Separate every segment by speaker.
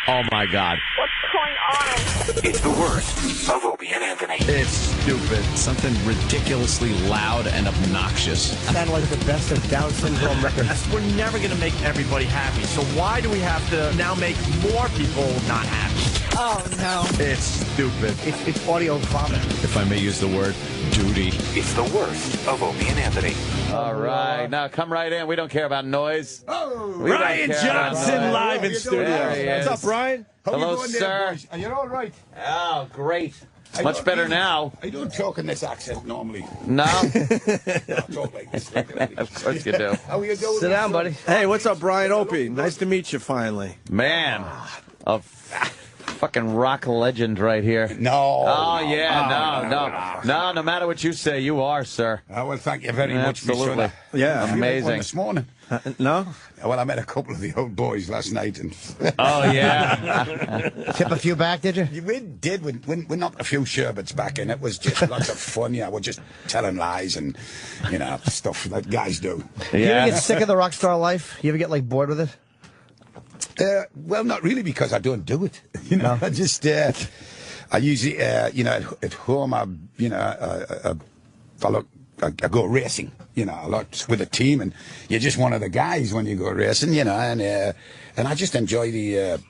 Speaker 1: Oh, my God.
Speaker 2: What's going on?
Speaker 3: It's the worst of Opie and Anthony.
Speaker 1: It's stupid. Something ridiculously loud and obnoxious.
Speaker 4: Sound like the best of Down syndrome records.
Speaker 5: We're never going to make everybody happy. So why do we have to now make more people not happy?
Speaker 2: Oh, no.
Speaker 1: It's stupid.
Speaker 4: It's audio vomit.
Speaker 1: If I may use the word, duty.
Speaker 3: It's the worst of Opie and Anthony.
Speaker 1: All right. Now, come right in. We don't care about noise.
Speaker 5: Ryan Johnson live in studio.
Speaker 1: There he is.
Speaker 5: What's up, Ryan?
Speaker 1: Hello, sir.
Speaker 6: Are you all right?
Speaker 1: Oh, great. Much better now.
Speaker 6: I don't talk in this accent normally.
Speaker 1: No?
Speaker 6: I talk like this.
Speaker 1: Of course you do.
Speaker 6: How are you doing?
Speaker 4: Sit down, buddy.
Speaker 5: Hey, what's up, Brian Opie? Nice to meet you finally.
Speaker 1: Man, a fucking rock legend right here.
Speaker 6: No.
Speaker 1: Oh, yeah, no matter what you say, you are, sir.
Speaker 6: Well, thank you very much.
Speaker 1: Absolutely.
Speaker 5: Yeah.
Speaker 1: Amazing.
Speaker 6: This morning.
Speaker 5: No?
Speaker 6: Well, I met a couple of the old boys last night, and
Speaker 1: Oh, yeah.
Speaker 4: Tip a few back, did you?
Speaker 6: we did. We knocked a few sherbets back in. It was just lots of fun. Yeah, we're just telling lies and stuff that guys do.
Speaker 4: You ever get sick of the rock star life? You ever get bored with it?
Speaker 6: Well, not really, because I don't do it. I just I usually at home I go racing, a lot with a team, and you're just one of the guys when you go racing, and I just enjoy the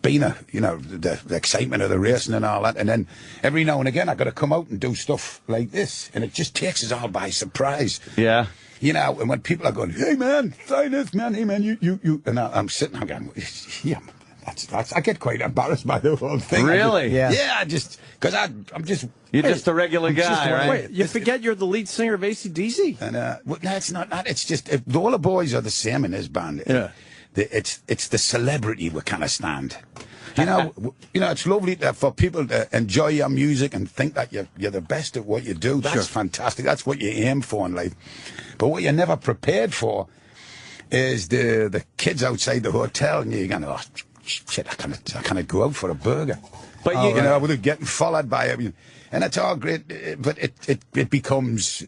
Speaker 6: being the excitement of the racing and all that. And then every now and again I got to come out and do stuff like this, and it just takes us all by surprise.
Speaker 1: Yeah.
Speaker 6: And when people are going, hey man, try this, man, hey man, you, and I'm sitting, I'm going, yeah, that's. I get quite embarrassed by the whole thing.
Speaker 1: Really?
Speaker 6: Yeah, because I'm just.
Speaker 1: You're just a regular guy, right?
Speaker 5: Wait, you forget you're the lead singer of AC/DC.
Speaker 6: And well, no, it's not. It's just all the boys are the same in this band.
Speaker 5: Yeah.
Speaker 6: It's the celebrity we kind of stand. It's lovely for people to enjoy your music and think that you're the best at what you do. That's fantastic. That's what you aim for in life. But what you're never prepared for is the kids outside the hotel, and you're going, oh shit, I can't go out for a burger. But we're getting followed by everything. And it's all great, but it becomes,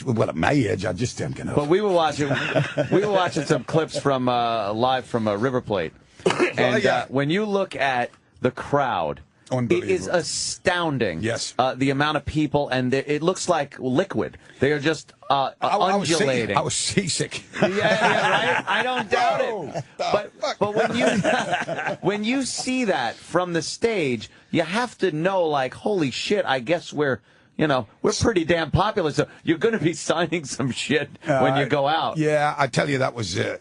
Speaker 6: well, at my age, I just am going to.
Speaker 1: But we were watching some clips from live from River Plate, and when you look at the crowd, it is astounding.
Speaker 6: Yes.
Speaker 1: The amount of people, and it looks like liquid. They are just undulating.
Speaker 6: I was seasick.
Speaker 1: Yeah, right. I don't doubt it. But when you see that from the stage, you have to know, like, holy shit! I guess we're pretty damn popular. So you're going to be signing some shit when you go out.
Speaker 6: Yeah, I tell you, that was the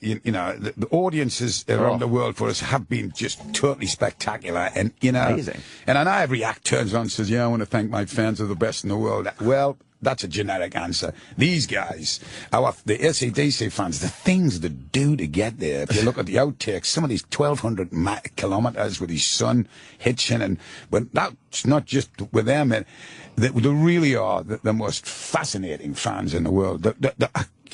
Speaker 6: audiences around the world for us have been just totally spectacular, and
Speaker 1: amazing.
Speaker 6: And I know every act turns on and says, "Yeah, I want to thank my fans, are the best in the world." Well, that's a generic answer. These guys, the AC/DC fans, the things they do to get there. If you look at the outtakes, some of these 1,200 kilometers with his son hitching, but that's not just with them. They really are the most fascinating fans in the world.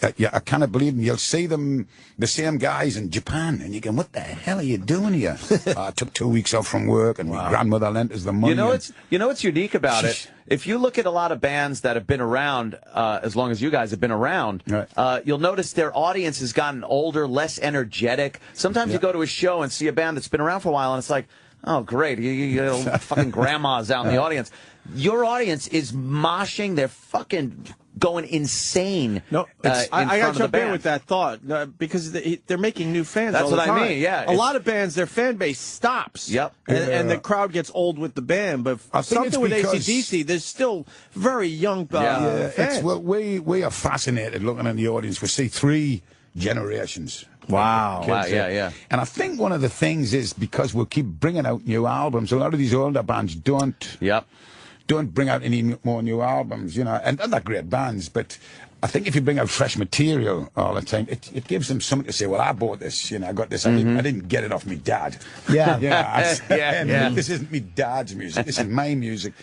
Speaker 6: I cannot believe them. You'll see them, the same guys in Japan, and you go, what the hell are you doing here? I took 2 weeks off from work, and my grandmother lent us the money.
Speaker 1: You know what's unique about it? If you look at a lot of bands that have been around as long as you guys have been around, right. You'll notice their audience has gotten older, less energetic. Sometimes you go to a show and see a band that's been around for a while, and it's like, oh, great, you fucking grandmas out in the audience. Your audience is moshing. They're fucking going insane.
Speaker 5: No, I got to jump in with that thought because they're making new fans.
Speaker 1: That's
Speaker 5: all the
Speaker 1: what
Speaker 5: time.
Speaker 1: I mean. Yeah,
Speaker 5: a lot of bands, their fan base stops.
Speaker 1: Yep,
Speaker 5: and the crowd gets old with the band. But something with AC/DC, there's still very young fans.
Speaker 6: Well, we are fascinated looking in the audience. We see 3 generations.
Speaker 1: Wow, yeah.
Speaker 6: And I think one of the things is because we'll keep bringing out new albums. A lot of these older bands don't bring out any more new albums, and they're great bands, but I think if you bring out fresh material all the time, it gives them something to say, well, I bought this, I got this, I didn't get it off my dad.
Speaker 4: Yeah.
Speaker 6: This isn't my dad's music, this is my music.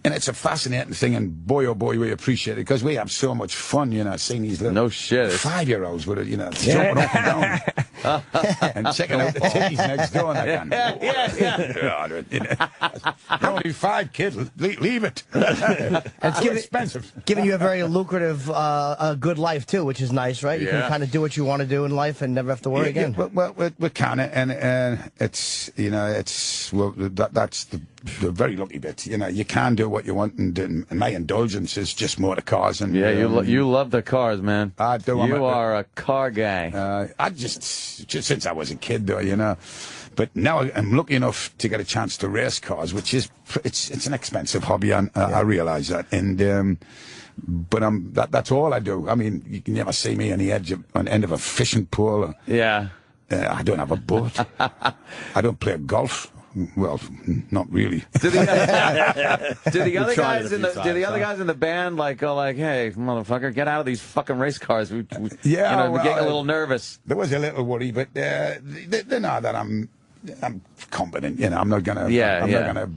Speaker 6: And it's a fascinating thing, and boy, oh boy, we appreciate it, because we have so much fun, you know, seeing these little 5-year-olds with it, you know, jumping up and down and checking out the titties next door. And only 5 kids, leave it.
Speaker 4: It's
Speaker 6: expensive.
Speaker 4: Giving you a very lucrative, good life, too, which is nice, right? You can kind of do what you want to do in life and never have to worry again.
Speaker 6: Well, we can, and it's, you know, that's the very lucky bit. You know, you can do what you want, and my indulgence is just motor cars. And
Speaker 1: you love the cars, man.
Speaker 6: I do.
Speaker 1: You are a car guy.
Speaker 6: I just since I was a kid, though, you know. But now I'm lucky enough to get a chance to race cars, which is it's an expensive hobby, and I realise that. And but that's all I do. I mean, you can never see me on the end of a fishing pole. I don't have a boat. I don't play golf. Well, not really.
Speaker 1: Do the other guys in the band go like, "Hey, motherfucker, get out of these fucking race cars"? We're getting a little nervous.
Speaker 6: There was a little worry, but they know that I'm competent. You know, I'm not gonna. I'm not gonna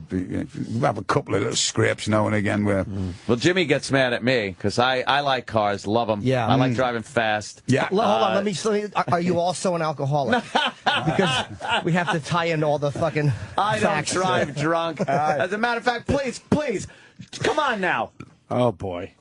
Speaker 6: have a couple of little scrapes now and again. Where
Speaker 1: well, Jimmy gets mad at me because I like cars, love them.
Speaker 4: Yeah,
Speaker 1: I like driving fast.
Speaker 4: Yeah. Hold on, let me. Are you also an alcoholic? Because we have to tie in all the fucking.
Speaker 1: I don't drive drunk. As a matter of fact, please, come on now.
Speaker 5: Oh boy.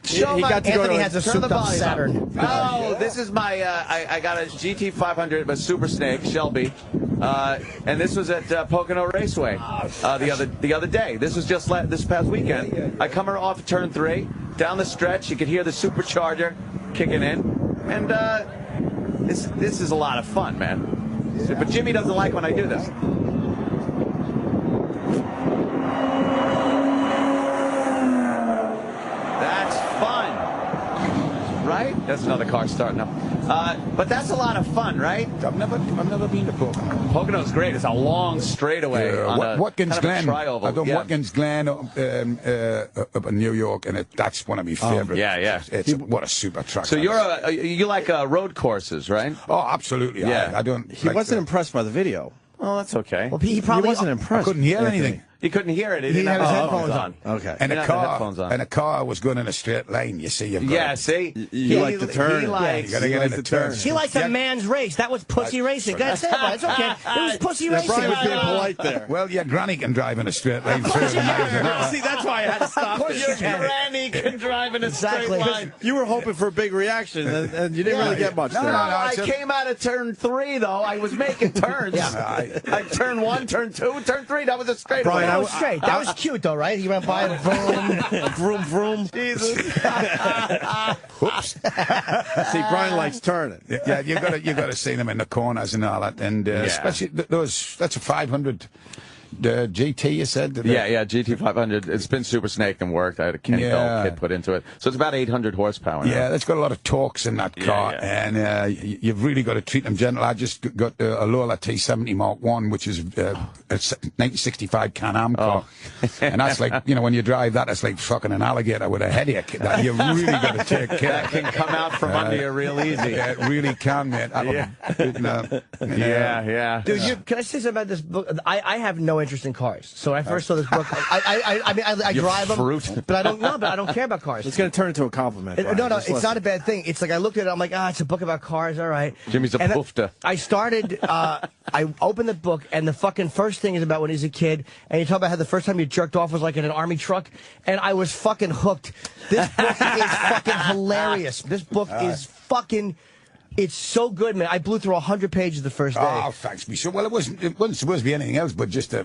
Speaker 1: Show
Speaker 4: he got to
Speaker 1: Anthony
Speaker 4: go to
Speaker 1: has a
Speaker 4: souped up Saturn.
Speaker 1: Oh, this is my. I got a GT500, a Super Snake Shelby, and this was at Pocono Raceway the other day. This was just this past weekend. I come off turn 3, down the stretch. You could hear the supercharger kicking in, and this is a lot of fun, man. But Jimmy doesn't like when I do this. Right? That's another car starting up. But that's a lot of fun, right?
Speaker 6: I've never been to Pocono.
Speaker 1: Pocono's great. It's a long straightaway on
Speaker 6: Watkins Glen.
Speaker 1: tri-oval.
Speaker 6: I've done Watkins Glen up in New York, and that's one of my favorites. It's what a super track.
Speaker 1: So you like road courses, right?
Speaker 6: Oh, absolutely.
Speaker 1: Yeah.
Speaker 6: I don't.
Speaker 5: He wasn't impressed by the video.
Speaker 1: Well, that's okay.
Speaker 4: Well, he probably
Speaker 5: wasn't impressed.
Speaker 6: I couldn't hear anything.
Speaker 1: He couldn't hear it. He didn't
Speaker 4: had
Speaker 1: have
Speaker 4: his
Speaker 1: headphones on.
Speaker 5: Okay.
Speaker 6: And a car was going in a straight line. You see, you've got
Speaker 1: see,
Speaker 5: you like to turn.
Speaker 1: He likes,
Speaker 6: you got to get in the turn.
Speaker 4: He likes a man's race. That was pussy racing. That's it. It's okay. It was pussy racing.
Speaker 5: Brian was being polite there.
Speaker 6: Well, your granny can drive in a straight line.
Speaker 5: See, that's why I had to stop it.
Speaker 1: Your granny can drive in a straight line.
Speaker 5: You were hoping for a big reaction, and you didn't really get much there.
Speaker 1: No, I came out of turn 3, though. I was making turns. I turn 1, turn 2, turn 3. That was a straight line.
Speaker 4: That was straight. That was cute, though, right? He went by and vroom, vroom.
Speaker 1: Jesus.
Speaker 6: Oops.
Speaker 5: See, Brian likes turning.
Speaker 6: Yeah, you got to see them in the corners and all that, and especially those. That's a 500 GT. You said.
Speaker 1: Yeah, GT 500. It's been super snaked and worked. I had a Ken Bell kit put into it, so it's about 800 horsepower.
Speaker 6: Yeah, that's got a lot of torques in that car, and you've really got to treat them gentle. I just got a Lola T70 Mark 1, which is a 1965 Can-Am car, and that's like, you know, when you drive that, it's like fucking an alligator with a headache. That you really got to take care.
Speaker 1: That can come out from under you real easy.
Speaker 6: Yeah, it really can, man.
Speaker 4: Dude, can I say something about this book? I have no interest in cars. So when I first saw this book, I drive them, but I don't care about cars.
Speaker 5: It's going to turn into a compliment.
Speaker 4: No, it's not a bad thing. It's like I looked at it, I'm like, it's a book about cars, all right.
Speaker 1: Jimmy's a poofta.
Speaker 4: I started, I opened the book, and the fucking first thing is about when he's a kid, and you talk about how the first time you jerked off was like in an army truck, and I was fucking hooked. This book is fucking hilarious. This book is fucking... It's so good, man. I blew through 100 pages the first day.
Speaker 6: Oh, thanks, me. So, well, it wasn't supposed to be anything else, but just a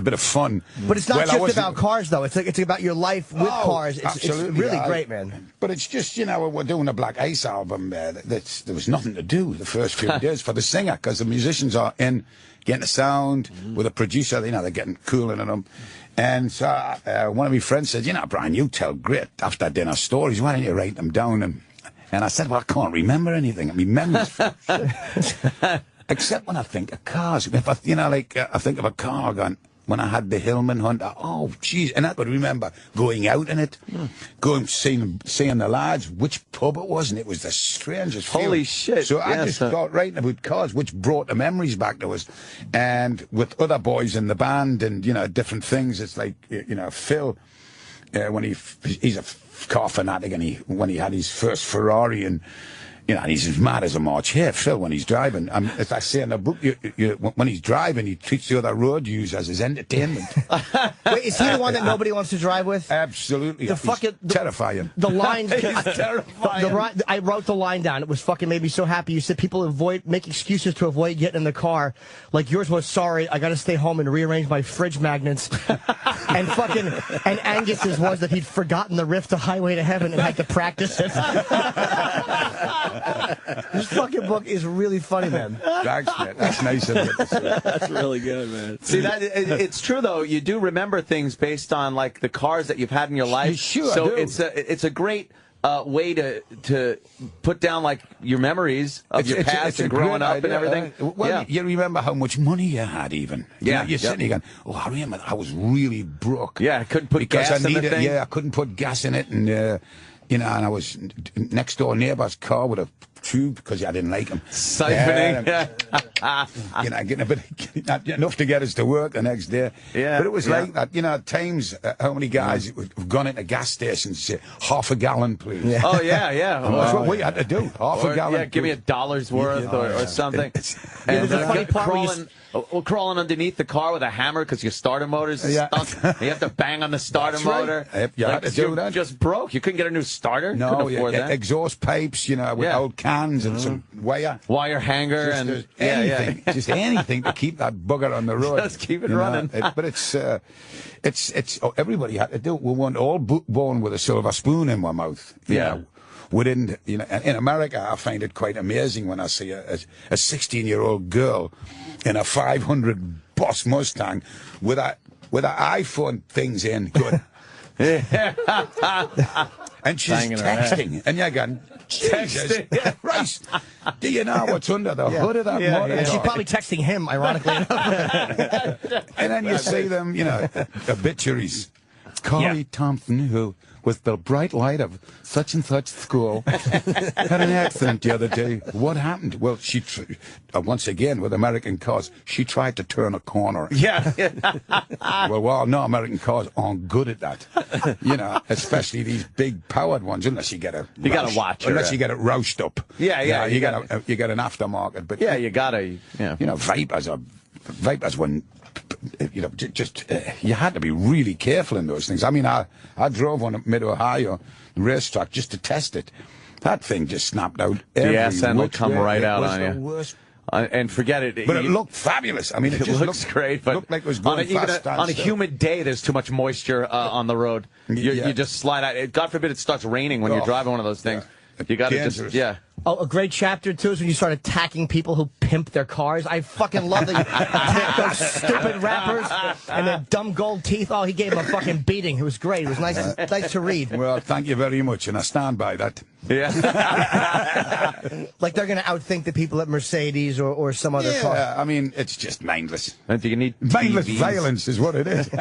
Speaker 6: bit of fun.
Speaker 4: But it's not just about cars, though. It's about your life with cars. It's really great, man.
Speaker 6: But it's just, you know, we're doing a Black Ice album. There was nothing to do the first few days for the singer, because the musicians are in getting the sound with a producer. You know, they're getting cool in them. And so one of my friends said, you know, Brian, you tell great after dinner stories. Why don't you write them down? And I said, well, I can't remember anything. I mean, memories. Except when I think of cars. If I think of a car going, when I had the Hillman Hunter. Oh, jeez. And I could remember going out in it, seeing the lads, which pub it was, and it was the strangest feeling.
Speaker 1: Holy shit.
Speaker 6: So I just got writing about cars, which brought the memories back to us. And with other boys in the band and, you know, different things, it's like, you know, Phil, when he's a car fanatic, and when he had his first Ferrari, and you know, and he's as mad as a March hare, Phil, when he's driving. As I say in the book, when he's driving, he treats the other road users as his entertainment.
Speaker 4: Wait, is he the one that nobody wants to drive with?
Speaker 6: Absolutely. Terrifying.
Speaker 4: The lines.
Speaker 1: Terrifying.
Speaker 4: I wrote the line down. It was fucking made me so happy. You said people make excuses to avoid getting in the car. Like yours was, sorry, I got to stay home and rearrange my fridge magnets. and Angus's was that he'd forgotten the riff to Highway to Heaven and had to practice it. This fucking book is really funny, man.
Speaker 6: Thanks, man. That's nice of you.
Speaker 5: That's really good, man.
Speaker 1: See, it's true though. You do remember things based on like the cars that you've had in your life.
Speaker 6: Sure,
Speaker 1: so
Speaker 6: I do.
Speaker 1: it's a great way to put down like your memories of your past and growing up and everything.
Speaker 6: You remember how much money you had, even. You're sitting there going, oh, I remember I was really broke.
Speaker 1: Yeah, I couldn't put gas in the thing.
Speaker 6: Yeah, I couldn't put gas in it, and you know, and I was next door neighbour's car with a tube because I didn't like him.
Speaker 1: Siphoning.
Speaker 6: You know, getting a bit, not enough to get us to work the next day.
Speaker 1: Yeah.
Speaker 6: But it was like that, you know, at times, how many guys have gone into gas stations and say, half a gallon, please.
Speaker 4: Yeah.
Speaker 1: Oh, yeah, yeah.
Speaker 6: And that's what we had to do. Half a gallon.
Speaker 1: Yeah, give me $1 worth or something. And
Speaker 4: the funny part
Speaker 1: crawling underneath the car with a hammer because your starter motor's stuck. You have to bang on the starter motor.
Speaker 6: Right. You had to do that.
Speaker 1: Just broke. You couldn't get a new starter.
Speaker 6: No,
Speaker 1: couldn't afford that.
Speaker 6: Exhaust pipes, you know, with old cans and some
Speaker 1: wire hanger
Speaker 6: just anything, just anything to keep that bugger on the road.
Speaker 1: Just keep it running.
Speaker 6: But it's everybody had to do it. We weren't all born with a silver spoon in our mouth. You know. We didn't, you know. In America, I find it quite amazing when I see a 16-year-old girl in a 500 Boss Mustang with a iPhone things in, good. And she's texting, and you're going, Jesus Christ, do you know what's under the hood of that motor?
Speaker 4: And she's probably texting him, ironically enough.
Speaker 6: And then you see them, you know, obituaries. Corey Thompson, who was the bright light of such and such school, had an accident the other day. What happened? Well, she, once again, with American cars, she tried to turn a corner.
Speaker 1: Yeah.
Speaker 6: Well, no, American cars aren't good at that. You know, especially these big powered ones, unless you get
Speaker 1: you gotta watch her.
Speaker 6: Unless you get it roused up.
Speaker 1: Yeah.
Speaker 6: You get an aftermarket. But
Speaker 1: yeah, you gotta. Yeah.
Speaker 6: You know, Vipers when. You know, you had to be really careful in those things. I mean, I drove one at Mid-Ohio racetrack just to test it. That thing just snapped out.
Speaker 1: The ass end will come right out on you.
Speaker 6: The worst.
Speaker 1: And forget it.
Speaker 6: But it looked fabulous. I mean, it just
Speaker 1: looks great. But
Speaker 6: looked like it was going fast.
Speaker 1: On a humid day, there's too much moisture on the road. You just slide out. God forbid it starts raining when you're driving one of those things. You got to just,
Speaker 4: Oh, a great chapter, too, is when you start attacking people who pimp their cars. I fucking love that you attack those stupid rappers and their dumb gold teeth. Oh, he gave him a fucking beating. It was great. It was nice to read.
Speaker 6: Well, thank you very much, and I stand by that.
Speaker 1: Yeah.
Speaker 4: Like they're going to outthink the people at Mercedes or some other car.
Speaker 6: Yeah, I mean, it's just mindless.
Speaker 1: Do you need
Speaker 6: mindless
Speaker 1: TVs?
Speaker 6: violence is what it is.
Speaker 1: Do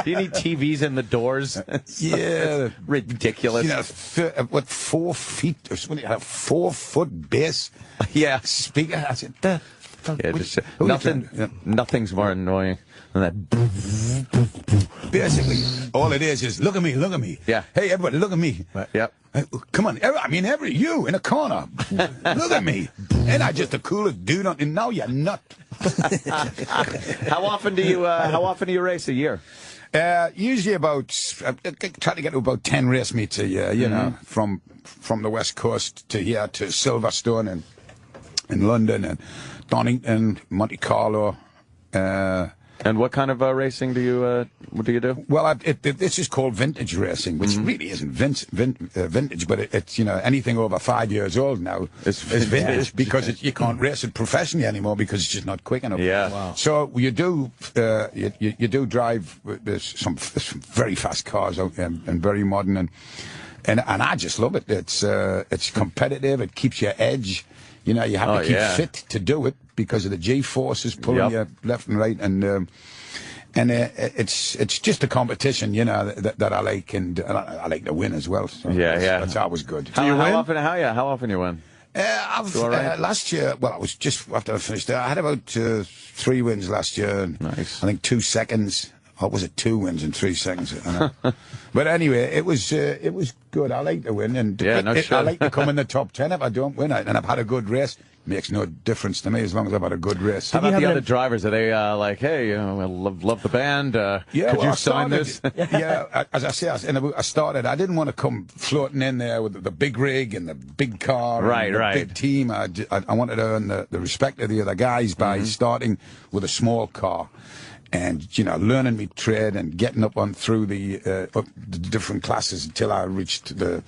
Speaker 1: you need TVs in the doors?
Speaker 6: Yeah.
Speaker 1: Ridiculous.
Speaker 6: You know, what, 4 feet, or something, a 4-foot bass speaker? I said,
Speaker 1: nothing's more annoying than that.
Speaker 6: Basically, all it is look at me.
Speaker 1: Yeah.
Speaker 6: Hey, everybody, look at me.
Speaker 1: Yep.
Speaker 6: Come on, you in a corner. Look at me. And I just the coolest dude on, and now you're not.
Speaker 1: How often do you race a year?
Speaker 6: Usually about, try to get to about 10 race meets a year, you know, from the West Coast to here to Silverstone and in London and Donington, Monte Carlo.
Speaker 1: And what kind of racing do you do?
Speaker 6: Well, this is called vintage racing, which really isn't vintage, but it's, you know, anything over 5 years old now is vintage because you can't race it professionally anymore because it's just not quick enough.
Speaker 1: Yeah. Wow.
Speaker 6: So you do drive some very fast cars out and very modern and I just love it. It's competitive. It keeps your edge. You know, you have to keep fit to do it because of the G-forces pulling you left and right. And And it's just a competition, you know, that I like, and I like to win as well. So that's always good.
Speaker 1: How often you win?
Speaker 6: Last year, well, I was just after I finished there. I had about 3 wins last year.
Speaker 1: Nice.
Speaker 6: I think 2 seconds. Or was it 2 wins in 3 seconds? But anyway, it was good. I like to win, and I like to come in the top 10 if I don't win. And I've had a good race. Makes no difference to me as long as I've had a good race.
Speaker 1: How about the other drivers? Are they like, hey, I love the band? Could you sign this?
Speaker 6: As I say, I started. I didn't want to come floating in there with the big rig and the big car, and the big team. I wanted to earn the respect of the other guys by starting with a small car. And, you know, learning me trade and getting up on through the different classes until I reached the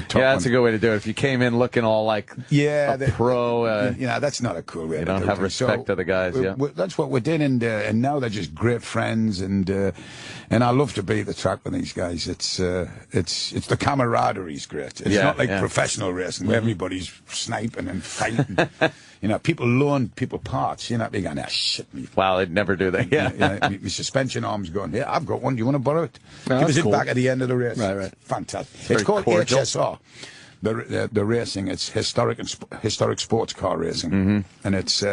Speaker 6: top.
Speaker 1: Yeah, that's a good way to do it. If you came in looking all like a pro,
Speaker 6: you know, that's not a cool way.
Speaker 1: You don't have respect of the guys.
Speaker 6: That's what we did, and now they're just great friends, and I love to be the track with these guys. It's the camaraderie is great. It's not like professional racing where everybody's sniping and fighting. You know, people loan people parts. You're not being going, shit me.
Speaker 1: Wow, they'd never do that.
Speaker 6: My suspension arm's going, I've got one. Do you want to borrow it? Give us it back at the end of the race.
Speaker 5: Right.
Speaker 6: Fantastic. It's called HSR. The racing. It's historic sports car racing, and it's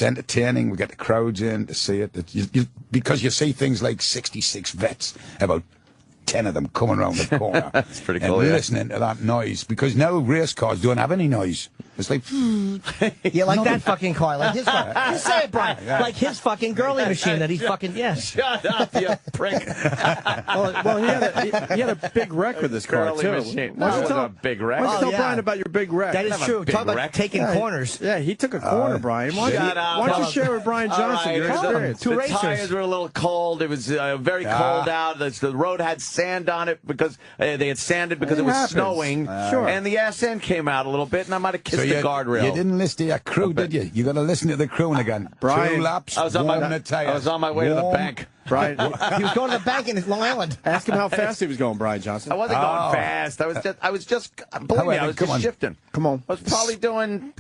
Speaker 6: entertaining. We get the crowds in to see it. Because you see things like 66 vets, about 10 of them coming around the corner.
Speaker 1: That's pretty cool.
Speaker 6: And listening to that noise, because now race cars don't have any noise. It's like,
Speaker 4: like that fucking car, like his car. Just say it, Brian. Like his fucking girly machine that he fucking
Speaker 1: Shut up, you prick.
Speaker 5: well, he had a big wreck with this car too.
Speaker 1: Machine. Why don't you tell a big wreck?
Speaker 5: Why don't you tell Brian about your big wreck?
Speaker 4: That is true. Talk about taking corners.
Speaker 5: Yeah, he took a corner, Brian. Why don't you share with Brian Johnson your experience?
Speaker 1: The tires were a little cold. It was very cold out. The road had sand on it because they had sanded because it was snowing. And the ass end came out a little bit, and I might have kissed the guardrail.
Speaker 6: You didn't listen to your crew, did you? You got to listen to the crew again.
Speaker 5: Brian,
Speaker 6: 2 laps.
Speaker 1: I was on my way to the bank.
Speaker 5: Brian,
Speaker 4: he was going to the bank in Long Island.
Speaker 5: Ask him how fast he was going, Brian Johnson.
Speaker 1: I wasn't going fast. I was just believe me, I was just shifting.
Speaker 5: Come on.
Speaker 1: I was probably doing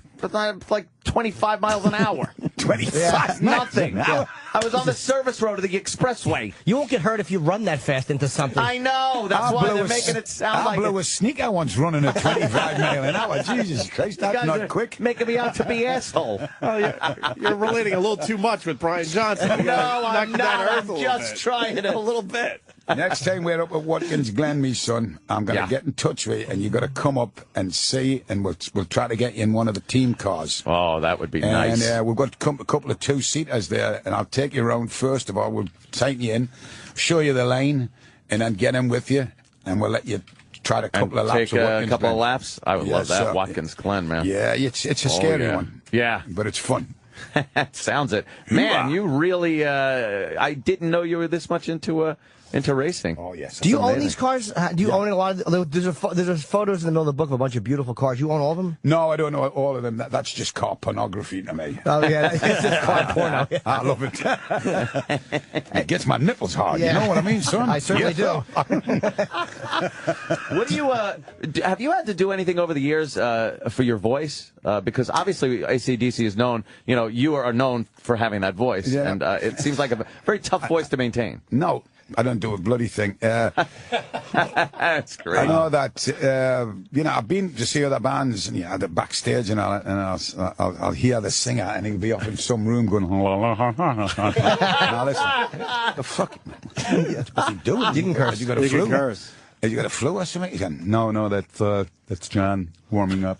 Speaker 1: like 25 miles an hour.
Speaker 6: 25?
Speaker 1: Nothing. I was on the service road of the expressway.
Speaker 4: You won't get hurt if you run that fast into something.
Speaker 1: I know. That's why they're making it sound like
Speaker 6: I blew a sneaker once running at 25 miles an hour. Jesus Christ, that's not quick.
Speaker 1: Making me out to be asshole.
Speaker 5: Oh, you're relating a little too much with Brian Johnson.
Speaker 1: No, I'm not. I'm just trying it a little bit.
Speaker 6: Next time we're up at Watkins Glen, me son, I'm going to get in touch with you, and you got to come up and see, and we'll try to get you in one of the team cars.
Speaker 1: Oh, that would be nice.
Speaker 6: And we've got a couple of 2-seaters there, and I'll take you around first of all. We'll take you in, show you the lane, and then get in with you, and we'll let you try a couple of laps.
Speaker 1: Take a couple of laps. I would love that. Watkins Glen, man.
Speaker 6: Yeah, it's a scary one.
Speaker 1: Yeah,
Speaker 6: but it's fun.
Speaker 1: Sounds it, man. You really. I didn't know you were this much into racing.
Speaker 6: Oh, yes.
Speaker 4: Do you own these cars? Do you own a lot of there's photos in the middle of the book of a bunch of beautiful cars. You own all of them?
Speaker 6: No, I don't know all of them. That's just car pornography to me.
Speaker 4: Oh, yeah. That's just car porno.
Speaker 6: I love it. It gets my nipples hard.
Speaker 4: Yeah.
Speaker 6: You know what I mean, son?
Speaker 4: I certainly do.
Speaker 1: What do you, have you had to do anything over the years for your voice? Because obviously AC/DC is known, you are known for having that voice. Yeah. And it seems like a very tough voice to maintain.
Speaker 6: No. I don't do a bloody thing.
Speaker 1: That's great.
Speaker 6: I know that, I've been to see other bands, and the backstage, and I'll hear the singer, and he'll be off in some room going, now listen, the fuck, what's he doing?
Speaker 4: You can curse.
Speaker 6: You got a flu? Have you got a flu or something? He's going, no, that's John warming up,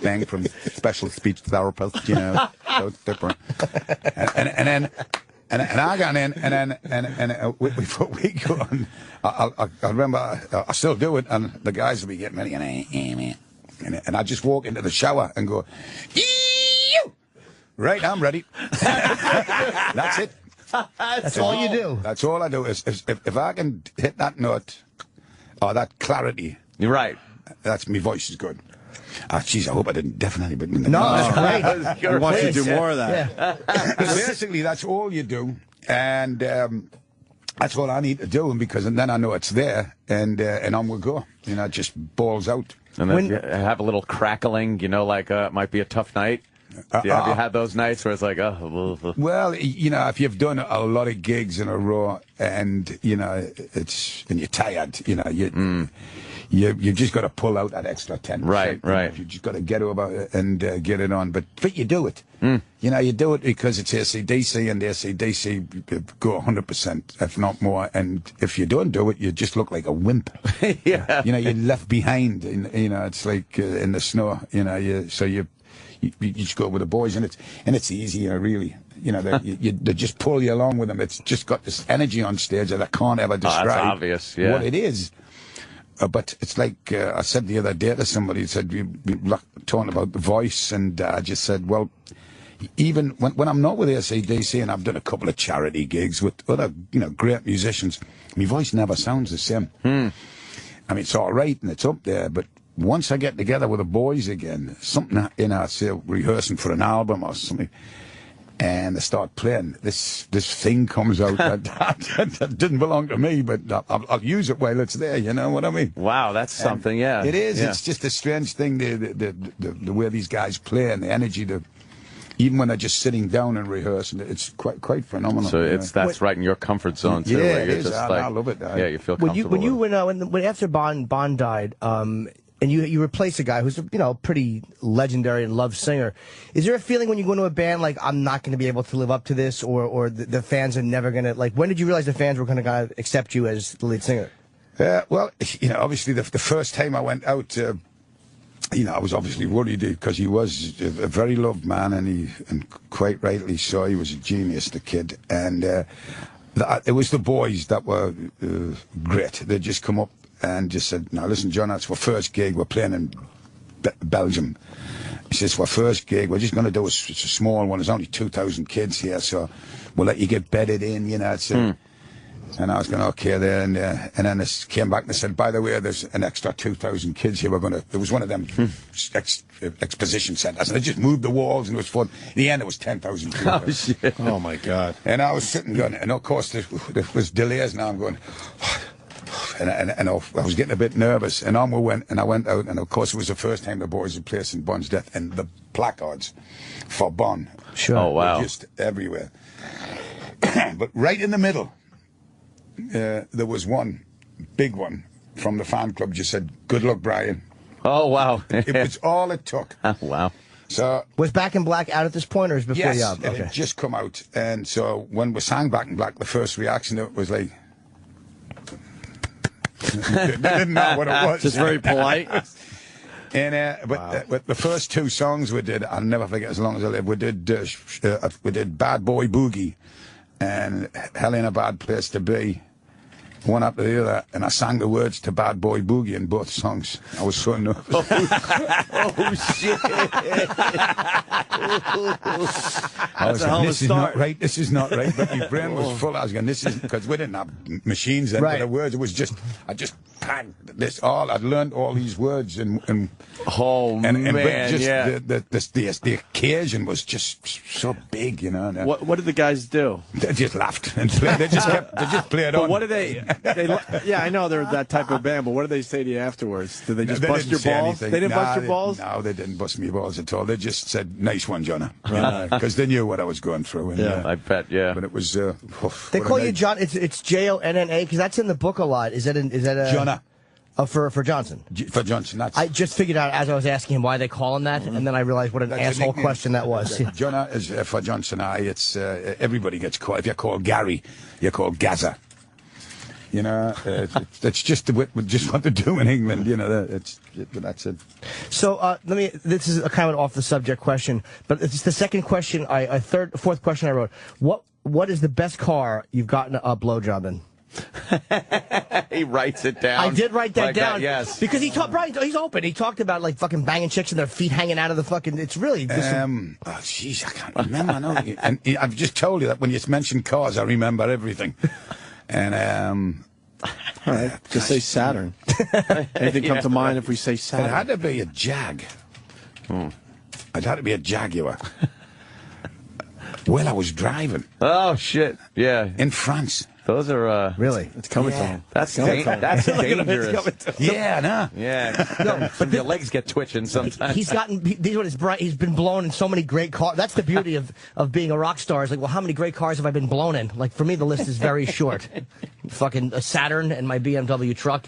Speaker 6: Thing from special speech therapist, so it's different. And I got in, and before we go on, I remember, I still do it, and the guys will be getting ready, and I just walk into the shower and go, eeeew! Right, I'm ready. That's it.
Speaker 4: That's all you do.
Speaker 6: That's all I do. Is if I can hit that note, or that clarity.
Speaker 1: You're right.
Speaker 6: That's, my voice is good. Jeez, I hope I didn't definitely. But
Speaker 4: no, that's great.
Speaker 5: We want you to do more of that.
Speaker 6: Yeah. Basically, that's all you do, and that's all I need to do. And then I know it's there, and on we go. It just balls out.
Speaker 1: And then you have a little crackling. Like it might be a tough night. Have you had those nights where it's like, oh?
Speaker 6: Well, you know, if you've done a lot of gigs in a row and, you know, and you're tired, you know, you just got to pull out that extra 10%.
Speaker 1: Right.
Speaker 6: You just got to get over it and get it on. But you do it. You know, you do it because it's AC/DC, and the AC/DC go 100%, if not more. And if you don't do it, you just look like a wimp.
Speaker 1: Yeah.
Speaker 6: You know, you're left behind. You know, it's like in the snow. You know, you just go with the boys, and it's easier, really. You know, they just pull you along with them. It's just got this energy on stage that I can't ever describe.
Speaker 1: That's obvious, yeah.
Speaker 6: What it is. But it's like I said the other day to somebody, said we talking about the voice, and I just said, well, even when I'm not with AC/DC, and I've done a couple of charity gigs with other, you know, great musicians, my voice never sounds the same. I mean, it's all right and it's up there, but once I get together with the boys again, something, you know, say rehearsing for an album or something, and they start playing, this thing comes out that didn't belong to me, but I'll use it while it's there, you know what I mean?
Speaker 1: Wow, that's something, yeah.
Speaker 6: It is.
Speaker 1: Yeah.
Speaker 6: It's just a strange thing, the way these guys play and the energy, even when they're just sitting down and rehearsing, it's quite phenomenal.
Speaker 1: So that's right in your comfort zone, too.
Speaker 6: Yeah,
Speaker 1: where
Speaker 6: it
Speaker 1: you're
Speaker 6: is.
Speaker 1: just
Speaker 6: I love it.
Speaker 1: Yeah, you feel comfortable.
Speaker 4: When after Bond died, and you replace a guy who's, you know, pretty legendary and loved singer, is there a feeling when you go into a band like, I'm not going to be able to live up to this, or the fans are never going to, like, when did you realize the fans were going to accept you as the lead singer?
Speaker 6: Well, you know, obviously the first time I went out, you know, I was obviously worried because he was a very loved man, and quite rightly so. He was a genius, the kid, and it was the boys that were great. They just come up and just said, "Now listen, John, that's our first gig. We're playing in Belgium." He says, "Our first gig. We're just going to do it's a small one. There's only 2,000 kids here, so we'll let you get bedded in, you know." It's and I was going, okay there, and then they came back and they said, by the way, there's an extra 2,000 kids here. It was one of them exposition centers, and they just moved the walls, and it was fun. In the end, it was 10,000 people.
Speaker 1: Oh, shit.
Speaker 5: Oh, my God.
Speaker 6: And I was sitting going, and of course, there was delays, and I'm going, and I was getting a bit nervous, and on we went, and I went out, and of course, it was the first time the boys had played since Bond's death, and the placards for Bond
Speaker 1: Oh, wow.
Speaker 6: were just everywhere. But right in the middle, there was one big one from the fan club. Just said, "Good luck, Brian."
Speaker 1: Oh, wow.
Speaker 6: It was all it took.
Speaker 1: Wow.
Speaker 6: So
Speaker 4: Was Back in Black out at this point, or is before
Speaker 6: yes,
Speaker 4: you?
Speaker 6: it had just come out, and so when we sang Back in Black, the first reaction it was like, they didn't know what it was.
Speaker 5: Just very polite.
Speaker 6: And but the first two songs we did, I'll never forget as long as I live. We did Bad Boy Boogie and Hell Ain't a Bad Place to Be, one after the other, and I sang the words to Bad Boy Boogie in both songs. I was so nervous.
Speaker 1: Oh, shit.
Speaker 6: I was going, this is not right, this is not right. But my brain was full. I was going, this is, because we didn't have machines then for the words. It was just, I just had this all, I'd learned all these words. And
Speaker 1: man,
Speaker 6: just
Speaker 1: yeah.
Speaker 6: The occasion was just so big, you know.
Speaker 5: What did the guys do?
Speaker 6: They just laughed and played. They just played on.
Speaker 5: But what did they yeah, I know they're that type of band, but what did they say to you afterwards? Did they just
Speaker 6: They
Speaker 5: bust
Speaker 6: didn't
Speaker 5: your
Speaker 6: say
Speaker 5: balls?
Speaker 6: anything.
Speaker 5: They didn't bust your balls?
Speaker 6: No, they didn't bust me balls at all. They just said, "Nice one, Jonah," because they knew what I was going through. And,
Speaker 1: I bet, yeah.
Speaker 6: But it was.
Speaker 4: They call you John. It's Jonna, because that's in the book a lot. Is that a
Speaker 6: Jonah?
Speaker 4: For Johnson.
Speaker 6: For Johnson, that's.
Speaker 4: I just figured out as I was asking him why they call him that, and then I realized what an asshole question that was.
Speaker 6: Jonah is for Johnson. It's everybody gets called. If you're called Gary, you're called Gaza. You know, that's just just what they do in England. You know, that's it.
Speaker 4: So this is a kind of an off the subject question, but it's the second question. Fourth question I wrote. What is the best car you've gotten a blowjob in?
Speaker 1: He writes it down.
Speaker 4: I did write that down.
Speaker 1: Yes,
Speaker 4: because Brian, he's open. He talked about like fucking banging chicks and their feet hanging out of the fucking. It's really.
Speaker 6: Jeez, I can't remember. I know. And I've just told you that when you mention cars, I remember everything. And
Speaker 5: all right, just say Saturn. Anything come to mind if we say Saturn?
Speaker 6: It had to be a Jag. It had to be a Jaguar. Well, I was driving.
Speaker 1: Oh shit! Yeah.
Speaker 6: In France,
Speaker 1: Those are
Speaker 4: really.
Speaker 5: It's coming to him.
Speaker 1: That's dangerous.
Speaker 6: Yeah, no.
Speaker 1: Yeah. No, but your legs get twitching sometimes.
Speaker 4: He's been blown in so many great cars. That's the beauty of being a rock star. It's like, well, how many great cars have I been blown in? Like, for me, the list is very short. Fucking a Saturn and my BMW truck,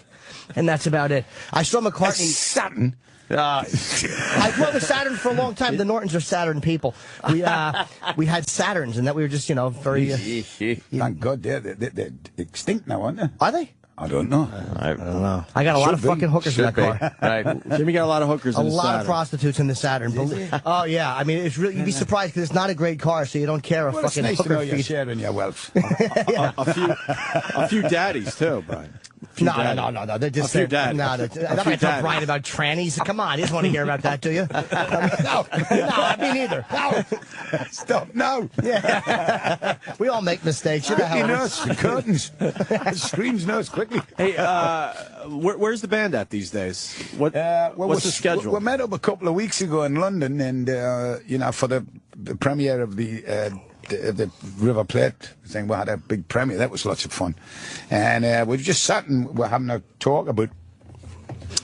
Speaker 4: and that's about it. I saw McCartney.
Speaker 6: Saturn?
Speaker 4: I drove a Saturn for a long time. The Nortons are Saturn people. We had Saturns, and that we were just, very...
Speaker 6: Thank God they're extinct now, aren't they?
Speaker 4: Are they?
Speaker 6: I don't know.
Speaker 1: I don't know.
Speaker 4: I got a lot of fucking hookers in that car.
Speaker 1: Right.
Speaker 5: Jimmy got a lot of hookers in the Saturn.
Speaker 4: A lot of prostitutes in the Saturn. Oh, yeah. I mean, it's really, you'd be surprised because it's not a great car, so you don't care a fucking
Speaker 6: it's nice
Speaker 4: hooker
Speaker 6: to know you're
Speaker 4: feed.
Speaker 6: sharing your wealth.
Speaker 5: A few daddies, too, Brian.
Speaker 4: No. They're just
Speaker 5: a few daddies.
Speaker 4: I'm not going to tell Brian about trannies. Come on. You just want to hear about that, do you? No, me neither. No.
Speaker 6: Stop. No.
Speaker 4: Yeah. We all make mistakes. You know how
Speaker 6: nurse, the curtains. Screams nurse quickly.
Speaker 5: Hey, where's the band at these days? What's the schedule?
Speaker 6: We met up a couple of weeks ago in London, and for the premiere of the River Plate thing, we had a big premiere. That was lots of fun, and we just sat and we're having a talk about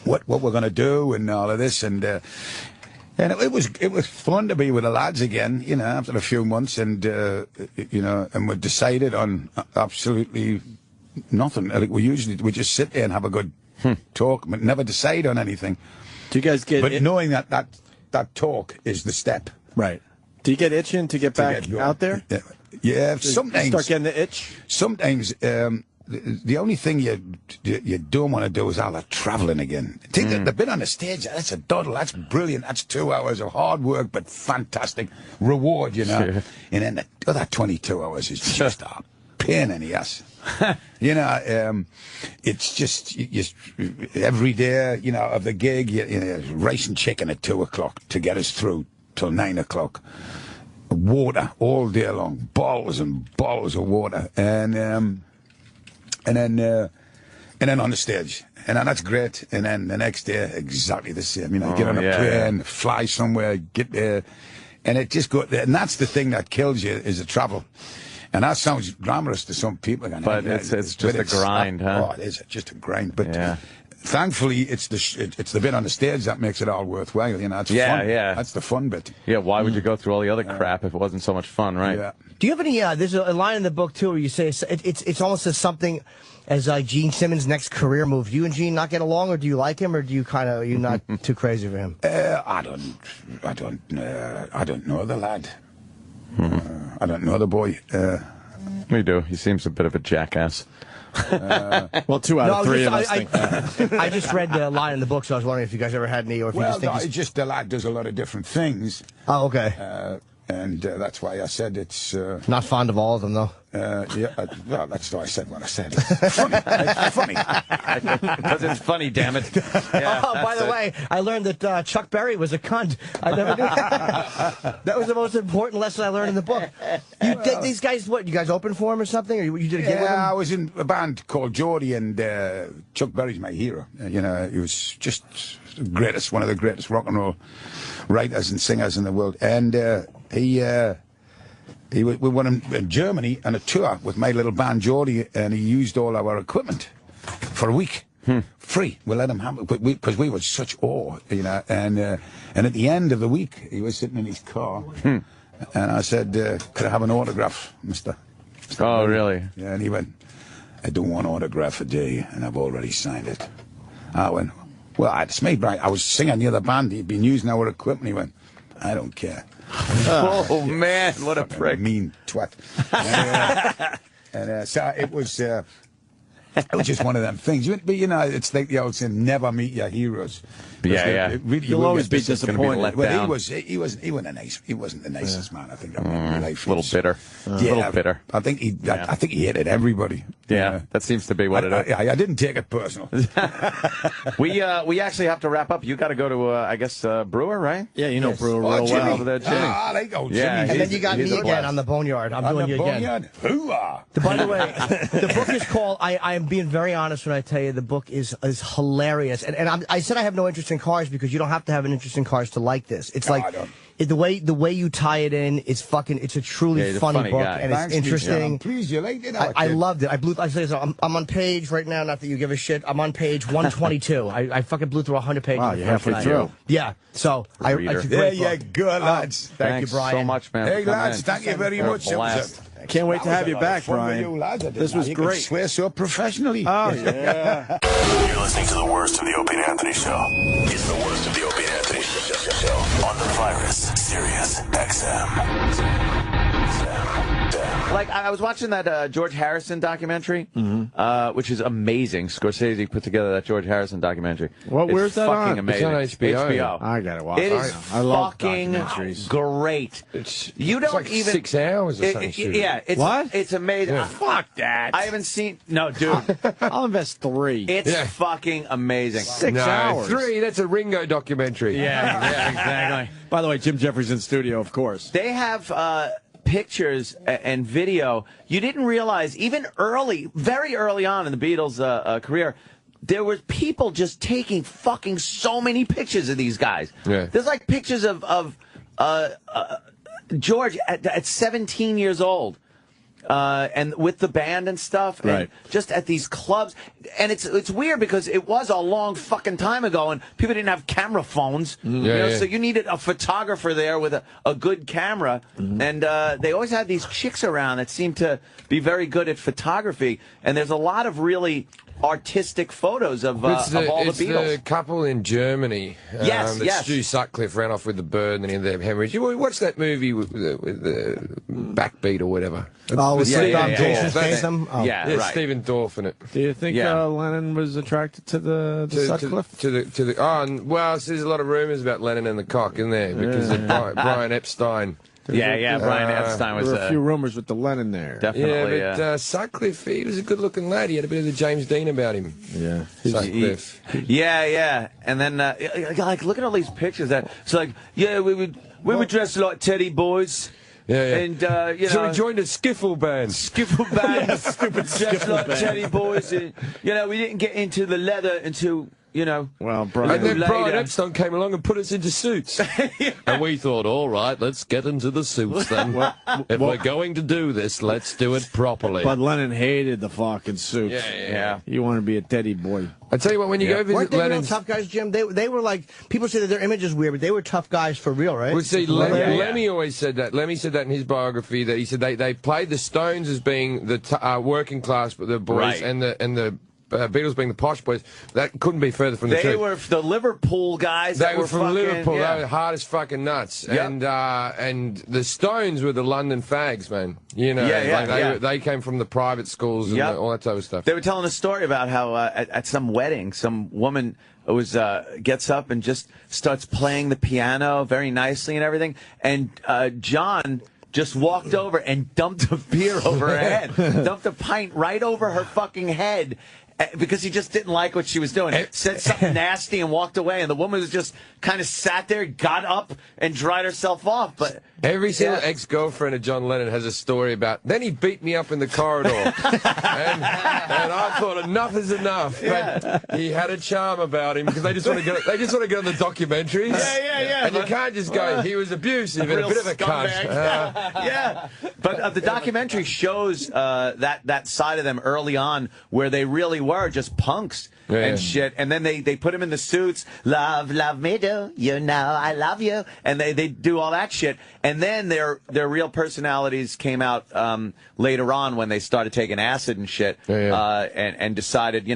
Speaker 6: what we're going to do and all of this, and it was fun to be with the lads again, after a few months, and and we decided on absolutely nothing. Like we just sit there and have a good talk, but never decide on anything.
Speaker 5: Do you guys get?
Speaker 6: But knowing that talk is the step,
Speaker 5: right? Do you get itching to get back out there?
Speaker 6: Yeah, sometimes.
Speaker 5: Start getting the itch?
Speaker 6: Sometimes the only thing you don't want to do is all that travelling again. Think that the bit on the stage, that's a doddle, that's brilliant, that's 2 hours of hard work, but fantastic reward, And then the other 22 hours is just a pain in the ass. It's just every day, of the gig, rice and chicken at 2 o'clock to get us through till 9 o'clock. Water all day long, bottles and bottles of water, and then on the stage, and then that's great. And then the next day, exactly the same. Get on a plane, fly somewhere, get there, and it just goes. And that's the thing that kills you is the travel. And that sounds glamorous to some people,
Speaker 1: but it's just a grind, huh?
Speaker 6: Oh, it is just a grind, but. Thankfully, it's the bit on the stage that makes it all worthwhile. It's fun. Yeah. That's the fun bit.
Speaker 1: Yeah. Why would you go through all the other crap if it wasn't so much fun, right?
Speaker 6: Yeah.
Speaker 4: Do you have any? There's a line in the book too where you say it's almost as something as Gene Simmons' next career move. Do you and Gene not get along, or do you like him, or do you are you not too crazy for him?
Speaker 6: I don't know the lad. I don't know the boy.
Speaker 1: We do. He seems a bit of a jackass.
Speaker 5: Well, 2 out of 3 of us think
Speaker 4: that. I just read the line in the book, so I was wondering if you guys ever had any, or if you just think
Speaker 6: it's just the lad does a lot of different things.
Speaker 4: Oh, okay.
Speaker 6: And that's why I said it's...
Speaker 4: Not fond of all of them, though.
Speaker 6: Well, that's why I said what I said. It's funny. It's funny.
Speaker 1: Because it's funny, damn it. Yeah,
Speaker 4: by the way, I learned that Chuck Berry was a cunt. I never knew that was the most important lesson I learned in the book. These guys, what, you guys opened for him or something? Or you did a gig with him?
Speaker 6: I was in a band called Geordie, and Chuck Berry's my hero. He was just one of the greatest rock and roll writers and singers in the world. And we went in Germany on a tour with my little band Geordie, and he used all our equipment for a week, free. We let him have it because we were such awe, And at the end of the week, he was sitting in his car, and I said, "Could I have an autograph, Mister?"
Speaker 1: Oh, really?
Speaker 6: Yeah, and he went, "I don't want autograph a day, and I've already signed it." I went, "Well, it's me, Brian. I was singing the other band. He'd been using our equipment." He went, "I don't care."
Speaker 1: Oh man, what a prick!
Speaker 6: Mean twat. And so it was just one of them things. But it's like the old saying, never meet your heroes.
Speaker 1: Yeah.
Speaker 6: Really,
Speaker 5: you'll always be disappointed.
Speaker 6: Well, he wasn't the nicest man. I think.
Speaker 1: A little bitter. A little bitter.
Speaker 6: I think he hated everybody.
Speaker 1: Yeah, that seems to be what it is.
Speaker 6: I didn't take it personal.
Speaker 1: We actually have to wrap up. You got to go to I guess Brewer, right?
Speaker 5: Yeah, Brewer real
Speaker 6: Jimmy.
Speaker 5: well.
Speaker 1: Over there, Jimmy.
Speaker 6: I like old Jimmy.
Speaker 1: Yeah,
Speaker 4: and then you got me again on the Boneyard. I'm doing you again.
Speaker 6: Hoo-ah.
Speaker 4: By the way, the book is called. I am being very honest when I tell you the book is hilarious. And I said I have no interest in cars because you don't have to have an interest in cars to like this. It's like the way you tie it in is fucking. It's a truly funny book, and it's interesting.
Speaker 6: Please, you liked it.
Speaker 4: I loved it. I say so. I'm on page right now. Not that you give a shit. I'm on page 122. I fucking blew through 100 pages.
Speaker 5: Wow, you're halfway through.
Speaker 4: Yeah. So
Speaker 1: there
Speaker 6: you go, lads.
Speaker 4: Thank you, Brian.
Speaker 1: So much, man.
Speaker 6: Hey, lads, thank you very much.
Speaker 5: Can't wait to have you back, Brian. This was great.
Speaker 6: Swear so professionally.
Speaker 5: Oh, yeah.
Speaker 3: You're listening to the worst of the Opie and Anthony Show. It's the worst of the Opie and Anthony Show on the Virus Sirius XM.
Speaker 1: Like, I was watching that George Harrison documentary, which is amazing. Scorsese put together that George Harrison documentary.
Speaker 5: Where's that
Speaker 1: fucking
Speaker 5: on?
Speaker 1: amazing.
Speaker 7: It's on HBO.
Speaker 5: I gotta watch
Speaker 1: it.
Speaker 5: It
Speaker 1: Is
Speaker 5: I love
Speaker 1: fucking
Speaker 5: documentaries.
Speaker 1: great. You don't
Speaker 7: like
Speaker 1: even
Speaker 7: 6 hours or something.
Speaker 1: Yeah, it's
Speaker 5: What?
Speaker 1: It's amazing.
Speaker 7: Yeah.
Speaker 5: Fuck that.
Speaker 1: I haven't seen. No, dude,
Speaker 5: I'll invest 3.
Speaker 1: it's fucking amazing.
Speaker 5: 6
Speaker 7: No,
Speaker 5: hours.
Speaker 7: 3. That's a Ringo documentary.
Speaker 1: Yeah, exactly.
Speaker 5: By the way, Jim Jeffries in studio, of course.
Speaker 1: They have pictures and video. You didn't realize, even very early on in the Beatles' career, there were people just taking fucking so many pictures of these guys.
Speaker 7: Yeah.
Speaker 1: There's like pictures of George at 17 years old. And with the band and stuff, and
Speaker 5: Right.
Speaker 1: just at these clubs, and it's weird because it was a long fucking time ago, and people didn't have camera phones, so you needed a photographer there with a good camera, and they always had these chicks around that seemed to be very good at photography, and there's a lot of really artistic photos of all the Beatles.
Speaker 7: The couple in Germany.
Speaker 1: Yes,
Speaker 7: that Stu Sutcliffe ran off with the bird and then he had the hemorrhage. You watch that movie with the Backbeat or whatever.
Speaker 4: Oh, with
Speaker 1: Yeah,
Speaker 4: Jason
Speaker 1: yeah.
Speaker 4: Statham. Oh.
Speaker 1: Yeah,
Speaker 7: Yeah,
Speaker 1: right.
Speaker 7: Stephen Dorff in it.
Speaker 5: Do you think Lennon was attracted to the Sutcliffe?
Speaker 7: There's a lot of rumours about Lennon and the cock, isn't there? Because of Brian Epstein.
Speaker 1: Yeah, Brian Epstein was
Speaker 5: There were a few rumors with the Lennon there.
Speaker 1: definitely.
Speaker 7: Yeah, but Sutcliffe, he was a good-looking lad. He had a bit of the James Dean about him.
Speaker 5: Yeah.
Speaker 7: Sutcliffe.
Speaker 1: Yeah, and then like look at all these pictures. So like, we would dress like Teddy boys.
Speaker 7: Yeah.
Speaker 1: And
Speaker 7: So he joined a skiffle band.
Speaker 1: Skiffle band, stupid dressed like Teddy boys. And, we didn't get into the leather until.
Speaker 5: Well, Brian.
Speaker 7: And then
Speaker 1: later.
Speaker 7: Brian Epstein came along and put us into suits. And we thought, all right, let's get into the suits then. If we're going to do this, let's do it properly.
Speaker 5: But Lennon hated the fucking suits.
Speaker 7: Yeah.
Speaker 5: He wanted to be a Teddy boy.
Speaker 7: I tell you what, when you go
Speaker 4: Weren't
Speaker 7: visit
Speaker 4: they real
Speaker 7: Lennon's...
Speaker 4: tough guys, Jim? They were like, people say that their image is weird, but they were tough guys for real, right?
Speaker 7: Well, see, Lemmy always said that. Lemmy said that in his biography, that he said they played the Stones as being the working class, but the boys,
Speaker 1: Right.
Speaker 7: and the Beatles being the posh boys. That couldn't be further from the truth.
Speaker 1: They were the Liverpool guys.
Speaker 7: They
Speaker 1: that
Speaker 7: were from
Speaker 1: fucking,
Speaker 7: Liverpool.
Speaker 1: Yeah.
Speaker 7: They were hard as fucking nuts.
Speaker 1: Yep.
Speaker 7: And the Stones were the London fags, man. They came from the private schools and all that type of stuff.
Speaker 1: They were telling a story about how at some wedding, some woman gets up and just starts playing the piano very nicely and everything, and John just walked over and dumped a beer over her head, dumped a pint right over her fucking head. Because he just didn't like what she was doing. Said something nasty and walked away. And the woman was just kind of sat there, got up, and dried herself off. But
Speaker 7: every single ex-girlfriend of John Lennon has a story about, then he beat me up in the corridor. and I thought enough is enough. But he had a charm about him because they just want to get on the documentaries.
Speaker 1: Yeah.
Speaker 7: And you can't just go, he was abusive and a bit of a cunt.
Speaker 1: Yeah. But the documentary shows that side of them early on where they really were just punks and shit. And then they put him in the suits. Love me do. You know I love you. And they do all that shit. And then their real personalities came out later on when they started taking acid and shit. And decided, we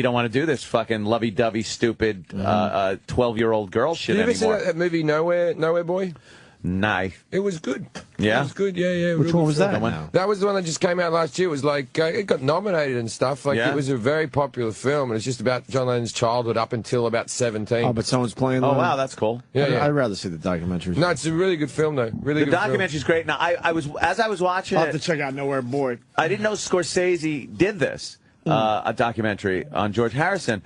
Speaker 1: don't want to do this fucking lovey-dovey, stupid 12-year-old girl shit
Speaker 7: Did you ever
Speaker 1: anymore.
Speaker 7: see that movie Nowhere Boy?
Speaker 1: Nah.
Speaker 7: It was good.
Speaker 1: Yeah?
Speaker 7: It was good, yeah.
Speaker 5: Which one was that now?
Speaker 7: That was the one that just came out last year. It was like, it got nominated and stuff. It was a very popular film, and it's just about John Lennon's childhood up until about 17.
Speaker 5: Oh, but someone's playing
Speaker 1: Oh,
Speaker 5: Lennon?
Speaker 1: wow, that's cool.
Speaker 7: Yeah.
Speaker 5: I'd rather see the documentaries.
Speaker 7: No, it's a really good film, though. Really
Speaker 1: The
Speaker 7: good film.
Speaker 1: documentary's great. Now, as I was watching
Speaker 5: I'll have to
Speaker 1: it,
Speaker 5: check out Nowhere Boy.
Speaker 1: I didn't know Scorsese did this, a documentary on George Harrison,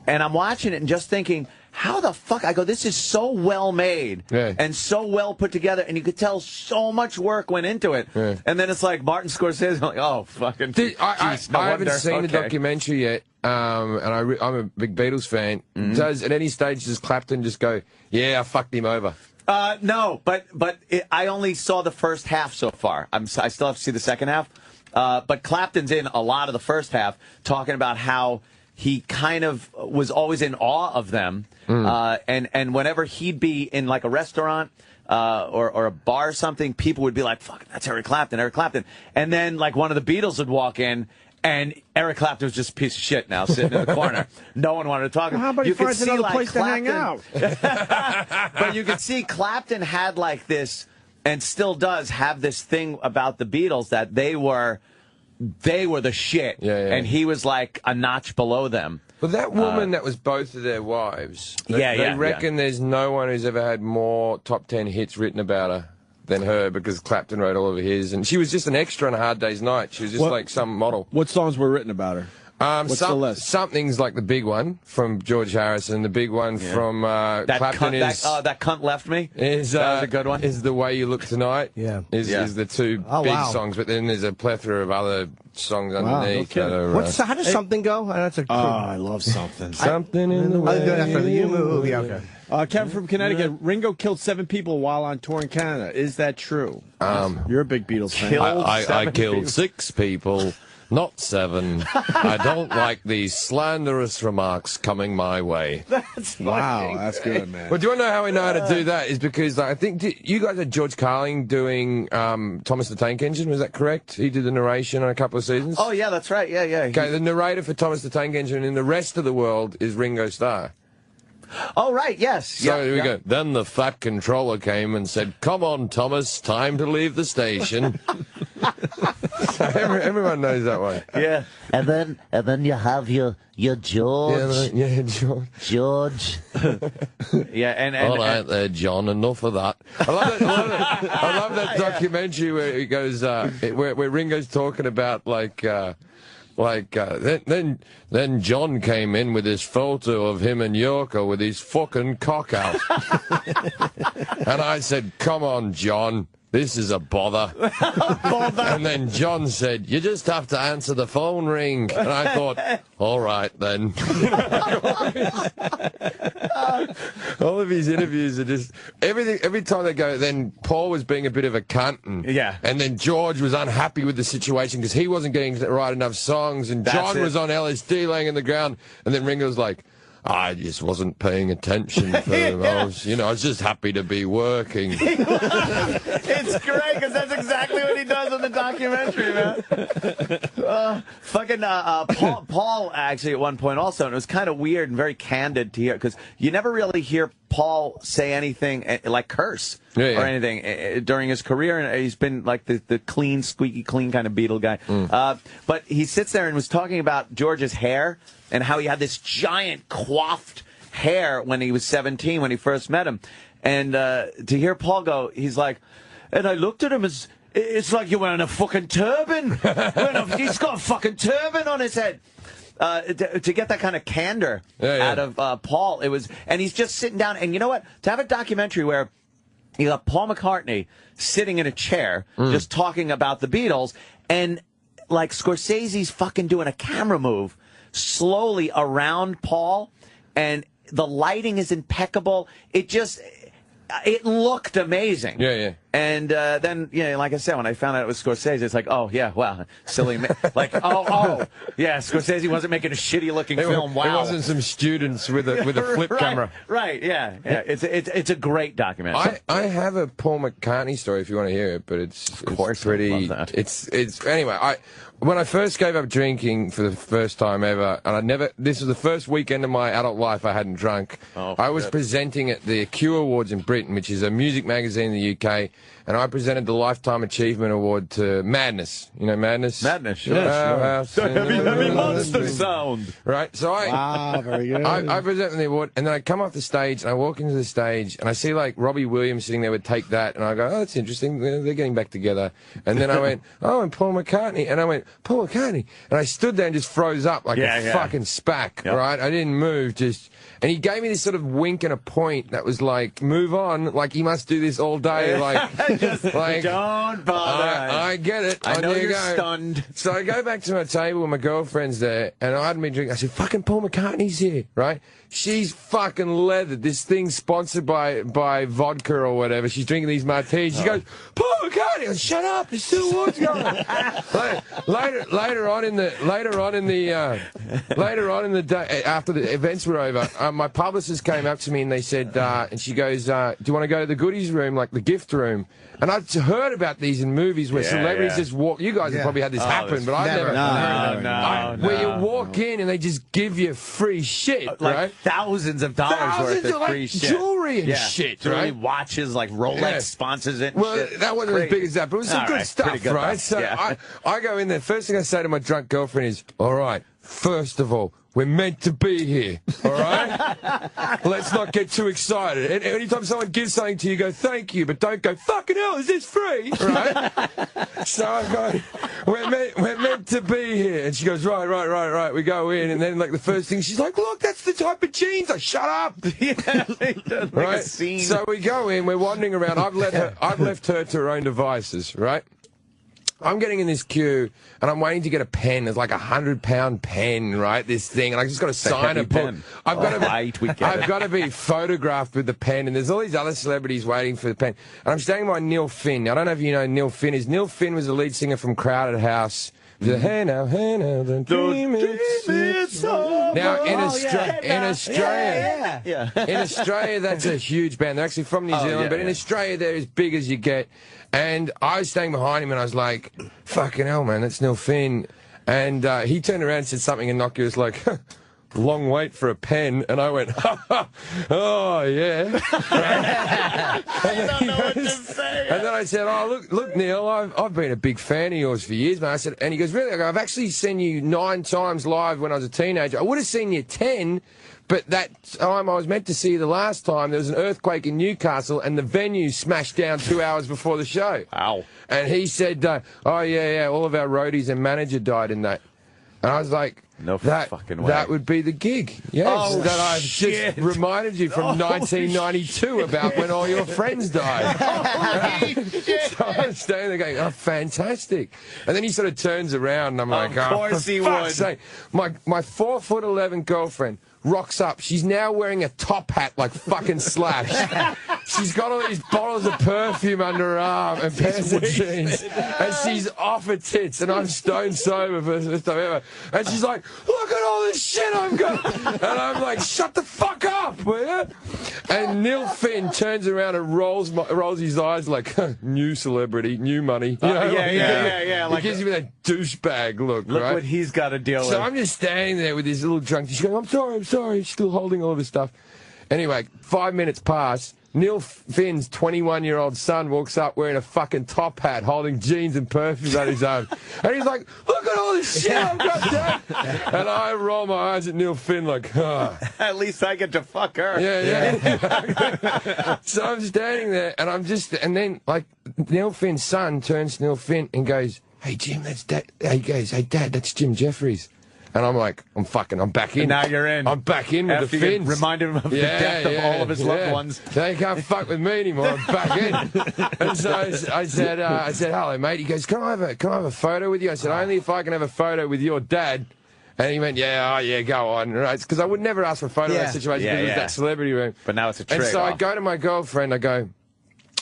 Speaker 1: and I'm watching it and just thinking, how the fuck? I go, this is so well made and so well put together, and you could tell so much work went into it. And then it's like Martin Scorsese, I'm like, oh, fucking.
Speaker 7: I haven't seen the documentary yet, and I'm a big Beatles fan. Does at any stage does Clapton just go, yeah, I fucked him over?
Speaker 1: No, but I only saw the first half so far. I still have to see the second half. But Clapton's in a lot of the first half, talking about how he kind of was always in awe of them. And whenever he'd be in like a restaurant or a bar or something, people would be like, fuck, that's Eric Clapton, Eric Clapton. And then like one of the Beatles would walk in, and Eric Clapton was just a piece of shit now, sitting in the corner. No one wanted to talk to him.
Speaker 5: How about he finds another place
Speaker 1: Clapton,
Speaker 5: to hang out?
Speaker 1: But you could see Clapton had like this, and still does have this thing about the Beatles, that they were the shit, and he was like a notch below them.
Speaker 7: Well, that woman that was both of their wives, they reckon there's no one who's ever had more top 10 hits written about her than her, because Clapton wrote all of his, and she was just an extra on A Hard Day's Night. She was just like some model.
Speaker 5: What songs were written about her? What's the list? Something's
Speaker 7: like the big one from George Harrison. The big one from Clapton is
Speaker 1: that cunt left me.
Speaker 7: That was a good one. Is The Way You Look Tonight. Is the two big songs, but then there's a plethora of other songs underneath.
Speaker 4: No how does something go? That's
Speaker 5: I love something.
Speaker 7: Something in the way
Speaker 4: you move. Yeah, okay.
Speaker 5: Kevin from Connecticut. Ringo killed 7 people while on tour in Canada. Is that true? You're a big Beatles fan.
Speaker 7: I killed 6 people. Not 7. I don't like these slanderous remarks coming my way.
Speaker 1: That's funny.
Speaker 5: Wow, that's good, man.
Speaker 7: Well, do you want to know how we know how to do that? Is because I think you guys had George Carling doing Thomas the Tank Engine. Was that correct? He did the narration on a couple of seasons.
Speaker 1: Oh yeah, that's right. Yeah.
Speaker 7: Okay, the narrator for Thomas the Tank Engine in the rest of the world is Ringo Starr.
Speaker 1: Oh, right, yes.
Speaker 7: So here we go. Then the fat controller came and said, "Come on, Thomas, time to leave the station." So everyone knows that one.
Speaker 1: Yeah.
Speaker 8: And then you have your George.
Speaker 7: Yeah, George.
Speaker 8: George.
Speaker 1: Yeah, and
Speaker 7: all right there, John, enough of that. I love that documentary where he goes, where Ringo's talking about then John came in with his photo of him and Yoko with his fucking cock out. And I said, "Come on, John, this is a bother." And then John said, "You just have to answer the phone ring." And I thought, all right then. All of his interviews are just every time they go, then Paul was being a bit of a cunt, and then George was unhappy with the situation because he wasn't getting to write enough songs, and John was on LSD laying in the ground, and then Ringo was like, "I just wasn't paying attention for him. I was just happy to be working."
Speaker 1: It's great because that's exactly what he does in the documentary, man. Paul actually at one point also, and it was kind of weird and very candid to hear, because you never really hear Paul say anything like curse or anything during his career, and he's been like the clean, squeaky clean kind of Beatle guy. But he sits there and was talking about George's hair and how he had this giant coiffed hair when he was 17, when he first met him. And to hear Paul go, he's like, and I looked at him as, it's like you're wearing a fucking turban. He's got a fucking turban on his head. To get that kind of candor out of Paul, it was, and he's just sitting down. And you know what? To have a documentary where you got Paul McCartney sitting in a chair, just talking about the Beatles, and like Scorsese's fucking doing a camera move slowly around Paul, and the lighting is impeccable. It looked amazing.
Speaker 7: Yeah.
Speaker 1: And then, like I said, when I found out it was Scorsese, it's like, oh, yeah, wow, silly. Like, yeah, Scorsese wasn't making a shitty-looking film. Wow.
Speaker 7: It wasn't some students with a flip camera.
Speaker 1: Right, yeah. It's a great documentary.
Speaker 7: I have a Paul McCartney story if you want to hear it, but it's pretty.
Speaker 1: I love that.
Speaker 7: It's anyway. When I first gave up drinking for the first time ever, and this was the first weekend of my adult life I hadn't drunk. I was presenting at the Q Awards in Britain, which is a music magazine in the UK, and I presented the Lifetime Achievement Award to Madness. You know Madness?
Speaker 1: Madness, sure.
Speaker 7: Heavy
Speaker 1: monster sound.
Speaker 7: Right, so
Speaker 5: very good.
Speaker 7: I presented the award, and then I come off the stage, and I walk into the stage, and I see like Robbie Williams sitting there with Take That, and I go, oh, that's interesting, they're getting back together. And then I went, oh, and Paul McCartney, and I went, Paul McCartney, and I stood there and just froze up like a fucking spack, right? I didn't move, And he gave me this sort of wink and a point that was like, move on, like he must do this all day, like, like
Speaker 1: don't bother.
Speaker 7: I get it.
Speaker 1: I know you're stunned.
Speaker 7: So I go back to my table and my girlfriend's there, and I hadn't been drinking. I said, fucking Paul McCartney's here, right? She's fucking leathered. This thing's sponsored by vodka or whatever. She's drinking these martinis. She goes, Paul McCartney. I go, shut up. There's still awards going. later on in the day, after the events were over, my publicist came up to me and they said, and she goes, do you want to go to the goodies room, like the gift room? And I've heard about these in movies where celebrities just walk. You guys have probably had this happen, but I've never. No. Where you walk in and they just give you free shit,
Speaker 1: like
Speaker 7: right?
Speaker 1: thousands of dollars worth of free shit,
Speaker 7: jewelry and shit,
Speaker 1: jewelry,
Speaker 7: right?
Speaker 1: Watches, like Rolex sponsors it.
Speaker 7: Well,
Speaker 1: shit.
Speaker 7: that wasn't as big as that, but it was some good stuff, right? So I go in there. First thing I say to my drunk girlfriend is, "All right, first of all, we're meant to be here, all right? Let's not get too excited. And anytime someone gives something to you, go, thank you, but don't go, fucking hell, is this free? Right? So I go, we're meant to be here. And she goes, right. We go in, and then, like, the first thing, she's like, look, that's the type of jeans. I shut up.
Speaker 1: Like
Speaker 7: right?
Speaker 1: a scene.
Speaker 7: So we go in, we're wandering around. I've left her to her own devices, right? I'm getting in this queue, and I'm waiting to get a pen. It's like £100 pen, right? This thing, and I just got to sign a book. I've got to be photographed with the pen, and there's all these other celebrities waiting for the pen. And I'm staying by Neil Finn. I don't know if you know who Neil Finn is. Neil Finn was the lead singer from Crowded House. Hey now, the dream is over. Now in Australia, that's a huge band. They're actually from New Zealand, but in Australia, they're as big as you get. And I was standing behind him, and I was like, "Fucking hell, man, that's Neil Finn." And he turned around and said something innocuous like, "Long wait for a pen," and I went, "Oh yeah." I don't know what to say. And then I said, "Oh look, Neil, I've been a big fan of yours for years, man." I said, and he goes, "Really?" I go, "I've actually seen you 9 times live when I was a teenager. I would have seen you 10." But that time I was meant to see you the last time, there was an earthquake in Newcastle and the venue smashed down 2 hours before the show.
Speaker 1: Ow.
Speaker 7: And he said, oh, yeah, all of our roadies and manager died in that. And I was like,
Speaker 1: no fucking way.
Speaker 7: That would be the gig. Yes, that I've just reminded you from 1992 about when all your friends died. So I'm standing there going, oh, fantastic. And then he sort of turns around and I'm like,
Speaker 1: of course he would.
Speaker 7: Sake. My 4'11" girlfriend rocks up. She's now wearing a top hat like fucking Slash. She's got all these bottles of perfume under her arm and pairs of jeans. And she's off her tits. And I'm stone sober for the first time ever. And she's like, look at all this shit I've got. And I'm like, shut the fuck up, will you? And Neil Finn turns around and rolls his eyes like, new celebrity, new money. You know,
Speaker 1: yeah.
Speaker 7: He gives me that douchebag look,
Speaker 1: Look
Speaker 7: right?
Speaker 1: what he's got to deal with.
Speaker 7: So I'm just standing there with this little drunk. She's going, I'm sorry. She's still holding all of his stuff. Anyway, 5 minutes pass. Neil Finn's 21-year-old son walks up wearing a fucking top hat, holding jeans and perfume on his own. And he's like, look at all this shit I've got, Dad. And I roll my eyes at Neil Finn like,
Speaker 1: At least I get to fuck her.
Speaker 7: Yeah. So I'm standing there, and then, like, Neil Finn's son turns to Neil Finn and goes, hey, Jim, that's Dad. He goes, hey, Dad, that's Jim Jeffries. And I'm like, I'm back in.
Speaker 1: And now you're in.
Speaker 7: I'm back in with the Finns.
Speaker 1: Remind him of the death of all of his loved ones.
Speaker 7: They can't fuck with me anymore. I'm back in. And so I said, hello, mate. He goes, can I have a photo with you? I said, only if I can have a photo with your dad. And he went, yeah, go on. Right? Because I would never ask for a photo in that situation because it was that celebrity room.
Speaker 1: But now it's a trick.
Speaker 7: And so I go to my girlfriend, I go,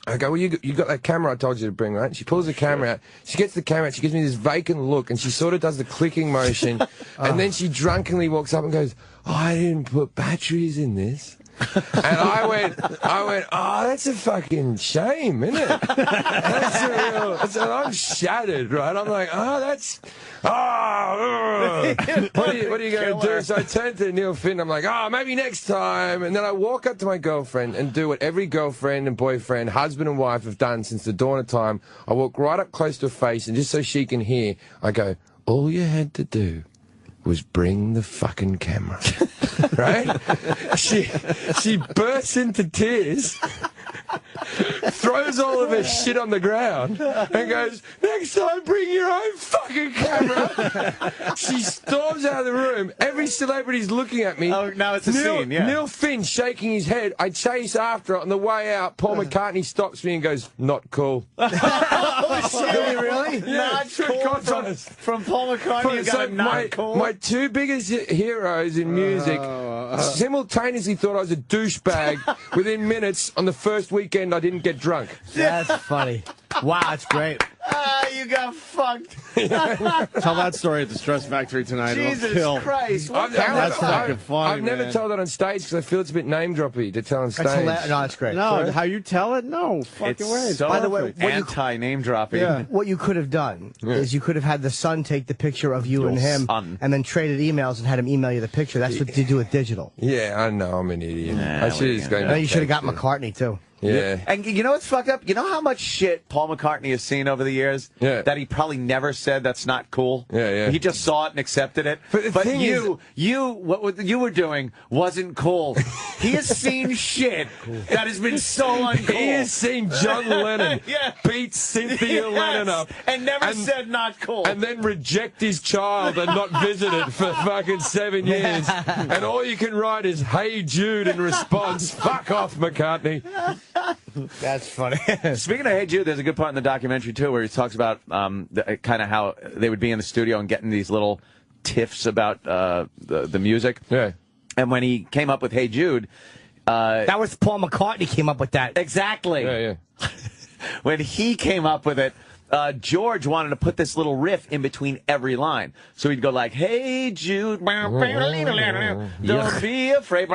Speaker 7: well, you got that camera I told you to bring, right? She pulls the camera out. She gets the camera out. She gives me this vacant look, and she sort of does the clicking motion. And then she drunkenly walks up and goes, oh, I didn't put batteries in this. And I went, oh, that's a fucking shame, isn't it? That's a real, and I'm shattered, right? I'm like, what are you going to do? So I turn to Neil Finn, I'm like, maybe next time. And then I walk up to my girlfriend and do what every girlfriend and boyfriend, husband and wife have done since the dawn of time. I walk right up close to her face, and just so she can hear, I go, all you had to do was bring the fucking camera. Right? She bursts into tears throws all of her shit on the ground, and goes, next time bring your own fucking camera. She storms out of the room. Every celebrity's looking at me.
Speaker 1: Oh, now it's a scene, yeah.
Speaker 7: Neil Finn's shaking his head. I chase after her. On the way out, Paul McCartney stops me and goes, not cool.
Speaker 4: Oh, shit, really?
Speaker 1: Not cool from Paul McCartney. You got not cool.
Speaker 7: My two biggest heroes in music simultaneously thought I was a douchebag within minutes. On the first weekend, I didn't get drunk.
Speaker 4: That's funny. Wow, that's great.
Speaker 1: You got fucked.
Speaker 5: Tell that story at the Stress Factory tonight.
Speaker 1: Jesus Christ.
Speaker 5: That's fucking funny,
Speaker 7: I've never told that on stage because I feel it's a bit name-droppy to tell on stage.
Speaker 4: No, that's great.
Speaker 5: No, how you tell it? No, fucking way.
Speaker 1: So
Speaker 4: by the way,
Speaker 1: anti-name dropping.
Speaker 5: Yeah.
Speaker 4: What you could have done is you could have had the son take the picture of you and him, and then traded emails and had him email you the picture. That's what you do with digital.
Speaker 7: Yeah, I know. I'm an idiot. I should have just gone.
Speaker 4: You should have got McCartney too.
Speaker 7: Yeah.
Speaker 1: And you know what's fucked up? You know how much shit Paul McCartney has seen over the years?
Speaker 7: Yeah.
Speaker 1: That he probably never said that's not cool?
Speaker 7: Yeah, yeah.
Speaker 1: He just saw it and accepted it.
Speaker 7: But the thing
Speaker 1: what you were doing wasn't cool. He has seen shit that has been so uncool.
Speaker 7: He has seen John Lennon beat Cynthia Lennon up.
Speaker 1: And never said not cool.
Speaker 7: And then reject his child and not visit it for fucking 7 years. And all you can write is, hey Jude in response. Fuck off, McCartney.
Speaker 4: That's funny.
Speaker 1: Speaking of Hey Jude, there's a good part in the documentary, too, where he talks about kind of how they would be in the studio and getting these little tiffs about the music.
Speaker 7: Yeah.
Speaker 1: And when he came up with Hey Jude...
Speaker 4: that was Paul McCartney came up with that.
Speaker 1: Exactly.
Speaker 7: Yeah, yeah.
Speaker 1: When he came up with it, George wanted to put this little riff in between every line. So he'd go like, hey, Jude, don't be afraid.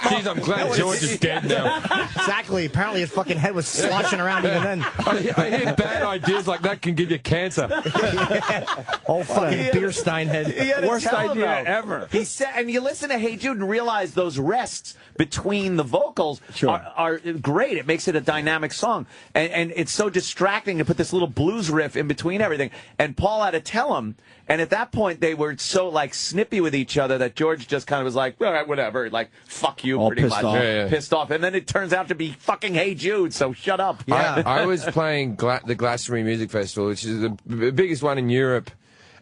Speaker 7: Jeez, I'm glad George is dead now.
Speaker 4: Exactly. Apparently his fucking head was sloshing around even then.
Speaker 7: I hear bad ideas like that can give you cancer.
Speaker 4: Oh, fucking beer stein head.
Speaker 5: Worst idea ever.
Speaker 1: He said, and you listen to Hey Jude and realize those rests between the vocals are great. It makes it a dynamic song. And it's so distracting to put this little blues riff in between everything. And Paul had to tell him. And at that point, they were so, like, snippy with each other that George just kind of was like, all right, whatever. Like, fuck you,
Speaker 5: all
Speaker 1: pretty
Speaker 5: pissed
Speaker 1: much.
Speaker 5: off.
Speaker 7: Yeah.
Speaker 1: Pissed off. And then it turns out to be fucking Hey Jude, so shut up.
Speaker 7: Yeah. I was playing the Glastonbury Music Festival, which is the biggest one in Europe.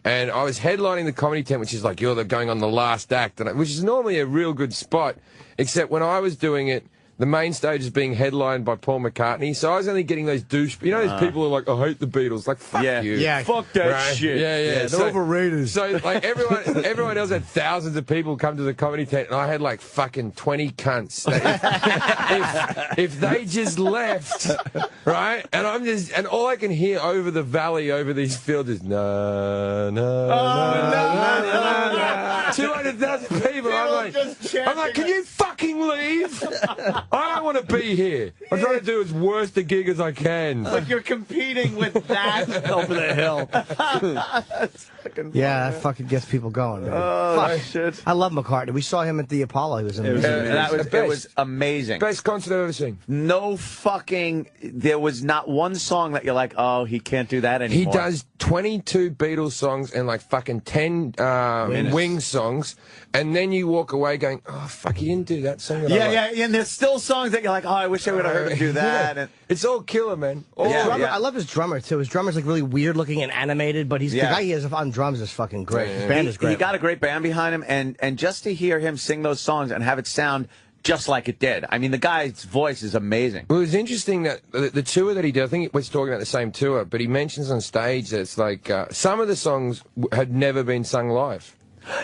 Speaker 7: And I was headlining the comedy tent, which is like, you're going on the last act, which is normally a real good spot. Except when I was doing it, the main stage is being headlined by Paul McCartnney, so I was only getting those those people who are like, I hate the Beatles. Like, fuck you.
Speaker 4: Yeah.
Speaker 1: Fuck that shit.
Speaker 7: Yeah.
Speaker 5: They're overrated.
Speaker 7: So, like, everyone else had thousands of people come to the comedy tent, and I had, like, fucking 20 cunts. If they just left, right, and all I can hear over the valley, over these fields is, no. 200,000 people. I'm like, can you fucking leave? I don't want to be here. I'm trying to do as worst a gig as I can.
Speaker 1: Like you're competing with that over the hill.
Speaker 4: Yeah, that fucking gets people going. Man.
Speaker 1: Oh, shit.
Speaker 4: I love McCartney. We saw him at the Apollo. He was amazing.
Speaker 1: It was amazing.
Speaker 7: Best concert I've ever seen.
Speaker 1: There was not one song that you're like, oh, he can't do that anymore.
Speaker 7: He does 22 Beatles songs and like fucking 10 Wings songs, and then you walk away going, oh, fuck, he didn't do that song.
Speaker 1: And there's still songs that you're like, oh, I wish I would have heard him do that.
Speaker 7: Yeah. It's all killer, man.
Speaker 4: I love his drummer, too. His drummer's like really weird looking and animated, but the guy he has on drums is fucking great. His band is great.
Speaker 1: He got a great band behind him, and just to hear him sing those songs and have it sound just like it did. I mean, the guy's voice is amazing.
Speaker 7: Well, it was interesting that the tour that he did, I think we're talking about the same tour, but he mentions on stage that it's like some of the songs had never been sung live.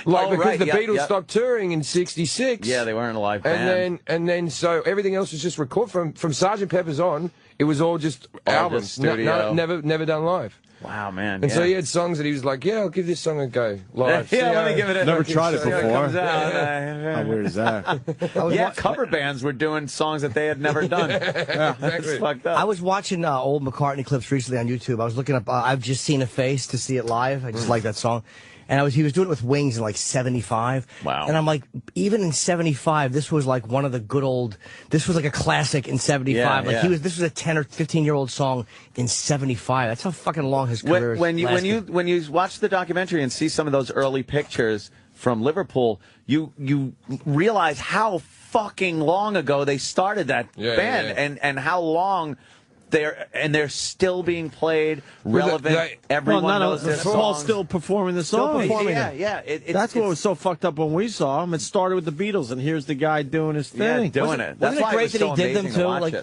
Speaker 7: Because the Beatles stopped touring in '66.
Speaker 1: Yeah, they weren't a live band.
Speaker 7: And then so everything else was just recorded from Sgt. Pepper's on. It was all just albums,
Speaker 1: studio.
Speaker 7: never done live.
Speaker 1: Wow, man.
Speaker 7: And so he had songs that he was like, yeah, I'll give this song a go live.
Speaker 1: Let me give it a
Speaker 5: Never tried it before.
Speaker 1: How
Speaker 5: weird is that?
Speaker 1: Cover bands were doing songs that they had never done.
Speaker 7: Exactly.
Speaker 1: Fucked up.
Speaker 4: I was watching old McCartney clips recently on YouTube. I was looking up I've Just Seen a Face to see it live. I just like that song. And he was doing it with Wings in like 75.
Speaker 1: Wow.
Speaker 4: And I'm like, even in 75, this was like one of the good old, this was like a classic in 75. This was a 10 or 15-year-old song in 75. That's how fucking long his career is.
Speaker 1: When you watch the documentary and see some of those early pictures from Liverpool, you realize how fucking long ago they started that band, and how long they're still being played, relevant. Everyone knows their songs.
Speaker 5: Paul's still performing the songs.
Speaker 1: That's
Speaker 5: what was so fucked up when we saw him. It started with the Beatles, and here's the guy doing his thing.
Speaker 1: Yeah, doing it.
Speaker 4: Wasn't it great that he did them too? Like,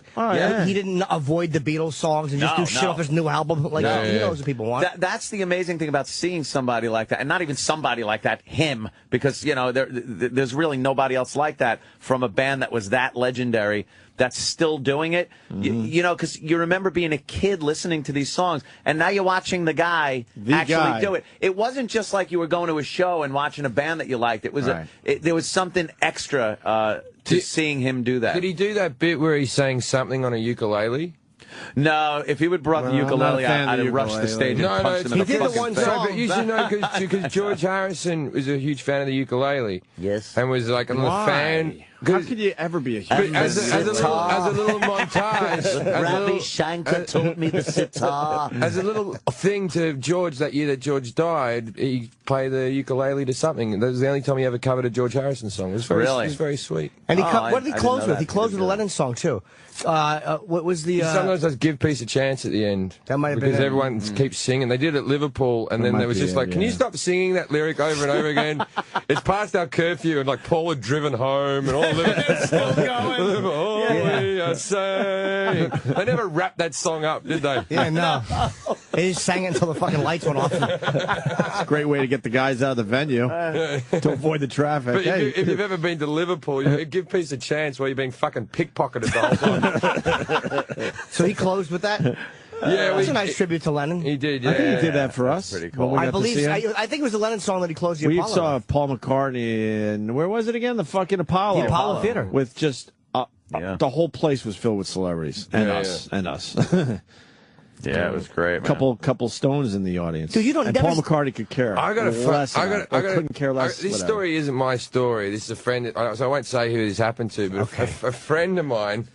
Speaker 4: he didn't avoid the Beatles songs and just do shit off his new album. Like he knows what people want.
Speaker 1: That's the amazing thing about seeing somebody like that, and not even somebody like that, him, because there's really nobody else like that from a band that was that legendary. That's still doing it, because you remember being a kid listening to these songs, and now you're watching the guy actually do it. It wasn't just like you were going to a show and watching a band that you liked. It was there was something extra to seeing him do that.
Speaker 7: Did he do that bit where he sang something on a ukulele?
Speaker 1: No, if he would brought the ukulele, I'd have rushed the stage and punched him in the fucking face.
Speaker 7: He did the one song. But you should know, because George Harrison was a huge fan of the ukulele.
Speaker 8: Yes.
Speaker 7: And was like a little fan.
Speaker 5: How could you ever be a huge fan?
Speaker 7: As a little montage.
Speaker 8: Ravi Shankar taught me the sitar.
Speaker 7: As a little thing to George, that year that George died, he played the ukulele to something. That was the only time he ever covered a George Harrison song. It was very sweet.
Speaker 4: And what did he close with? He closed with a Lennon song, too. What was the...
Speaker 7: He sometimes does Give Peace a Chance at the end.
Speaker 4: That might have
Speaker 7: because
Speaker 4: been
Speaker 7: everyone keeps singing. They did it at Liverpool, and then there was just like, can you stop singing that lyric over and over again? It's past our curfew, and like Paul had driven home, and all Liverpool still going. We are saying. They never wrapped that song up, did they?
Speaker 4: Yeah, no. They just sang it until the fucking lights went off.
Speaker 5: It's a great way to get the guys out of the venue to avoid the traffic.
Speaker 7: But if you've ever been to Liverpool, you give Peace a chance while you're being fucking pickpocketed the whole time.
Speaker 4: So he closed with that?
Speaker 7: Yeah,
Speaker 4: it was a nice tribute to Lennon.
Speaker 7: He did.
Speaker 5: I think he did that for us.
Speaker 1: Pretty cool.
Speaker 4: I believe. I think it was the Lennon song that he closed the Apollo.
Speaker 5: We saw Paul McCartney in, where was it again? The fucking Apollo.
Speaker 4: The Apollo Theater.
Speaker 5: With just the whole place was filled with celebrities and us.
Speaker 1: Yeah, it was great. Man.
Speaker 5: Couple stones in the audience.
Speaker 4: Dude,
Speaker 5: and Paul McCartney could care. I couldn't care less.
Speaker 7: This story isn't my story. This is a friend. So I won't say who this happened to, but a friend of mine.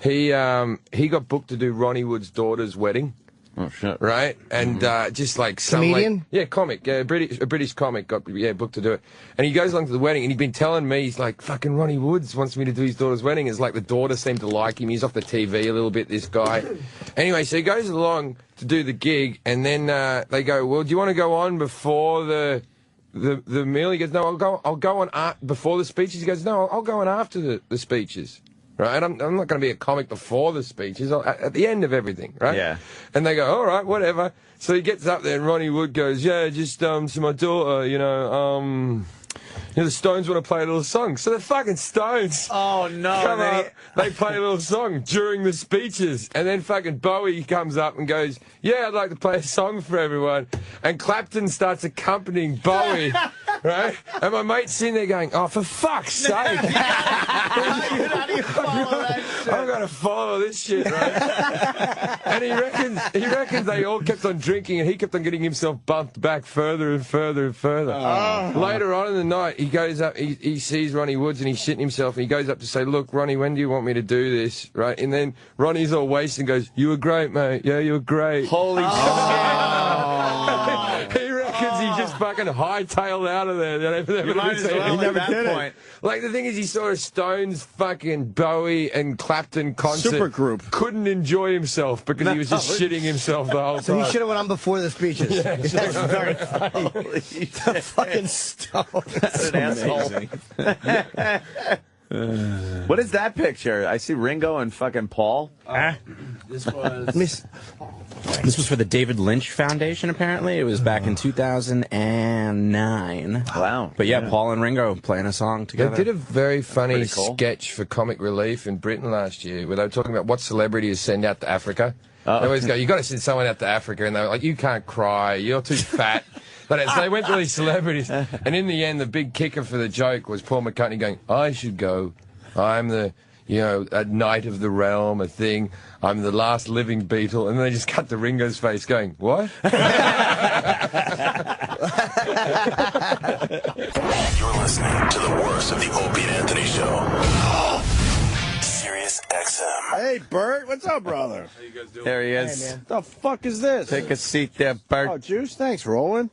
Speaker 7: He got booked to do Ronnie Wood's daughter's wedding.
Speaker 1: Oh shit!
Speaker 7: Right, and just like some
Speaker 4: comedian,
Speaker 7: comic, a British comic got booked to do it, and he goes along to the wedding, and he'd been telling me, he's like, fucking Ronnie Woods wants me to do his daughter's wedding. It's like the daughter seemed to like him. He's off the TV a little bit, this guy. Anyway, so he goes along to do the gig, and then they go, well, do you want to go on before the meal? He goes, no, I'll go on before the speeches. He goes, no, I'll go on after the speeches. Right, I'm not going to be a comic before the speeches, at the end of everything, right?
Speaker 1: Yeah.
Speaker 7: And they go, all right, whatever. So he gets up there, and Ronnie Wood goes, yeah, just to my daughter, the Stones want to play a little song. So the fucking Stones come up, they play a little song during the speeches. And then fucking Bowie comes up and goes, yeah, I'd like to play a song for everyone. And Clapton starts accompanying Bowie, right? And my mate's sitting there going, oh, for fuck's sake.
Speaker 1: How do you follow that shit?
Speaker 7: I'm going to follow this shit, right? And he reckons they all kept on drinking, and he kept on getting himself bumped back further and further and further. Later on in the night, he goes up, he sees Ronnie Woods, and he's shitting himself, and he goes up to say, look, Ronnie, when do you want me to do this, right? And then Ronnie's all wasted and goes, you were great, mate. Yeah, you were great.
Speaker 1: Holy shit.
Speaker 7: He reckons he just fucking hightailed out of there.
Speaker 1: You might as well at that point.
Speaker 7: Like, the thing is, he saw a Stones, fucking Bowie, and Clapton concert.
Speaker 5: Supergroup.
Speaker 7: Couldn't enjoy himself because he was just shitting himself the whole time.
Speaker 4: So he should have went on before the speeches.
Speaker 7: Yeah,
Speaker 4: that's very funny. The fucking Stones.
Speaker 1: That's an asshole. What is that picture? I see Ringo and fucking Paul.
Speaker 9: This was for the David Lynch Foundation, apparently. It was back in 2009.
Speaker 1: Wow.
Speaker 9: But yeah, Paul and Ringo playing a song together.
Speaker 7: They did a very funny sketch for Comic Relief in Britain last year where they were talking about what celebrity to send out to Africa. They always go, you got to send someone out to Africa. And they were like, you can't cry. You're too fat. But so they went to these celebrities. And in the end, the big kicker for the joke was Paul McCartney going, I should go. I'm the, a knight of the realm, a thing. I'm the last living Beatle. And they just cut to Ringo's face going, what?
Speaker 3: You're listening to the worst of the Opie and Anthony Show. Sirius XM.
Speaker 5: Hey, Burt. What's up, brother?
Speaker 7: How you guys doing?
Speaker 1: There he is.
Speaker 4: Hey, man.
Speaker 5: The fuck is this?
Speaker 1: Take a seat there, Bert.
Speaker 5: Oh, Juice? Thanks, Roland.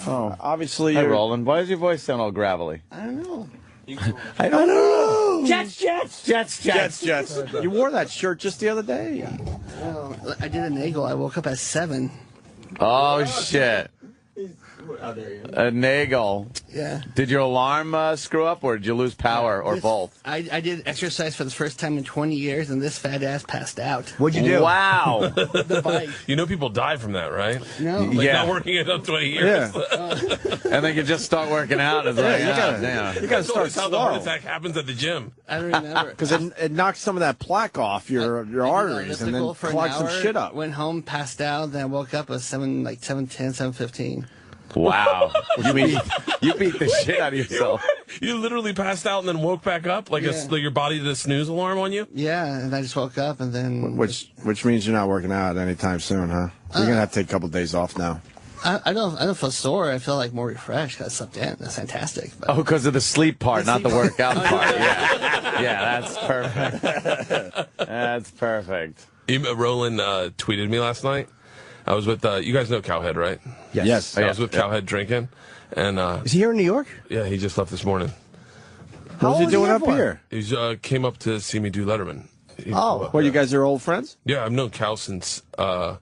Speaker 5: Oh, obviously
Speaker 1: Hey,
Speaker 5: you're...
Speaker 1: Roland. Why does your voice sound all gravelly?
Speaker 10: I don't know.
Speaker 1: I don't know.
Speaker 4: Jets.
Speaker 5: You wore that shirt just the other day.
Speaker 10: Well, I did a nagel. I woke up at 7.
Speaker 1: Oh, shit. A nagel.
Speaker 10: Yeah.
Speaker 1: Did your alarm screw up, or did you lose power, or both?
Speaker 10: I did exercise for the first time in 20 years, and this fat ass passed out.
Speaker 4: What'd you do?
Speaker 1: Wow.
Speaker 10: The bike.
Speaker 7: You know people die from that, right?
Speaker 10: No.
Speaker 7: Like not working it up 20 years.
Speaker 5: Yeah.
Speaker 1: And then you just start working out. It's like,
Speaker 5: you gotta
Speaker 7: That's
Speaker 5: start
Speaker 7: always how the heart
Speaker 5: slow.
Speaker 7: attack happens at the gym.
Speaker 10: I don't remember.
Speaker 5: Because it knocks some of that plaque off your arteries and then
Speaker 10: elliptical for an
Speaker 5: clogs some
Speaker 10: hour,
Speaker 5: shit up.
Speaker 10: Went home, passed out, then I woke up at 7:10, 7:15.
Speaker 1: Wow. You beat the shit out of yourself.
Speaker 7: You literally passed out and then woke back up like like your body did a snooze alarm on you?
Speaker 10: Yeah, and I just woke up and then...
Speaker 5: Which means you're not working out anytime soon, huh? You're going to have to take a couple of days off now.
Speaker 10: I don't feel sore. I feel like more refreshed because I slept in. That's fantastic. But
Speaker 1: Oh, because of the sleep part, not the workout part. Yeah, that's perfect. That's perfect.
Speaker 7: Roland tweeted me last night. I was with, you guys know Cowhead, right?
Speaker 5: Yes.
Speaker 7: I was with Cowhead drinking. And
Speaker 4: Is he here in New York?
Speaker 7: yeah, he just left this morning.
Speaker 5: What was he doing up here?
Speaker 7: He came up to see me do Letterman.
Speaker 5: What, you guys are old friends?
Speaker 7: Yeah, I've known Cal since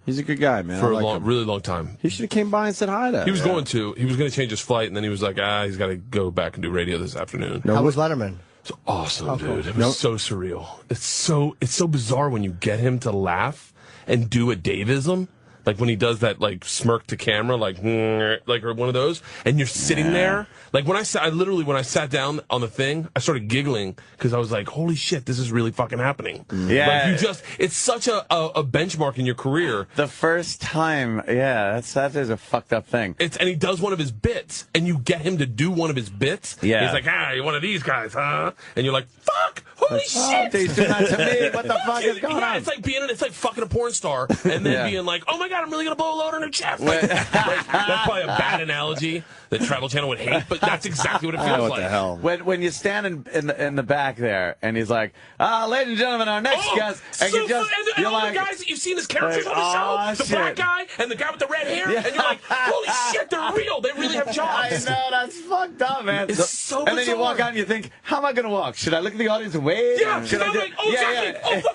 Speaker 5: He's a good guy, man.
Speaker 7: for
Speaker 5: I
Speaker 7: a
Speaker 5: like
Speaker 7: long,
Speaker 5: him.
Speaker 7: really long time.
Speaker 5: He should have came by and said hi to him.
Speaker 7: He was going to change his flight, and then he was like, he's got to go back and do radio this afternoon.
Speaker 4: How was Letterman?
Speaker 7: It's awesome, dude. It was so surreal. It's so bizarre when you get him to laugh and do a Daveism. Like when he does that, like smirk to camera, like or one of those, and you're sitting there. Like when I sat down on the thing, I started giggling because I was like, "Holy shit, this is really fucking happening!"
Speaker 1: Yeah,
Speaker 7: like it's such a benchmark in your career.
Speaker 1: The first time, that is a fucked up thing.
Speaker 7: And he does one of his bits, and you get him to do one of his bits.
Speaker 1: Yeah,
Speaker 7: he's like, you're one of these guys, huh? And you're like, fuck, holy shit!
Speaker 1: He's doing that to me. What the fuck is going on?
Speaker 7: It's like fucking a porn star, and then being like, oh my god, I'm really gonna blow a load on her chest. Like, that's probably a bad analogy that Travel Channel would hate, but that's exactly what it feels like.
Speaker 5: What the hell?
Speaker 1: When you stand in the back there, and he's like, ladies and gentlemen, our next guest, and
Speaker 7: so
Speaker 1: you're
Speaker 7: all
Speaker 1: like,
Speaker 7: the guys that you've seen as characters on the show, the black guy and the guy with the red hair, and you're like, holy shit, they're real. They really have jobs.
Speaker 1: I know, that's fucked up, man.
Speaker 7: It's so
Speaker 1: And then you walk out and you think, how am I going to walk? Should I look at the audience and wave?
Speaker 7: Yeah, should I like,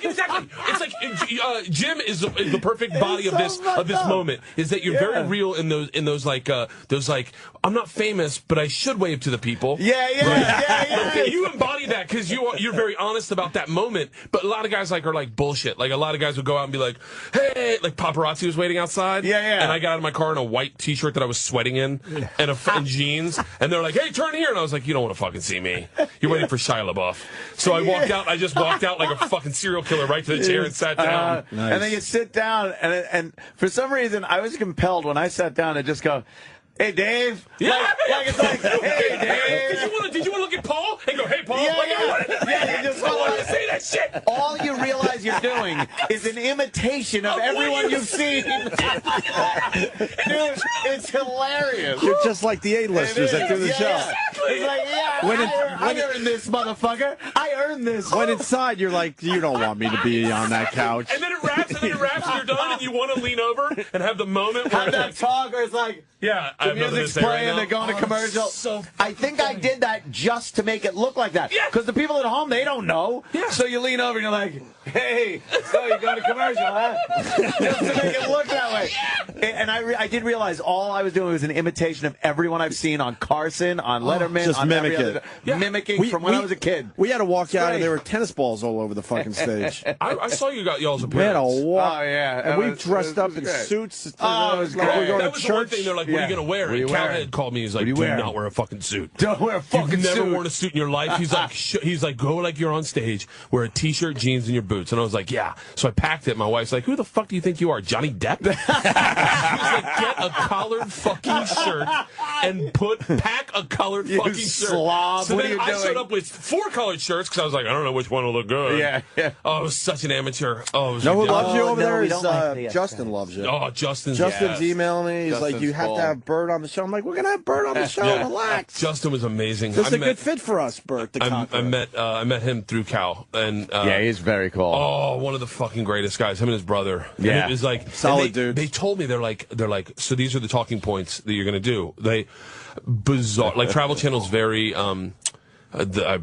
Speaker 7: exactly. It's like Jim is the perfect body of this moment. Is that you're very real in those like I'm not famous, but I should wave to the people.
Speaker 1: Yeah.
Speaker 7: You embody that because you're very honest about that moment. But a lot of guys are like bullshit. Like a lot of guys would go out and be like, hey, like paparazzi was waiting outside.
Speaker 1: Yeah.
Speaker 7: And I got out of my car in a white T-shirt that I was sweating in and jeans. And they're like, hey, turn here. And I was like, you don't want to fucking see me. You're waiting for Shia LaBeouf. So I walked out. I just walked out like a fucking serial killer right to the chair and sat down.
Speaker 1: Nice. And then you sit down, and for some reason, I was compelled when I sat down to just go, hey, Dave.
Speaker 7: Yeah.
Speaker 1: Like it's like, hey, Dave.
Speaker 7: Did you want to look at Paul and go, hey, Paul?
Speaker 1: You just
Speaker 7: want to say that shit.
Speaker 1: All you realize you're doing is an imitation of everyone you've seen. Dude, it's hilarious.
Speaker 5: You're just like the A-listers that do the show.
Speaker 1: Exactly. It's like, I earned this, motherfucker. I earned this.
Speaker 5: When inside, you're like, you don't want me to be on that couch.
Speaker 7: And then it wraps, and you're done, and you want to lean over and have the moment where
Speaker 1: have that talk where it's like,
Speaker 7: the
Speaker 1: music's playing, they're going to commercial. I think I did that just to make it look like that. Because the people at home, they don't know. So you lean over and you're like, hey, so you're going to commercial, huh? Just to make it look that way. And I did realize all I was doing was an imitation of everyone I've seen on Carson, on Letterman.
Speaker 5: Just
Speaker 1: on
Speaker 5: mimic it.
Speaker 1: Mimicking from when I was a kid.
Speaker 5: We had to walk out and there were tennis balls all over the fucking stage.
Speaker 7: I saw you got y'all's
Speaker 5: We had
Speaker 7: appearance.
Speaker 5: to walk.
Speaker 1: Oh, yeah.
Speaker 5: And we dressed up in suits.
Speaker 1: Oh, it was
Speaker 5: like we're
Speaker 1: great.
Speaker 5: going
Speaker 7: That
Speaker 5: to
Speaker 7: was the one
Speaker 5: church.
Speaker 7: thing. They're like, what are you going to wear? And Cowhead called me. He's like, do not wear a fucking suit.
Speaker 1: Don't wear a fucking
Speaker 7: You've never
Speaker 1: suit.
Speaker 7: worn a suit in your life. He's like, go like you're on stage, wear a t-shirt, jeans, and your boots. And I was like, yeah. So I packed it. My wife's like, who the fuck do you think you are, Johnny Depp? She was like, get a collared fucking shirt and pack a colored fucking shirt.
Speaker 1: Slob.
Speaker 7: So
Speaker 1: what
Speaker 7: then
Speaker 1: are you
Speaker 7: I
Speaker 1: doing?
Speaker 7: showed up with 4 colored shirts because I was like, I don't know which one will look good.
Speaker 1: Yeah.
Speaker 7: Oh, I was such an amateur. Oh, it was
Speaker 5: Know who
Speaker 7: ridiculous.
Speaker 5: loves you over there
Speaker 4: we
Speaker 5: is
Speaker 4: don't like the
Speaker 5: Justin loves you.
Speaker 7: Oh, Justin's
Speaker 5: emailing me. He's like, you have to have Burt on the show. I'm like, we're going to have Burt on the show. Relax.
Speaker 7: Justin was amazing.
Speaker 5: This is a good fit for us, Burt.
Speaker 7: I met him through Cal, and
Speaker 1: he's very cool.
Speaker 7: Oh, one of the fucking greatest guys. Him and his brother.
Speaker 1: Yeah,
Speaker 7: and it was like
Speaker 5: solid dude.
Speaker 7: They told me they're like, so these are the talking points that you're gonna do. Bizarre. Like Travel Channel's very
Speaker 11: I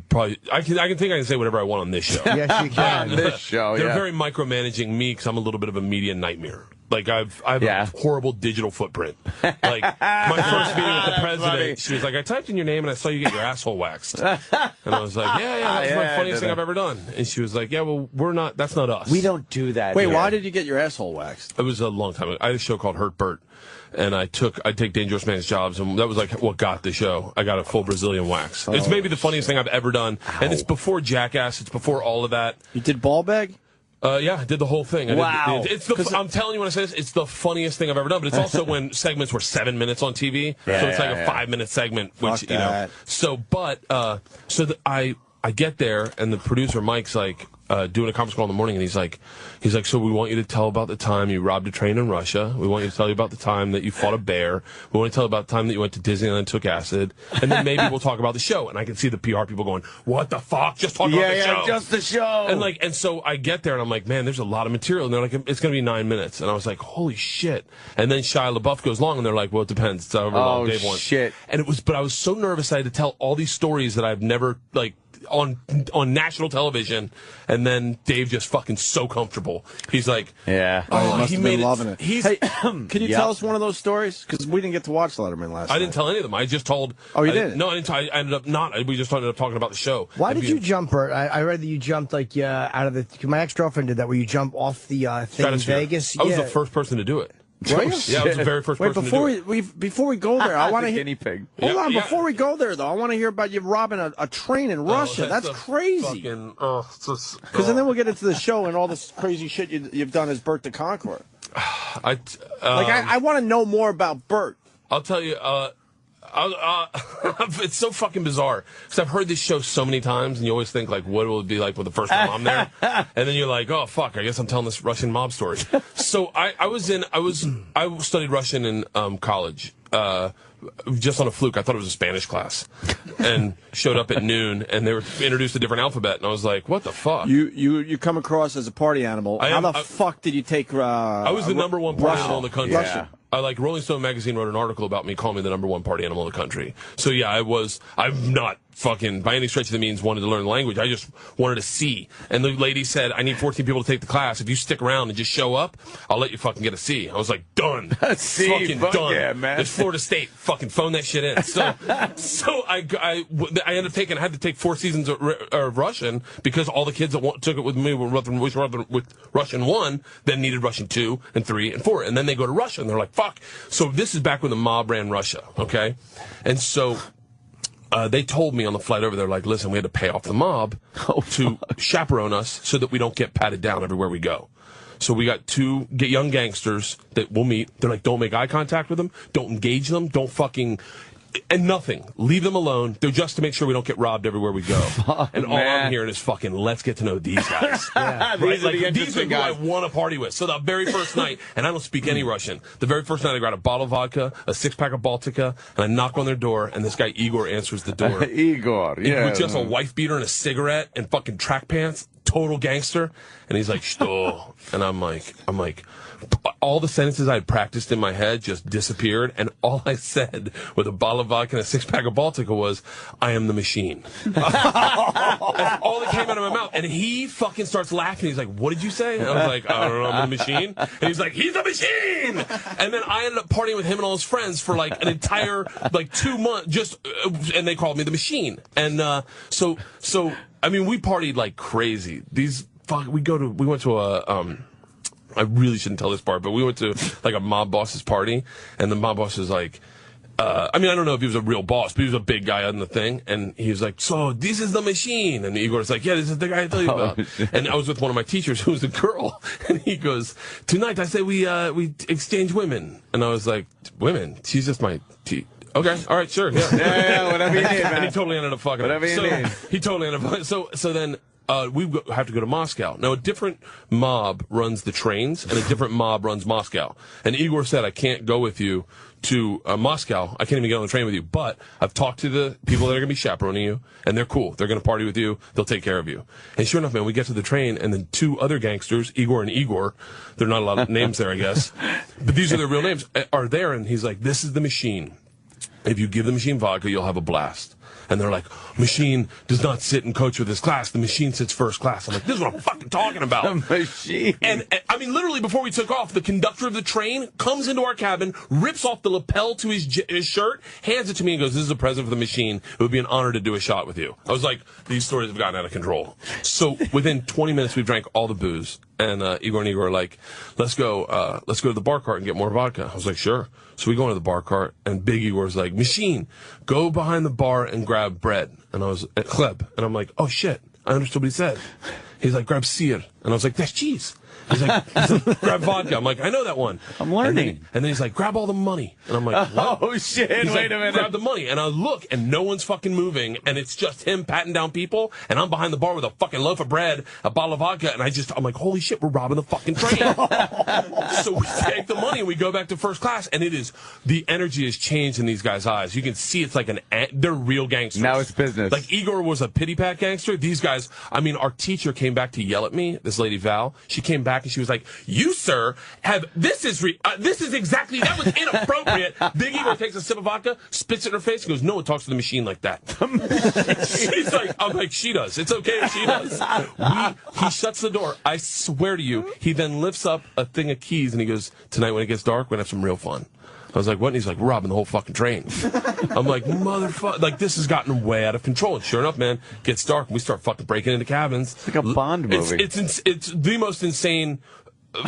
Speaker 11: can say whatever I want on this show.
Speaker 4: Yes, you can.
Speaker 1: This show,
Speaker 11: They're very micromanaging me because I'm a little bit of a media nightmare. Like I have a horrible digital footprint. Like my first meeting with the president, she was like, "I typed in your name and I saw you get your asshole waxed," and I was like, "Yeah, that's my funniest thing I've ever done." And she was like, "Yeah, well, that's not us.
Speaker 1: We don't do that."
Speaker 5: Wait, why did you get your asshole waxed?
Speaker 11: It was a long time ago. I had a show called Hurt Burt, and I take dangerous man's jobs, and that was like what got the show. I got a full Brazilian wax. It's maybe the funniest thing I've ever done, and it's before Jackass. It's before all of that.
Speaker 5: You did ball bag?
Speaker 11: Yeah, I did the whole thing.
Speaker 1: Wow.
Speaker 11: I'm telling you when I say this, it's the funniest thing I've ever done, but it's also when segments were 7 minutes on TV, so it's like a 5-minute segment, which, you know. So, I get there, and the producer, Mike's like, doing a conference call in the morning, and he's like, so we want you to tell about the time you robbed a train in Russia. We want you to tell you about the time that you fought a bear. We want to tell you about the time that you went to Disneyland and took acid. And then maybe we'll talk about the show. And I can see the PR people going, what the fuck? Just talk about the show.
Speaker 1: Just the show.
Speaker 11: And so I get there, and I'm like, man, there's a lot of material. And they're like, it's going to be 9 minutes. And I was like, holy shit. And then Shia LaBeouf goes long, and they're like, well, it depends. It's however long Dave wants.
Speaker 1: Shit.
Speaker 11: But I was so nervous I had to tell all these stories that I've never, like, on national television, and then Dave just fucking so comfortable. He's like,
Speaker 5: he must have been loving it. Hey, can you tell us one of those stories? Because we didn't get to watch Letterman last night.
Speaker 11: I didn't tell any of them. I just told.
Speaker 5: Oh, you didn't?
Speaker 11: No, I didn't. I ended up not. We just ended up talking about the show.
Speaker 4: Why did you jump, Bert? I read that you jumped out of the. My ex-girlfriend did that, where you jump off the thing in Vegas.
Speaker 11: I was the first person to do it.
Speaker 5: Were you?
Speaker 11: Yeah, I was the very first person to do it.
Speaker 5: Before we go there, I want to hear.
Speaker 1: Guinea pig.
Speaker 5: Hold on, before we go there, though, I want to hear about you robbing a train in Russia. That's crazy. Because then we'll get into the show and all this crazy shit you've done as Burt the Conqueror. I want to know more about Burt.
Speaker 11: I'll tell you. It's so fucking bizarre because I've heard this show so many times, and you always think like, what will it be like with the first time I'm there? And then you're like, oh fuck, I guess I'm telling this Russian mob story. So I studied Russian in college. Just on a fluke. I thought it was a Spanish class, and showed up at noon, and they were introduced a different alphabet, and I was like, "What the fuck?"
Speaker 5: You come across as a party animal. How the fuck did you take?
Speaker 11: I was the number one party animal in the country.
Speaker 5: Russia.
Speaker 11: Rolling Stone magazine wrote an article about me, calling me the number one party animal in the country. So yeah, I'm not fucking by any stretch of the means wanted to learn the language. I just wanted to see. And the lady said, I need 14 people to take the class. If you stick around and just show up, I'll let you fucking get a C. I was like, done. Fucking done. Yeah, man. It's Florida State. Fucking phone that shit in. So I ended up I had to take 4 seasons of Russian because all the kids that took it with me were with Russian 1, then needed Russian 2 and 3 and 4. And then they go to Russia and they're like, fuck. So this is back when the mob ran Russia. Okay. And so, they told me on the flight over there, like, listen, we had to pay off the mob to chaperone us so that we don't get patted down everywhere we go. So we got 2 young gangsters that we'll meet. They're like, don't make eye contact with them. Don't engage them. Don't fucking... And nothing. Leave them alone. They're just to make sure we don't get robbed everywhere we go. And all I'm hearing is fucking, let's get to know these guys.
Speaker 1: These are the interesting
Speaker 11: these are who
Speaker 1: guys.
Speaker 11: I want to party with. So the very first night, and I don't speak any Russian, the very first night I got a bottle of vodka, a 6-pack of Baltica, and I knock on their door, and this guy Igor answers the door.
Speaker 1: Igor, yeah.
Speaker 11: With just a wife beater and a cigarette and fucking track pants. Total gangster. And he's like, "Shto." And I'm like, all the sentences I had practiced in my head just disappeared, and all I said with a bottle of vodka and a 6-pack of Baltica was, I am the machine. That's all that came out of my mouth. And he fucking starts laughing. He's like, what did you say? And I was like, I don't know, I'm the machine. And he's like, he's the machine! And then I ended up partying with him and all his friends for like an entire, 2 months, and they called me the machine. And so I mean, we partied like crazy. We went to a, I really shouldn't tell this part, but we went to like a mob boss's party, and the mob boss was like, I don't know if he was a real boss, but he was a big guy on the thing, and he was like, so this is the machine, and Igor's like, yeah, this is the guy I tell you about. And I was with one of my teachers who was a girl, and he goes, tonight I say we exchange women, and I was like, women? She's just my okay, all right, sure, yeah,
Speaker 1: whatever you need, man.
Speaker 11: And he totally ended up fucking
Speaker 1: whatever you need.
Speaker 11: He totally ended up. So then. We have to go to Moscow. Now, a different mob runs the trains, and a different mob runs Moscow. And Igor said, I can't go with you to Moscow. I can't even get on the train with you. But I've talked to the people that are going to be chaperoning you, and they're cool. They're going to party with you. They'll take care of you. And sure enough, man, we get to the train, and then 2 other gangsters, Igor and Igor, there are not a lot of names there, I guess, but these are their real names, are there. And he's like, this is the machine. If you give the machine vodka, you'll have a blast. And they're like, machine does not sit and coach with his class. The machine sits first class. I'm like, this is what I'm fucking talking about.
Speaker 1: The machine.
Speaker 11: And I mean, literally before we took off, the conductor of the train comes into our cabin, rips off the lapel to his shirt, hands it to me and goes, this is a present for the machine. It would be an honor to do a shot with you. I was like, these stories have gotten out of control. So within 20 minutes, we drank all the booze. And Igor and Igor are like, let's go to the bar cart and get more vodka. I was like, sure. So we go into the bar cart, and Big Igor's like, machine, go behind the bar and grab bread. And I was at Kleb, and I'm like, oh shit, I understood what he said. He's like, grab seer. And I was like, that's cheese. He's like, grab vodka. I'm like, I know that one.
Speaker 1: I'm learning.
Speaker 11: And then he's like, grab all the money. And I'm like, what?
Speaker 1: Oh, shit.
Speaker 11: He's
Speaker 1: Wait
Speaker 11: like,
Speaker 1: a minute.
Speaker 11: Grab the money. And I look, and no one's fucking moving, and it's just him patting down people, and I'm behind the bar with a fucking loaf of bread, a bottle of vodka, and I'm like, holy shit, we're robbing the fucking train. So we take the money, and we go back to first class, and the energy has changed in these guys' eyes. You can see it's like they're real gangsters.
Speaker 1: Now it's business.
Speaker 11: Like, Igor was a pity pat gangster. These guys, I mean, our teacher came back to yell at me, this lady Val. She came back, and she was like, you, sir, this is exactly, that was inappropriate. Big Igor takes a sip of vodka, spits it in her face, and goes, no one talks to the machine like that. She's like, I'm like, she does. It's okay if she does. He shuts the door. I swear to you, he then lifts up a thing of keys, and he goes, tonight when it gets dark, we're going to have some real fun. I was like, what? And he's like, we're robbing the whole fucking train. I'm like, motherfucker. Like, this has gotten way out of control. And sure enough, man, gets dark, and we start fucking breaking into cabins.
Speaker 1: It's like a Bond movie.
Speaker 11: It's the most insane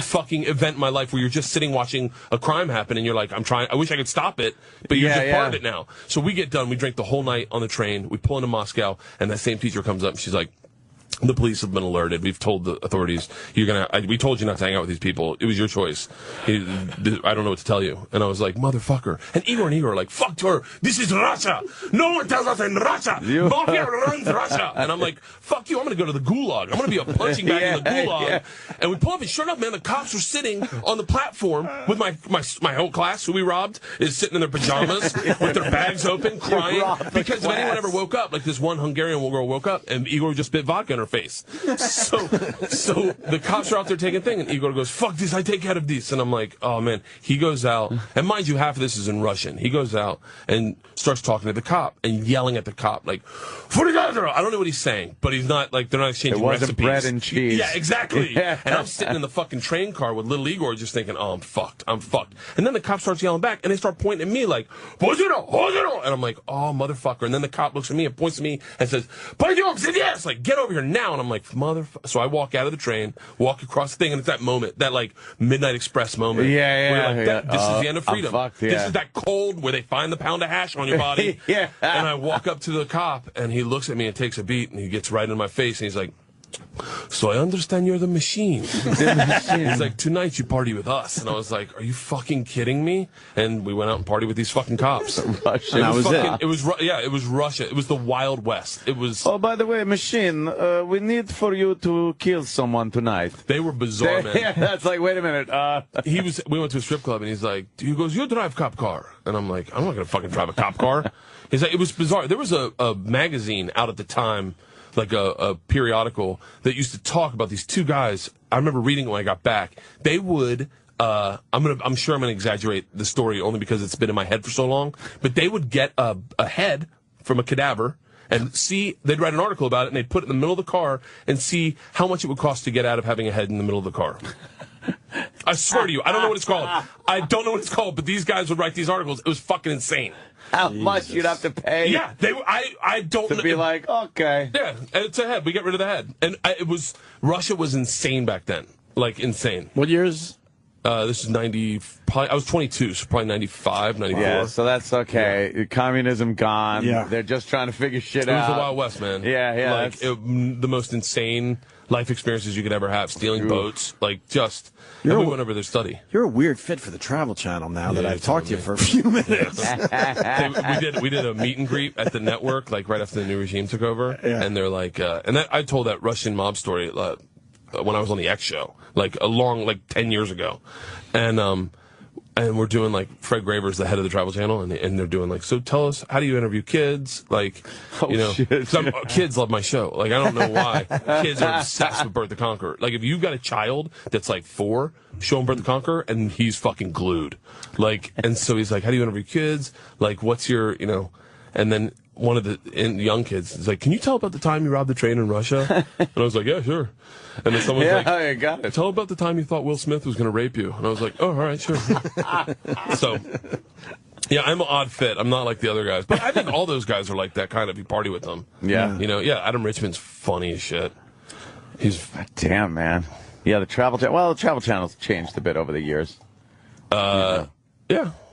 Speaker 11: fucking event in my life where you're just sitting watching a crime happen, and you're like, I wish I could stop it, but you're just part of it now. So we get done, we drink the whole night on the train, we pull into Moscow, and that same teacher comes up, and she's like, the police have been alerted. We've told the authorities, we told you not to hang out with these people. It was your choice. I don't know what to tell you. And I was like, motherfucker. And Igor are like, fuck her. This is Russia. No one tells us in Russia. Mafia runs Russia. And I'm like, fuck you. I'm going to go to the gulag. I'm going to be a punching bag in the gulag. Yeah. And we pull up, and sure enough, man, the cops are sitting on the platform with my whole class who we robbed is sitting in their pajamas with their bags open, crying. Because if anyone ever woke up, like this one Hungarian girl woke up, and Igor just spit vodka in her face. So the cops are out there taking thing, and Igor goes, fuck this, I take care of this. And I'm like, oh man. He goes out, and mind you, half of this is in Russian. He goes out and starts talking to the cop and yelling at the cop, like, I don't know what he's saying, but he's not, like, they're not exchanging recipes. It wasn't
Speaker 1: bread and cheese.
Speaker 11: Yeah, exactly. Yeah. And I'm sitting in the fucking train car with little Igor just thinking, oh, I'm fucked. And then the cop starts yelling back, and they start pointing at me like, and I'm like, oh, motherfucker. And then the cop looks at me and points at me and says, yes, like, get over here now. And I'm like, motherfucker. So I walk out of the train, walk across the thing, and it's that moment, that, like, Midnight Express moment.
Speaker 1: Yeah.
Speaker 11: This is the end of freedom.
Speaker 1: Fucked, yeah.
Speaker 11: This is that cold where they find the pound of hash on your body.
Speaker 1: Yeah.
Speaker 11: And I walk up to the cop, and he looks at me and takes a beat, and he gets right in my face, and he's like, so I understand you're the machine. He's like, tonight you party with us. And I was like, are you fucking kidding me? And we went out and partied with these fucking cops.
Speaker 1: Russia.
Speaker 11: It was Russia. It was the Wild West. It was.
Speaker 1: Oh, by the way, machine, we need for you to kill someone tonight.
Speaker 11: They were bizarre, man.
Speaker 1: Yeah, that's like, wait a minute.
Speaker 11: We went to a strip club, and he's like, he goes, you drive cop car. And I'm like, I'm not going to fucking drive a cop car. He's like, it was bizarre. There was a magazine out at the time, like a periodical that used to talk about these two guys. I remember reading it when I got back. They would, I'm sure I'm gonna exaggerate the story only because it's been in my head for so long, but they would get a head from a cadaver and they'd write an article about it, and they'd put it in the middle of the car and see how much it would cost to get out of having a head in the middle of the car. I swear to you, I don't know what it's called. I don't know what it's called, but these guys would write these articles. It was fucking insane.
Speaker 1: How much you'd have to pay?
Speaker 11: Yeah, I don't know.
Speaker 1: To be like, okay.
Speaker 11: Yeah, and it's a head. We get rid of the head. And Russia was insane back then. Like, insane.
Speaker 5: What years?
Speaker 11: This is 90, probably, I was 22, so probably 95, 94.
Speaker 1: Yeah, so that's okay. Yeah. Communism gone. Yeah. They're just trying to figure shit out.
Speaker 11: It was the Wild West, man.
Speaker 1: Yeah.
Speaker 11: Like, the most insane life experiences you could ever have. Stealing boats, like, just... we went over their study.
Speaker 5: You're a weird fit for the Travel Channel now that I've talked to you for a few minutes.
Speaker 11: We did a meet and greet at the network, like, right after the new regime took over. Yeah. And they're like... I told that Russian mob story when I was on the X show, like, 10 years ago. And we're doing, like, Fred Graver's the head of the Travel Channel, and they're doing, like, so tell us, how do you interview kids? Like, kids love my show. Like, I don't know why. Kids are obsessed with Burt the Conqueror. Like, if you've got a child that's, like, 4, show him Burt the Conqueror, and he's fucking glued. Like, and so he's like, how do you interview kids? Like, what's your, And then one of the young kids is like, "Can you tell about the time you robbed the train in Russia?" And I was like, "Yeah, sure." And then someone's like,
Speaker 1: I got it.
Speaker 11: "Tell about the time you thought Will Smith was going to rape you." And I was like, "Oh, all right, sure." So, yeah, I'm an odd fit. I'm not like the other guys. But I think all those guys are like that kind of. You party with them.
Speaker 1: Yeah.
Speaker 11: You know, yeah, Adam Richman's funny as shit. He's...
Speaker 1: Damn, man. Yeah, the Travel Channel. Well, the Travel Channel's changed a bit over the years.
Speaker 11: Yeah.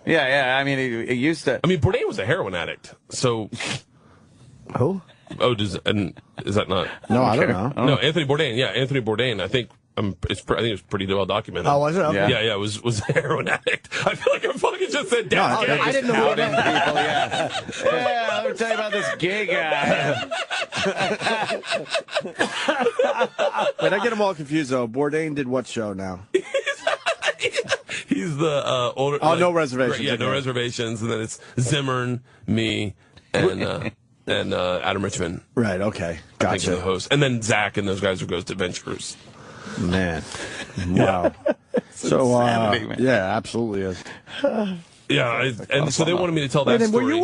Speaker 1: Yeah. I mean, it used to.
Speaker 11: I mean, Bourdain was a heroin addict. So...
Speaker 4: Who?
Speaker 11: Oh, is that not?
Speaker 5: No, I don't know.
Speaker 11: No, Anthony Bourdain. Yeah, Anthony Bourdain. I think it's pretty well documented.
Speaker 4: Oh, was it? Okay.
Speaker 11: Yeah, it was a heroin addict. I feel like I fucking just said down.
Speaker 4: No, I didn't know
Speaker 1: Outing people, yeah, let me tell you about this gay guy.
Speaker 5: Wait, I get them all confused though. Bourdain did what show now?
Speaker 11: He's the older.
Speaker 5: Oh, No Reservations.
Speaker 11: Yeah, No Reservations, and then it's Zimmern, me, and Adam Richman.
Speaker 5: Right. Okay.
Speaker 11: I think
Speaker 5: Gotcha.
Speaker 11: are the hosts, and then Zach and those guys who goes to Adventures.
Speaker 5: Man. Wow. So yeah, absolutely is.
Speaker 11: Yeah, and so they wanted me to tell that
Speaker 5: Wait,
Speaker 11: story.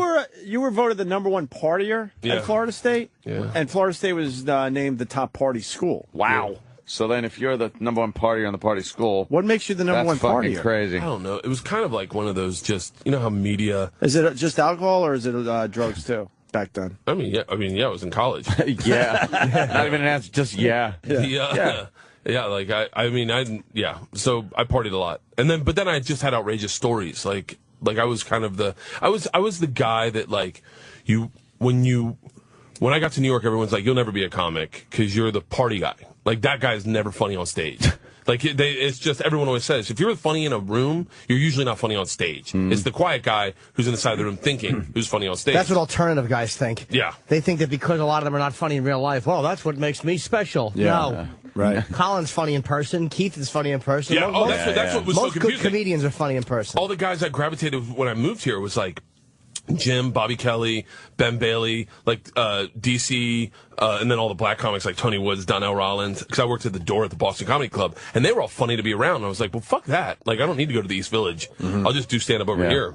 Speaker 5: You were voted the #1 partier at Florida State?
Speaker 11: Yeah.
Speaker 5: And Florida State was named the top party school.
Speaker 1: Wow. Yeah. So then if you're the #1 partier in the party school...
Speaker 5: What makes you the #1 partier?
Speaker 1: That's crazy.
Speaker 11: I don't know. It was kind of like one of those just, you know how media...
Speaker 5: Is it just alcohol or is it drugs too back then?
Speaker 11: I mean, yeah, I was in college.
Speaker 1: Yeah. Not even an answer, just yeah.
Speaker 11: Yeah, like so I partied a lot. But then I just had outrageous stories. Like I was kind of I was the guy that like when I got to New York, everyone's like, "You'll never be a comic because you're the party guy." Like that guy's never funny on stage. Like it's just everyone always says, if you're funny in a room, you're usually not funny on stage. It's the quiet guy who's in the side of the room thinking who's funny on stage.
Speaker 4: That's what alternative guys think.
Speaker 11: Yeah,
Speaker 4: they think that because a lot of them are not funny in real life, well, that's what makes me special.
Speaker 5: Yeah.
Speaker 4: No,
Speaker 5: right.
Speaker 4: Colin's funny in person. Keith is funny in person.
Speaker 11: Yeah. That's what was so
Speaker 4: most
Speaker 11: confusing.
Speaker 4: good comedians are funny in person.
Speaker 11: All the guys I gravitated when I moved here was like Jim, Bobby Kelly, Ben Bailey, like DC, and then all the black comics like Tony Woods, Donnell Rollins, because I worked at the door at the Boston Comedy Club, and they were all funny to be around. And I was like, well, fuck that. Like, I don't need to go to the East Village. I'll just do stand-up over here.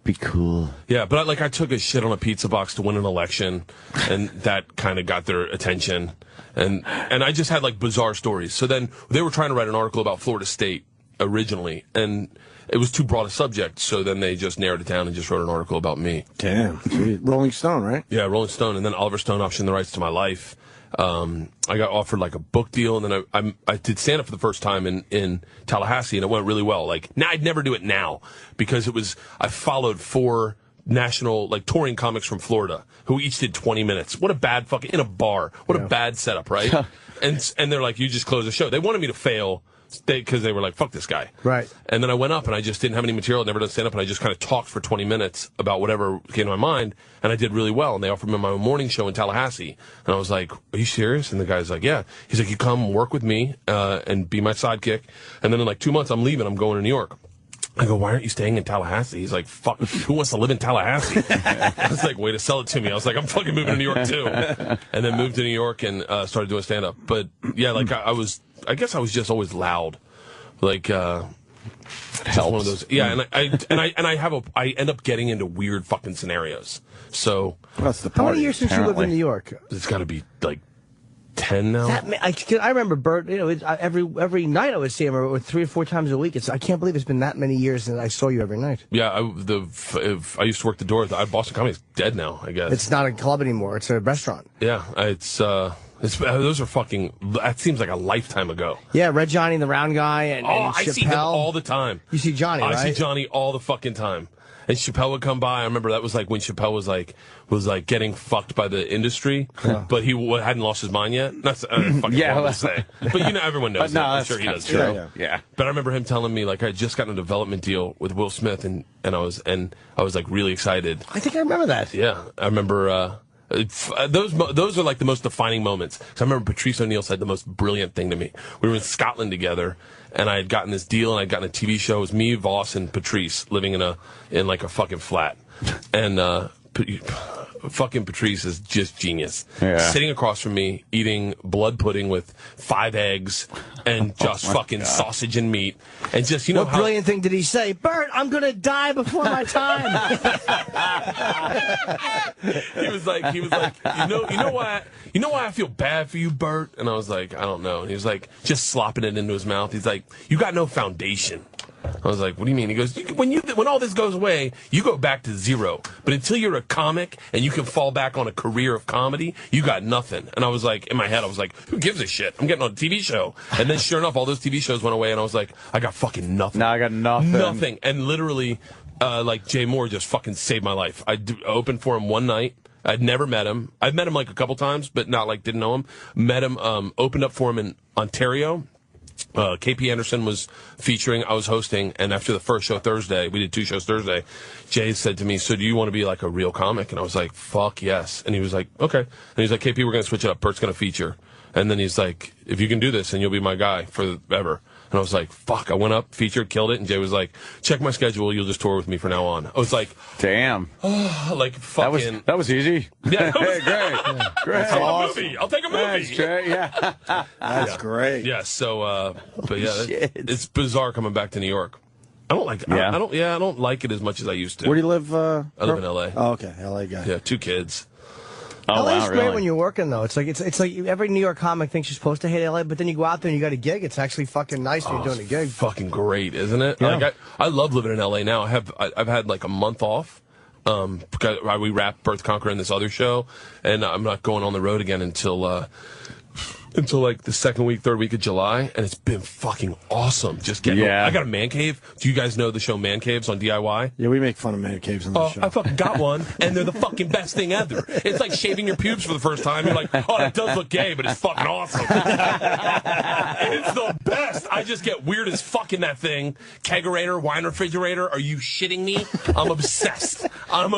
Speaker 1: Be cool.
Speaker 11: Yeah, but I took a shit on a pizza box to win an election, and that kind of got their attention. And I just had, like, bizarre stories. So then they were trying to write an article about Florida State originally, and it was too broad a subject, so then they just narrowed it down and just wrote an article about me.
Speaker 5: Damn. Rolling Stone, right?
Speaker 11: Yeah, Rolling Stone, and then Oliver Stone optioned the rights to my life. I got offered like a book deal, and then I did stand up for the first time in Tallahassee, and it went really well. Like now, I'd never do it now because I followed 4 national like touring comics from Florida who each did 20 minutes. What a bad fucking in a bar. What a bad setup, right? and they're like, you just close the show. They wanted me to fail. Because they were like, fuck this guy.
Speaker 4: Right.
Speaker 11: And then I went up and I just didn't have any material. I'd never done stand up. And I just kind of talked for 20 minutes about whatever came to my mind. And I did really well. And they offered me my own morning show in Tallahassee. And I was like, are you serious? And the guy's like, yeah. He's like, you come work with me and be my sidekick. And then in like 2 months, I'm leaving. I'm going to New York. I go, why aren't you staying in Tallahassee? He's like, fuck, who wants to live in Tallahassee? I was like, way to sell it to me. I was like, I'm fucking moving to New York too. And then moved to New York and started doing stand up. But yeah, like I guess I was just always loud. Like, just one of those. Yeah, and I end up getting into weird fucking scenarios. So
Speaker 5: that's the party.
Speaker 4: How many years since you lived in New York?
Speaker 11: It's got to be like 10 now.
Speaker 4: I remember Burt. You know, every night I would see him, or 3 or 4 times a week. I can't believe it's been that many years since I saw you every night.
Speaker 11: Yeah, I used to work the door. Boston Comedy is dead now. I guess
Speaker 4: it's not a club anymore. It's a restaurant.
Speaker 11: Yeah, those are fucking. That seems like a lifetime ago.
Speaker 4: Yeah, Red Johnny, the round guy, and Chappelle.
Speaker 11: I see him all the time.
Speaker 4: You see Johnny, right?
Speaker 11: I see Johnny all the fucking time. And Chappelle would come by. I remember that was like when Chappelle was like getting fucked by the industry, but he hadn't lost his mind yet. That's fucking wrong to say. But you know, everyone knows.
Speaker 1: No,
Speaker 11: I'm sure he does.
Speaker 1: True. Yeah.
Speaker 11: But I remember him telling me like I just got a development deal with Will Smith, and I was like really excited.
Speaker 4: I think I remember that.
Speaker 11: Yeah, I remember. Those are like the most defining moments. So I remember Patrice O'Neill said the most brilliant thing to me. We were in Scotland together, and I had gotten this deal, and I'd gotten a TV show. It was me, Voss, and Patrice living in like a fucking flat. And fucking Patrice is just genius.
Speaker 1: Yeah.
Speaker 11: Sitting across from me, eating blood pudding with 5 eggs and just fucking sausage and meat. And just, you know
Speaker 4: what brilliant thing did he say? Burt, I'm going to die before my time.
Speaker 11: He was like, you know why I feel bad for you, Burt? And I was like, I don't know. And he was like, just slopping it into his mouth. He's like, you got no foundation. I was like, what do you mean? He goes, when all this goes away, you go back to zero. But until you're a comic and you can fall back on a career of comedy, you got nothing. And I was like, in my head, I was like, who gives a shit? I'm getting on a TV show. And then sure enough, all those TV shows went away, and I was like, I got fucking nothing.
Speaker 1: Now I got nothing.
Speaker 11: Nothing. And literally, like Jay Moore just fucking saved my life. I opened for him one night. I'd never met him. I've met him like a couple times, but not like didn't know him. Met him, opened up for him in Ontario. KP Anderson was featuring, I was hosting, and after the first show Thursday, we did 2 shows Thursday, Jay said to me, so do you want to be like a real comic? And I was like, fuck yes. And he was like, okay. And he's like, KP, we're going to switch it up. Bert's going to feature. And then he's like, if you can do this, then you'll be my guy forever. And I was like, fuck. I went up, featured, killed it. And Jay was like, check my schedule. You'll just tour with me from now on. I was like,
Speaker 1: damn.
Speaker 11: Oh, like fucking.
Speaker 1: That was easy.
Speaker 11: Yeah, that was
Speaker 1: hey, great. Great.
Speaker 11: That's awesome. I'll take a movie.
Speaker 1: Thanks, Jay. Yeah.
Speaker 5: That's great.
Speaker 11: Yeah. So, but yeah, it's bizarre coming back to New York. I don't like. I don't like it as much as I used to.
Speaker 5: Where do you live?
Speaker 11: I live in L.A.
Speaker 5: Oh, okay, L.A. guy.
Speaker 11: Yeah, 2 kids.
Speaker 4: Oh, LA's
Speaker 1: wow,
Speaker 4: great
Speaker 1: really?
Speaker 4: when you're working, though. It's like every New York comic thinks you're supposed to hate LA, but then you go out there and you got a gig. It's actually fucking nice when you're doing a gig.
Speaker 11: Fucking great, isn't it?
Speaker 4: Yeah.
Speaker 11: Like I love living in LA now. I've had like a month off. Because we wrapped Birth Conqueror in this other show, and I'm not going on the road again until like the 2nd week, 3rd week of July, and it's been fucking awesome. Just getting.
Speaker 1: Yeah.
Speaker 11: I got a man cave. Do you guys know the show Man Caves on DIY?
Speaker 5: Yeah, we make fun of man caves on the show.
Speaker 11: I fucking got one, and they're the fucking best thing ever. It's like shaving your pubes for the first time. You're like, oh, that does look gay, but it's fucking awesome. It's the best. I just get weird as fuck in that thing. Kegerator, wine refrigerator. Are you shitting me? I'm obsessed. I'm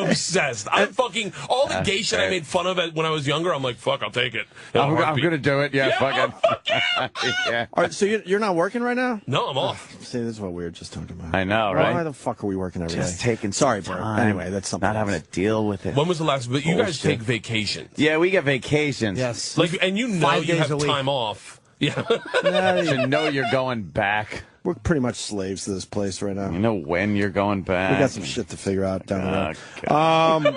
Speaker 11: fucking all the gay shit I made fun of when I was younger. I'm like, fuck, I'll take it.
Speaker 1: I'm gonna do it. Yeah, fucking.
Speaker 11: Fuck yeah.
Speaker 1: Yeah.
Speaker 5: All right, so you're not working right now?
Speaker 11: No, I'm off.
Speaker 5: See, this is what we were just talking about.
Speaker 1: I know, right?
Speaker 5: Why the fuck are we working every day?
Speaker 1: Just taking
Speaker 5: Sorry,
Speaker 1: some
Speaker 5: Bert.
Speaker 1: time.
Speaker 5: Anyway, that's something
Speaker 1: Not having to deal with it.
Speaker 11: When was the last? But you guys take vacations.
Speaker 1: Yeah, we get vacations.
Speaker 4: Yes.
Speaker 11: Like, and you know
Speaker 4: 5
Speaker 11: you
Speaker 4: days
Speaker 11: have
Speaker 4: a week.
Speaker 11: time off. Yeah.
Speaker 1: To know you're going back.
Speaker 5: We're pretty much slaves to this place right now.
Speaker 1: You know when you're going back.
Speaker 5: We got some shit to figure out down the road.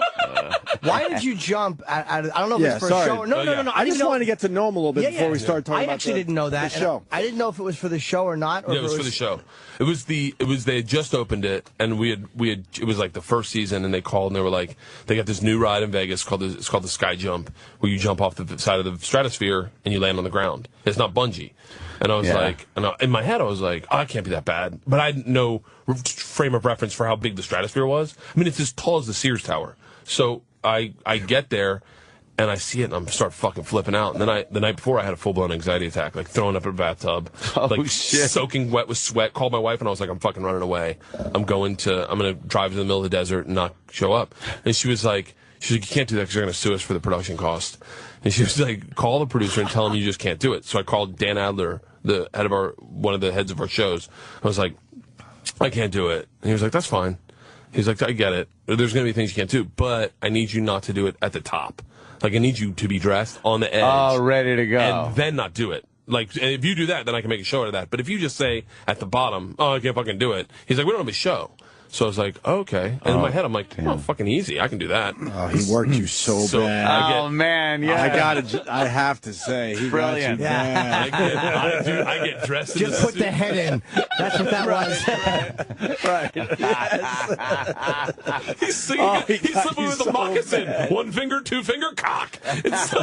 Speaker 4: Why did you jump? I don't know if it's for
Speaker 5: sorry.
Speaker 4: a show. No.
Speaker 5: I just wanted to get to know him a little bit before we started talking about
Speaker 4: I actually didn't know that.
Speaker 5: the show.
Speaker 4: I didn't know if it was for the show or not. Or
Speaker 11: Yeah, it was for the show. It was they had just opened it, and we had it was like the first season, and they called and they were like, they got this new ride in Vegas called the Sky Jump, where you jump off the side of the stratosphere and you land on the ground. It's not bungee. And I was like, in my head I was like, oh, it can't be that bad. But I had no frame of reference for how big the stratosphere was. I mean, it's as tall as the Sears Tower. So I get there, and I see it, and I'm start fucking flipping out. And then the night before, I had a full-blown anxiety attack, like throwing up in a bathtub, like
Speaker 1: shit.
Speaker 11: soaking wet with sweat. Called my wife, and I was like, I'm fucking running away. I'm going to drive to the middle of the desert and not show up. And she was like, you can't do that because you're going to sue us for the production cost. And she was like, call the producer and tell him you just can't do it. So I called Dan Adler, the head of one of the heads of our shows. I was like, I can't do it. And he was like, that's fine. He's like, I get it. There's going to be things you can't do, but I need you not to do it at the top. Like, I need you to be dressed on the edge.
Speaker 1: Oh, ready to go.
Speaker 11: And then not do it. Like, and if you do that, then I can make a show out of that. But if you just say at the bottom, oh, I can't fucking do it. He's like, we don't have a show. So I was like, oh, okay. And in my head, I'm like, oh, fucking easy. I can do that.
Speaker 5: Oh, he worked you so bad.
Speaker 1: Oh, man, yeah.
Speaker 5: I have to say, he
Speaker 1: Brilliant.
Speaker 5: got you bad.
Speaker 11: I get dressed in
Speaker 4: Just
Speaker 11: the
Speaker 4: put the head in. That's what that was.
Speaker 5: Right.
Speaker 11: He's singing. He's slipping with a moccasin.
Speaker 5: bad.
Speaker 11: 1 finger, 2 finger, cock. It's so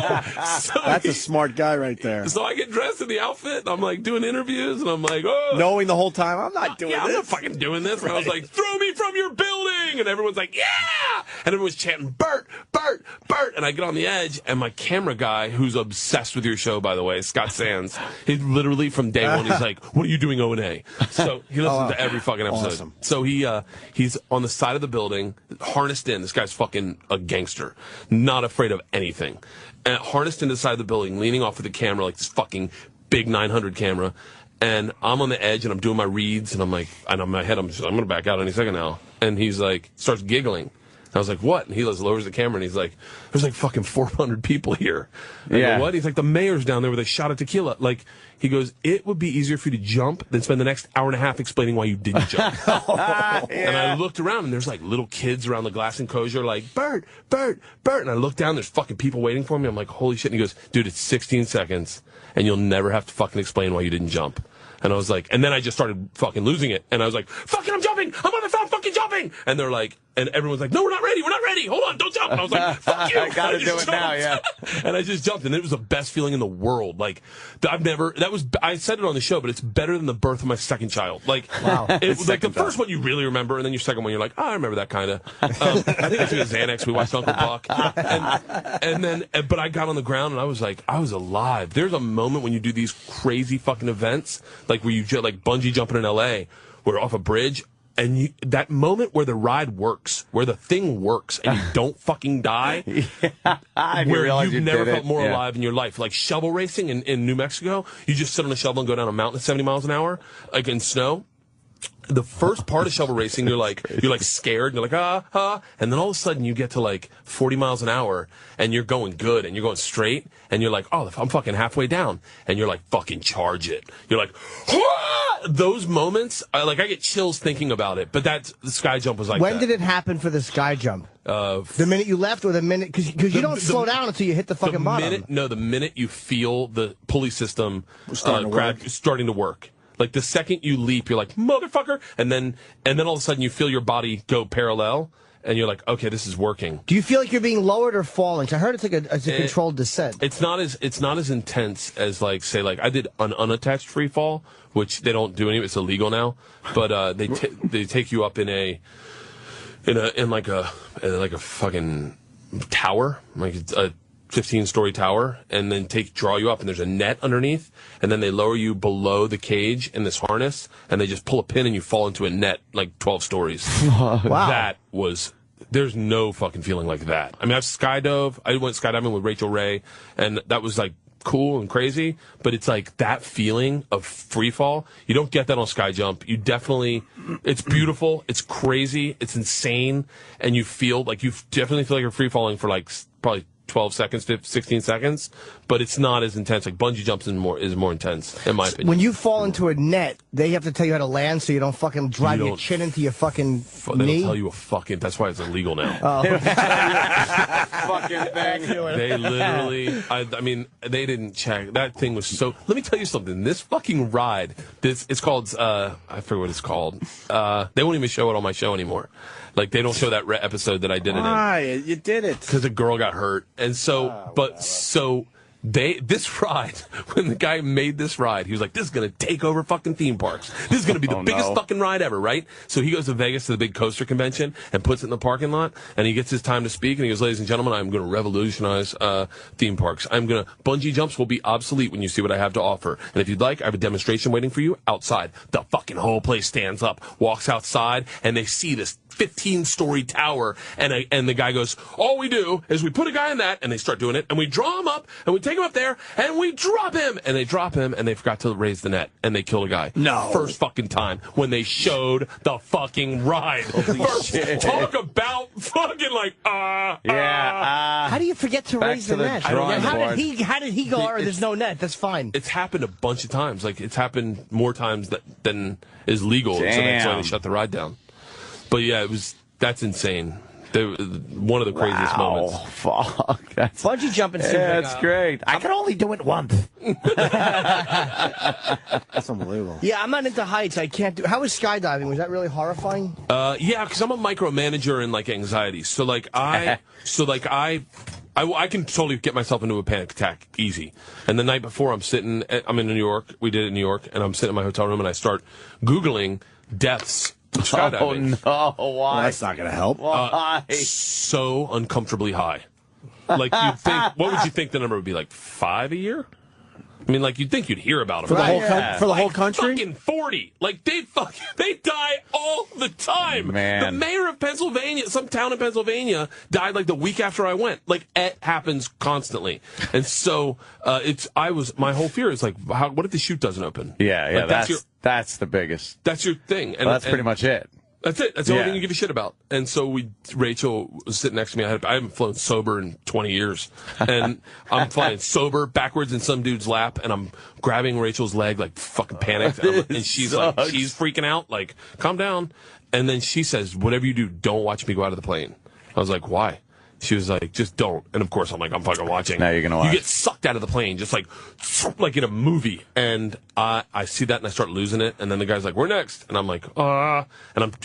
Speaker 5: That's a smart guy right there.
Speaker 11: So I get dressed in the outfit, and I'm like doing interviews, and I'm like, oh.
Speaker 5: Knowing the whole time, I'm not doing
Speaker 11: I'm
Speaker 5: this.
Speaker 11: not fucking doing this. And I was like, throw me from your building. And everyone's like, yeah. And everyone's chanting, Burt, Burt, Burt. And I get on the edge, and my camera guy, who's obsessed with your show, by the way, Scott Sands, he literally from day one, he's like, what are you doing O&A? So he listens to every fucking episode.
Speaker 5: Awesome.
Speaker 11: So he's on the side of the building, harnessed in. This guy's fucking a gangster, not afraid of anything. And harnessed into the side of the building, leaning off of the camera like this fucking big 900 camera. And I'm on the edge, and I'm doing my reads, and I'm like, and in my head, I'm going to back out any second now. And he's like, starts giggling. I was like, what? And he lowers the camera and he's like, there's like fucking 400 people here. I go, what? He's like, the mayor's down there with a shot of tequila. Like, he goes, it would be easier for you to jump than spend the next hour and a half explaining why you didn't jump. And I looked around and there's like little kids around the glass enclosure like, Burt, Burt, Burt. And I look down, there's fucking people waiting for me. I'm like, holy shit. And he goes, dude, it's 16 seconds and you'll never have to fucking explain why you didn't jump. And I was like, and then I just started fucking losing it. And I was like, fucking, I'm jumping. I'm on the phone fucking jumping. And they're like, and everyone's like, no, we're not ready. We're not ready. Hold on. Don't jump. And I was like, fuck you.
Speaker 1: I gotta do it now, yeah.
Speaker 11: And I just jumped. And it was the best feeling in the world. Like, I said it on the show, but it's better than the birth of my second child. Like, wow. It was like the first one you really remember. And then your second one, you're like, oh, I remember that kind of. I think I took a Xanax. We watched Uncle Buck. But I got on the ground and I was like, I was alive. There's a moment when you do these crazy fucking events, like where you like bungee jumping in LA, where off a bridge, and that moment where the ride works, where the thing works, and you don't fucking die, where you've never felt more alive in your life. Like shovel racing in New Mexico, you just sit on a shovel and go down a mountain at 70 miles an hour, like in snow. The first part of shovel racing, you're like scared, and you're like, and then all of a sudden you get to like 40 miles an hour, and you're going good, and you're going straight, and you're like, oh, I'm fucking halfway down, and you're like, fucking charge it. You're like, those moments, I get chills thinking about it, but the sky jump was like
Speaker 4: When did it happen for the sky jump? The minute you left, or the minute, because you don't slow down until you hit the fucking bottom.
Speaker 11: The minute you feel the pulley system starting to work. Like the second you leap, you're like, motherfucker, and then all of a sudden you feel your body go parallel, and you're like, okay, this is working.
Speaker 4: Do you feel like you're being lowered or falling? I heard it's like a controlled descent.
Speaker 11: It's not as intense as like say like I did an unattached free fall, which they don't do anymore. It's illegal now, but they take you up in like a fucking tower, like it's a 15-story tower, and then draw you up, and there's a net underneath, and then they lower you below the cage in this harness, and they just pull a pin and you fall into a net like 12 stories. Wow. There's no fucking feeling like that. I mean, I've skydove. I went skydiving with Rachel Ray, and that was like cool and crazy, but it's like that feeling of free fall. You don't get that on sky jump. It's beautiful, it's crazy, it's insane, and you definitely feel like you're free falling for like probably 12 seconds, 16 seconds, but it's not as intense. Like bungee jumps is more intense, in my opinion.
Speaker 4: When you fall into a net, they have to tell you how to land so you don't fucking drive your chin into your fucking knee?
Speaker 11: They don't tell you that's why it's illegal now.
Speaker 4: Oh.
Speaker 11: Fucking thing. They literally, I mean, they didn't check. That thing was so, let me tell you something. This fucking ride, it's called, I forget what it's called. They won't even show it on my show anymore. Like, they don't show that episode that I did it in.
Speaker 5: Why? You did it.
Speaker 11: Because a girl got hurt. And so, this ride, when the guy made this ride, he was like, this is going to take over fucking theme parks. This is going to be the biggest fucking ride ever, right? So he goes to Vegas to the big coaster convention and puts it in the parking lot, and he gets his time to speak, and he goes, ladies and gentlemen, I'm going to revolutionize theme parks. Bungee jumps will be obsolete when you see what I have to offer. And if you'd like, I have a demonstration waiting for you outside. The fucking whole place stands up, walks outside, and they see this 15-story tower, and the guy goes, all we do is we put a guy in that, and they start doing it, and we draw him up, and we take him up there, and we drop him, and they drop him, and they forgot to raise the net, and they kill a guy.
Speaker 5: No.
Speaker 11: First fucking time when they showed the fucking ride. Talk about fucking like,
Speaker 4: How do you forget to raise the net? How did he go, or there's no net? That's fine.
Speaker 11: It's happened a bunch of times. Like, it's happened more times than is legal, so that's why they shut the ride down. But yeah, that's insane. One of the craziest moments.
Speaker 1: Fuck.
Speaker 4: Bungee jumping.
Speaker 1: That's great. I can only do it once.
Speaker 5: That's unbelievable.
Speaker 4: Yeah, I'm not into heights. I can't do. How was skydiving? Was that really horrifying?
Speaker 11: Yeah, because I'm a micromanager and like anxiety. So like I can totally get myself into a panic attack easy. And the night before, I'm in New York. We did it in New York, and I'm sitting in my hotel room, and I start Googling deaths. Skydiving.
Speaker 1: Oh no! Why?
Speaker 5: Well, that's not going to help.
Speaker 1: Why?
Speaker 11: So uncomfortably high. Like you'd think. What would you think the number would be? Like 5 a year? I mean, like you'd think you'd hear about them
Speaker 5: for the whole country.
Speaker 11: Fucking 40. Like they die all the time.
Speaker 1: Man.
Speaker 11: The mayor of Pennsylvania, some town in Pennsylvania, died like the week after I went. Like it happens constantly, and so my whole fear is like, what if the chute doesn't open?
Speaker 1: Yeah.
Speaker 11: Like,
Speaker 1: That's the biggest.
Speaker 11: That's your thing.
Speaker 1: And that's pretty much it.
Speaker 11: That's it. That's the only thing you give a shit about. And so Rachel was sitting next to me. I haven't flown sober in 20 years. And I'm flying sober backwards in some dude's lap, and I'm grabbing Rachel's leg like fucking panicked. And she's like, she's freaking out, like, calm down. And then she says, whatever you do, don't watch me go out of the plane. I was like, why? She was like, just don't. And of course, I'm like, I'm fucking watching.
Speaker 1: Now you're going to watch.
Speaker 11: You get sucked out of the plane, just like in a movie. And I see that and I start losing it. And then the guy's like, we're next. And I'm like, and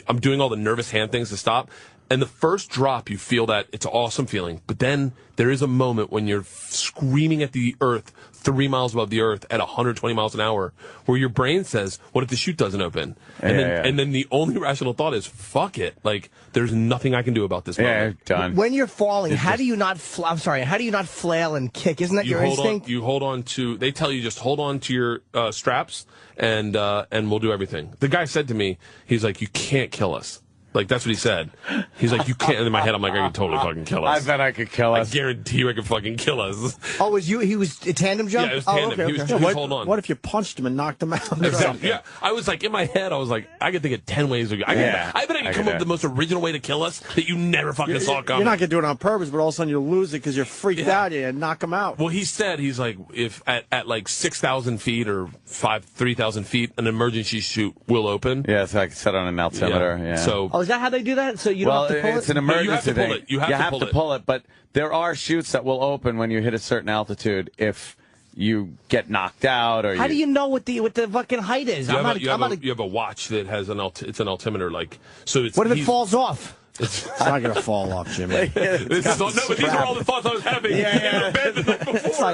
Speaker 11: I'm doing all the nervous hand things to stop. And the first drop, you feel that it's an awesome feeling. But then there is a moment when you're screaming at the earth, 3 miles above the earth at 120 miles an hour, where your brain says, what if the chute doesn't open? And then the only rational thought is, fuck it. Like, there's nothing I can do about this moment.
Speaker 1: Done.
Speaker 4: When you're falling, how do you not flail and kick? Isn't that your instinct?
Speaker 11: You hold on to, they tell you just hold on to your straps and we'll do everything. The guy said to me, he's like, you can't kill us. Like, that's what he said. He's like, you can't. And in my head, I'm like, I could totally fucking kill us.
Speaker 1: I bet I could kill us.
Speaker 11: I guarantee you I could fucking kill us.
Speaker 4: Oh, he was a tandem jump?
Speaker 11: Yeah, it was tandem.
Speaker 4: Okay,
Speaker 11: he was holding on.
Speaker 5: What if you punched him and knocked him out?
Speaker 11: Exactly. Yeah. I was like, in my head, I was like, I could think of 10 ways. I bet I could come up with the most original way to kill us that you never fucking saw coming.
Speaker 5: You're not going to do it on purpose, but all of a sudden you'll lose it because you're freaked out and knock him out.
Speaker 11: Well, he said, he's like, if at like 6,000 feet or 3,000 feet, an emergency chute will open.
Speaker 1: Yeah, so I can set on an altimeter. Yeah.
Speaker 11: So,
Speaker 4: is that how they do that? So you don't have to pull it?
Speaker 1: It's an emergency thing.
Speaker 11: You have to pull it.
Speaker 1: But there are chutes that will open when you hit a certain altitude if you get knocked out or
Speaker 4: How do you know what the fucking height is?
Speaker 11: You have a watch that has it's an altimeter, like, so it's...
Speaker 4: What if it falls off?
Speaker 5: It's not going to fall off, Jimmy.
Speaker 11: But these are all the thoughts I was having.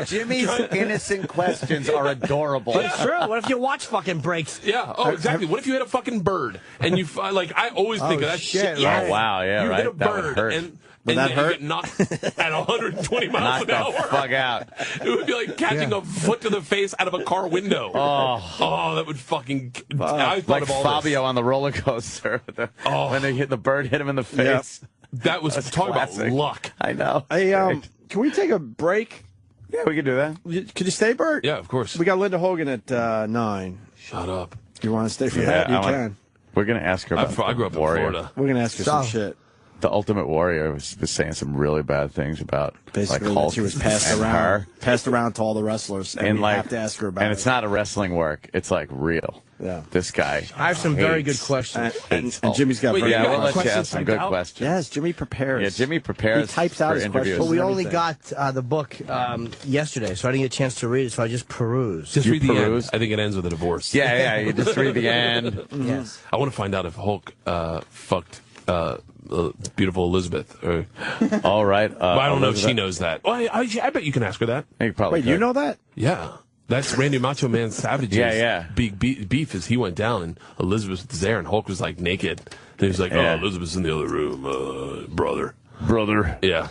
Speaker 1: Jimmy's innocent questions are adorable.
Speaker 4: But it's true. What if your watch fucking breaks?
Speaker 11: Yeah. Oh, exactly. What if you hit a fucking bird and you I always think of that shit.
Speaker 1: Oh, wow. Yeah,
Speaker 11: you
Speaker 1: right.
Speaker 11: hit a bird and
Speaker 5: that hurt?
Speaker 11: You get knocked at 120 miles an hour.
Speaker 1: Knock the fuck out.
Speaker 11: It would be like catching a foot to the face out of a car window. Oh, that would fucking... I thought
Speaker 1: like
Speaker 11: of all
Speaker 1: Fabio
Speaker 11: this.
Speaker 1: on the roller coaster when the bird hit him in the face.
Speaker 11: Yep. That was talking about luck.
Speaker 1: I know.
Speaker 5: Hey, can we take a break?
Speaker 1: Yeah, we can do that.
Speaker 5: Could you stay, Bert?
Speaker 11: Yeah, of course.
Speaker 5: We got Linda Hogan at 9.
Speaker 11: Shut up.
Speaker 5: You want to stay for that? You can.
Speaker 1: We're going to ask her about
Speaker 11: I grew up in Florida.
Speaker 5: We're going to ask her some shit.
Speaker 1: The Ultimate Warrior was saying some really bad things about
Speaker 5: basically
Speaker 1: like Hulk
Speaker 5: she was passed around to all to all the wrestlers, and we have to ask her about it.
Speaker 1: And it's not a wrestling work; it's like real.
Speaker 5: Yeah,
Speaker 1: this guy.
Speaker 4: I have some very good questions,
Speaker 5: and Jimmy's got.
Speaker 1: We'll let you ask some good questions.
Speaker 5: Yes, Jimmy prepares.
Speaker 1: Yeah, Jimmy prepares.
Speaker 5: He types out his questions.
Speaker 4: But we only got the book yesterday, so I didn't get a chance to read it. So I just perused.
Speaker 11: Just read the end. I think it ends with a divorce.
Speaker 1: Yeah, you just read the end.
Speaker 4: Yes.
Speaker 11: I want to find out if Hulk fucked. Beautiful Elizabeth.
Speaker 1: All right.
Speaker 11: I don't know if she knows that. Well, I bet you can ask her that.
Speaker 5: Wait, you know that?
Speaker 11: Yeah. That's Randy Macho Man Savage's big beef as he went down, and Elizabeth was there, and Hulk was like naked. And he was like, oh, Elizabeth's in the other room, brother. Yeah.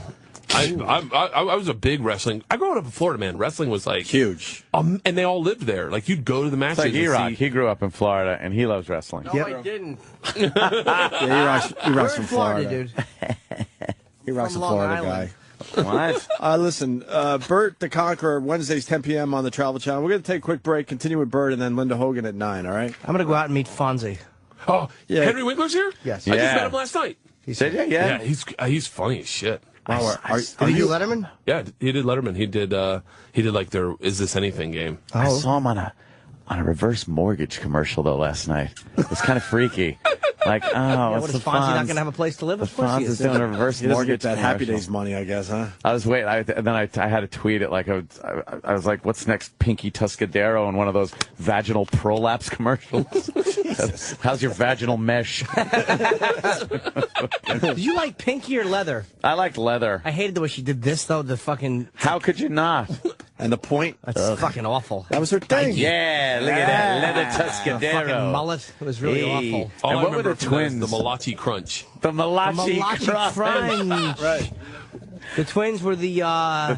Speaker 11: I was a big wrestling. I grew up in Florida, man. Wrestling was like
Speaker 5: huge,
Speaker 11: and they all lived there. Like you'd go to the matches.
Speaker 1: It's like E-Rock. He grew up in Florida, and he loves wrestling.
Speaker 4: No, I didn't.
Speaker 5: Yeah, he rocks from Florida,
Speaker 4: dude.
Speaker 5: He rocks a Florida guy.
Speaker 1: What?
Speaker 5: Listen, Burt the Conqueror, Wednesdays, 10 p.m. on the Travel Channel. We're going to take a quick break, continue with Burt, and then Linda Hogan at 9, all right?
Speaker 4: I'm going to go out and meet Fonzie.
Speaker 11: Oh, yeah. Henry Winkler's here?
Speaker 4: Yes.
Speaker 11: I just met him last night.
Speaker 1: He said, yeah.
Speaker 11: Yeah, he's funny as shit.
Speaker 4: Wow, did he do Letterman?
Speaker 11: Yeah, he did Letterman. He did like their Is This Anything game.
Speaker 1: Oh. I saw him on a reverse mortgage commercial though last night. It was kind of freaky. Like, what's the
Speaker 4: Fonzie not going to have a place to live? Of course
Speaker 1: Fonz is doing a reverse mortgage.
Speaker 5: That Happy Days money, I guess, huh?
Speaker 1: I was waiting. And then I had to tweet it. Like I was like, "What's next, Pinky Tuscadero?" in one of those vaginal prolapse commercials. How's your vaginal mesh?
Speaker 4: Did you like Pinky or leather?
Speaker 1: I liked leather.
Speaker 4: I hated the way she did this though. The fucking.
Speaker 1: How could you not?
Speaker 5: And the point?
Speaker 4: That's fucking awful.
Speaker 5: That was her thing.
Speaker 1: Yeah, look at that leather Tuscadero.
Speaker 4: Fucking mullet. It was really awful.
Speaker 11: All
Speaker 1: and what were the
Speaker 11: twins?
Speaker 1: twins?
Speaker 11: The Malachi Crunch.
Speaker 1: The Malachi Crunch.
Speaker 5: Right.
Speaker 4: The twins were the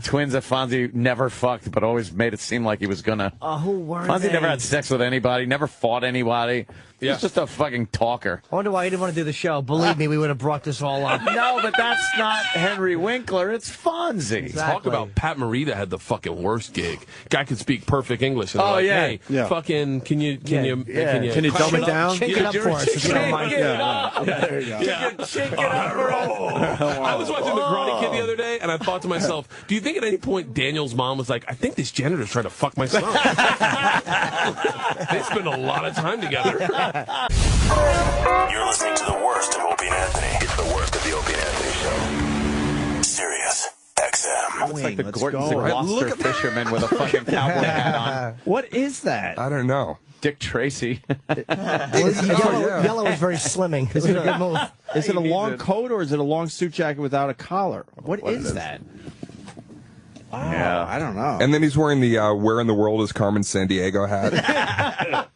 Speaker 1: twins that Fonzie never fucked, but always made it seem like he was gonna.
Speaker 4: Who were
Speaker 1: Fonzie
Speaker 4: they?
Speaker 1: never had sex with anybody, never fought anybody. He's just a fucking talker.
Speaker 4: I wonder why he didn't want to do the show. Believe me, we would have brought this all up.
Speaker 1: No, but that's not Henry Winkler. It's Fonzie.
Speaker 4: Exactly.
Speaker 11: Talk about Pat Morita had the fucking worst gig. Guy could speak perfect English. And
Speaker 1: Oh,
Speaker 11: like,
Speaker 1: yeah.
Speaker 11: Hey,
Speaker 5: Yeah.
Speaker 11: fucking, can you dumb
Speaker 5: it down?
Speaker 4: Chink it up for us, if you don't mind.
Speaker 5: There you go.
Speaker 1: Chink it up for us.
Speaker 11: I was watching The Karate Kid the other day, and I thought to myself, do you think at any point Daniel's mom was like, I think this janitor's trying to fuck my son? They spend a lot of time together.
Speaker 3: You're listening to the worst of Opie and Anthony. It's the worst of the Opie and Anthony Show. Sirius XM.
Speaker 1: It's like the
Speaker 5: let's
Speaker 1: Gordons
Speaker 5: go.
Speaker 1: and Gloucester fisherman with a fucking cowboy hat on.
Speaker 5: What is that?
Speaker 7: I don't know.
Speaker 1: Dick Tracy.
Speaker 4: Yellow is very slimming. Is it a good move?
Speaker 5: Is it a long
Speaker 1: it.
Speaker 5: coat or is it a long suit jacket without a collar? What is that? Wow,
Speaker 1: Yeah.
Speaker 5: I don't know.
Speaker 7: And then he's wearing the "Where in the World is Carmen Sandiego" hat.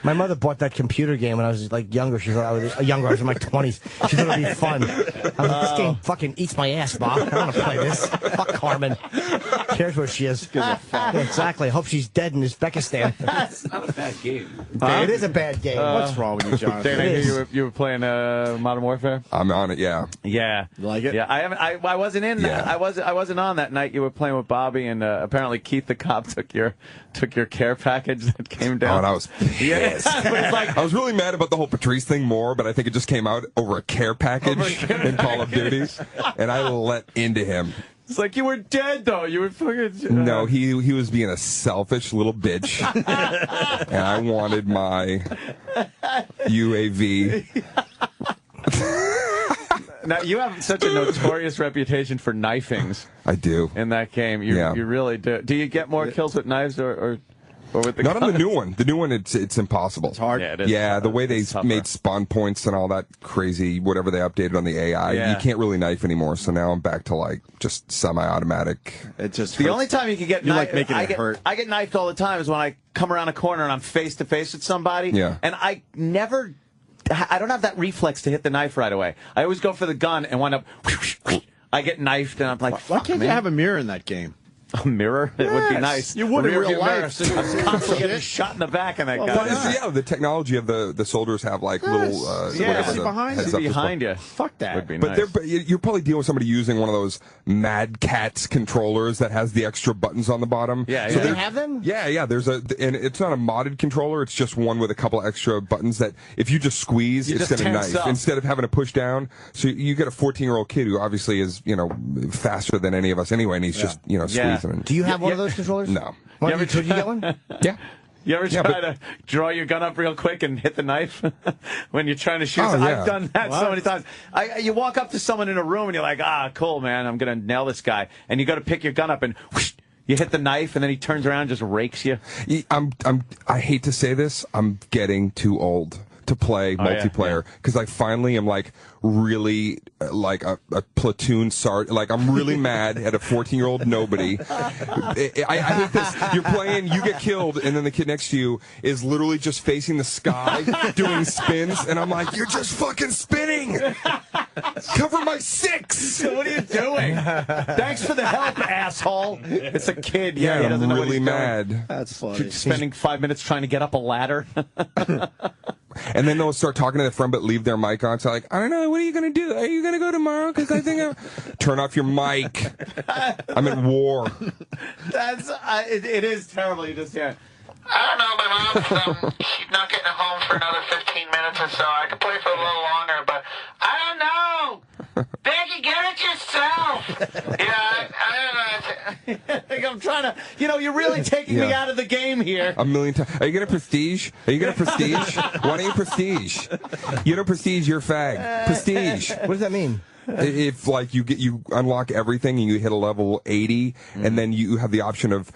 Speaker 4: My mother bought that computer game when I was like younger. She thought I was in my 20s. She thought it'd be fun. I was like, this game fucking eats my ass, Bob. I don't want to play this. Fuck Carmen. Cares where she is. Yeah, exactly. I hope she's dead in Uzbekistan.
Speaker 1: That's not a bad game.
Speaker 4: It is a bad game.
Speaker 5: What's wrong with you, Jonathan?
Speaker 1: Dan, I hear you were playing Modern Warfare.
Speaker 7: I'm on it, yeah.
Speaker 1: Yeah,
Speaker 5: You like it?
Speaker 1: Yeah, I haven't. I wasn't in.
Speaker 7: Yeah.
Speaker 1: I wasn't on that night. You were playing with Bobby, and apparently Keith the cop took your care package that came down.
Speaker 7: Oh, and I was pissed.
Speaker 1: It's like,
Speaker 7: I was really mad about the whole Patrice thing more, but I think it just came out over a care package in Call of Duty, and I let into him.
Speaker 1: it's like you were dead though. You were fucking.
Speaker 7: No, he was being a selfish little bitch, and I wanted my UAV.
Speaker 1: Now you have such a notorious reputation for knifings.
Speaker 7: I do.
Speaker 1: In that game, you really do. Do you get more kills with knives or with the
Speaker 7: Not on the
Speaker 1: guns?
Speaker 7: new one. The new one, it's impossible. It's
Speaker 5: hard.
Speaker 1: Yeah, it is.
Speaker 7: Yeah, the way they
Speaker 1: It's tougher.
Speaker 7: made spawn points and all that crazy, whatever they updated on the AI,
Speaker 1: Yeah.
Speaker 7: you can't really knife anymore. So now I'm back to like just semi-automatic.
Speaker 5: It just
Speaker 1: The
Speaker 5: hurts.
Speaker 1: only time you can get
Speaker 5: You
Speaker 1: knifed,
Speaker 5: like making it hurt.
Speaker 1: I get knifed all the time is when I come around a corner and I'm face to face with somebody.
Speaker 7: Yeah.
Speaker 1: And I don't have that reflex to hit the knife right away. I always go for the gun and wind up. I get knifed and I'm like,
Speaker 5: Why can't you have a mirror in that game?
Speaker 1: a mirror? It would be
Speaker 5: Yes,
Speaker 1: nice.
Speaker 5: you would in
Speaker 1: Rear
Speaker 5: real
Speaker 1: view mirror,
Speaker 5: life.
Speaker 1: so I'm constantly getting shot in the back in that guy.
Speaker 7: Well, yeah, the technology of the soldiers have like little whatever
Speaker 5: see
Speaker 7: the
Speaker 5: behind
Speaker 7: heads
Speaker 1: See
Speaker 7: up
Speaker 1: behind
Speaker 7: display.
Speaker 1: you.
Speaker 5: Fuck that.
Speaker 1: Would be
Speaker 7: But
Speaker 1: nice.
Speaker 7: you're probably dealing with somebody using one of those Mad Catz controllers that has the extra buttons on the bottom.
Speaker 1: Yeah,
Speaker 4: Do
Speaker 1: yeah.
Speaker 4: they have them?
Speaker 7: Yeah. There's and it's not a modded controller. It's just one with a couple extra buttons that if you just squeeze,
Speaker 1: You
Speaker 7: it's
Speaker 1: just
Speaker 7: going to
Speaker 1: tense
Speaker 7: knife
Speaker 1: up.
Speaker 7: instead of having to push down. So you get a 14-year-old kid who obviously is faster than any of us anyway, and he's just
Speaker 1: Yeah.
Speaker 7: squeezing. And,
Speaker 4: Do you have one of those controllers?
Speaker 7: No.
Speaker 4: Did you get one?
Speaker 7: Yeah.
Speaker 1: You ever
Speaker 7: Yeah,
Speaker 1: try to draw your gun up real quick and hit the knife when you're trying to shoot?
Speaker 7: Oh, yeah.
Speaker 1: I've done that so many times. You walk up to someone in a room and you're like, cool, man, I'm going to nail this guy. And you go to pick your gun up and whoosh, you hit the knife and then he turns around and just rakes you.
Speaker 7: I hate to say this, I'm getting too old to play multiplayer because I finally am like really like a platoon sergeant. Like I'm really mad at a 14-year-old nobody. I hate this. You're playing, you get killed, and then the kid next to you is literally just facing the sky doing spins, and I'm like, you're just fucking spinning. Cover my six.
Speaker 1: So what are you doing? Thanks for the help, asshole. It's a kid. Yeah, he
Speaker 7: I'm
Speaker 1: doesn't know what
Speaker 7: really
Speaker 1: he's doing.
Speaker 7: mad.
Speaker 5: That's funny.
Speaker 1: Spending 5 minutes trying to get up a ladder.
Speaker 7: And then they'll start talking to their friend but leave their mic on. So like, I don't know, what are you going to do? Are you going to go tomorrow? Because I think turn off your mic. I'm at war.
Speaker 1: It is terrible. You just hear.
Speaker 12: I don't know, my mom's she's not getting home for another 15 minutes or so. I could play for a little longer, but I don't know. Becky, get it yourself. Yeah, I don't know.
Speaker 1: I'm trying to, you're really taking me out of the game here.
Speaker 7: A million times. Are you going to prestige? Are you going to prestige? Why don't you prestige? You don't prestige, you're fag. Prestige.
Speaker 4: What does that mean?
Speaker 7: If like you unlock everything and you hit a level 80, and then you have the option of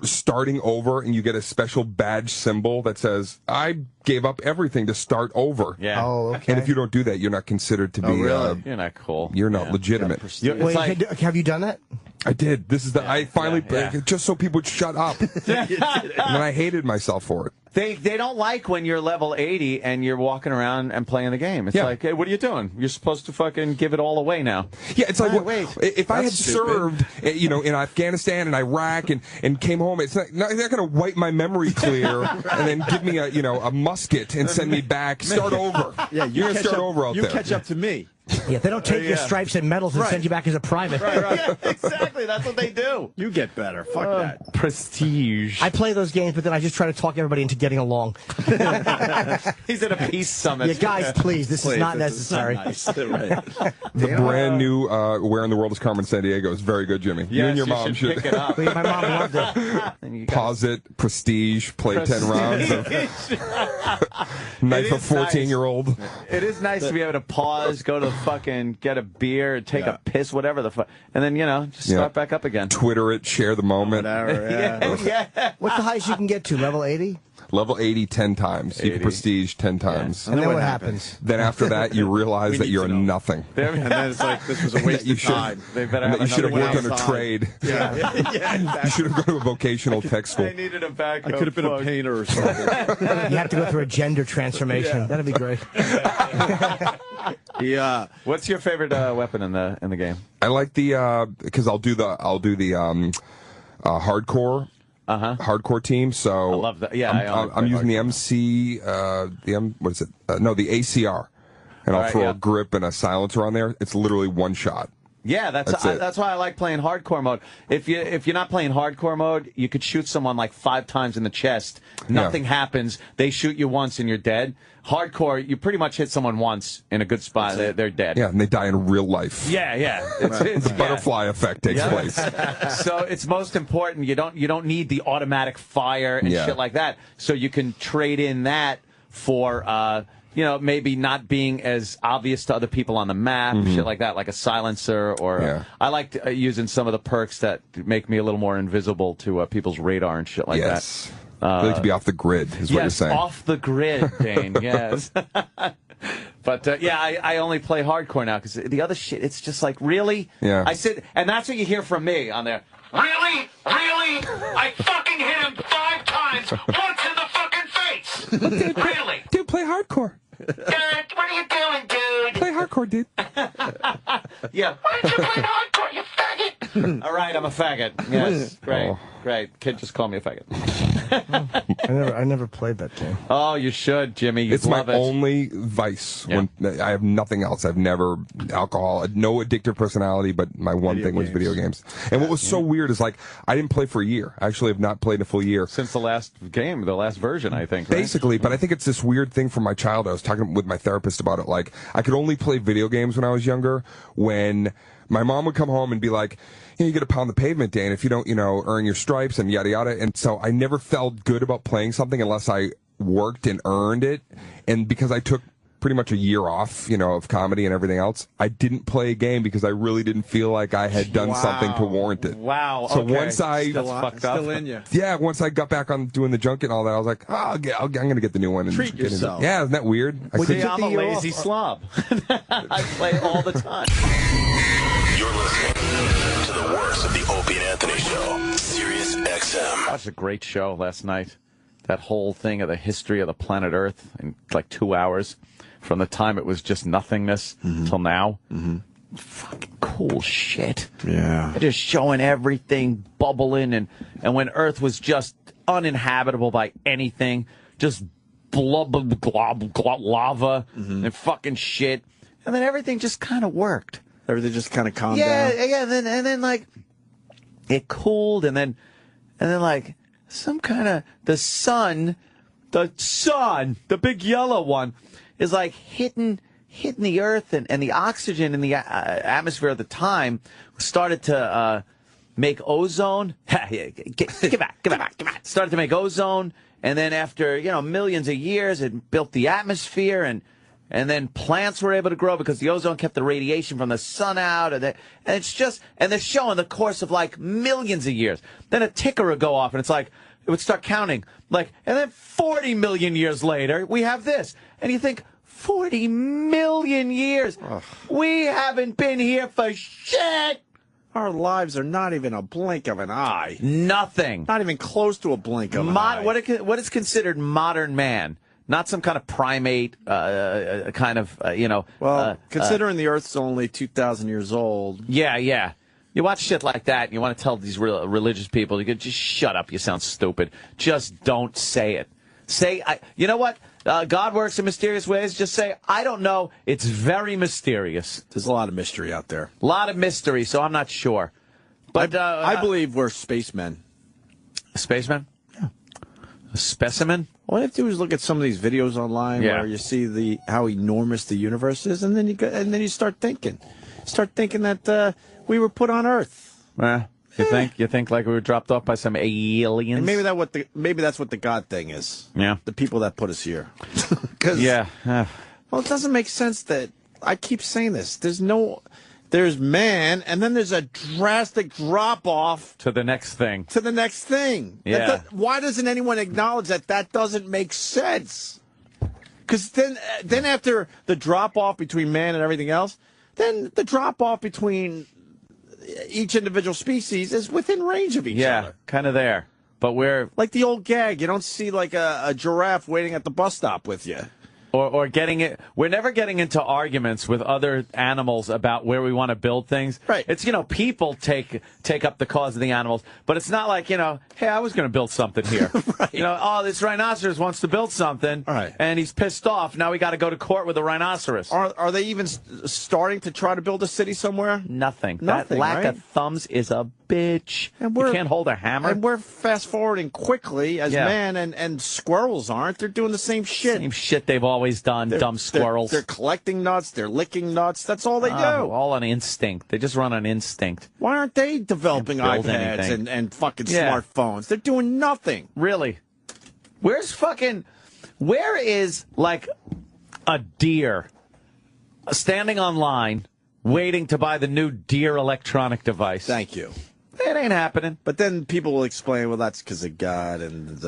Speaker 7: starting over, and you get a special badge symbol that says, I gave up everything to start over.
Speaker 1: Yeah.
Speaker 4: Oh, okay.
Speaker 7: And if you don't do that, you're not considered to be
Speaker 1: You're not cool.
Speaker 7: you're not legitimate.
Speaker 4: Wait, have you done that?
Speaker 7: I did. This is I finally just so people would shut up. And then I hated myself for it.
Speaker 1: They don't like when you're level 80 and you're walking around and playing the game. It's like, hey, what are you doing? You're supposed to fucking give it all away now.
Speaker 13: Yeah, it's like,
Speaker 1: wait,
Speaker 13: if I had served, in Afghanistan and Iraq and came home, it's not going to wipe my memory clear and then give me a musket and send me back. Start over.
Speaker 5: Yeah,
Speaker 13: you're going to start over out there.
Speaker 5: You catch up to me.
Speaker 4: Yeah, they don't take your stripes and medals and send you back as a private.
Speaker 1: Right. Yeah, exactly. That's what they do.
Speaker 5: You get better. Fuck that.
Speaker 9: Prestige.
Speaker 4: I play those games, but then I just try to talk everybody into getting along.
Speaker 1: He's at a peace summit.
Speaker 4: Yeah, guys, please, this is not necessary.
Speaker 5: Nice. Right.
Speaker 13: The brand new Where in the World is Carmen San Diego is very good, Jimmy. You and your mom
Speaker 1: should pick it up.
Speaker 4: My mom loved it.
Speaker 13: Pause it, prestige, play 10 rounds of knife a 14-year-old.
Speaker 1: It is nice to be able to pause, go to fucking get a beer, take a piss, whatever the fuck, and then, just start back up again.
Speaker 13: Twitter it, share the moment.
Speaker 1: Yeah.
Speaker 4: What's the highest you can get to? Level 80?
Speaker 13: Level 80 10 times. You can prestige 10 times.
Speaker 4: And then what happens?
Speaker 13: Then after that, you realize that you're nothing.
Speaker 5: And then it's like, this was a waste of time.
Speaker 1: They better have
Speaker 13: you should have worked
Speaker 1: another
Speaker 13: on a trade.
Speaker 5: Yeah, exactly.
Speaker 13: You should have gone to a vocational tech school.
Speaker 1: I needed a backup.
Speaker 5: I could have been a painter or something.
Speaker 4: You have to go through a gender transformation. That'd be great.
Speaker 5: Yeah.
Speaker 1: What's your favorite weapon in the game?
Speaker 13: I like because I'll do the hardcore. Hardcore team. So
Speaker 1: I love that. Yeah,
Speaker 13: I'm using the MC. What is it? No, the ACR, and I'll throw a grip and a silencer on there. It's literally one shot.
Speaker 1: Yeah, that's why I like playing hardcore mode. If you're not playing hardcore mode, you could shoot someone like 5 times in the chest. Nothing happens. They shoot you once and you're dead. Hardcore, you pretty much hit someone once in a good spot. They're dead.
Speaker 13: Yeah, and they die in real life.
Speaker 1: Yeah.
Speaker 13: The butterfly effect takes place.
Speaker 1: So it's most important. You don't need the automatic fire and shit like that. So you can trade in that for maybe not being as obvious to other people on the map, shit like that, like a silencer or I like using some of the perks that make me a little more invisible to people's radar and shit like that.
Speaker 13: I like to be off the grid, is what you're saying.
Speaker 1: Off the grid, Dane, yes. But, I only play hardcore now because the other shit, it's just like, really?
Speaker 13: Yeah.
Speaker 1: I sit, and that's what you hear from me on there.
Speaker 12: Really? I fucking hit him 5 times, once in the fucking face! Really?
Speaker 13: Dude, play hardcore.
Speaker 12: Dude, what are you doing, dude?
Speaker 13: Play hardcore, dude.
Speaker 1: Yeah.
Speaker 12: Why don't you play hardcore, you faggot?
Speaker 1: All right, I'm a faggot. Yes, great. Kid just called me a faggot.
Speaker 4: I never played that game.
Speaker 1: Oh, you should, Jimmy.
Speaker 13: It's my only vice. When I have nothing else. I've never alcohol, no addictive personality, but my one thing was video games. And what was so weird is I didn't play for a year. I actually have not played in a full year
Speaker 1: since the last game, the last version, I think. Right?
Speaker 13: Basically, but I think it's this weird thing from my childhood. I was talking with my therapist about it. Like, I could only play video games when I was younger. When my mom would come home and be like, you get to pound the pavement, Dan, if you don't, earn your stripes and yada yada. And so I never felt good about playing something unless I worked and earned it. And because I took pretty much a year off, of comedy and everything else, I didn't play a game because I really didn't feel like I had done something to warrant it.
Speaker 1: Wow.
Speaker 13: So once
Speaker 1: still
Speaker 5: in you.
Speaker 13: Yeah, once I got back on doing the junket and all that, I was like, I'm going to get the new one. And
Speaker 5: treat yourself.
Speaker 13: Yeah, isn't that weird?
Speaker 1: I'm a lazy slob. I play all the time.
Speaker 3: You're listening to the worst of the Opie and Anthony Show, Sirius XM.
Speaker 1: I watched a great show last night. That whole thing of the history of the planet Earth in like 2 hours, from the time it was just nothingness till now. Fucking cool shit.
Speaker 5: Yeah.
Speaker 1: They're just showing everything bubbling, and when Earth was just uninhabitable by anything, just lava and fucking shit, and then everything just kind of worked.
Speaker 5: Everything just kind of calmed down.
Speaker 1: Yeah, and then like it cooled, and then like some kind of the sun, the big yellow one, is like hitting the Earth, and the oxygen in the atmosphere at the time started to make ozone. Give back. Started to make ozone, and then after millions of years, it built the atmosphere, and then plants were able to grow because the ozone kept the radiation from the sun out. And they're showing the course of like millions of years. Then a ticker would go off, and it's like, it would start counting. And then 40 million years later, we have this. And you think, 40 million years? Ugh. We haven't been here for shit.
Speaker 5: Our lives are not even a blink of an eye.
Speaker 1: Nothing.
Speaker 5: Not even close to a blink of an eye.
Speaker 1: What is considered modern man? Not some kind of primate,
Speaker 5: Well, considering the Earth's only 2,000 years old.
Speaker 1: Yeah. You watch shit like that, and you want to tell these religious people, you go, just shut up, you sound stupid. Just don't say it. You know what? God works in mysterious ways. Just say, I don't know. It's very mysterious.
Speaker 5: There's a lot of mystery out there.
Speaker 1: A lot of mystery, so I'm not sure. But
Speaker 5: I believe we're spacemen.
Speaker 1: Spacemen? Yeah. A specimen?
Speaker 5: All you have to do is look at some of these videos online where you see how enormous the universe is, and then you start thinking that we were put on Earth.
Speaker 1: You think like we were dropped off by some aliens?
Speaker 5: And maybe that's what the God thing is.
Speaker 1: Yeah,
Speaker 5: the people that put us here. Well, it doesn't make sense that I keep saying this. There's man, and then there's a drastic drop off
Speaker 1: to the next thing.
Speaker 5: Yeah. Why doesn't anyone acknowledge that doesn't make sense? Because then after the drop off between man and everything else, then the drop off between each individual species is within range of each other.
Speaker 1: Yeah, kind of there. But we're
Speaker 5: like the old gag. You don't see like a giraffe waiting at the bus stop with you.
Speaker 1: Or getting it. We're never getting into arguments with other animals about where we want to build things.
Speaker 5: Right.
Speaker 1: It's, people take up the cause of the animals, but it's not like, hey, I was going to build something here.
Speaker 5: Right.
Speaker 1: This rhinoceros wants to build something,
Speaker 5: right,
Speaker 1: and he's pissed off. Now we got to go to court with a rhinoceros.
Speaker 5: Are they even starting to try to build a city somewhere?
Speaker 1: Nothing. That lack of thumbs is a bitch. And you can't hold a hammer.
Speaker 5: And we're fast forwarding quickly as man, and squirrels aren't. They're doing the same shit.
Speaker 1: Same shit they've always done, dumb squirrels.
Speaker 5: They're collecting nuts. They're licking nuts. That's all they do.
Speaker 1: All on instinct. They just run on instinct.
Speaker 5: Why aren't they developing iPads and fucking smartphones? They're doing nothing.
Speaker 1: Really? Where is, like, a deer standing online waiting to buy the new Deer electronic device?
Speaker 5: Thank you.
Speaker 1: It ain't happening.
Speaker 5: But then people will explain, well, that's because of God and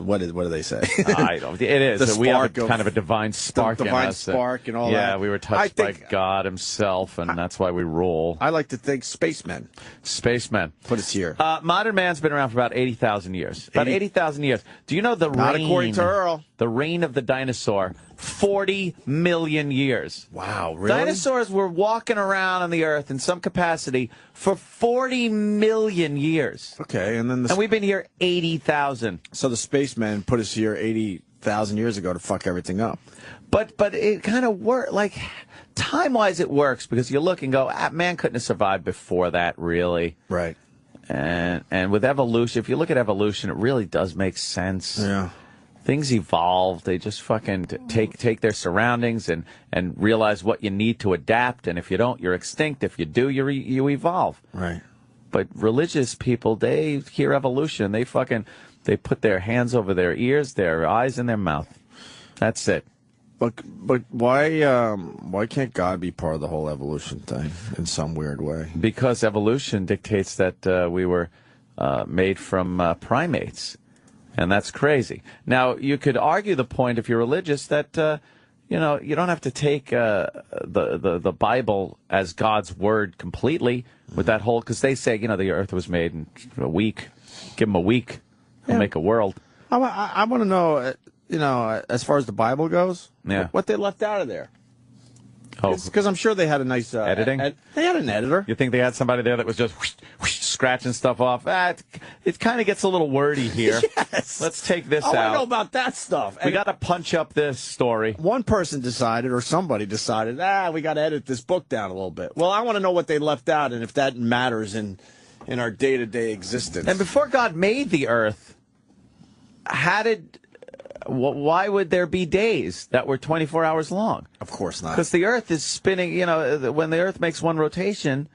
Speaker 5: what do they say?
Speaker 1: I don't. It is. We have kind of a divine spark in us.
Speaker 5: Divine spark and all that.
Speaker 1: Yeah, we were touched by God himself, and that's why we rule.
Speaker 5: I like to think spacemen.
Speaker 1: Spacemen.
Speaker 5: Put us here.
Speaker 1: Modern man's been around for about 80,000 years. About 80,000 years. Do you know the
Speaker 5: Not according to Earl.
Speaker 1: The reign of the dinosaur? 40 million years.
Speaker 5: Wow, really?
Speaker 1: Dinosaurs were walking around on the Earth in some capacity for 40 million years.
Speaker 5: Okay, and
Speaker 1: we've been here 80,000.
Speaker 5: So the spacemen put us here 80,000 years ago to fuck everything up.
Speaker 1: But it kind of worked. Like, time-wise, it works because you look and go, man couldn't have survived before that, really.
Speaker 5: Right.
Speaker 1: And with evolution, if you look at evolution, it really does make sense.
Speaker 5: Yeah.
Speaker 1: Things evolve. They just fucking take their surroundings and realize what you need to adapt. And if you don't, you're extinct. If you do, you evolve.
Speaker 5: Right.
Speaker 1: But religious people, they hear evolution. They put their hands over their ears, their eyes, and their mouth. That's it.
Speaker 5: But why can't God be part of the whole evolution thing in some weird way?
Speaker 1: Because evolution dictates that we were made from primates. And that's crazy. Now, you could argue the point, if you're religious, that, you don't have to take the Bible as God's word completely with that whole, because they say, the earth was made in a week. Give them a week. They'll make a world.
Speaker 5: I want to know, as far as the Bible goes, what they left out of there.
Speaker 1: Oh,
Speaker 5: because I'm sure they had a nice
Speaker 1: editing.
Speaker 5: They had an editor.
Speaker 1: You think they had somebody there that was just scratching stuff off? It kind of gets a little wordy here.
Speaker 5: Yes.
Speaker 1: Let's take this
Speaker 5: out.
Speaker 1: I
Speaker 5: want to know about that stuff.
Speaker 1: We got to punch up this story.
Speaker 5: One person decided, or somebody decided, we got to edit this book down a little bit. Well, I want to know what they left out and if that matters in our day-to-day existence.
Speaker 1: And before God made the earth, why would there be days that were 24 hours long?
Speaker 5: Of course not.
Speaker 1: Because the Earth is spinning. When the Earth makes one rotation,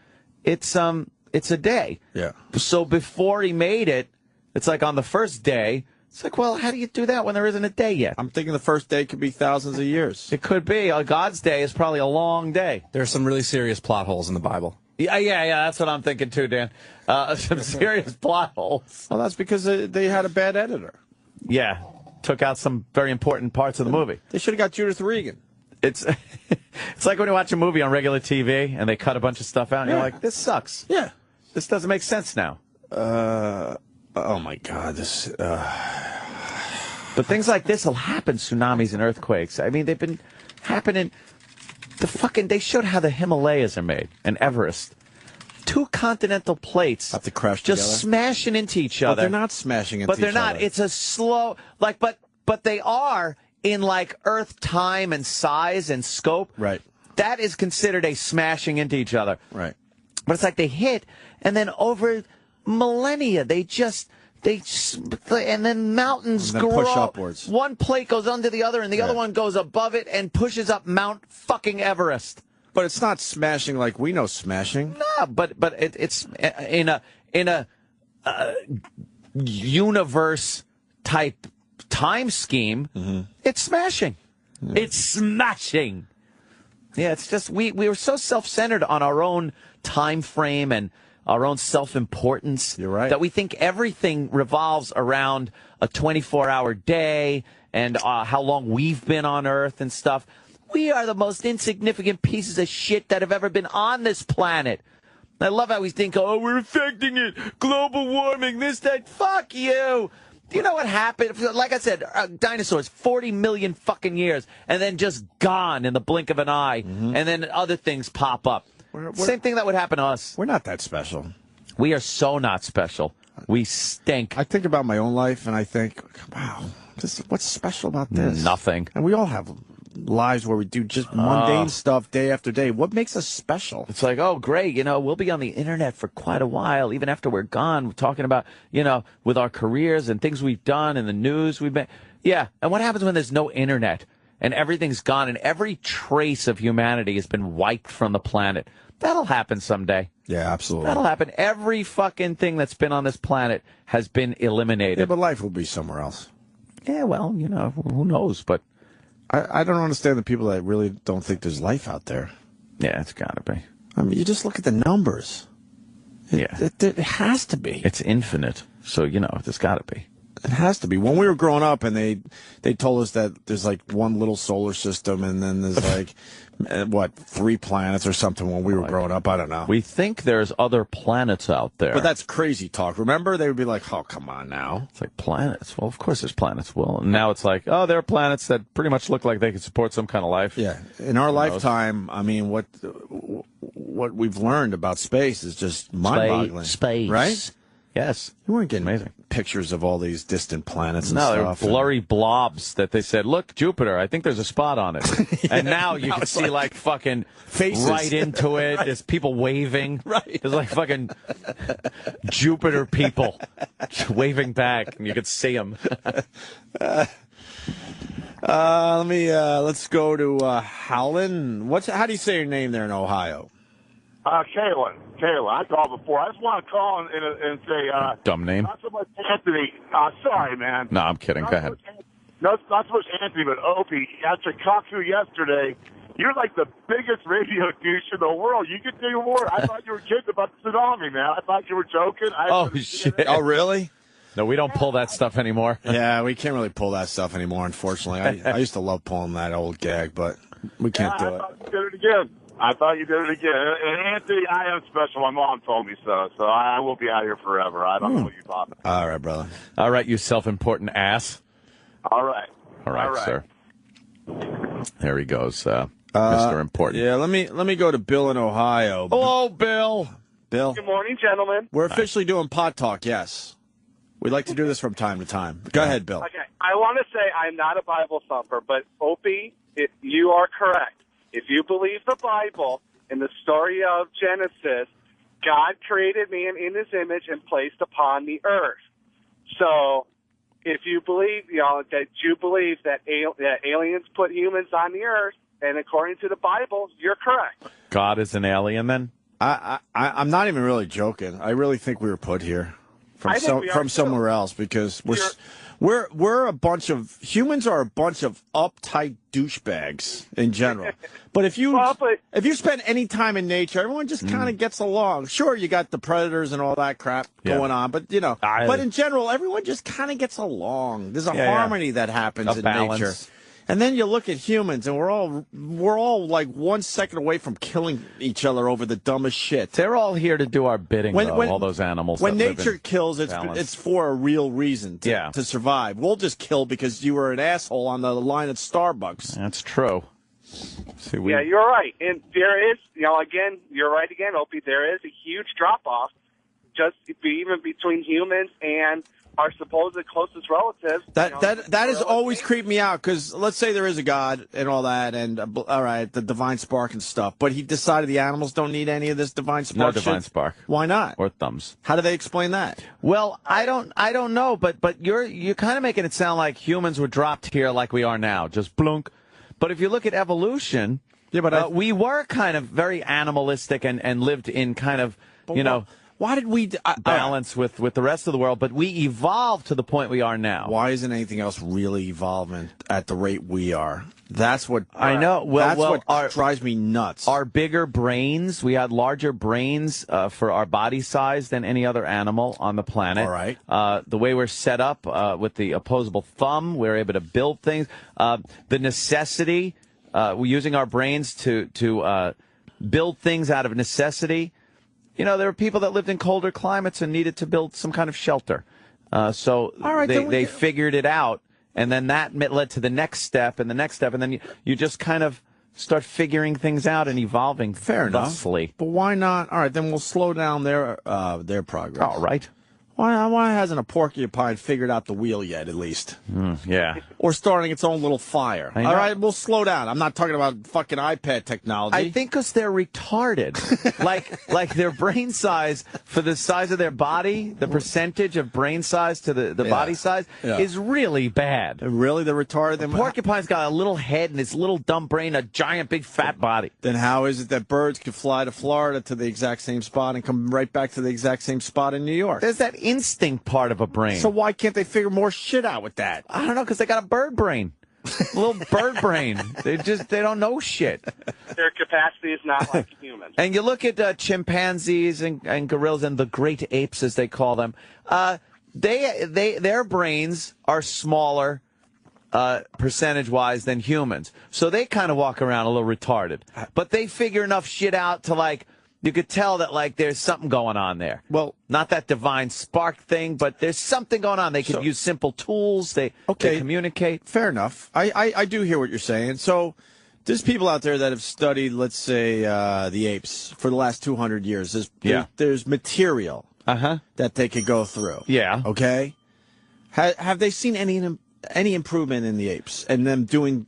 Speaker 1: it's a day.
Speaker 5: Yeah.
Speaker 1: So before he made it, it's like on the first day. It's like, well, how do you do that when there isn't a day yet?
Speaker 5: I'm thinking the first day could be thousands of years.
Speaker 1: It could be. God's day is probably a long day.
Speaker 9: There are some really serious plot holes in the Bible.
Speaker 1: Yeah. That's what I'm thinking too, Dan. Some serious plot holes.
Speaker 5: Well, that's because they had a bad editor.
Speaker 1: Yeah. Took out some very important parts of the movie.
Speaker 5: They should have got Judith Regan.
Speaker 1: It's It's like when you watch a movie on regular TV and they cut a bunch of stuff out and you're like, this sucks.
Speaker 5: Yeah.
Speaker 1: This doesn't make sense now.
Speaker 5: Oh, my God.
Speaker 1: But things like this will happen, tsunamis and earthquakes. I mean, they've been happening. They showed how the Himalayas are made and Everest. 2 continental plates
Speaker 5: have to crash
Speaker 1: just
Speaker 5: together.
Speaker 1: Smashing into each other.
Speaker 5: But they're not smashing into each other.
Speaker 1: But they're not. It's a slow, but they are in like Earth time and size and scope.
Speaker 5: Right.
Speaker 1: That is considered a smashing into each other.
Speaker 5: Right.
Speaker 1: But it's like they hit, and then over millennia, and then mountains
Speaker 5: and then
Speaker 1: grow.
Speaker 5: push upwards.
Speaker 1: One plate goes under the other, and the other one goes above it and pushes up Mount fucking Everest.
Speaker 5: But it's not smashing like we know smashing.
Speaker 1: No, but it's in a universe type time scheme.
Speaker 5: Mm-hmm.
Speaker 1: It's smashing. Yeah. It's smashing. Yeah, it's just we were so self-centered on our own time frame and our own self-importance.
Speaker 5: You're right.
Speaker 1: That we think everything revolves around a 24-hour day and how long we've been on Earth and stuff. We are the most insignificant pieces of shit that have ever been on this planet. I love how we think, oh, we're affecting it. Global warming, this, that. Fuck you. Do you know what happened? Like I said, dinosaurs, 40 million fucking years, and then just gone in the blink of an eye, and then other things pop up. Same thing that would happen to us.
Speaker 5: We're not that special.
Speaker 1: We are so not special. We stink.
Speaker 5: I think about my own life, and I think, wow, what's special about this?
Speaker 1: Nothing.
Speaker 5: And we all have lives where we do just mundane stuff day after day. What makes us special?
Speaker 1: It's like, oh, great, we'll be on the internet for quite a while, even after we're gone. We're talking about, with our careers and things we've done and the news we've been. Yeah, and what happens when there's no internet and everything's gone and every trace of humanity has been wiped from the planet? That'll happen someday.
Speaker 5: Yeah, absolutely.
Speaker 1: That'll happen. Every fucking thing that's been on this planet has been eliminated.
Speaker 5: Yeah, but life will be somewhere else.
Speaker 1: Yeah, well, who knows, but
Speaker 5: I don't understand the people that really don't think there's life out there.
Speaker 1: Yeah, it's got to be.
Speaker 5: I mean, you just look at the numbers.
Speaker 1: Yeah.
Speaker 5: It has to be.
Speaker 1: It's infinite. So, there's got to be.
Speaker 5: It has to be. When we were growing up and they told us that there's like one little solar system and then there's like, 3 planets or something when we were growing up. I don't know.
Speaker 1: We think there's other planets out there.
Speaker 5: But that's crazy talk. Remember? They would be like, oh, come on now.
Speaker 1: It's like planets. Well, of course there's planets. Well, and now it's like, oh, there are planets that pretty much look like they could support some kind of life.
Speaker 5: Yeah. In our lifetime, I mean, what we've learned about space is just mind-boggling.
Speaker 8: Space.
Speaker 5: Right?
Speaker 1: Yes.
Speaker 5: You weren't getting
Speaker 1: amazing
Speaker 5: pictures of all these distant planets and
Speaker 1: stuff.
Speaker 5: stuff.
Speaker 1: No, they were blurry blobs that they said, look, Jupiter, I think there's a spot on it. Yeah, and now you can see like fucking
Speaker 5: faces
Speaker 1: right into it. Right. There's people waving.
Speaker 5: Right.
Speaker 1: There's like fucking Jupiter people waving back, and you could see them.
Speaker 5: Let's go to Howlin. How do you say your name there in Ohio?
Speaker 14: Kayla. I called before. I just want to call and say,
Speaker 1: dumb name.
Speaker 14: Not so much Anthony. Sorry, man.
Speaker 1: No, I'm kidding. Go ahead.
Speaker 14: Not so much Anthony, but Opie. After Kaku yesterday, you're like the biggest radio douche in the world. You could do more. I thought you were kidding about the tsunami, man. I thought you were joking.
Speaker 1: Oh, shit.
Speaker 5: Oh, really?
Speaker 1: No, we don't pull that stuff anymore.
Speaker 5: Yeah, we can't really pull that stuff anymore, unfortunately. I used to love pulling that old gag, but we can't do it.
Speaker 14: I thought you did it again. And Anthony, I am special. My mom told me so. So I will be out here forever. I don't know what you thought.
Speaker 5: All right, brother.
Speaker 1: All right, you self-important ass.
Speaker 14: All right,
Speaker 1: sir. There he goes, Mr. Important.
Speaker 5: Yeah, let me go to Bill in Ohio.
Speaker 1: Hello, Bill.
Speaker 5: Bill.
Speaker 14: Good morning, gentlemen.
Speaker 5: We're officially doing Pod Talk, yes. We'd like to do this from time to time. Go ahead, Bill.
Speaker 14: Okay, I want to say I'm not a Bible thumper, but Opie, you are correct. If you believe the Bible and the story of Genesis, God created man in his image and placed upon the earth. So if you believe, that you believe that aliens put humans on the earth, and according to the Bible, you're correct.
Speaker 1: God is an alien, then?
Speaker 5: I'm not even really joking. I really think we were put here from somewhere else because we're a bunch of humans are a bunch of uptight douchebags in general. But if you spend any time in nature, everyone just kind of gets along. Sure, you got the predators and all that crap going on, but but in general, everyone just kind of gets along. There's a harmony that happens in
Speaker 1: balance.
Speaker 5: nature. And then you look at humans, and we're all like 1 second away from killing each other over the dumbest shit.
Speaker 1: They're all here to do our bidding, all those animals.
Speaker 5: When nature kills, it's for a real reason to survive. We'll just kill because you were an asshole on the line at Starbucks.
Speaker 1: That's true.
Speaker 14: Yeah, you're right. And there is, again, you're right again, Opie, there is a huge drop-off just even between humans and our supposed closest relatives.
Speaker 5: That has always creeped me out, because let's say there is a God and all that, and all right, the divine spark and stuff, but he decided the animals don't need any of this divine spark.
Speaker 1: No divine spark.
Speaker 5: Why not?
Speaker 1: Or thumbs.
Speaker 5: How do they explain that?
Speaker 1: Well, I don't know, but you're kind of making it sound like humans were dropped here like we are now, just blunk. But if you look at evolution, we were kind of very animalistic and lived in kind of,
Speaker 5: why did we
Speaker 1: balance with the rest of the world? But we evolved to the point we are now.
Speaker 5: Why isn't anything else really evolving at the rate we are? That's what
Speaker 1: I know. Well,
Speaker 5: what drives me nuts.
Speaker 1: Our bigger brains, we had larger brains for our body size than any other animal on the planet.
Speaker 5: All right.
Speaker 1: The way we're set up with the opposable thumb, we're able to build things. The necessity, we're using our brains to build things out of necessity. There were people that lived in colder climates and needed to build some kind of shelter. So they figured it out, and then that led to the next step and the next step, and then you just kind of start figuring things out and evolving.
Speaker 5: Fair enough. But why not? All right, then we'll slow down their progress.
Speaker 1: All right.
Speaker 5: Why hasn't a porcupine figured out the wheel yet, at least?
Speaker 1: Yeah.
Speaker 5: Or starting its own little fire. All right, we'll slow down. I'm not talking about fucking iPad technology.
Speaker 1: I think because they're retarded. like their brain size for the size of their body, the percentage of brain size to the body size is really bad.
Speaker 5: Really? They're retarded?
Speaker 1: The porcupine's got a little head and its little dumb brain, a giant big fat body.
Speaker 5: Then how is it that birds can fly to Florida to the exact same spot and come right back to the exact same spot in New York?
Speaker 1: There's that instinct part of a brain.
Speaker 5: So why can't they figure more shit out with that?
Speaker 1: I don't know, because they got a bird brain. A little bird brain. They don't know shit.
Speaker 14: Their capacity is not like humans.
Speaker 1: And you look at chimpanzees and gorillas and the great apes, as they call them. Their brains are smaller percentage-wise than humans. So they kind of walk around a little retarded. But they figure enough shit out to, you could tell that, there's something going on there.
Speaker 5: Well,
Speaker 1: not that divine spark thing, but there's something going on. They can use simple tools. They communicate.
Speaker 5: Fair enough. I do hear what you're saying. So there's people out there that have studied, let's say, the apes for the last 200 years. There's material that they could go through.
Speaker 1: Yeah.
Speaker 5: Okay? Have they seen any improvement in the apes and them doing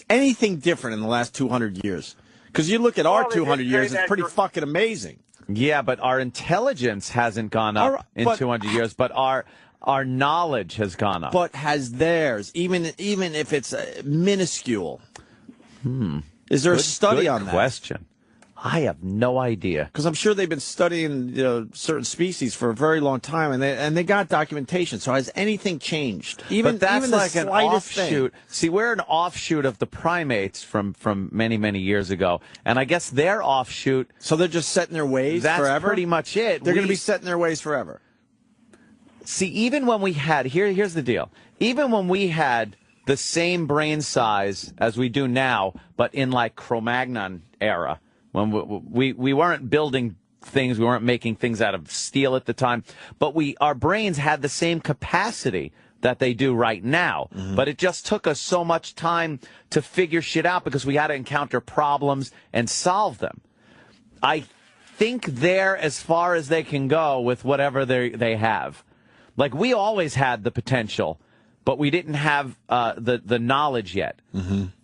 Speaker 5: anything different in the last 200 years? Because you look at our 200 years, it's pretty fucking amazing.
Speaker 1: Yeah, but our intelligence hasn't gone up in 200 years, but our knowledge has gone up.
Speaker 5: But has theirs, even if it's minuscule? Is there a study on that?
Speaker 1: Good question. I have no idea.
Speaker 5: Because I'm sure they've been studying certain species for a very long time, and they got documentation. So has anything changed?
Speaker 1: But that's
Speaker 5: even
Speaker 1: like
Speaker 5: the
Speaker 1: an
Speaker 5: slightest
Speaker 1: offshoot. See, we're an offshoot of the primates from many, many years ago. And I guess their offshoot...
Speaker 5: So they're just set in their ways forever?
Speaker 1: That's pretty much it.
Speaker 5: They're going to be set in their ways forever.
Speaker 1: See, even when we had... Here's the deal. Even when we had the same brain size as we do now, but in Cro-Magnon era... When we weren't building things, we weren't making things out of steel at the time, but our brains had the same capacity that they do right now. But it just took us so much time to figure shit out because we had to encounter problems and solve them. I think they're as far as they can go with whatever they have. We always had the potential, but we didn't have the knowledge yet.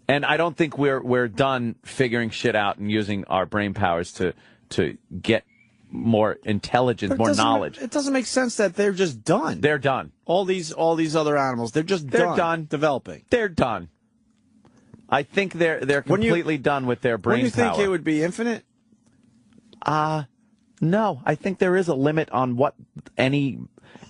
Speaker 1: And I don't think we're done figuring shit out and using our brain powers to get more intelligence, more knowledge.
Speaker 5: It doesn't make sense that they're just done.
Speaker 1: They're done.
Speaker 5: All these other animals, they're done developing.
Speaker 1: They're done. I think they're completely done with their brain power.
Speaker 5: Wouldn't you think it would be infinite?
Speaker 1: No. I think there is a limit on what any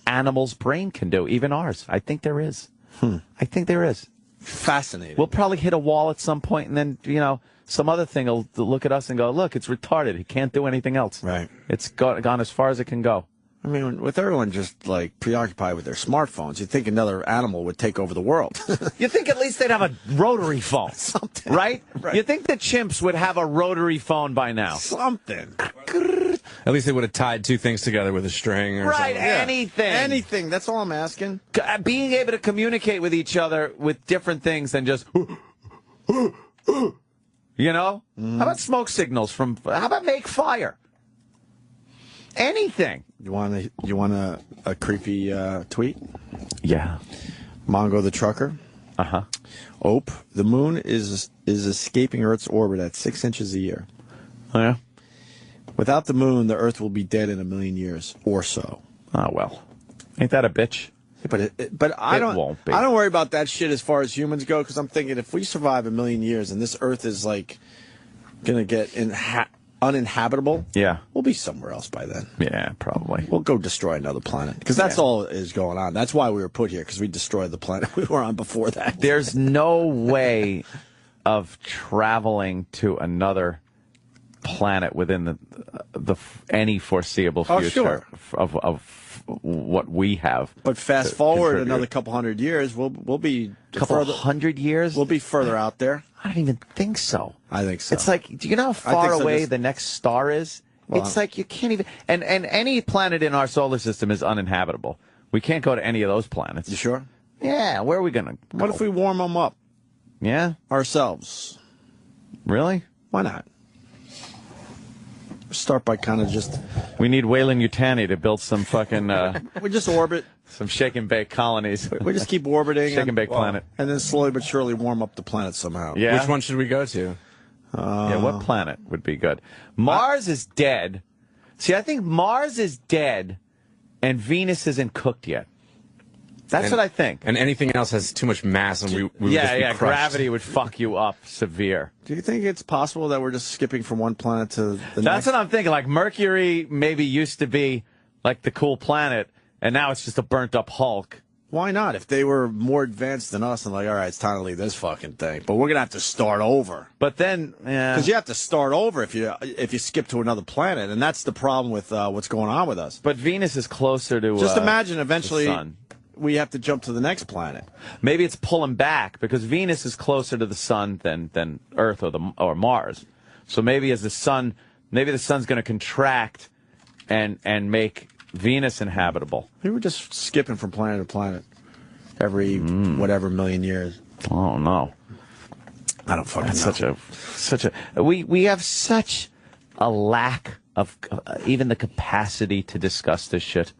Speaker 1: animal's brain can do, even ours. I think there is. I think there is.
Speaker 5: Fascinating.
Speaker 1: We'll probably hit a wall at some point, and then, some other thing will look at us and go, look, it's retarded. It can't do anything else.
Speaker 5: Right.
Speaker 1: It's gone as far as it can go.
Speaker 5: I mean, with everyone just like preoccupied with their smartphones, you'd think another animal would take over the world.
Speaker 1: You think at least they'd have a rotary phone,
Speaker 5: something,
Speaker 1: right? You think the chimps would have a rotary phone by now?
Speaker 5: Something.
Speaker 9: At least they would have tied two things together with a string or
Speaker 1: Right,
Speaker 9: something.
Speaker 1: anything.
Speaker 5: Anything. That's all I'm asking.
Speaker 1: Being able to communicate with each other with different things than just, you know? How about smoke signals from, how about make fire? Anything.
Speaker 5: You want a creepy tweet?
Speaker 1: Yeah.
Speaker 5: Mongo the trucker.
Speaker 1: Uh-huh.
Speaker 5: Ope, the moon is escaping Earth's orbit at 6 inches a year.
Speaker 1: Oh, yeah?
Speaker 5: Without the moon, the Earth will be dead in 1 million years or so.
Speaker 1: Oh, well. Ain't that a bitch?
Speaker 5: But I don't
Speaker 1: won't be.
Speaker 5: I don't worry about that shit as far as humans go, because I'm thinking if we survive 1 million years and this Earth is like gonna get uninhabitable,
Speaker 1: yeah,
Speaker 5: we'll be somewhere else by then.
Speaker 1: Yeah, probably.
Speaker 5: We'll go destroy another planet, because that's all is going on. That's why we were put here, because we destroyed the planet we were on before that.
Speaker 1: There's no way of traveling to another planet within any foreseeable future of what we have.
Speaker 5: But fast forward another couple hundred years, we'll be
Speaker 1: hundred years.
Speaker 5: We'll be further out there.
Speaker 1: I don't even think so.
Speaker 5: I think so.
Speaker 1: It's like, do you know how far away the next star is? Well, it's like you can't even. And any planet in our solar system is uninhabitable. We can't go to any of those planets.
Speaker 5: You sure?
Speaker 1: Yeah. Where are we gonna go?
Speaker 5: What if we warm them up?
Speaker 1: Yeah.
Speaker 5: Ourselves.
Speaker 1: Really?
Speaker 5: Why not? Start by kind of just.
Speaker 1: We need Weyland Yutani to build some fucking.
Speaker 5: We just orbit.
Speaker 1: Some shake and bake colonies.
Speaker 5: We just keep orbiting.
Speaker 1: Shake and bake planet.
Speaker 5: And then slowly but surely warm up the planet somehow.
Speaker 1: Yeah.
Speaker 9: Which one should we go to?
Speaker 1: Yeah, what planet would be good? Mars is dead. See, I think Mars is dead, and Venus isn't cooked yet. That's what I think.
Speaker 9: And anything else has too much mass, and we would just be crushed.
Speaker 1: Gravity would fuck you up severe.
Speaker 5: Do you think it's possible that we're just skipping from one planet to the next?
Speaker 1: That's what I'm thinking. Like Mercury maybe used to be like the cool planet, and now it's just a burnt-up Hulk.
Speaker 5: Why not? If they were more advanced than us and like, all right, it's time to leave this fucking thing. But we're going to have to start over.
Speaker 1: But then, yeah.
Speaker 5: Because you have to start over if you skip to another planet. And that's the problem with what's going on with us.
Speaker 1: But Venus is closer to
Speaker 5: just imagine eventually
Speaker 1: the sun.
Speaker 5: We have to jump to the next planet.
Speaker 1: Maybe it's pulling back because Venus is closer to the sun than Earth or Mars. So maybe the sun's going to contract and make Venus inhabitable.
Speaker 5: We were just skipping from planet to planet every whatever million years.
Speaker 1: Oh no,
Speaker 5: I don't fucking know.
Speaker 1: Such a we have such a lack of even the capacity to discuss this shit.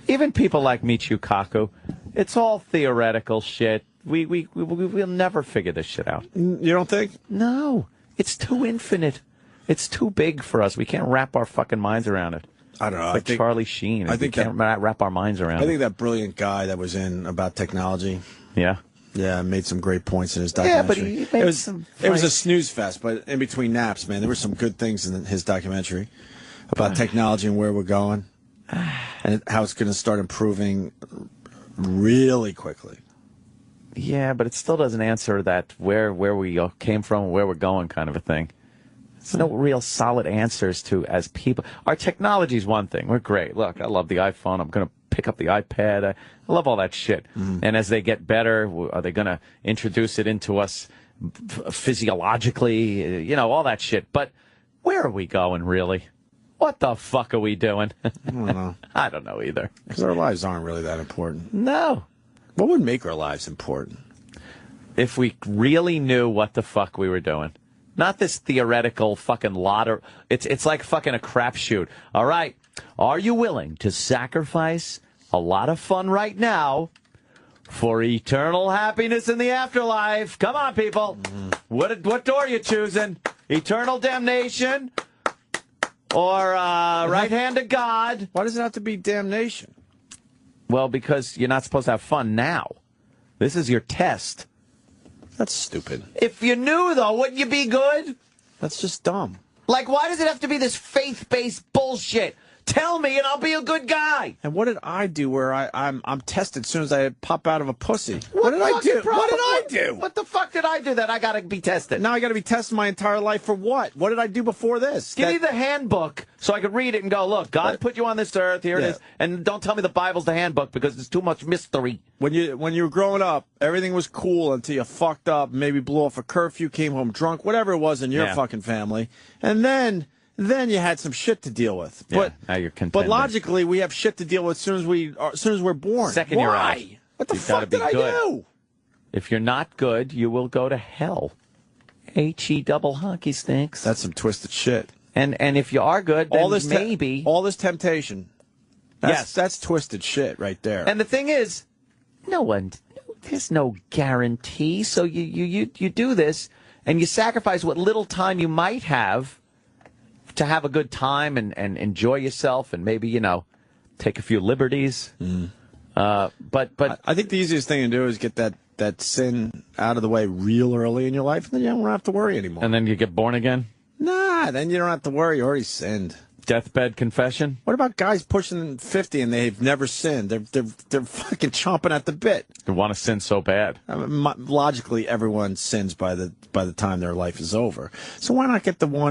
Speaker 1: Even people like Michio Kaku, it's all theoretical shit. We'll never figure this shit out.
Speaker 5: You don't think?
Speaker 1: No, it's too infinite. It's too big for us. We can't wrap our fucking minds around it.
Speaker 5: I don't know.
Speaker 1: It's like Charlie Sheen. I think we can't wrap our minds around it.
Speaker 5: I think that brilliant guy that was in about technology.
Speaker 1: Yeah.
Speaker 5: Yeah, made some great points in his documentary.
Speaker 1: Yeah, but
Speaker 5: it was a snooze fest, but in between naps, man, there were some good things in his documentary about technology and where we're going and how it's going to start improving really quickly.
Speaker 1: Yeah, but it still doesn't answer that where we came from, where we're going kind of a thing. There's no real solid answers to as people. Our technology is one thing. We're great. Look, I love the iPhone. I'm going to pick up the iPad. I love all that shit. And as they get better, are they going to introduce it into us physiologically? You know, all that shit. But where are we going, really? What the fuck are we doing?
Speaker 5: I don't know.
Speaker 1: I don't know either.
Speaker 5: Because our lives aren't really that important.
Speaker 1: No.
Speaker 5: What would make our lives important?
Speaker 1: If we really knew what the fuck we were doing. Not this theoretical fucking lottery. It's like fucking a crapshoot. All right. Are you willing to sacrifice a lot of fun right now for eternal happiness in the afterlife? Come on, people. What door are you choosing? Eternal damnation or right hand of God?
Speaker 5: Why does it have to be damnation?
Speaker 1: Well, because you're not supposed to have fun now. This is your test.
Speaker 5: That's stupid.
Speaker 1: If you knew, though, wouldn't you be good?
Speaker 5: That's just dumb.
Speaker 1: Like, why does it have to be this faith-based bullshit? Tell me, and I'll be a good guy.
Speaker 5: And what did I do where I'm tested as soon as I pop out of a pussy? What did I do?
Speaker 1: Problem?
Speaker 5: What did I do?
Speaker 1: What the fuck did I do that I got to be tested?
Speaker 5: Now I got to be tested my entire life for what? What did I do before this?
Speaker 1: Give me the handbook so I could read it and go, look, God put you on this earth. Here it is. And don't tell me the Bible's the handbook because there's too much mystery.
Speaker 5: When you were growing up, everything was cool until you fucked up, maybe blew off a curfew, came home drunk, whatever it was in your fucking family, and then you had some shit to deal with.
Speaker 1: But now you're contending.
Speaker 5: But logically, we have shit to deal with as soon as we're born.
Speaker 1: Second year out.
Speaker 5: What the fuck did I do?
Speaker 1: If you're not good, you will go to hell. H-E double hockey stinks.
Speaker 5: That's some twisted shit.
Speaker 1: And if you are good, then maybe
Speaker 5: all this temptation. That's twisted shit right there.
Speaker 1: And the thing is, there's no guarantee. So you do this, and you sacrifice what little time you might have to have a good time and enjoy yourself, and maybe take a few liberties. But
Speaker 5: I think the easiest thing to do is get that sin out of the way real early in your life, and then you don't have to worry anymore.
Speaker 1: And then you get born again?
Speaker 5: Nah, then you don't have to worry. You already sinned.
Speaker 1: Deathbed confession?
Speaker 5: What about guys pushing 50 and they've never sinned? They're fucking chomping at the bit.
Speaker 1: They want to sin so bad.
Speaker 5: I mean, logically, everyone sins by the time their life is over. So why not get why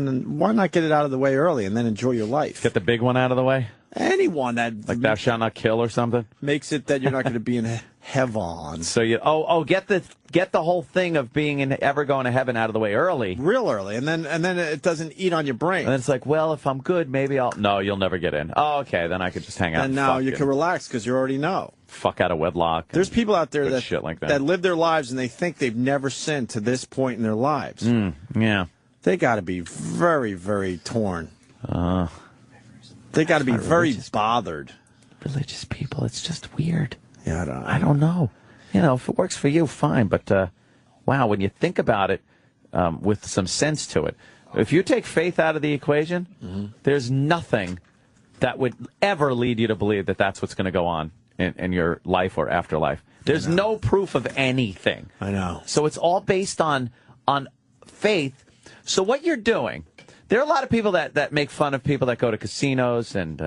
Speaker 5: not get it out of the way early and then enjoy your life?
Speaker 1: Get the big one out of the way?
Speaker 5: Anyone that
Speaker 1: thou shalt not kill or something
Speaker 5: makes it that you're not going to be in heaven.
Speaker 1: So you get the whole thing of being ever going to heaven out of the way early,
Speaker 5: real early, and then it doesn't eat on your brain.
Speaker 1: And it's like, well, if I'm good, maybe you'll never get in. Oh, okay, then I could just hang out.
Speaker 5: And now you can relax because you already know.
Speaker 1: Fuck out of wedlock.
Speaker 5: There's people out there
Speaker 1: shit like
Speaker 5: that live their lives and they think they've never sinned to this point in their lives.
Speaker 1: Yeah,
Speaker 5: they got to be very, very torn. They got to be very bothered.
Speaker 1: Religious people, it's just weird.
Speaker 5: Yeah,
Speaker 1: I don't know. If it works for you, fine. But wow, when you think about it, with some sense to it, if you take faith out of the equation, there's nothing that would ever lead you to believe that that's what's going to go on in your life or afterlife. There's no proof of anything.
Speaker 5: I know.
Speaker 1: So it's all based on faith. So what you're doing. There are a lot of people that make fun of people that go to casinos and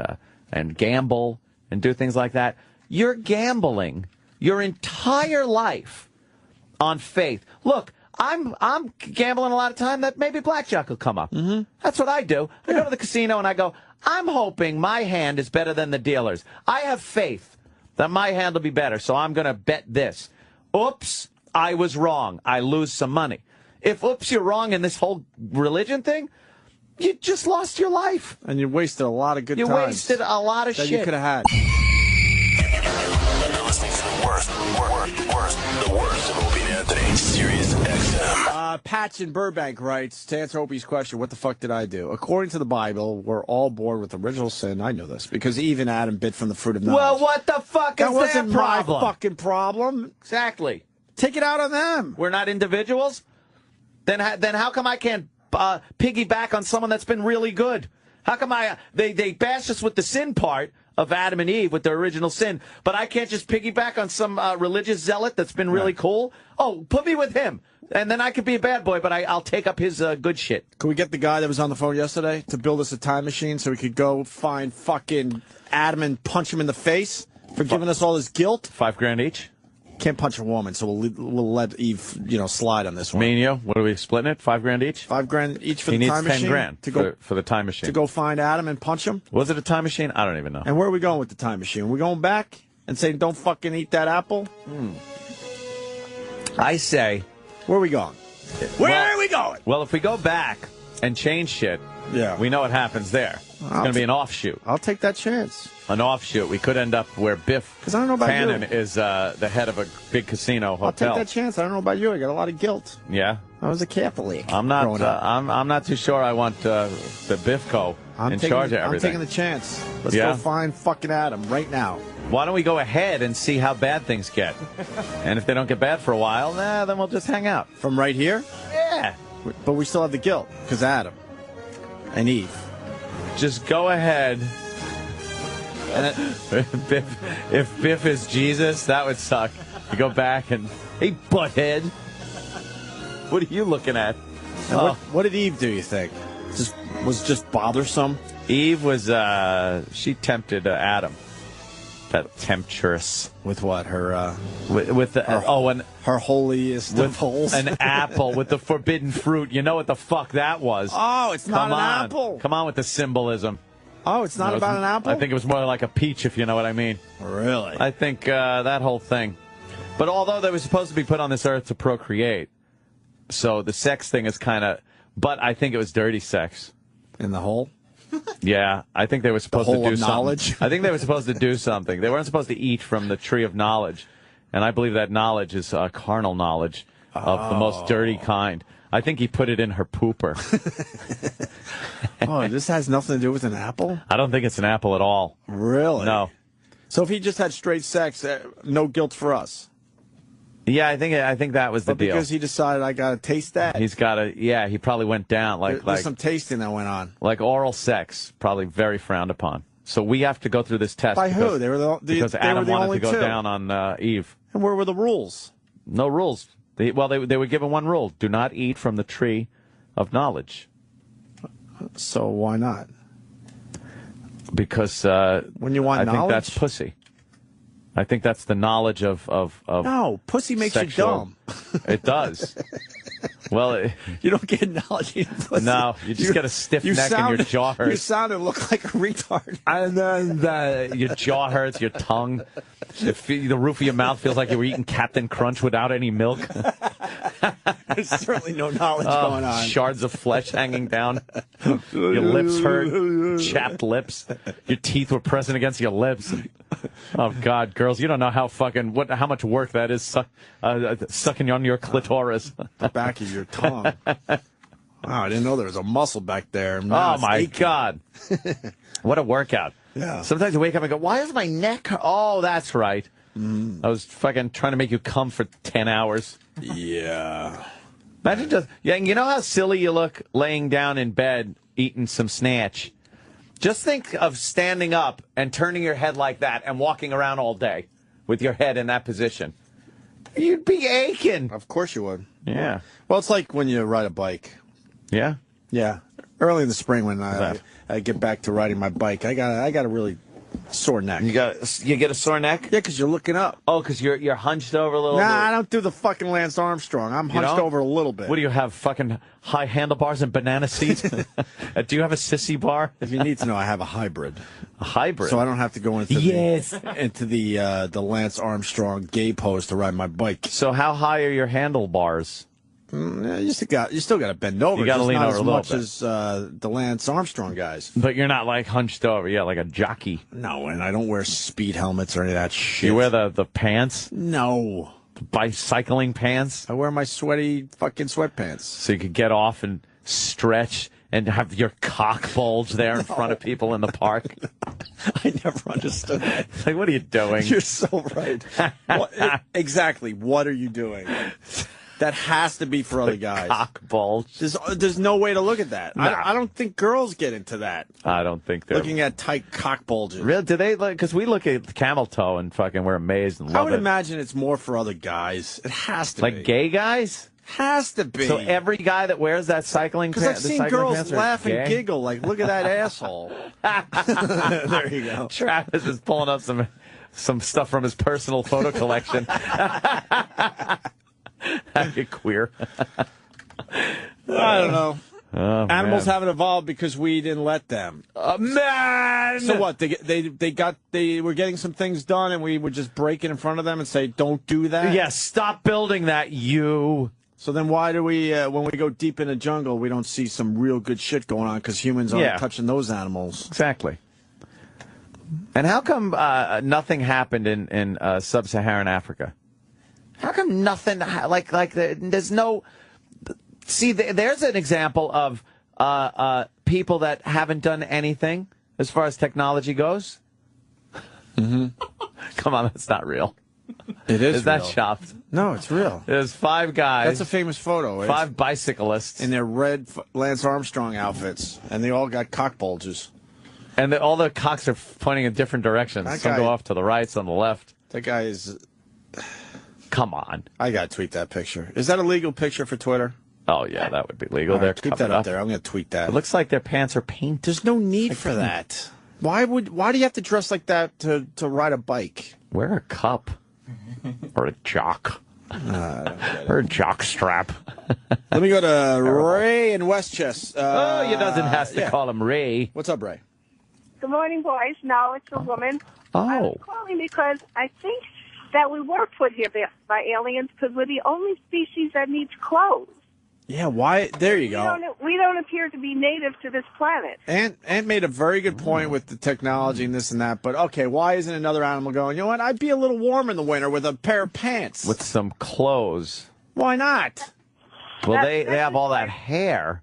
Speaker 1: gamble and do things like that. You're gambling your entire life on faith. Look, I'm gambling a lot of time that maybe blackjack will come up. That's what I do. I go to the casino and I go, I'm hoping my hand is better than the dealer's. I have faith that my hand will be better, so I'm going to bet this. Oops, I was wrong. I lose some money. If oops, you're wrong in this whole religion thing, you just lost your life.
Speaker 5: And you wasted a lot of good times.
Speaker 1: You wasted a lot of
Speaker 5: that
Speaker 1: shit.
Speaker 5: you could have had.
Speaker 3: You're listening to the worst of Opie and Anthony. Sirius XM.
Speaker 5: Patch in Burbank writes, to answer Opie's question, what the fuck did I do? According to the Bible, we're all born with original sin. I know this, because even Adam bit from the fruit of knowledge.
Speaker 1: Well, what the fuck is
Speaker 5: that wasn't
Speaker 1: their problem?
Speaker 5: my fucking problem.
Speaker 1: Exactly.
Speaker 5: Take it out on them.
Speaker 1: We're not individuals? Then how come I can't piggyback on someone that's been really good? How come they bash us with the sin part of Adam and Eve with their original sin, but I can't just piggyback on some religious zealot that's been really cool? Oh, put me with him, and then I could be a bad boy, but I'll take up his good shit.
Speaker 5: Can we get the guy that was on the phone yesterday to build us a time machine so we could go find fucking Adam and punch him in the face for giving us all his guilt?
Speaker 1: $5,000 each?
Speaker 5: Can't punch a woman, so we'll let Eve, slide on this one.
Speaker 1: Me and you, what are we splitting it? $5,000 each?
Speaker 5: $5,000 each for the time machine.
Speaker 1: He needs $10,000 to go for the time machine
Speaker 5: to go find Adam and punch him.
Speaker 1: Was it a time machine? I don't even know.
Speaker 5: And where are we going with the time machine? Are we going back and saying don't fucking eat that apple?
Speaker 1: I say,
Speaker 5: where are we going? Where are we going?
Speaker 1: Well, if we go back and change shit, we know what happens there. It's going to be an offshoot.
Speaker 5: I'll take that chance.
Speaker 1: An offshoot. We could end up where Biff Tannen is the head of a big casino hotel.
Speaker 5: I'll take that chance. I don't know about you. I got a lot of guilt.
Speaker 1: Yeah?
Speaker 5: I was a Catholic.
Speaker 1: I'm not. I'm not too sure. I want the Biffco in charge of everything.
Speaker 5: I'm taking the chance. Let's go find fucking Adam right now.
Speaker 1: Why don't we go ahead and see how bad things get? And if they don't get bad for a while, then we'll just hang out.
Speaker 5: From right here?
Speaker 1: Yeah.
Speaker 5: But we still have the guilt because Adam and Eve.
Speaker 1: Just go ahead. If Biff is Jesus, that would suck. You go back and, hey, butthead. What are you looking at?
Speaker 5: What did Eve do, you think? was just bothersome?
Speaker 1: Eve was, she tempted Adam. That temptress.
Speaker 5: With what? Her,
Speaker 1: with the,
Speaker 5: her holiest of holes?
Speaker 1: An apple with the forbidden fruit. You know what the fuck that was.
Speaker 5: Oh, it's not an apple.
Speaker 1: Come on with the symbolism.
Speaker 5: Oh, it's not about an apple?
Speaker 1: I think it was more like a peach, if you know what I mean.
Speaker 5: Really?
Speaker 1: I think that whole thing. But although they were supposed to be put on this earth to procreate, so the sex thing is kind of... But I think it was dirty sex.
Speaker 5: In the hole?
Speaker 1: Yeah, I think they were supposed to do something.
Speaker 5: Knowledge?
Speaker 1: I think they were supposed to do something. They weren't supposed to eat from the tree of knowledge. And I believe that knowledge is carnal knowledge of the most dirty kind. I think he put it in her pooper.
Speaker 5: Oh, this has nothing to do with an apple?
Speaker 1: I don't think it's an apple at all.
Speaker 5: Really?
Speaker 1: No.
Speaker 5: So if he just had straight sex, no guilt for us?
Speaker 1: Yeah, I think that was the deal.
Speaker 5: Because he decided I got to taste that.
Speaker 1: He's got to, yeah, he probably went down.
Speaker 5: There's some tasting that went on.
Speaker 1: Like oral sex, probably very frowned upon. So we have to go through this test.
Speaker 5: By who?
Speaker 1: Because Adam wanted to go down on Eve.
Speaker 5: And where were the rules?
Speaker 1: No rules. They were given one rule. Do not eat from the tree of knowledge.
Speaker 5: So why not?
Speaker 1: Because
Speaker 5: when you want knowledge?
Speaker 1: I think that's pussy. I think that's the knowledge of
Speaker 5: no, pussy makes
Speaker 1: sexual.
Speaker 5: you dumb.
Speaker 1: It does. Well,
Speaker 5: you don't get knowledge in pussy.
Speaker 1: No, you just get a stiff neck and your jaw hurts.
Speaker 5: You sound and look like a retard.
Speaker 1: And then your jaw hurts, your tongue, the roof of your mouth feels like you were eating Captain Crunch without any milk.
Speaker 5: There's certainly no knowledge going on.
Speaker 1: Shards of flesh hanging down. Your lips hurt. Chapped lips. Your teeth were pressing against your lips. Oh, God, girls, you don't know how how much work that is sucking on your clitoris.
Speaker 5: The back of your tongue. Wow, I didn't know there was a muscle back there.
Speaker 1: Oh, my God. What a workout.
Speaker 5: Yeah.
Speaker 1: Sometimes you wake up and go, why is my neck? Oh, that's right. I was fucking trying to make you come for 10 hours.
Speaker 5: Yeah.
Speaker 1: Imagine just, you know how silly you look laying down in bed eating some snatch? Just think of standing up and turning your head like that and walking around all day with your head in that position. You'd be aching.
Speaker 5: Of course you would.
Speaker 1: Yeah.
Speaker 5: Well, it's like when you ride a bike.
Speaker 1: Yeah?
Speaker 5: Yeah. Early in the spring when I get back to riding my bike, I got a really sore neck.
Speaker 1: You get a sore neck?
Speaker 5: Yeah, because you're looking up.
Speaker 1: Oh, because you're hunched over a little bit?
Speaker 5: Nah, I don't do the fucking Lance Armstrong. I'm hunched over a little bit.
Speaker 1: What do you have, fucking high handlebars and banana seats? Do you have a sissy bar?
Speaker 5: If you need to know, I have a hybrid.
Speaker 1: A hybrid?
Speaker 5: So I don't have to go into the Lance Armstrong gay pose to ride my bike.
Speaker 1: So how high are your handlebars?
Speaker 5: You still got to bend over.
Speaker 1: You got to lean over a little bit.
Speaker 5: Not as much as the Lance Armstrong guys.
Speaker 1: But you're not like hunched over, like a jockey.
Speaker 5: No, and I don't wear speed helmets or any of that shit.
Speaker 1: You wear the pants?
Speaker 5: No.
Speaker 1: The bicycling pants?
Speaker 5: I wear my sweaty fucking sweatpants.
Speaker 1: So you could get off and stretch and have your cock bulge there in front of people in the park?
Speaker 5: I never understood that.
Speaker 1: Like, what are you doing?
Speaker 5: You're so right. Exactly. What are you doing? That has to be for other guys.
Speaker 1: Cock bulge.
Speaker 5: There's no way to look at that. No. I don't think girls get into that.
Speaker 1: I don't think they're
Speaker 5: looking at tight cock bulges.
Speaker 1: Really? Do they? Because we look at camel toe and fucking we're amazed and love it.
Speaker 5: I would imagine it's more for other guys. It has to be.
Speaker 1: Like gay guys?
Speaker 5: Has to be.
Speaker 1: So every guy that wears that cycling pants.
Speaker 5: Because I've seen girls laugh and giggle like, look at that asshole. There you go.
Speaker 1: Travis is pulling up some stuff from his personal photo collection. You queer.
Speaker 5: I don't know.
Speaker 1: Oh,
Speaker 5: Animals
Speaker 1: man.
Speaker 5: haven't evolved because we didn't let them.
Speaker 1: Man!
Speaker 5: So what? They were getting some things done, and we would just break it in front of them and say, "Don't do that."
Speaker 1: Yes, stop building that, you.
Speaker 5: So then, why do we, when we go deep in the jungle, we don't see some real good shit going on because humans aren't touching those animals?
Speaker 1: Exactly. And how come nothing happened in sub-Saharan Africa? How come nothing, there's no... See, there's an example of people that haven't done anything as far as technology goes.
Speaker 5: Mm-hmm.
Speaker 1: Come on, that's not real.
Speaker 5: It is
Speaker 1: real. That shopped?
Speaker 5: No, it's real.
Speaker 1: There's 5 guys.
Speaker 5: That's a famous photo.
Speaker 1: 5 bicyclists.
Speaker 5: In their red Lance Armstrong outfits, and they all got cock bulges.
Speaker 1: And all the cocks are pointing in different directions. Some go off to the right, some to the left.
Speaker 5: That guy is...
Speaker 1: Come on.
Speaker 5: I got to tweet that picture. Is that a legal picture for Twitter?
Speaker 1: Oh, yeah, that would be legal.
Speaker 5: All
Speaker 1: They're
Speaker 5: right, tweet that up there. I'm going to tweet that.
Speaker 1: It looks like their pants are painted.
Speaker 5: There's no need for that. Why do you have to dress like that to ride a bike?
Speaker 1: Wear a cup. Or a jock. Or a jock strap.
Speaker 5: Let me go to Ray in Westchester.
Speaker 1: You doesn't have to call him Ray.
Speaker 5: What's up, Ray?
Speaker 2: Good morning, boys. No, it's a woman.
Speaker 1: Oh.
Speaker 2: I was calling because I think that we were put here by aliens because we're the only species that needs clothes.
Speaker 5: Yeah, why? There you go.
Speaker 2: We don't appear to be native to this planet.
Speaker 5: Ant made a very good point with the technology and this and that, but okay, why isn't another animal going, you know what, I'd be a little warm in the winter with a pair of pants.
Speaker 1: With some clothes.
Speaker 5: Why not?
Speaker 1: Well, they have all that hair.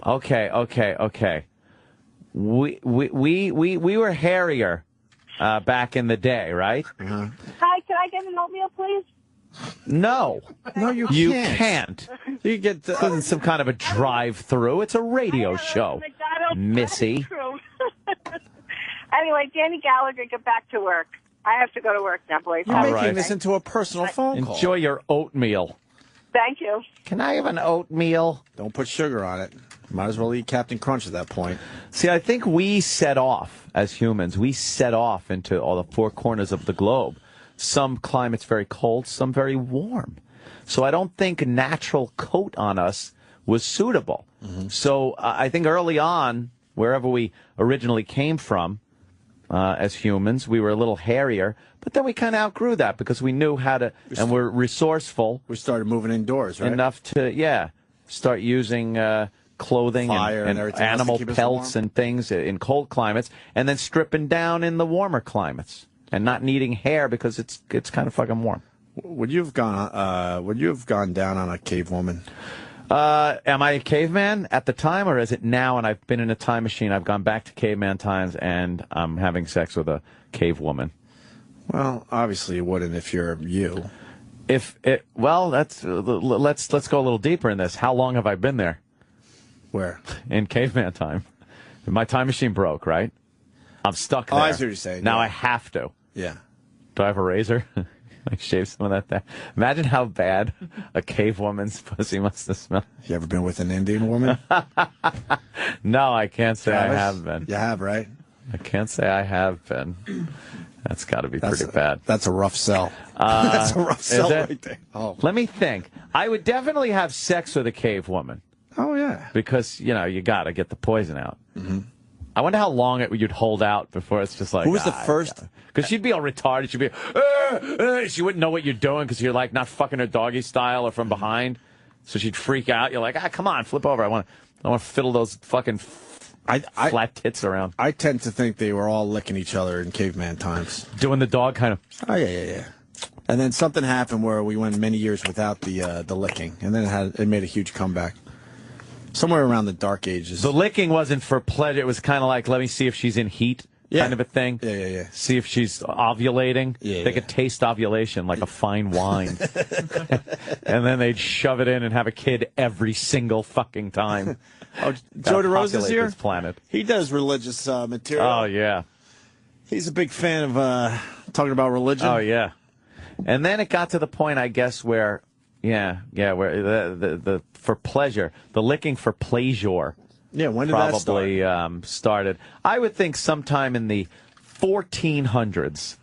Speaker 1: Okay. We were hairier back in the day, right?
Speaker 2: Hi, can I get an oatmeal, please?
Speaker 1: No,
Speaker 5: you
Speaker 1: can't.
Speaker 5: You get
Speaker 1: this isn't some kind of a drive-through. It's a radio show, Missy.
Speaker 2: Anyway, Danny Gallagher, get back to work. I have to go to work now, boys.
Speaker 5: You're making this into a personal phone call.
Speaker 1: Enjoy your oatmeal.
Speaker 2: Thank you.
Speaker 1: Can I have an oatmeal?
Speaker 5: Don't put sugar on it. Might as well eat Captain Crunch at that point.
Speaker 1: See, I think we set off as humans. We set off into all the four corners of the globe. Some climates very cold, some very warm. So I don't think a natural coat on us was suitable. So I think early on, wherever we originally came from as humans, we were a little hairier. But then we kind of outgrew that because we knew how to, and we're resourceful.
Speaker 5: We started moving indoors, right?
Speaker 1: Enough to, start using clothing and animal pelts and things in cold climates, and then stripping down in the warmer climates. And not needing hair because it's kind of fucking warm.
Speaker 5: Would you have gone down on a cave woman?
Speaker 1: Am I a caveman at the time, or is it now? And I've been in a time machine. I've gone back to caveman times, and I'm having sex with a cave woman.
Speaker 5: Well, obviously you wouldn't if you're you.
Speaker 1: Let's go a little deeper in this. How long have I been there?
Speaker 5: Where?
Speaker 1: In caveman time. My time machine broke, right? I'm stuck there.
Speaker 5: Oh, I see what you're saying.
Speaker 1: Now I have to.
Speaker 5: Yeah.
Speaker 1: Do I have a razor? I shave some of that there. Imagine how bad a cave woman's pussy must have smelled.
Speaker 5: You ever been with an Indian woman?
Speaker 1: No, I can't say I have been.
Speaker 5: You have, right?
Speaker 1: I can't say I have been. That's got to be pretty bad.
Speaker 5: That's a rough sell. That's a rough sell right there.
Speaker 1: Oh. Let me think. I would definitely have sex with a cave woman.
Speaker 5: Oh, yeah.
Speaker 1: Because, you got to get the poison out. Mm-hmm. I wonder how long you'd hold out before it's just like...
Speaker 5: Who was the first?
Speaker 1: Because she'd be all retarded. She'd be... She wouldn't know what you're doing because you're like not fucking her doggy style or from behind. So she'd freak out. You're like, come on, flip over. I want to fiddle those fucking flat tits around.
Speaker 5: I tend to think they were all licking each other in caveman times.
Speaker 1: Doing the dog kind of...
Speaker 5: Oh, yeah. And then something happened where we went many years without the licking. And then it made a huge comeback. Somewhere around the Dark Ages.
Speaker 1: The licking wasn't for pleasure. It was kind of like, let me see if she's in heat kind of a thing.
Speaker 5: Yeah.
Speaker 1: See if she's ovulating. They could taste ovulation like a fine wine. And then they'd shove it in and have a kid every single fucking time.
Speaker 5: Joe DeRosa's here?
Speaker 1: This planet.
Speaker 5: He does religious material.
Speaker 1: Oh, yeah.
Speaker 5: He's a big fan of talking about religion.
Speaker 1: Oh, yeah. And then it got to the point, I guess, where... Yeah, where the for pleasure, the licking for pleasure.
Speaker 5: Yeah, when did
Speaker 1: probably
Speaker 5: that start?
Speaker 1: Started? I would think sometime in the 1400s.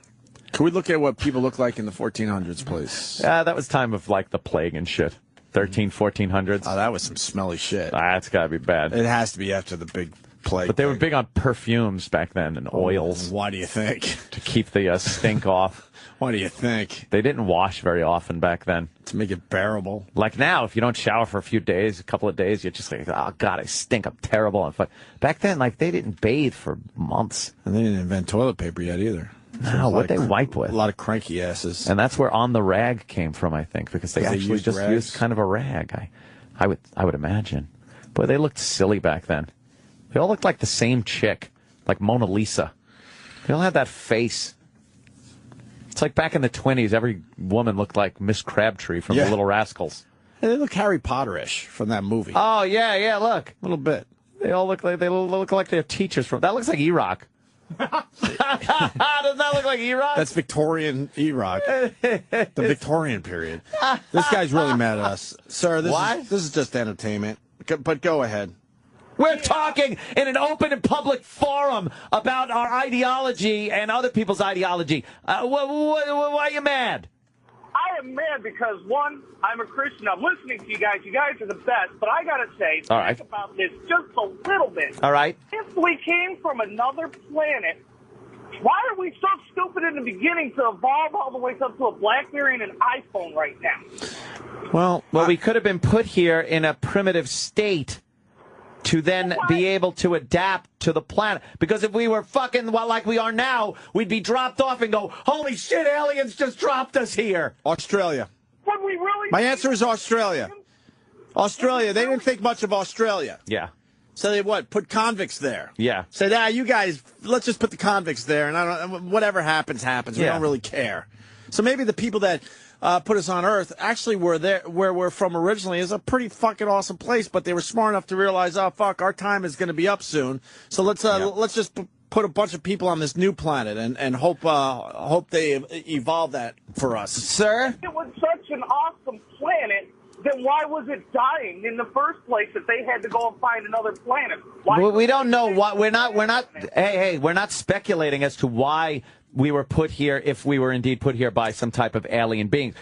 Speaker 5: Can we look at what people look like in the 1400s, please?
Speaker 1: That was time of like the plague and shit. 1400s.
Speaker 5: Oh, that was some smelly shit.
Speaker 1: That's got to be bad.
Speaker 5: It has to be after the big plague.
Speaker 1: But they were big on perfumes back then and oils.
Speaker 5: Why do you think?
Speaker 1: To keep the stink off.
Speaker 5: Why do you think?
Speaker 1: They didn't wash very often back then.
Speaker 5: To make it bearable.
Speaker 1: Like now, if you don't shower for a couple of days, you're just like, oh, God, I stink. I'm terrible. And back then, like, they didn't bathe for months.
Speaker 5: And they didn't invent toilet paper yet either.
Speaker 1: No, what they wipe with.
Speaker 5: A lot of cranky asses.
Speaker 1: And that's where On the Rag came from, I think, because they actually just used kind of a rag. I would imagine. Boy, they looked silly back then. They all looked like the same chick, like Mona Lisa. They all had that face. It's like back in the 20s, every woman looked like Miss Crabtree from The Little Rascals.
Speaker 5: And they look Harry Potter-ish from that movie.
Speaker 1: Oh, yeah, look.
Speaker 5: A little bit.
Speaker 1: They all look like they're teachers from... That looks like E-Rock. Doesn't that look like Iraq?
Speaker 5: That's Victorian Iraq. The Victorian period. This guy's really mad at us. Sir, this is just entertainment. But go ahead.
Speaker 1: We're talking in an open and public forum about our ideology and other people's ideology. Why are you mad?
Speaker 15: I am mad because, one, I'm a Christian. I'm listening to you guys. You guys are the best. But I got to say,
Speaker 1: All right.
Speaker 15: think about this just a little bit.
Speaker 1: All right.
Speaker 15: If we came from another planet, why are we so stupid in the beginning to evolve all the way up to a BlackBerry and an iPhone right now?
Speaker 1: Well, we could have been put here in a primitive state to then be able to adapt to the planet. Because if we were fucking like we are now, we'd be dropped off and go, holy shit, aliens just dropped us here.
Speaker 5: Australia.
Speaker 15: Would we really?
Speaker 5: My answer is Australia. Australia. They didn't think much of Australia.
Speaker 1: Yeah.
Speaker 5: So they put convicts there.
Speaker 1: Yeah.
Speaker 5: Said, you guys, let's just put the convicts there, and whatever happens, happens. We don't really care. So maybe the people that put us on Earth actually were there where we're from originally is a pretty fucking awesome place, but they were smart enough to realize, oh fuck, our time is going to be up soon. So let's just put a bunch of people on this new planet and hope they evolve that for us.
Speaker 1: Sir?
Speaker 15: It was such an awesome planet. Then why was it dying in the first place if they had to go and find another planet?
Speaker 1: We don't know why. We're not speculating as to why we were put here, if we were indeed put here by some type of alien being.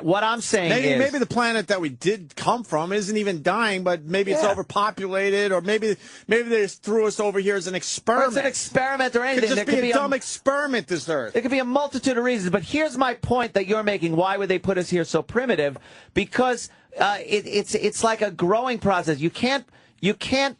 Speaker 1: What I'm saying is...
Speaker 5: Maybe the planet that we did come from isn't even dying, but maybe it's overpopulated, or maybe they just threw us over here as an experiment.
Speaker 1: Or it's an experiment or anything.
Speaker 5: It could just be a dumb experiment, this Earth.
Speaker 1: It could be a multitude of reasons, but here's my point that you're making. Why would they put us here so primitive? Because it's like a growing process. You can't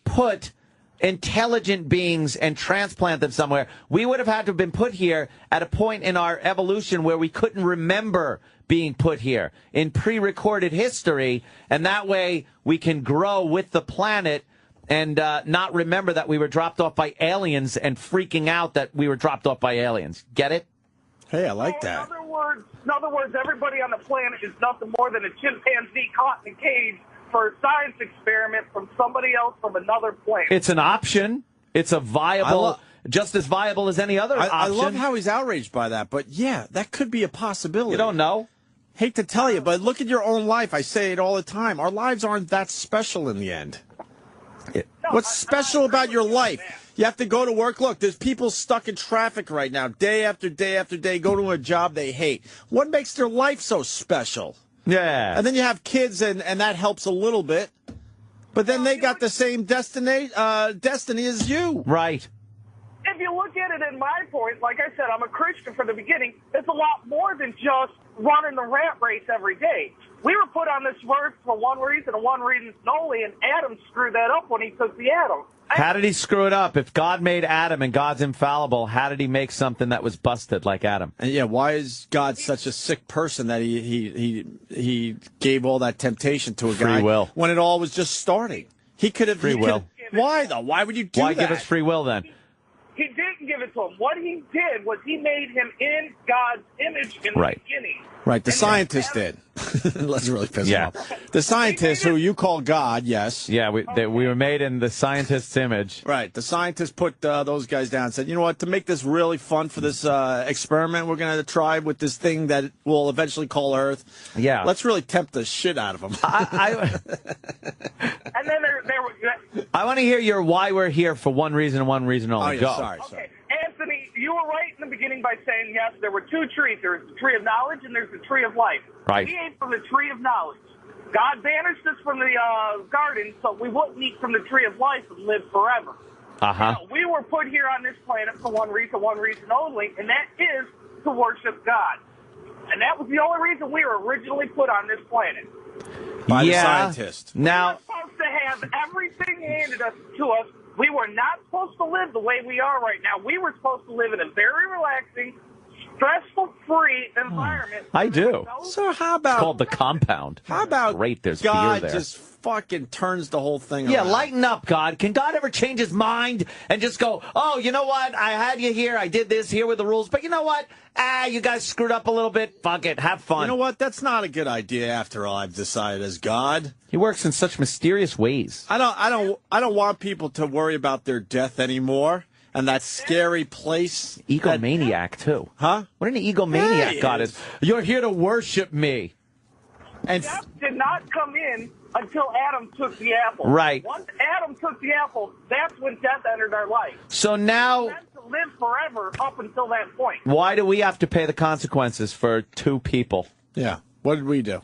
Speaker 1: put intelligent beings and transplant them somewhere. We would have had to have been put here at a point in our evolution where we couldn't remember being put here in pre-recorded history, and that way we can grow with the planet and not remember that we were dropped off by aliens and freaking out that we were dropped off by aliens. Get it?
Speaker 5: Hey, I like that.
Speaker 15: In other words, everybody on the planet is nothing more than a chimpanzee caught in a cage for a science experiment from somebody else from another planet.
Speaker 1: It's an option. It's a viable, just as viable as any other option.
Speaker 5: I love how he's outraged by that, but yeah, that could be a possibility.
Speaker 1: You don't know.
Speaker 5: Hate to tell you, but look at your own life. I say it all the time. Our lives aren't that special in the end. What's special about your life? You have to go to work. Look, there's people stuck in traffic right now, day after day after day, go to a job they hate. What makes their life so special?
Speaker 1: Yeah.
Speaker 5: And then you have kids, and that helps a little bit. But then they got the same destiny as you.
Speaker 1: Right.
Speaker 15: If you look at it in my point, like I said, I'm a Christian from the beginning. It's a lot more than just running the rat race every day. We were put on this earth for one reason and one reason only, and Adam screwed that up when he took the atom.
Speaker 1: How did he screw it up? If God made Adam and God's infallible, how did he make something that was busted like Adam?
Speaker 5: And yeah, why is God such a sick person that he gave all that temptation to a guy
Speaker 1: Free will.
Speaker 5: when it all was just starting? He could have
Speaker 1: free will.
Speaker 5: Why though? Why would you do that?
Speaker 1: Why give us free will then?
Speaker 15: He didn't give it to him. What he did was he made him in God's image in the beginning.
Speaker 5: Right, the scientist did. Let's really piss him off. The scientist who you call God, yes.
Speaker 1: Yeah, we were made in the scientist's image.
Speaker 5: Right, the scientist put those guys down and said, you know what, to make this really fun for this experiment, we're going to try with this thing that we'll eventually call Earth.
Speaker 1: Yeah.
Speaker 5: Let's really tempt the shit out of them.
Speaker 15: And then there were...
Speaker 1: I want to hear your why we're here for one reason and one reason only.
Speaker 5: Oh, yeah,
Speaker 1: Go.
Speaker 5: sorry.
Speaker 15: Okay, Anthony, you were right in the beginning by saying, yes, there were two trees. There's the tree of knowledge and there's the tree of life.
Speaker 1: Right.
Speaker 15: We ate from the tree of knowledge. God banished us from the garden so we wouldn't eat from the tree of life and live forever.
Speaker 1: Uh-huh.
Speaker 15: Now, we were put here on this planet for one reason only, and that is to worship God. And that was the only reason we were originally put on this planet.
Speaker 5: By the scientist.
Speaker 1: Now,
Speaker 15: we were supposed to have everything handed to us. We were not supposed to live the way we are right now. We were supposed to live in a very relaxing, stressful-free environment.
Speaker 1: I do.
Speaker 5: So how about...
Speaker 1: It's called the compound.
Speaker 5: How about
Speaker 1: Great, there's
Speaker 5: God
Speaker 1: beer there.
Speaker 5: just fucking turns the whole thing
Speaker 1: Yeah,
Speaker 5: around?
Speaker 1: lighten up, God. Can God ever change his mind and just go, oh, you know what? I had you here. I did this. Here were the rules. But you know what? You guys screwed up a little bit. Fuck it. Have fun.
Speaker 5: You know what? That's not a good idea after all, I've decided, as God.
Speaker 1: He works in such mysterious ways.
Speaker 5: I don't want people to worry about their death anymore. and that scary place.
Speaker 1: Egomaniac, too.
Speaker 5: Huh?
Speaker 1: What an egomaniac God is. You're here to worship me.
Speaker 15: And death did not come in until Adam took the apple.
Speaker 1: Right.
Speaker 15: Once Adam took the apple, that's when death entered our life.
Speaker 1: So now,
Speaker 15: we're meant to live forever up until that point.
Speaker 1: why do we have to pay the consequences for two people?
Speaker 5: Yeah. What did we do?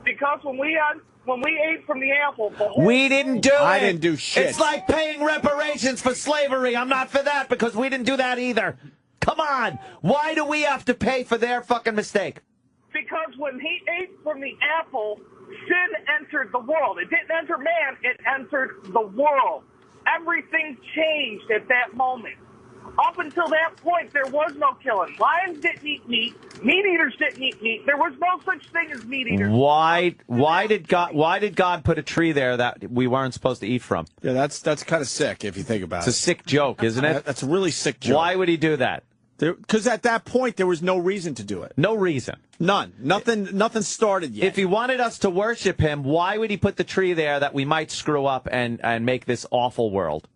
Speaker 15: Because when we ate from the apple,
Speaker 1: We didn't do it.
Speaker 5: I didn't do shit.
Speaker 1: It's like paying reparations for slavery. I'm not for that because we didn't do that either. Come on. Why do we have to pay for their fucking mistake?
Speaker 15: Because when he ate from the apple, sin entered the world. It didn't enter man, it entered the world. Everything changed at that moment. Up until that point, there was no killing. Lions didn't eat meat. Meat eaters didn't eat meat. There was no such thing as meat eaters.
Speaker 1: Why did God put a tree there that we weren't supposed to eat from?
Speaker 5: Yeah, that's kind of sick if you think about it.
Speaker 1: It's a sick joke, isn't it?
Speaker 5: That's a really sick joke.
Speaker 1: Why would he do that?
Speaker 5: Because at that point, there was no reason to do it.
Speaker 1: No reason.
Speaker 5: None. Nothing started yet.
Speaker 1: If he wanted us to worship him, why would he put the tree there that we might screw up and make this awful world?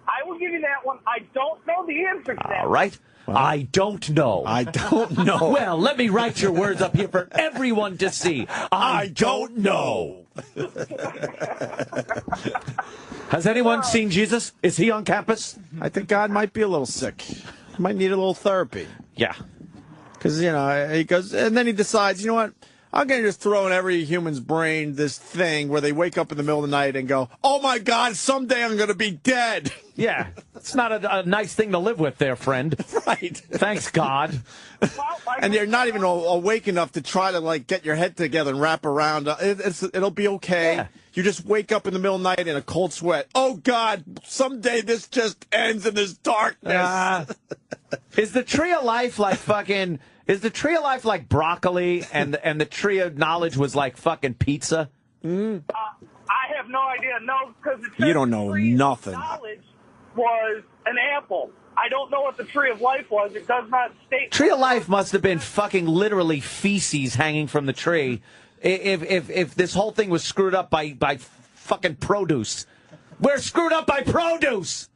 Speaker 15: I will give you that one. I don't know the answer to that.
Speaker 1: All right. Well, I don't know.
Speaker 5: I don't know.
Speaker 1: Well, let me write your words up here for everyone to see. I don't know. Has anyone seen Jesus? Is he on campus?
Speaker 5: I think God might be a little sick. Might need a little therapy.
Speaker 1: Yeah.
Speaker 5: Because, he goes, and then he decides, you know what? I'm going to just throw in every human's brain this thing where they wake up in the middle of the night and go, oh, my God, someday I'm going to be dead.
Speaker 1: Yeah. It's not a nice thing to live with there, friend.
Speaker 5: Right.
Speaker 1: Thanks, God.
Speaker 5: And you're not even awake enough to try to, get your head together and wrap around. It'll be okay. Yeah. You just wake up in the middle of the night in a cold sweat. Oh, God, someday this just ends in this darkness.
Speaker 1: Is the tree of life like fucking... Is the tree of life like broccoli and the tree of knowledge was like fucking pizza?
Speaker 15: I have no idea. No, because
Speaker 5: you don't know nothing.
Speaker 15: Knowledge was an apple. I don't know what the tree of life was. It does not state.
Speaker 1: Tree of life must have been fucking literally feces hanging from the tree. If this whole thing was screwed up by fucking produce, we're screwed up by produce.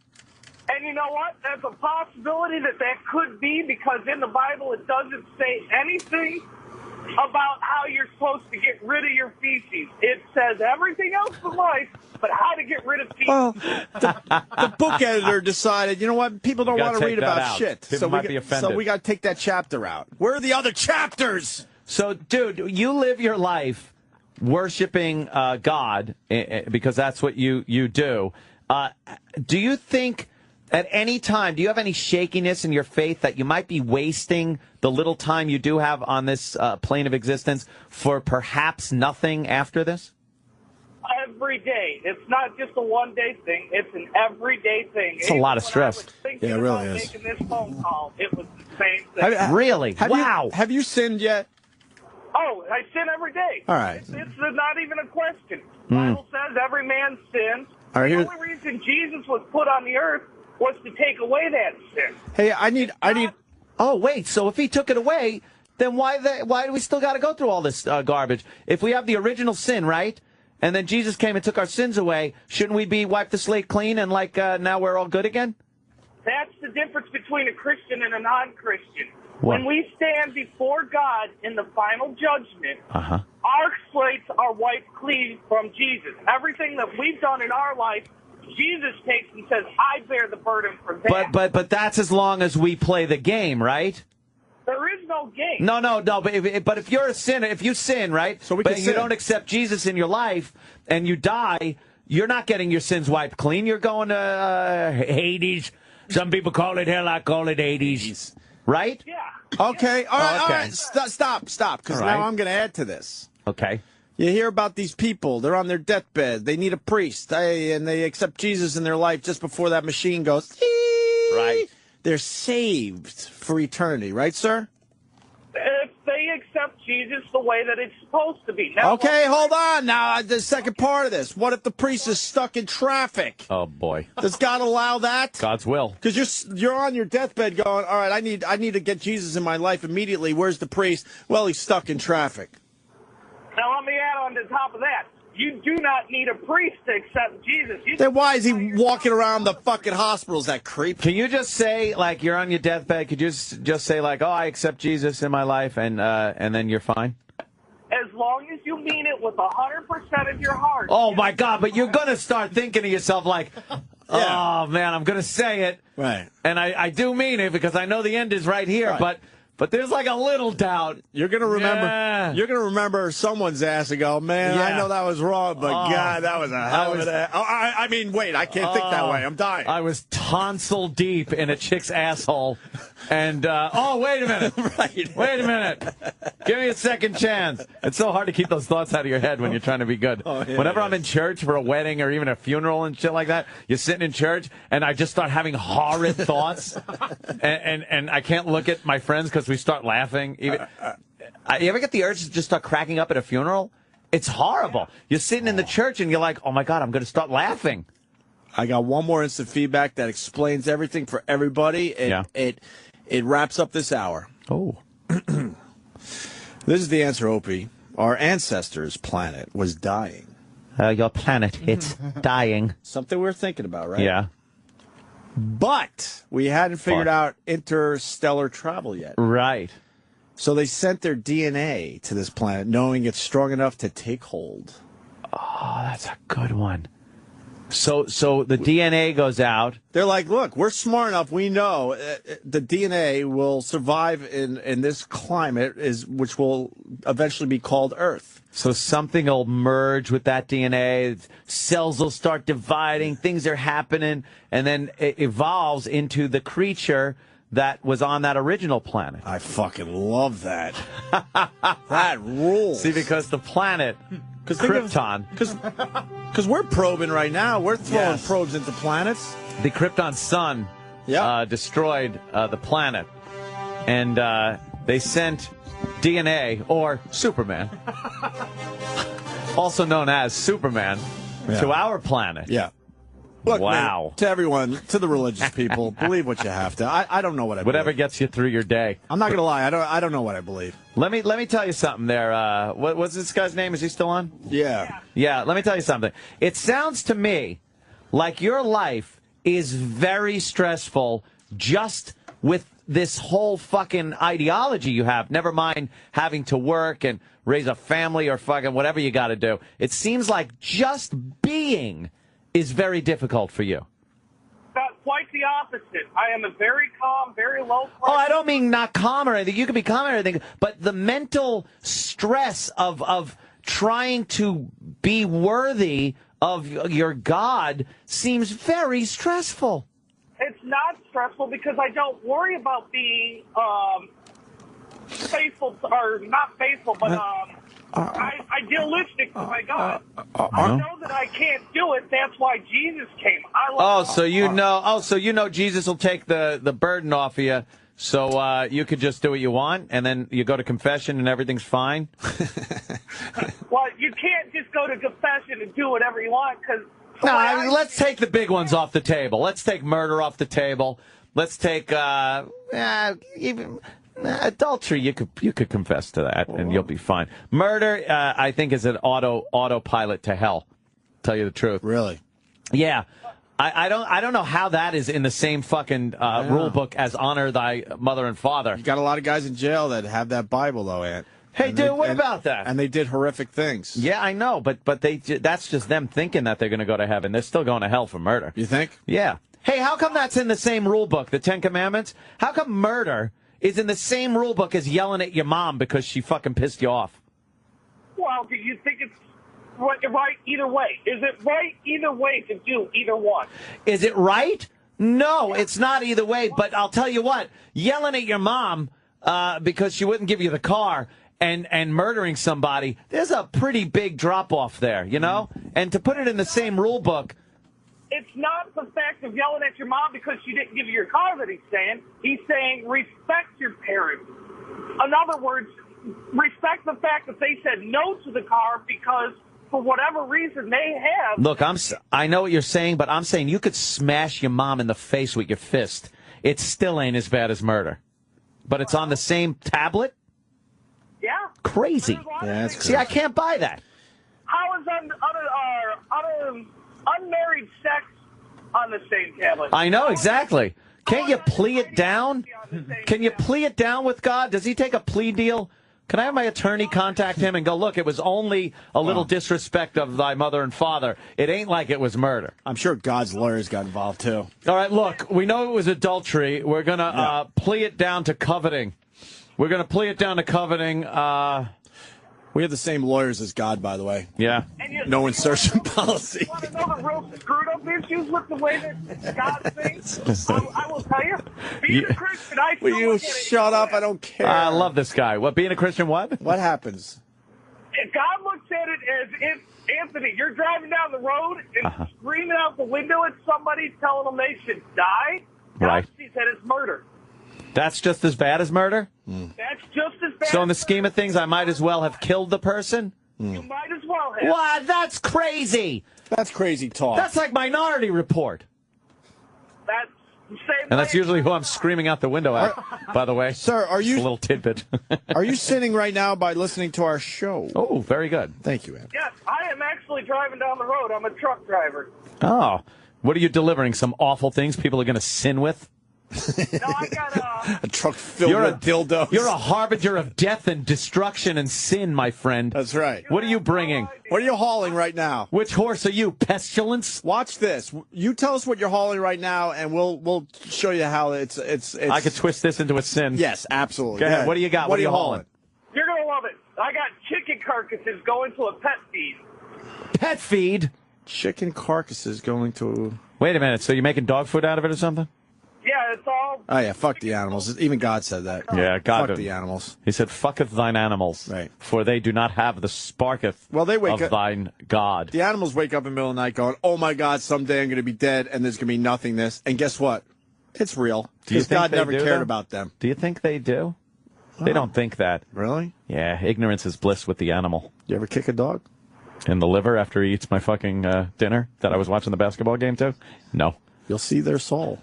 Speaker 15: And you know what? That's a possibility that could be, because in the Bible it doesn't say anything about how you're supposed to get rid of your feces. It says everything else in life, but how to get rid of feces.
Speaker 5: Well, the book editor decided, you know what? People don't want to read about shit.
Speaker 1: People might be offended.
Speaker 5: So we got to take that chapter out. Where are the other chapters?
Speaker 1: So, dude, you live your life worshiping God because that's what you do. Do you think... At any time, do you have any shakiness in your faith that you might be wasting the little time you do have on this plane of existence for perhaps nothing after this?
Speaker 15: Every day. It's not just a one-day thing. It's an everyday thing.
Speaker 1: It's a lot of stress.
Speaker 5: Yeah, it really is.
Speaker 15: Making this phone call, it was the same thing.
Speaker 1: Really? Wow.
Speaker 5: Have you sinned yet?
Speaker 15: Oh, I sin every day.
Speaker 5: All right.
Speaker 15: It's not even a question. The Bible says every man sins.
Speaker 5: All right,
Speaker 15: the only reason Jesus was put on the earth was to take away that sin.
Speaker 5: Hey, I need.
Speaker 1: Oh, wait. So if he took it away, then why do we still got to go through all this garbage? If we have the original sin, right? And then Jesus came and took our sins away, shouldn't we be wiped the slate clean and now we're all good again?
Speaker 15: That's the difference between a Christian and a non-Christian.
Speaker 1: What?
Speaker 15: When we stand before God in the final judgment, our slates are wiped clean from Jesus. Everything that we've done in our life, Jesus takes and says, I bear the burden for that.
Speaker 1: But that's as long as we play the game, right?
Speaker 15: There is no game.
Speaker 1: No. But if you're a sinner, if you sin, right? But you don't accept Jesus in your life and you die, you're not getting your sins wiped clean. You're going to Hades. Some people call it hell. I call it Hades. Right?
Speaker 15: Yeah.
Speaker 5: Okay. All right. Stop. Because now I'm going to add to this.
Speaker 1: Okay.
Speaker 5: You hear about these people. They're on their deathbed. They need a priest. And they accept Jesus in their life just before that machine goes.
Speaker 1: Right.
Speaker 5: They're saved for eternity. Right, sir?
Speaker 15: If they accept Jesus the way that it's supposed to be. Now,
Speaker 5: okay, hold on. Now, the second part of this. What if the priest is stuck in traffic?
Speaker 1: Oh, boy.
Speaker 5: Does God allow that?
Speaker 1: God's will.
Speaker 5: Because you're on your deathbed going, all right, I need to get Jesus in my life immediately. Where's the priest? Well, he's stuck in traffic.
Speaker 15: Now, let me add on to top of that. you do not need a priest to accept Jesus.
Speaker 5: Then why is he walking around the fucking hospitals, that creep?
Speaker 1: Can you just say, like, you're on your deathbed, could you just say, like, oh, I accept Jesus in my life, and then you're fine?
Speaker 15: As long as you mean it with 100% of your heart.
Speaker 1: Oh, my God, but you're going to start thinking to yourself, like, oh, man, I'm going to say it.
Speaker 5: Right.
Speaker 1: And I do mean it because I know the end is right here, but there's like a little doubt.
Speaker 5: You're gonna remember. You're gonna remember someone's ass and go, "Man, I know that was wrong, but God, that was a hell of an ass." Oh, I mean, wait, I can't think that way. I'm dying.
Speaker 1: I was tonsil deep in a chick's asshole, and wait a minute, wait a minute, give me a second chance. It's so hard to keep those thoughts out of your head when you're trying to be good. Whenever I'm in church for a wedding or even a funeral and shit like that, you're sitting in church and I just start having horrid thoughts, and I can't look at my friends because we start laughing. You ever get the urge to just start cracking up at a funeral? It's horrible. You're sitting in the church and you're like, oh my God, I'm going to start laughing.
Speaker 5: I got one more instant feedback that explains everything for everybody. It wraps up this hour.
Speaker 1: Oh.
Speaker 5: This is the answer, Opie. Our ancestors' planet was dying.
Speaker 1: Your planet, it's dying.
Speaker 5: Something we're thinking about, right?
Speaker 1: Yeah.
Speaker 5: But we hadn't figured out interstellar travel yet.
Speaker 1: Right.
Speaker 5: So they sent their DNA to this planet, knowing it's strong enough to take hold.
Speaker 1: Oh, that's a good one. So the DNA goes out.
Speaker 5: They're like, look, we're smart enough. We know the DNA will survive in this climate, which will eventually be called Earth.
Speaker 1: So something will merge with that DNA. Cells will start dividing. Things are happening. And then it evolves into the creature that was on that original planet.
Speaker 5: I fucking love that. That rules.
Speaker 1: See, because the planet, Krypton.
Speaker 5: Because we're probing right now. We're throwing probes into planets.
Speaker 1: The Krypton sun destroyed the planet. And they sent DNA, or Superman, also known as Superman, to our planet.
Speaker 5: Yeah. Look,
Speaker 1: wow.
Speaker 5: Man, to everyone, to the religious people, believe what you have to. I don't know what I believe.
Speaker 1: Whatever gets you through your day.
Speaker 5: I'm not going to lie. I don't know what I believe.
Speaker 1: Let me tell you something there. What's this guy's name? Is he still on?
Speaker 5: Yeah.
Speaker 1: Yeah, let me tell you something. It sounds to me like your life is very stressful just with this whole fucking ideology you have. Never mind having to work and raise a family or fucking whatever you got to do. It seems like just being is very difficult for you.
Speaker 15: That's quite the opposite. I am a very calm, very low person.
Speaker 1: Oh, I don't mean not calm or anything. You can be calm or anything, but the mental stress of trying to be worthy of your God seems very stressful.
Speaker 15: It's not stressful because I don't worry about being faithful, or not faithful, but idealistic to my God. I know that I can't do it. That's why Jesus came.
Speaker 1: So you know Jesus will take the burden off of you, so you could just do what you want, and then you go to confession and everything's fine.
Speaker 15: Well, you can't just go to confession and do whatever you want, because.
Speaker 1: No, let's take the big ones off the table. Let's take murder off the table. Let's take even adultery. You could confess to that, and you'll be fine. Murder, I think, is an autopilot to hell. Tell you the truth.
Speaker 5: Really?
Speaker 1: Yeah. I don't know how that is in the same fucking rule book as honor thy mother and father.
Speaker 5: You got a lot of guys in jail that have that Bible, though, Ant.
Speaker 1: Hey, dude, what about that?
Speaker 5: And they did horrific things.
Speaker 1: Yeah, I know, but that's just them thinking that they're going to go to heaven. They're still going to hell for murder.
Speaker 5: You think?
Speaker 1: Yeah. Hey, how come that's in the same rule book, the Ten Commandments? How come murder is in the same rule book as yelling at your mom because she fucking pissed you off?
Speaker 15: Well, do you think it's right either way? Is it right either way to do either one?
Speaker 1: Is it right? No, it's not either way, but I'll tell you what, yelling at your mom because she wouldn't give you the car and murdering somebody, there's a pretty big drop-off there, you know? And to put it in the same rule book...
Speaker 15: It's not the fact of yelling at your mom because she didn't give you your car that he's saying. He's saying respect your parents. In other words, respect the fact that they said no to the car because for whatever reason they have...
Speaker 1: Look, I know what you're saying, but I'm saying you could smash your mom in the face with your fist. It still ain't as bad as murder. But it's on the same tablet?
Speaker 15: Yeah.
Speaker 1: Crazy.
Speaker 5: Yeah, that's
Speaker 1: See, I can't buy that.
Speaker 15: How is unmarried sex on the same tablet?
Speaker 1: I know, exactly. Can't you plea it down? Can you plea it down with God? Does he take a plea deal? Can I have my attorney contact him and go, look, it was only a little disrespect of thy mother and father. It ain't like it was murder.
Speaker 5: I'm sure God's lawyers got involved, too.
Speaker 1: All right, look, we know it was adultery. We're going to plea it down to coveting. We're going to plea it down to coveting.
Speaker 5: We have the same lawyers as God, by the way.
Speaker 1: Yeah.
Speaker 5: No insertion policy.
Speaker 15: You want to know the real screwed up issues with the way that God thinks? I will tell you. Being a Christian, I
Speaker 5: Will you shut up? I don't care.
Speaker 1: I love this guy. What, being a Christian, what?
Speaker 5: What happens?
Speaker 15: If God looks at it as if, Anthony, you're driving down the road and screaming out the window at somebody telling them they should die, God sees that as murder.
Speaker 1: That's just as bad as murder?
Speaker 15: That's just as bad.
Speaker 1: So in the scheme of things, I might as well have killed the person?
Speaker 15: You might as well have.
Speaker 1: What? That's crazy.
Speaker 5: That's crazy talk.
Speaker 1: That's like Minority Report.
Speaker 15: That's the same.
Speaker 1: And that's usually who I'm screaming out the window at, by the way.
Speaker 5: Sir, are you...
Speaker 1: Just a little tidbit.
Speaker 5: Are you sinning right now by listening to our show?
Speaker 1: Oh, very good.
Speaker 5: Thank you, Ed.
Speaker 15: Yes, I am actually driving down the road. I'm a truck driver.
Speaker 1: Oh. What are you delivering? Some awful things people are going to sin with?
Speaker 15: No, I got
Speaker 5: a truck filled with dildos.
Speaker 1: You're a harbinger of death and destruction and sin, my friend.
Speaker 5: That's right.
Speaker 1: What are you bringing?
Speaker 5: What are you hauling right now?
Speaker 1: Which horse are you, Pestilence?
Speaker 5: Watch this. You tell us what you're hauling right now, and we'll show you how it's.
Speaker 1: I could twist this into a sin.
Speaker 5: Yes, absolutely.
Speaker 1: Go ahead. What do you got? What are you hauling?
Speaker 15: You're going to love it. I got chicken carcasses going to a pet feed.
Speaker 1: Pet feed?
Speaker 5: Chicken carcasses going to...
Speaker 1: Wait a minute. So you're making dog food out of it or something?
Speaker 15: Yeah, it's all...
Speaker 5: Oh, yeah, fuck the animals. Even God said that.
Speaker 1: Yeah, God.
Speaker 5: Fuck the animals.
Speaker 1: He said, fucketh thine animals.
Speaker 5: Right.
Speaker 1: For they do not have the sparketh of thine God.
Speaker 5: The animals wake up in the middle of the night going, oh, my God, someday I'm going to be dead, and there's going to be nothingness. And guess what? It's real. Because God never cared about them.
Speaker 1: Do you think they do? They don't think that.
Speaker 5: Really?
Speaker 1: Yeah, ignorance is bliss with the animal.
Speaker 5: You ever kick a dog?
Speaker 1: In the liver after he eats my fucking dinner that I was watching the basketball game to? No.
Speaker 5: You'll see their soul.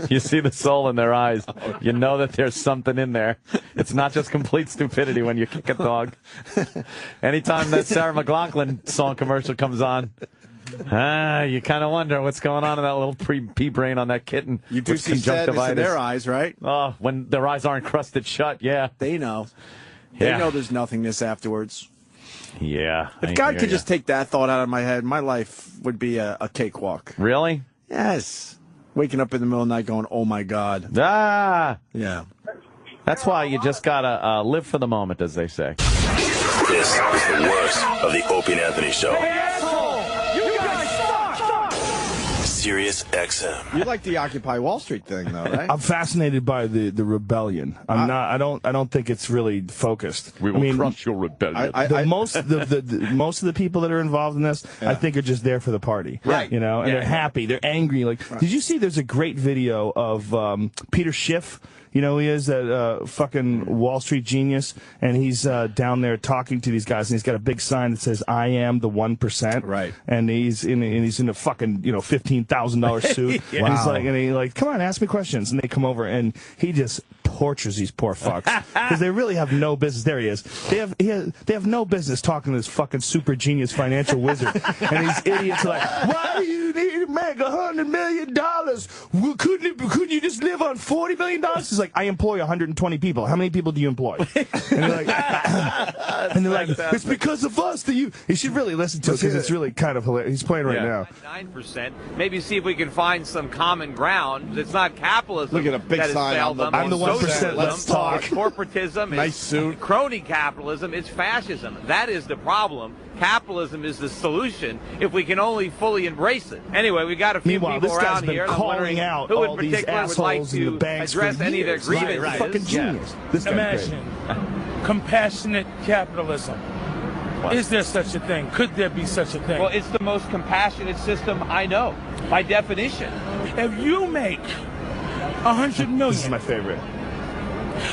Speaker 1: You see the soul in their eyes. You know that there's something in there. It's not just complete stupidity when you kick a dog. Anytime that Sarah McLachlan song commercial comes on, you kind of wonder what's going on in that little pea brain on that kitten.
Speaker 5: You do see sadness in their eyes, right?
Speaker 1: Oh, when their eyes aren't crusted shut, yeah.
Speaker 5: They know.
Speaker 1: Yeah.
Speaker 5: They know there's nothingness afterwards.
Speaker 1: Yeah.
Speaker 5: If God could just take that thought out of my head, my life would be a cakewalk.
Speaker 1: Really?
Speaker 5: Yes. Waking up in the middle of the night going, oh, my God.
Speaker 1: Ah.
Speaker 5: Yeah.
Speaker 1: That's why you just got to live for the moment, as they say.
Speaker 3: This is the worst of the Opie and Anthony Show. Sirius XM.
Speaker 5: You like the Occupy Wall Street thing, though, right?
Speaker 16: I'm fascinated by the rebellion. I'm not. I don't think it's really focused.
Speaker 1: We will crush your rebellion.
Speaker 16: Most of the people that are involved in this, I think, are just there for the party.
Speaker 5: Right.
Speaker 16: You know, and they're happy. They're angry. Like, did you see? There's a great video of Peter Schiff. You know, he is that fucking Wall Street genius, and he's down there talking to these guys, and he's got a big sign that says "I am the 1%." Right. And he's in a fucking $15,000 suit.
Speaker 5: Yeah.
Speaker 16: And he's like, come on, ask me questions, and they come over, and he just tortures these poor fucks because they really have no business. There he is. They have no business talking to this fucking super genius financial wizard, and these idiots are like, why do you need to make $100 million? Well, couldn't you just live on $40 million? He's like, I employ 120 people. How many people do you employ? And they're like, it's because of us that you should really listen to it because it's really kind of hilarious. He's playing right now.
Speaker 17: 9%. Maybe see if we can find some common ground. It's not capitalism.
Speaker 5: Look at a big sign on the
Speaker 16: I'm the 1%. Let's talk.
Speaker 17: Corporatism.
Speaker 5: Nice suit.
Speaker 17: Crony capitalism. It's fascism. That is the problem. Capitalism is the solution if we can only fully embrace it. Anyway, we got a few people
Speaker 16: this guy's
Speaker 17: around
Speaker 16: been
Speaker 17: here. And I'm wondering
Speaker 16: out
Speaker 17: who in
Speaker 16: all these
Speaker 17: particular would like
Speaker 16: assholes in the
Speaker 17: to
Speaker 16: banks
Speaker 17: address
Speaker 16: for
Speaker 17: any of their
Speaker 16: years.
Speaker 17: grievances.
Speaker 16: Right. Fucking genius. This guy's
Speaker 18: Imagine compassionate capitalism.
Speaker 17: What?
Speaker 18: Is there such a thing? Could there be such a thing?
Speaker 17: Well, it's the most compassionate system I know, by definition.
Speaker 18: If you make $100 million,
Speaker 16: This is my favorite.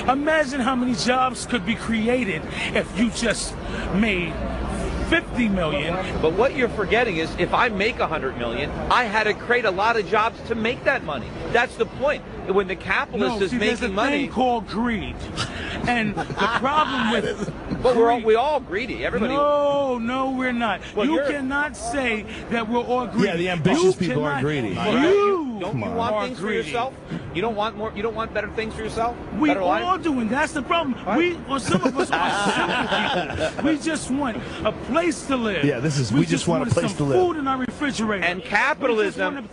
Speaker 18: Imagine how many jobs could be created if you just made 50 million.
Speaker 17: But what you're forgetting is if I make 100 million, I had to create a lot of jobs to make that money. That's the point. When the capitalist is making money,
Speaker 18: there's a thing called greed, and the problem with
Speaker 17: we all greedy. Everybody.
Speaker 18: No, we're not.
Speaker 17: Well,
Speaker 18: you cannot say that we're all greedy.
Speaker 16: Yeah, the ambitious people are greedy.
Speaker 17: Don't you want things for yourself? You don't want more. You don't want better things for yourself.
Speaker 18: We all do, and that's the problem. Some of us are simple people. We just want a place to live.
Speaker 16: Yeah, we just want a place to live.
Speaker 18: Food in our refrigerator.
Speaker 17: And capitalism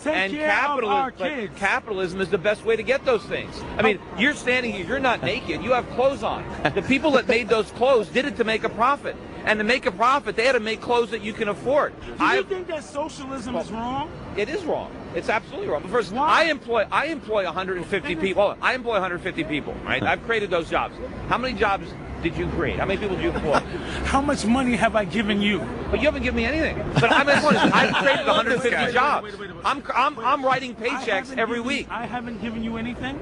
Speaker 17: capitalism is the best way to get those things. I mean, you're standing here, you're not naked, you have clothes on. The people that made those clothes did it to make a profit. And to make a profit, they had to make clothes that you can afford.
Speaker 18: Do you think that socialism is wrong?
Speaker 17: It is wrong. It's absolutely wrong. But first, I employ 150 people. I employ 150 people, right? I've created those jobs. How many jobs did you create? How many people did you employ?
Speaker 18: How much money have I given you?
Speaker 17: But you haven't given me anything. But I've created 150 jobs. I'm writing paychecks every week.
Speaker 18: I haven't given you anything?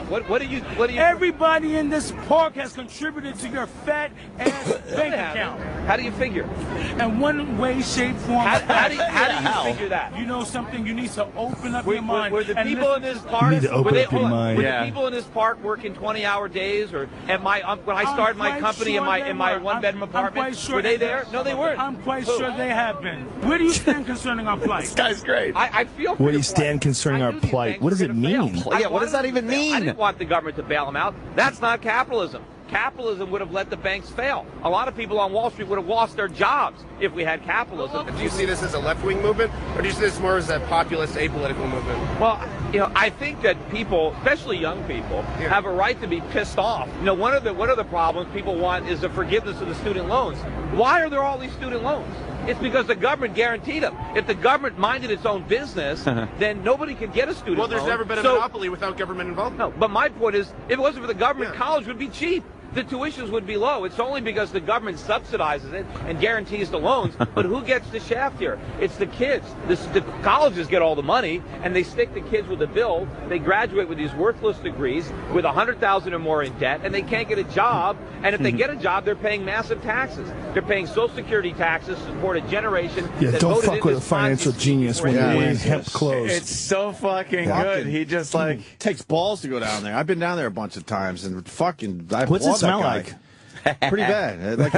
Speaker 17: What do you?
Speaker 18: Everybody in this park has contributed to your fat ass bank account.
Speaker 17: How do you figure?
Speaker 18: In one way, shape, form.
Speaker 17: How do you figure that?
Speaker 18: You know something? You need to open up your mind.
Speaker 17: Were the people in this park? Were the people in this park working 20-hour days, or when I started my company in my one-bedroom apartment? Were they there? No, they weren't.
Speaker 18: I'm quite sure they have been. Where do you stand concerning our plight?
Speaker 1: This guy's great.
Speaker 17: I feel.
Speaker 16: Where do you stand concerning our plight? What does it mean?
Speaker 1: Yeah, what does that even mean?
Speaker 17: I didn't want the government to bail them out. That's not capitalism. Capitalism would have let the banks fail. A lot of people on Wall Street would have lost their jobs if we had capitalism.
Speaker 19: Do you see this as a left-wing movement, or do you see this more as a populist, apolitical movement?
Speaker 17: Well, I think that people, especially young people, have a right to be pissed off. One of the problems people want is the forgiveness of the student loans. Why are there all these student loans? It's because the government guaranteed them. If the government minded its own business, then nobody could get a student loan.
Speaker 19: Well, there's never been a monopoly without government involvement.
Speaker 17: No, but my point is, if it wasn't for the government, college would be cheap. The tuitions would be low. It's only because the government subsidizes it and guarantees the loans. But who gets the shaft here? It's the kids. The colleges get all the money, and they stick the kids with a bill. They graduate with these worthless degrees with $100,000 or more in debt, and they can't get a job. And if they get a job, they're paying massive taxes. They're paying Social Security taxes to support a generation.
Speaker 16: Yeah,
Speaker 17: that
Speaker 16: don't fuck with a financial genius when you're wearing hemp clothes.
Speaker 1: It's so fucking good. He just
Speaker 5: takes balls to go down there. I've been down there a bunch of times, and fucking.
Speaker 16: What's it smell like?
Speaker 5: Pretty bad. Like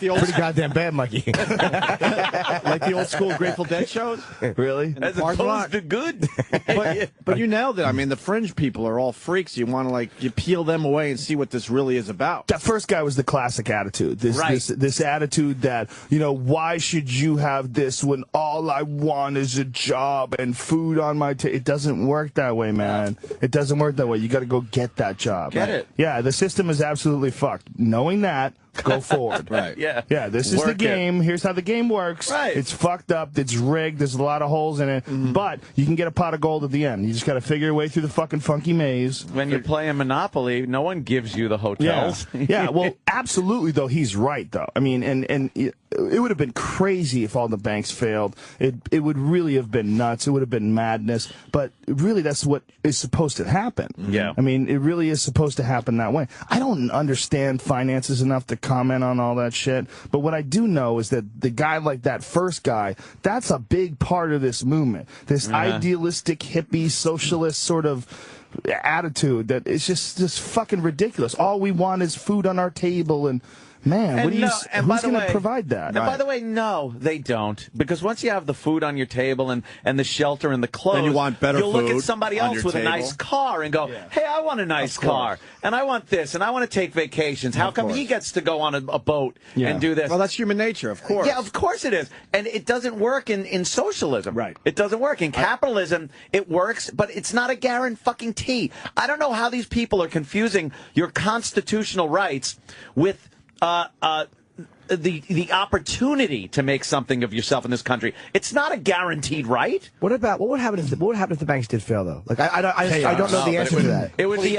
Speaker 5: the old
Speaker 4: pretty goddamn bad, Mikey.
Speaker 5: like the old school Grateful Dead shows.
Speaker 16: Really?
Speaker 1: As opposed to good.
Speaker 5: But you nailed it. I mean, the fringe people are all freaks. You want to you peel them away and see what this really is about.
Speaker 16: That first guy was the classic attitude. This attitude that, why should you have this when all I want is a job and food on my table? It doesn't work that way, man. It doesn't work that way. You got to go get that job.
Speaker 1: Get it.
Speaker 16: Yeah, the system is absolutely fucked. Knowing that, go forward.
Speaker 5: Right.
Speaker 1: Yeah.
Speaker 16: Yeah, this is the game. Here's how the game works.
Speaker 1: Right.
Speaker 16: It's fucked up. It's rigged. There's a lot of holes in it. But you can get a pot of gold at the end. You just got to figure your way through the fucking funky maze.
Speaker 1: When you're playing Monopoly, no one gives you the hotels.
Speaker 16: Yeah, well, absolutely, though. He's right, though. I mean, and it would have been crazy if all the banks failed. It would really have been nuts. It would have been madness. But really, that's what is supposed to happen.
Speaker 1: Yeah.
Speaker 16: I mean, it really is supposed to happen that way. I don't understand finances enough to comment on all that shit. But what I do know is that the guy like that first guy, that's a big part of this movement. This idealistic, hippie, socialist sort of attitude that is just fucking ridiculous. All we want is food on our table and... Man, who's going to provide that?
Speaker 1: And by the way, no, they don't. Because once you have the food on your table and the shelter and the clothes,
Speaker 5: then you want better
Speaker 1: you'll look
Speaker 5: food
Speaker 1: at somebody else with a nice car and go, hey, I want a nice car. And I want this. And I want to take vacations. How come he gets to go on a boat and do this?
Speaker 5: Well, that's human nature, of course.
Speaker 1: Yeah, of course it is. And it doesn't work in socialism.
Speaker 5: Right.
Speaker 1: It doesn't work. In capitalism, it works, but it's not a guarantee. I don't know how these people are confusing your constitutional rights with the opportunity to make something of yourself in this country. It's not a guaranteed right.
Speaker 4: What would happen if the banks did fail though? Like I don't know the answer to that.
Speaker 1: It would be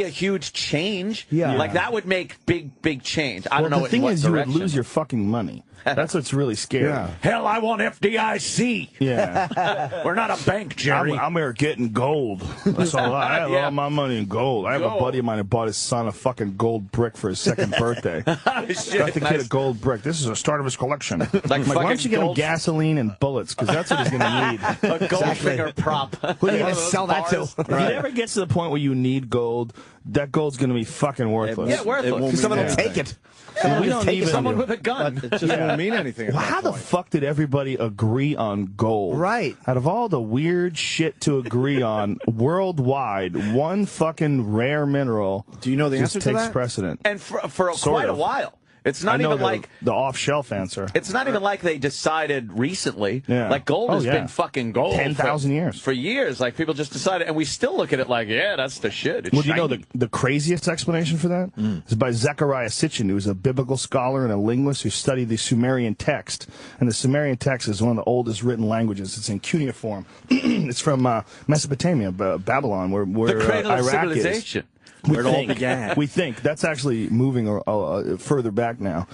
Speaker 1: a huge change.
Speaker 4: Yeah.
Speaker 1: Like that would make big change. I don't know.
Speaker 16: The thing is, you would lose your fucking money. That's what's really scary.
Speaker 6: Yeah. Hell, I want FDIC.
Speaker 16: Yeah.
Speaker 6: We're not a bank, Jerry.
Speaker 16: I'm here getting gold. That's all. I have all my money in gold. I have a buddy of mine who bought his son a fucking gold brick for his second birthday. Got the kid a gold brick. This is the start of his collection. Like, why don't you get him gasoline and bullets? Because that's what he's going to need.
Speaker 1: A gold finger prop.
Speaker 4: Who are you going to sell that to?
Speaker 16: If it ever gets to the point where you need gold, that gold's going to be fucking worthless.
Speaker 1: Yeah, worthless.
Speaker 4: Someone will take it.
Speaker 1: Someone with a gun.
Speaker 5: It just won't mean anything.
Speaker 16: Well, how the fuck did everybody agree on gold?
Speaker 4: Right.
Speaker 16: Out of all the weird shit to agree on worldwide, one fucking rare mineral.
Speaker 5: Do you know the answer to
Speaker 16: takes
Speaker 5: that?
Speaker 16: precedent.
Speaker 1: And for quite a while. It's not even like
Speaker 16: the off-shelf answer.
Speaker 1: It's not even like they decided recently.
Speaker 16: Yeah.
Speaker 1: Like gold has been fucking gold
Speaker 16: 10,000 years.
Speaker 1: For years. Like people just decided, and we still look at it like, yeah, that's the shit. It's
Speaker 16: Well, do you know
Speaker 1: shiny.
Speaker 16: the craziest explanation for that? Is by Zechariah Sitchin, who's a biblical scholar and a linguist who studied the Sumerian text. And the Sumerian text is one of the oldest written languages. It's in cuneiform. It's from Mesopotamia, Babylon, where
Speaker 1: the cradle of
Speaker 16: Iraq
Speaker 1: civilization.
Speaker 16: is.
Speaker 5: Where it all began.
Speaker 16: We think that's actually moving further back now,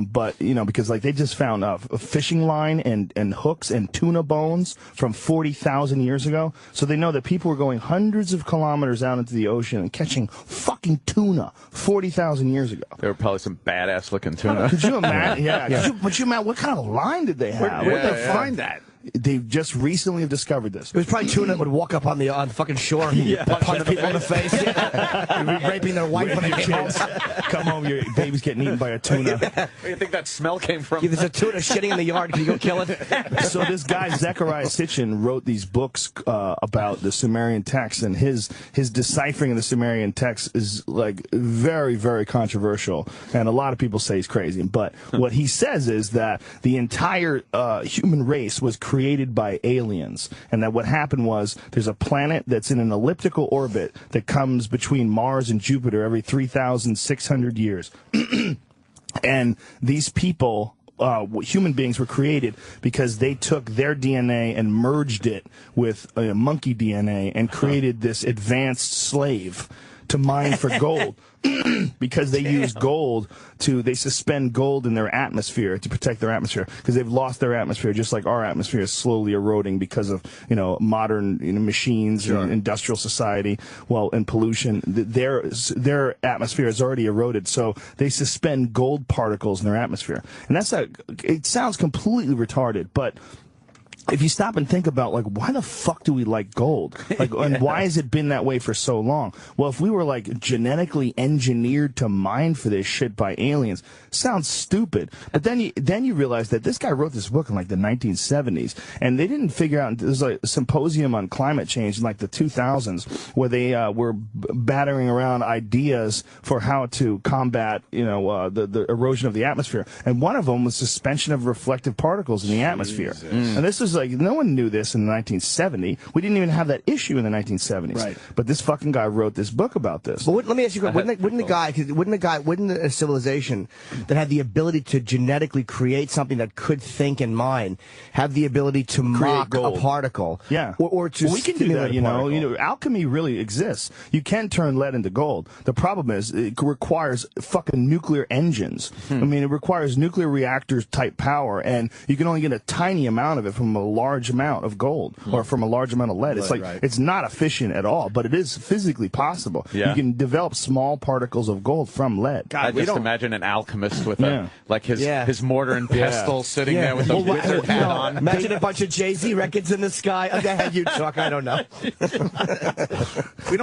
Speaker 16: but because like they just found a fishing line and hooks and tuna bones from 40,000 years ago, so they know that people were going hundreds of kilometers out into the ocean and catching fucking tuna 40,000 years ago.
Speaker 1: There were probably some badass looking tuna.
Speaker 16: Could you imagine? Yeah. Could you imagine what kind of line did they have?
Speaker 5: Where'd they find that?
Speaker 16: They just recently have discovered this.
Speaker 4: It was probably tuna that would walk up on the fucking shore and punch the people in the face. Raping their wife and their kids.
Speaker 16: Come home, your baby's getting eaten by a tuna.
Speaker 1: Where do you think that smell came from?
Speaker 4: There's a tuna shitting in the yard. Can you go kill it?
Speaker 16: So this guy, Zechariah Sitchin, wrote these books about the Sumerian text, and his deciphering of the Sumerian text is like very, very controversial, and a lot of people say he's crazy. But what he says is that the entire human race was created by aliens, and that what happened was there's a planet that's in an elliptical orbit that comes between Mars and Jupiter every 3,600 years. And these people, human beings, were created because they took their DNA and merged it with monkey DNA and created this advanced slave to mine for gold. Because they use gold they suspend gold in their atmosphere to protect their atmosphere, because they've lost their atmosphere, just like our atmosphere is slowly eroding because of modern machines and industrial society, and pollution. Their atmosphere is already eroded, so they suspend gold particles in their atmosphere, and it sounds completely retarded, but if you stop and think about, like, why the fuck do we like gold? Like, and why has it been that way for so long? Well, if we were, like, genetically engineered to mine for this shit by aliens, sounds stupid. But then you realize that this guy wrote this book in, like, the 1970s, and they didn't figure out, there's, like, a symposium on climate change in, like, the 2000s, where they were battering around ideas for how to combat, the erosion of the atmosphere. And one of them was suspension of reflective particles in the atmosphere. And this is like, no one knew this in 1970. We didn't even have that issue in the 1970s. Right. But this fucking guy wrote this book about this.
Speaker 4: But let me ask you, wouldn't a civilization that had the ability to genetically create something that could think and mine have the ability to mock a particle?
Speaker 16: Yeah.
Speaker 4: Or to
Speaker 16: we can do that, alchemy really exists. You can turn lead into gold. The problem is it requires fucking nuclear engines. I mean, it requires nuclear reactors type power, and you can only get a tiny amount of it from a large amount of gold or from a large amount of lead. It's it's not efficient at all, but it is physically possible.
Speaker 1: Yeah.
Speaker 16: You can develop small particles of gold from lead.
Speaker 1: God, I just imagine an alchemist with his mortar and pestle sitting there with a wizard hat on.
Speaker 4: Imagine a bunch of Jay-Z records in the sky. Go ahead, you talk. I don't know.
Speaker 5: We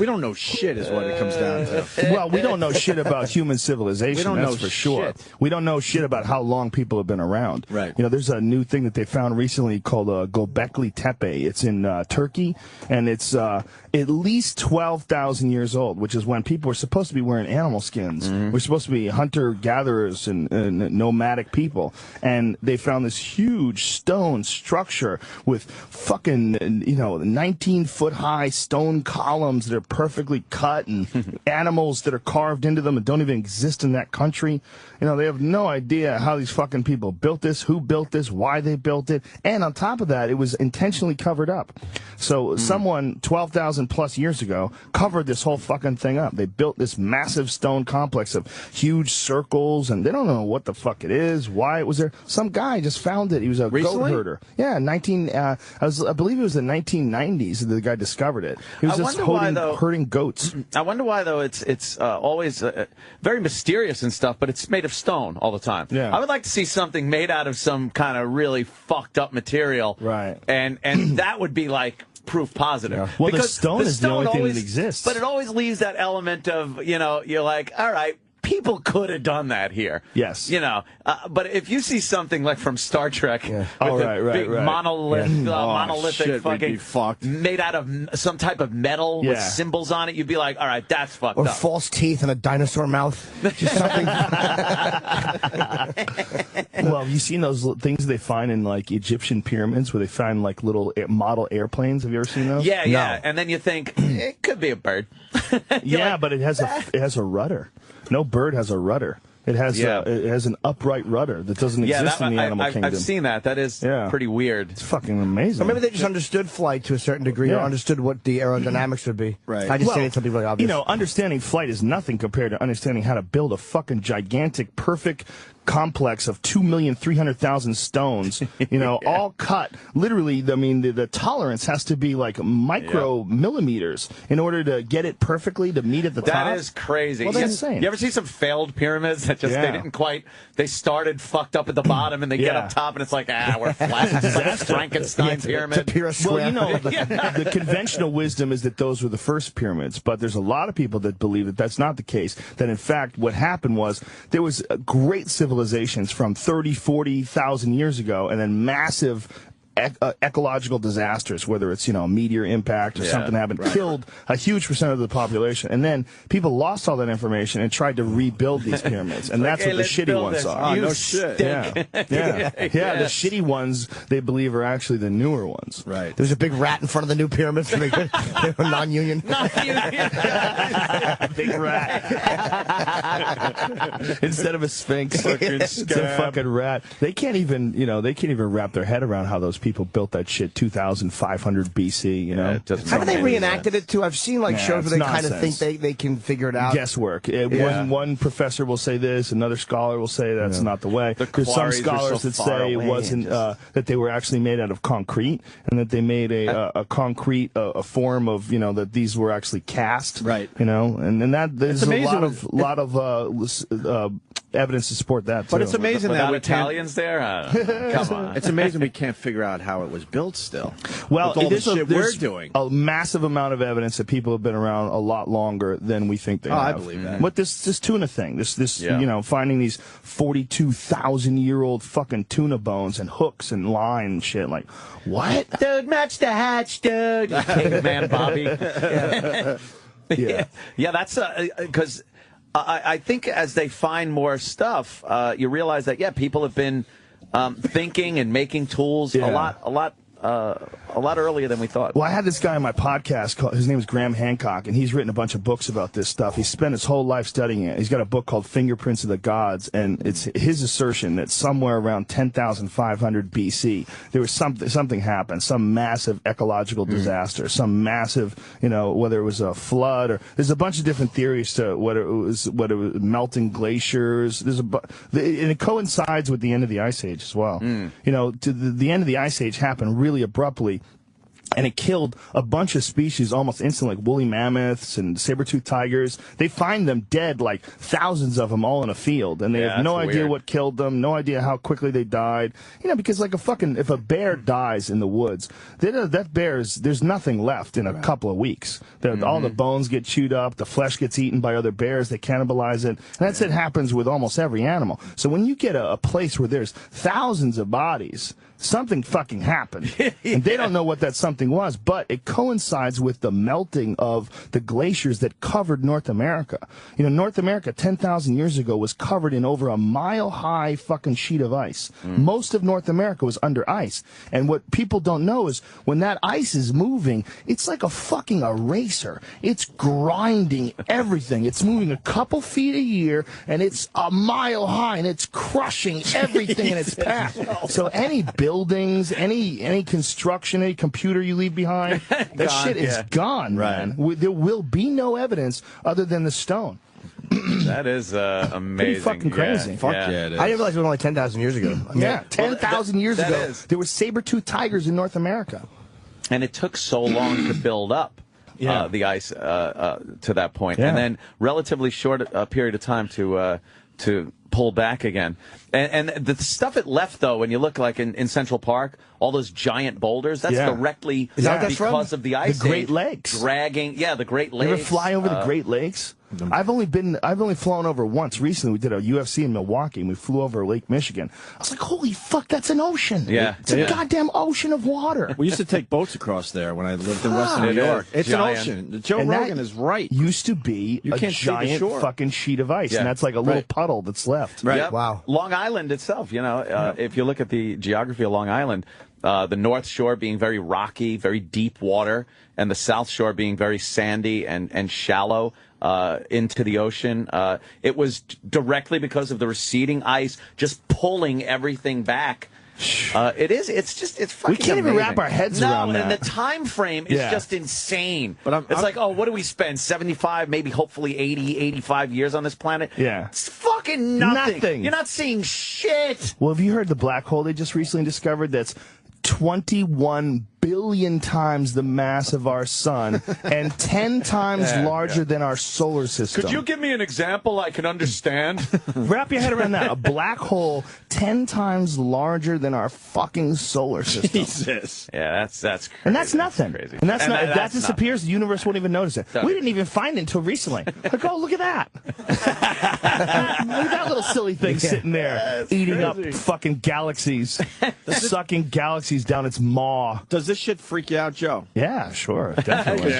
Speaker 5: don't know shit is what it comes down to.
Speaker 16: Well, we don't know shit about human civilization.
Speaker 5: We don't
Speaker 16: that's
Speaker 5: know
Speaker 16: for sure.
Speaker 5: shit.
Speaker 16: We don't know shit about how long people have been around.
Speaker 5: Right.
Speaker 16: There's a new thing that they found recently called Gobekli Tepe. It's in Turkey, and it's at least 12,000 years old, which is when people were supposed to be wearing animal skins. We're supposed to be hunter-gatherers and nomadic people. And they found this huge stone structure with fucking, 19-foot-high stone columns that are perfectly cut and animals that are carved into them and don't even exist in that country. They have no idea how these fucking people built this, who built this, why they built it, And on top of that, it was intentionally covered up. So someone 12,000 plus years ago covered this whole fucking thing up. They built this massive stone complex of huge circles, and they don't know what the fuck it is, why it was there. Some guy just found it. He was a goat herder. Yeah, I believe it was the 1990s that the guy discovered it. He was just herding goats.
Speaker 1: I wonder why, though, it's always very mysterious and stuff, but it's made of stone all the time.
Speaker 16: Yeah.
Speaker 1: I would like to see something made out of some kind of really fucked up material.
Speaker 16: Right.
Speaker 1: And that would be like proof positive.
Speaker 16: Yeah. Well,
Speaker 1: because
Speaker 16: the stone is the only thing that exists.
Speaker 1: But it always leaves that element of, you're like, all right, people could have done that here.
Speaker 16: Yes.
Speaker 1: But if you see something like from Star Trek with
Speaker 16: right.
Speaker 1: monolithic fucking made out of some type of metal with symbols on it, you'd be like, all right, that's fucked up.
Speaker 4: Or false teeth and a dinosaur mouth. Just something.
Speaker 16: Well, have you seen those things they find in like Egyptian pyramids where they find like little model airplanes? Have you ever seen those?
Speaker 1: Yeah. And then you think it could be a bird.
Speaker 16: But it has a rudder. No bird has a rudder. It has an upright rudder that doesn't exist in the animal kingdom.
Speaker 1: I've seen that. That is pretty weird.
Speaker 16: It's fucking amazing.
Speaker 4: Or maybe they just understood flight to a certain degree, or understood what the aerodynamics would be.
Speaker 16: Right.
Speaker 4: I just say it's something really obvious.
Speaker 16: Understanding flight is nothing compared to understanding how to build a fucking gigantic, perfect complex of 2,300,000 stones, all cut. Literally, I mean, the tolerance has to be like micro-millimeters in order to get it perfectly to meet at the top.
Speaker 1: That is crazy.
Speaker 16: Well, that's insane.
Speaker 1: You ever see some failed pyramids that just they didn't quite, they started fucked up at the bottom and they get up top and it's like, we're flat. It's like a Frankenstein pyramid.
Speaker 16: Well, the conventional wisdom is that those were the first pyramids, but there's a lot of people that believe that that's not the case, that in fact what happened was there was a great civilizations from 30, 40,000 years ago, and then massive ecological disasters, whether it's a meteor impact or something happened, killed a huge percent of the population, and then people lost all that information and tried to rebuild these pyramids, and that's what the shitty ones are.
Speaker 5: Oh, no shit.
Speaker 16: Yeah, the shitty ones they believe are actually the newer ones.
Speaker 5: Right.
Speaker 4: There's a big rat in front of the new pyramids. They were non-union.
Speaker 16: Big rat. Instead of a sphinx, it's a fucking rat. They can't even wrap their head around how those people built that shit 2,500 BC,
Speaker 4: Haven't they reenacted it too? I've seen shows where they kind of think they can figure it out.
Speaker 16: Guesswork. One professor will say this, another scholar will say that's not the way. There's some scholars that say it wasn't, that they were actually made out of concrete, and that they made a concrete a form of, that these were actually cast.
Speaker 5: Right.
Speaker 16: And then that there's a lot of evidence to support that too.
Speaker 5: But it's amazing that
Speaker 1: Italians there. Come on.
Speaker 5: It's amazing we can't figure out how it was built still.
Speaker 16: Well,
Speaker 5: with all the shit we're doing.
Speaker 16: A massive amount of evidence that people have been around a lot longer than we think they have.
Speaker 5: I believe that.
Speaker 16: But this tuna thing, finding these 42,000-year-old fucking tuna bones and hooks and line and shit, like, what?
Speaker 1: Dude, match the hatch, dude. Caveman Bobby. Yeah, that's because I think as they find more stuff, you realize that people have been thinking and making tools a lot earlier than we thought.
Speaker 16: Well, I had this guy on my podcast. His name is Graham Hancock, and he's written a bunch of books about this stuff. He spent his whole life studying it. He's got a book called Fingerprints of the Gods, and it's his assertion that somewhere around 10,500 BC, there was something happened, some massive ecological disaster, some massive, whether it was a flood or there's a bunch of different theories to whether it was melting glaciers. And it coincides with the end of the Ice Age as well. The end of the Ice Age happened really abruptly, and it killed a bunch of species almost instantly, like woolly mammoths and saber-toothed tigers. They find them dead, like thousands of them all in a field, and they have no idea what killed them, no idea how quickly they died. Because if a bear dies in the woods, there's nothing left in a couple of weeks. All the bones get chewed up, the flesh gets eaten by other bears, they cannibalize it, and it happens with almost every animal. So when you get a place where there's thousands of bodies, something fucking happened, and they don't know what that something something was, but it coincides with the melting of the glaciers that covered North America. You know, North America 10,000 years ago was covered in over a mile-high fucking sheet of ice. Most of North America was under ice. And what people don't know is when that ice is moving, it's like a fucking eraser. It's grinding everything. It's moving a couple feet a year, and it's a mile high, and it's crushing everything in its path. So any buildings, any construction, any computer you leave behind, that shit is gone, man. There will be no evidence other than the stone.
Speaker 1: That is amazing.
Speaker 16: Pretty fucking crazy.
Speaker 4: Fuck yeah, it is. I didn't realize it was only 10,000 years ago.
Speaker 16: Yeah, 10,000 years ago, there were saber-toothed tigers in North America.
Speaker 1: And it took so long to build up the ice to that point, and then relatively short period of time to pull back again. And the stuff it left, though, when you look like in Central Park, all those giant boulders, that's directly because of the ice.
Speaker 16: The Great Lakes.
Speaker 1: Dragging, the Great Lakes.
Speaker 16: You ever fly over the Great Lakes? I've only flown over once recently. We did a UFC in Milwaukee, and we flew over Lake Michigan. I was like, holy fuck, that's an ocean.
Speaker 5: Yeah.
Speaker 16: It's a goddamn ocean of water.
Speaker 5: We used to take boats across there when I lived in Western New York. It's giant. An ocean. Joe Rogan is right.
Speaker 16: Used to be a giant fucking sheet of ice, and that's like a little puddle that's left.
Speaker 1: Right. Yep. Wow. Long Island itself, if you look at the geography of Long Island, the North Shore being very rocky, very deep water, and the South Shore being very sandy and shallow into the ocean. It was directly because of the receding ice just pulling everything back. It's fucking
Speaker 16: We can't even wrap our heads around that.
Speaker 1: And the time frame is just insane. But it's like, what do we spend? 75, maybe hopefully 80, 85 years on this planet?
Speaker 16: Yeah.
Speaker 1: It's fucking nothing. You're not seeing shit.
Speaker 16: Well, have you heard the black hole they just recently discovered that's 21 billion times the mass of our sun and 10 times larger than our solar system?
Speaker 1: Could you give me an example I can understand?
Speaker 16: Wrap your head around that. A black hole 10 times larger than our fucking solar system.
Speaker 5: Jesus.
Speaker 1: Yeah, that's crazy.
Speaker 16: And that's nothing.
Speaker 1: That's crazy.
Speaker 16: And that's not, if that
Speaker 1: that's
Speaker 16: disappears, the universe won't even notice it. We didn't even find it until recently. Like, oh, look at that. Look at that little silly thing sitting there, eating up fucking galaxies, sucking galaxies down its maw.
Speaker 5: Does this shit freak you out, Joe?
Speaker 16: Yeah, sure, definitely.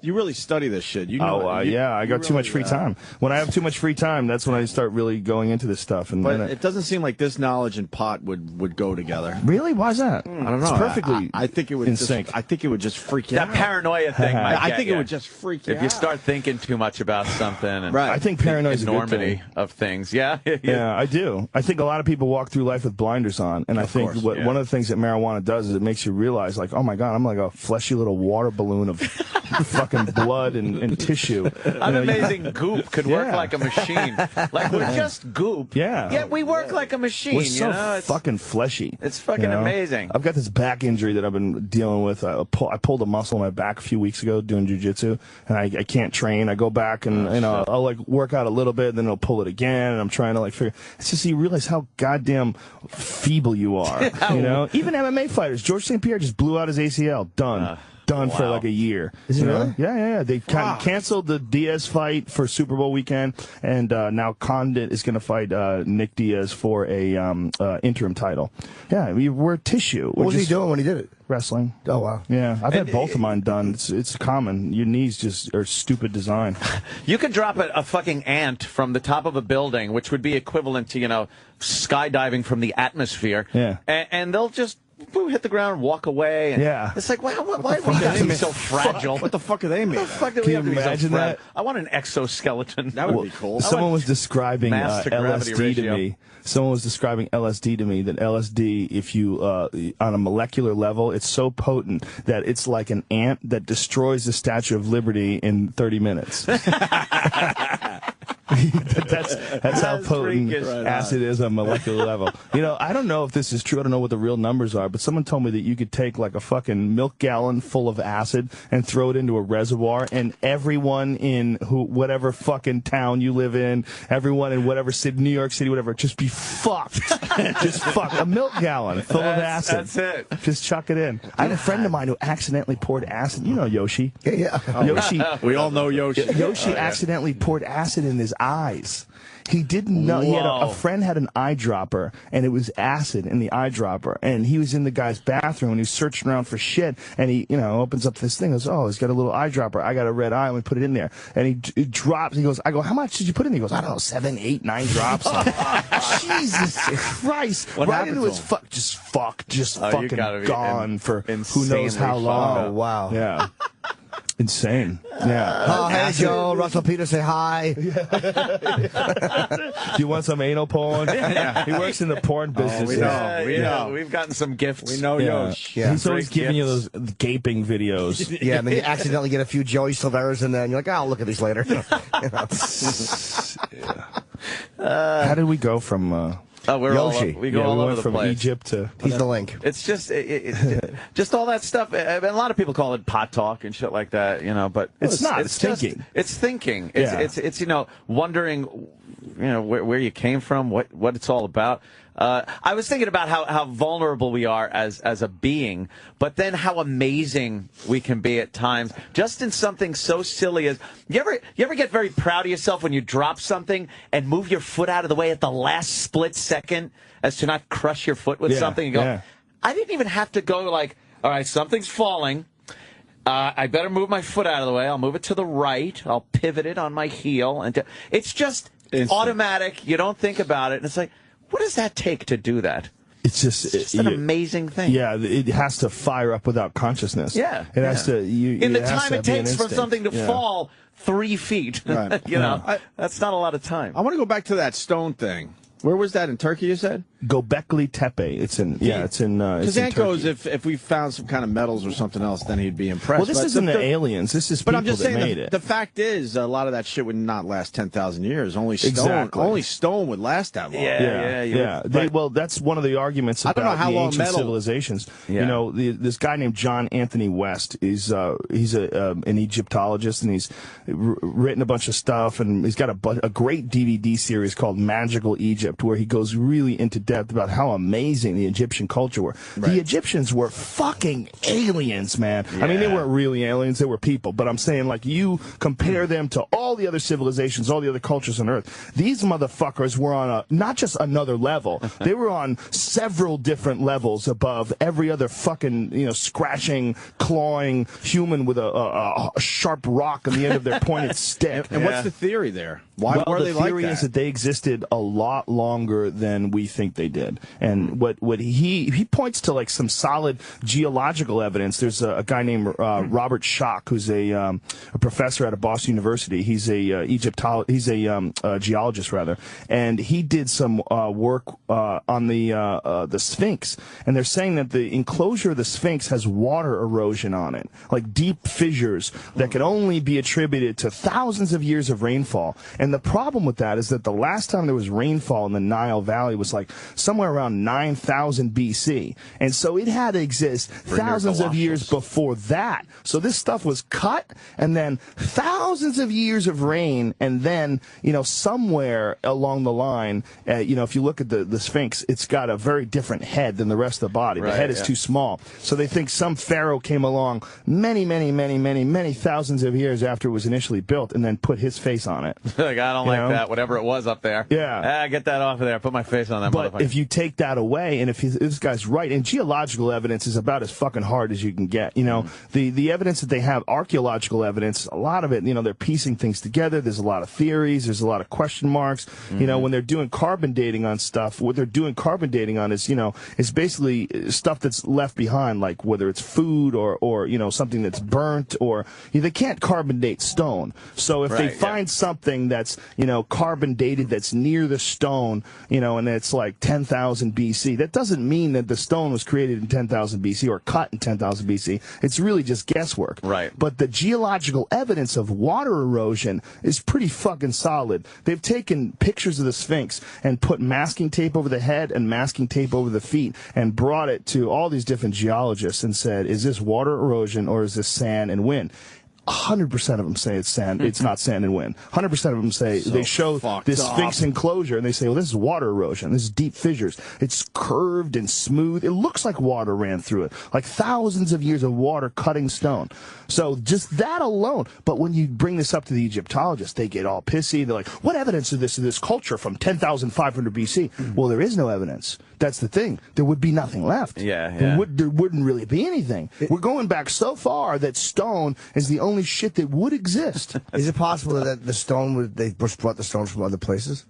Speaker 5: You really study this shit. You know
Speaker 16: I got too much free time. When I have too much free time, that's when I start really going into this stuff. And
Speaker 5: but it doesn't seem like this knowledge and pot would go together.
Speaker 16: Really? Why is that?
Speaker 5: I don't know.
Speaker 16: It's perfectly
Speaker 5: I think it would
Speaker 16: in sync.
Speaker 5: I think it would just freak you out.
Speaker 1: That paranoia thing might
Speaker 5: I think it would just freak you out.
Speaker 1: If you start thinking too much about something. And
Speaker 16: I think paranoia is a good thing.
Speaker 1: of things. Yeah,
Speaker 16: I do. I think a lot of people walk through life with blinders on, and I think one of the things that marijuana does is it makes you realize, like, oh my God, I'm like a fleshy little water balloon of fucking blood and tissue.
Speaker 1: I'm amazing. Goop could work like a machine. Like, we're just goop. Yet we work like a machine.
Speaker 16: We're so fucking fleshy.
Speaker 1: It's fucking amazing.
Speaker 16: I've got this back injury that I've been dealing with. I pulled a muscle in my back a few weeks ago doing jiu-jitsu, and I can't train. I go back and I'll like work out a little bit, then I'll pull it again, and I'm trying to like figure. It's just you realize how goddamn feeble you are. Even MMA fighters. George St. Pierre just blew out his ACL. Done for like a year.
Speaker 4: Is it really?
Speaker 16: Yeah. They canceled the Diaz fight for Super Bowl weekend, and now Condit is going to fight Nick Diaz for a interim title. Yeah, we're tissue.
Speaker 4: What was he doing when he did it?
Speaker 16: Wrestling.
Speaker 4: Oh, wow.
Speaker 16: Yeah, I've had both of mine done. It's common. Your knees just are stupid design.
Speaker 1: You could drop a fucking ant from the top of a building, which would be equivalent to, skydiving from the atmosphere.
Speaker 16: Yeah.
Speaker 1: And they'll just hit the ground, walk away. And it's like, why do we have to be so fragile?
Speaker 5: What the fuck are they made?
Speaker 1: What the fuck do
Speaker 16: Can
Speaker 1: we
Speaker 16: you
Speaker 1: have to be so
Speaker 16: imagine
Speaker 1: fragile?
Speaker 16: that?
Speaker 1: I want an exoskeleton.
Speaker 5: That would be cool.
Speaker 16: Someone was describing
Speaker 1: mass to gravity
Speaker 16: LSD
Speaker 1: ratio.
Speaker 16: to me. Someone was describing LSD to me, that LSD, if you, on a molecular level, it's so potent that it's like an ant that destroys the Statue of Liberty in 30 minutes. That's how potent acid is on a molecular level. I don't know if this is true. I don't know what the real numbers are, but someone told me that you could take like a fucking milk gallon full of acid and throw it into a reservoir, and everyone in whatever fucking town you live in, everyone in whatever city, New York City, whatever, just be fucked. Just fucked. A milk gallon full of acid.
Speaker 1: That's it.
Speaker 16: Just chuck it in. I have a friend of mine who accidentally poured acid. You know Yoshi.
Speaker 4: Yeah.
Speaker 16: Yoshi.
Speaker 5: We all know Yoshi.
Speaker 16: Yoshi accidentally poured acid in his his eyes. He didn't know. He had a friend had an eyedropper, and it was acid in the eyedropper. And he was in the guy's bathroom, and he was searching around for shit. And he, opens up this thing. Goes, oh, he's got a little eyedropper. I got a red eye. I'm gonna put it in there. And he drops. He goes, I go, how much did you put in there? He goes, I don't know, 7, 8, 9 drops. Jesus Christ!
Speaker 5: What
Speaker 16: right
Speaker 5: happened
Speaker 16: into
Speaker 5: to
Speaker 16: his
Speaker 5: him?
Speaker 16: just fucking gone for who knows how long.
Speaker 4: Oh wow!
Speaker 16: Yeah. Insane. Yeah.
Speaker 4: Oh, hey, Joe. Russell Peters, say hi.
Speaker 16: Do you want some anal porn?
Speaker 1: Yeah.
Speaker 16: He works in the porn business.
Speaker 1: We know. We've gotten some gifts.
Speaker 5: We know Yosh.
Speaker 4: Yeah.
Speaker 16: He's always giving you those gaping videos.
Speaker 4: Yeah, and then you accidentally get a few Joey Silveras in there, and you're like, I'll look at these later.
Speaker 16: How did we go from...
Speaker 1: we're
Speaker 16: Yoshi.
Speaker 1: we go all over
Speaker 16: went
Speaker 1: the
Speaker 16: from
Speaker 1: place.
Speaker 16: Egypt to...
Speaker 4: He's the link.
Speaker 1: It's just just all that stuff. A lot of people call it pot talk and shit like that, but
Speaker 16: it's not. It's thinking.
Speaker 1: It's thinking. It's wondering, where you came from, what it's all about. I was thinking about how vulnerable we are as a being, but then how amazing we can be at times, just in something so silly as you ever get very proud of yourself when you drop something and move your foot out of the way at the last split second as to not crush your foot with something. You go, I didn't even have to go like, all right, something's falling. I better move my foot out of the way. I'll move it to the right. I'll pivot it on my heel, and it's just automatic. You don't think about it, and it's like, what does that take to do that?
Speaker 16: It's just
Speaker 1: an amazing thing.
Speaker 16: Yeah, it has to fire up without consciousness.
Speaker 1: Yeah,
Speaker 16: it has to.
Speaker 1: In the time it takes for something to fall 3 feet,
Speaker 5: right.
Speaker 1: That's not a lot of time.
Speaker 5: I want to go back to that stone thing. Where was that, in Turkey, you said?
Speaker 16: Gobekli Tepe. It's in
Speaker 5: Kazanko's, if we found some kind of metals or something else, then he'd be impressed.
Speaker 16: Well, this isn't the aliens. This is people that made it.
Speaker 5: The fact is, a lot of that shit would not last 10,000 years. Only stone would last that long.
Speaker 16: Yeah. That's one of the arguments about the ancient civilizations. Yeah. This guy named John Anthony West he's an Egyptologist, and he's written a bunch of stuff, and he's got a great DVD series called Magical Egypt, where he goes really into depth about how amazing the Egyptian culture were. Right. The Egyptians were fucking aliens, man. Yeah. I mean, they weren't really aliens, they were people, but I'm saying, like, you compare them to all the other civilizations, all the other cultures on Earth, these motherfuckers were on not just another level, they were on several different levels above every other fucking, scratching, clawing human with a sharp rock on the end of their pointed stick.
Speaker 5: And what's the theory there? Why were they like that? The theory is
Speaker 16: that they existed a lot longer than we think they did. And what he points to, like, some solid geological evidence. There's a guy named Robert Schoch, who's a professor at Boston University. He's a geologist rather, and he did some work on the Sphinx. And they're saying that the enclosure of the Sphinx has water erosion on it, like deep fissures that could only be attributed to thousands of years of rainfall. And the problem with that is that the last time there was rainfall in the Nile Valley was like somewhere around 9,000 BC. And so it had to exist thousands of years before that. So this stuff was cut, and then thousands of years of rain, and then, somewhere along the line, if you look at the Sphinx, it's got a very different head than the rest of the body. The head is too small. So they think some pharaoh came along many thousands of years after it was initially built and then put his face on it.
Speaker 1: Like, I don't like that, whatever it was up there.
Speaker 16: Yeah.
Speaker 1: Get that off of there. Put my face on that motherfucker.
Speaker 16: But if you take that away, and if this guy's right, and geological evidence is about as fucking hard as you can get. The evidence that they have, archaeological evidence, a lot of it, they're piecing things together. There's a lot of theories. There's a lot of question marks. When they're doing carbon dating on stuff, what they're doing carbon dating on is, is basically stuff that's left behind, like whether it's food or something that's burnt, or they can't carbon date stone. So if they find something that's, carbon dated that's near the stone, and it's like 10,000 BC, that doesn't mean that the stone was created in 10,000 BC or cut in 10,000 BC. It's really just guesswork.
Speaker 1: Right.
Speaker 16: But the geological evidence of water erosion is pretty fucking solid. They've taken pictures of the Sphinx and put masking tape over the head and masking tape over the feet and brought it to all these different geologists and said, is this water erosion or is this sand and wind? 100% of them say it's sand. It's not sand and wind. 100% of them say they show this Sphinx enclosure and they say, well, this is water erosion. This is deep fissures. It's curved and smooth. It looks like water ran through it, like thousands of years of water cutting stone. So just that alone. But when you bring this up to the Egyptologists, they get all pissy. They're like, what evidence is this culture from 10,500 BC? Well, there is no evidence. That's the thing. There would be nothing left. There wouldn't really be anything. We're going back so far that stone is the only shit that would exist.
Speaker 4: Is it possible that the stone they brought the stones from other places?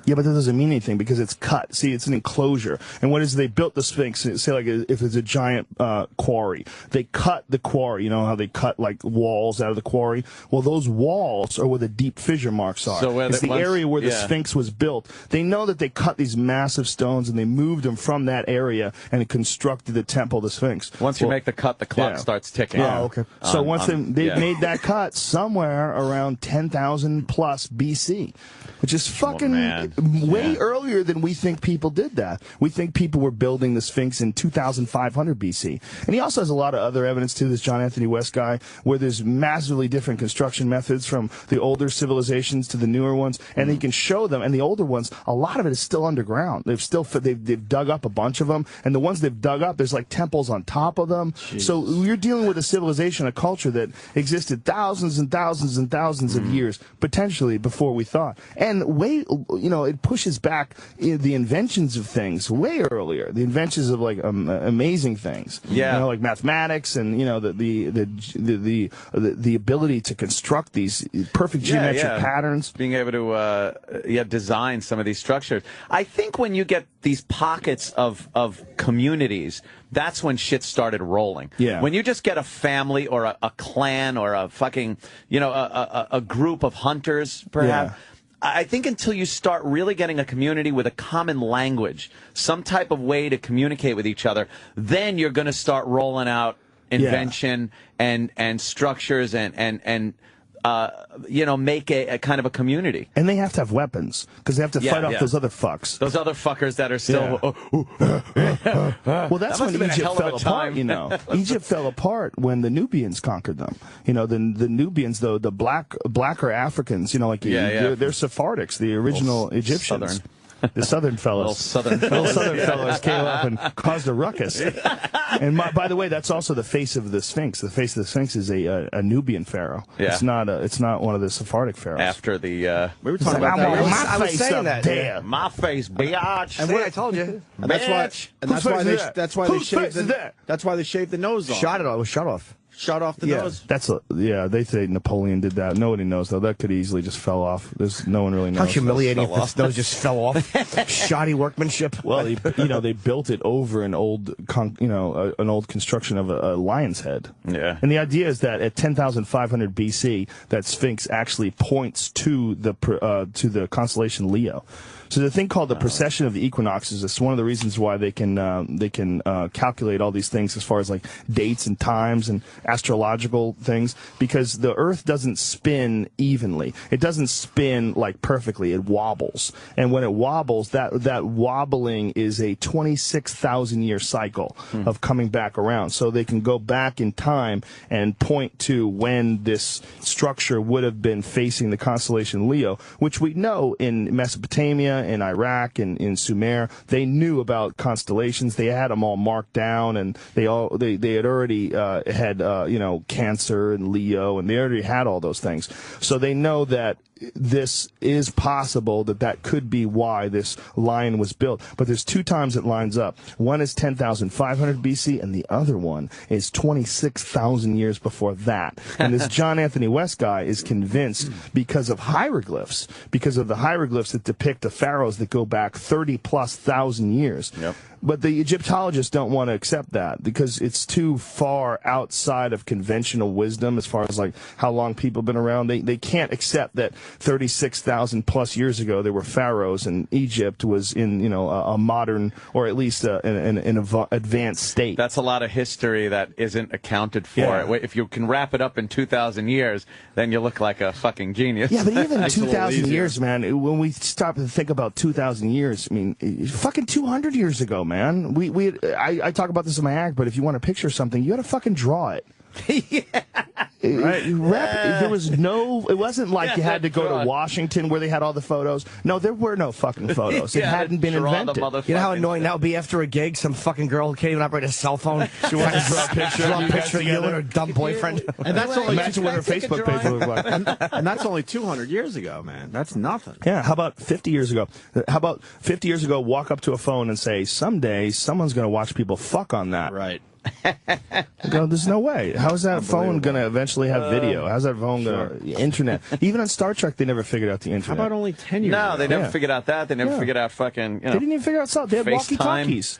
Speaker 16: Yeah, but that doesn't mean anything because it's cut. See, it's an enclosure. And what is they built the Sphinx? Say like if it's a giant quarry, they cut the quarry. You know how they cut like walls out of the quarry? Well, those walls are where the deep fissure marks are.
Speaker 1: So
Speaker 16: it's the area where the Sphinx was built. They know that they cut these massive stones and they moved them from that area and constructed the temple of the Sphinx.
Speaker 1: Once you make the cut, the clock starts ticking.
Speaker 16: Yeah. Okay. So once they made that cut somewhere around 10,000 plus BC, which is fucking way earlier than we think people did that. We think people were building the Sphinx in 2,500 BC. And he also has a lot of other evidence too, this John Anthony West guy, where there's massively different construction methods from the older civilizations to the newer ones, and he can show them. And the older ones, a lot of it is still underground. They've dug up a bunch of them, and the ones they've dug up, there's like temples on top of them. Jeez. So you're dealing with a civilization, a culture that existed thousands and thousands and thousands of years, potentially before we thought. And it pushes back the inventions of things way earlier. The inventions of like amazing things.
Speaker 1: Yeah.
Speaker 16: Like mathematics and the ability to construct these perfect geometric patterns.
Speaker 1: Being able to design some of these structures. I think when you get these pockets of communities, that's when shit started rolling.
Speaker 16: Yeah.
Speaker 1: When you just get a family or a clan or a fucking, a group of hunters, perhaps.
Speaker 16: Yeah.
Speaker 1: I think until you start really getting a community with a common language, some type of way to communicate with each other, then you're going to start rolling out invention and structures and make a kind of a community.
Speaker 16: And they have to have weapons because they have to fight off those other fucks.
Speaker 1: Those other fuckers that are still.
Speaker 16: Well, that's when Egypt fell apart. Egypt fell apart when the Nubians conquered them. The Nubians, though, the blacker Africans. They're Sephardics, the original Egyptians. The southern fellows. Little southern fellows came up and caused a ruckus. And by the way, that's also the face of the Sphinx. The face of the Sphinx is a Nubian pharaoh.
Speaker 1: Yeah.
Speaker 16: It's not one of the Sephardic pharaohs.
Speaker 1: After the
Speaker 5: we were talking about that.
Speaker 4: I was saying that.
Speaker 16: There.
Speaker 1: My face, biatch.
Speaker 4: And what I told you.
Speaker 5: And that's why they shaved the nose off.
Speaker 4: Shot it off. It was shot off.
Speaker 5: Shot off the nose.
Speaker 16: They say Napoleon did that. Nobody knows though. That could easily just fell off. No one really knows.
Speaker 4: How humiliating if his nose just fell off. Shoddy workmanship.
Speaker 16: Well, they built it over an old construction of a lion's head.
Speaker 1: Yeah.
Speaker 16: And the idea is that at 10,500 BC, that Sphinx actually points to the constellation Leo. So the thing called the precession of the equinoxes is one of the reasons why they can calculate all these things as far as like dates and times and astrological things, because the Earth doesn't spin evenly. It doesn't spin like perfectly. It wobbles, and when it wobbles, that wobbling is a 26,000 year cycle of coming back around. So they can go back in time and point to when this structure would have been facing the constellation Leo, which we know in Mesopotamia, in Iraq, and in Sumer, they knew about constellations. They had them all marked down, and they had already had Cancer and Leo, and they already had all those things. So they know that this is possible, that could be why this line was built. But there's two times it lines up. One is 10,500 BC, and the other one is 26,000 years before that. And this John Anthony West guy is convinced because of hieroglyphs, because of the hieroglyphs that depict the pharaohs that go back 30+ thousand years.
Speaker 1: Yep.
Speaker 16: But the Egyptologists don't want to accept that because it's too far outside of conventional wisdom as far as like how long people have been around. They can't accept that 36,000 plus years ago there were pharaohs and Egypt was in a modern, or at least an advanced state.
Speaker 1: That's a lot of history that isn't accounted for.
Speaker 16: Yeah.
Speaker 1: If you can wrap it up in 2,000 years, then you look like a fucking genius.
Speaker 16: Yeah, but even 2,000 years, man, when we stop to think about 2,000 years, I mean, fucking 200 years ago, man. I talk about this in my act, but if you want to picture something, you got to fucking draw it. Right. There was no, it wasn't like you had to go to Washington where they had all the photos. No, there were no fucking photos. It hadn't been invented.
Speaker 4: You know how annoying that would be after a gig? Some fucking girl who can't even operate a cell phone. She wants to draw a picture of you and her dumb boyfriend.
Speaker 5: And that's only
Speaker 16: imagine what her Facebook page would look like.
Speaker 5: And that's only 200 years ago, man. That's nothing.
Speaker 16: Yeah, how about 50 years ago? How about 50 years ago, walk up to a phone and say, someday someone's going to watch people fuck on that.
Speaker 5: Right.
Speaker 16: Go, there's no way. How's that phone going to eventually have video? How's that phone going to... Internet. Even on Star Trek, they never figured out the internet.
Speaker 5: How about only 10 years ago?
Speaker 1: No, they never figured out that. They never figured out fucking,
Speaker 16: They didn't even figure out something. They had walkie-talkies.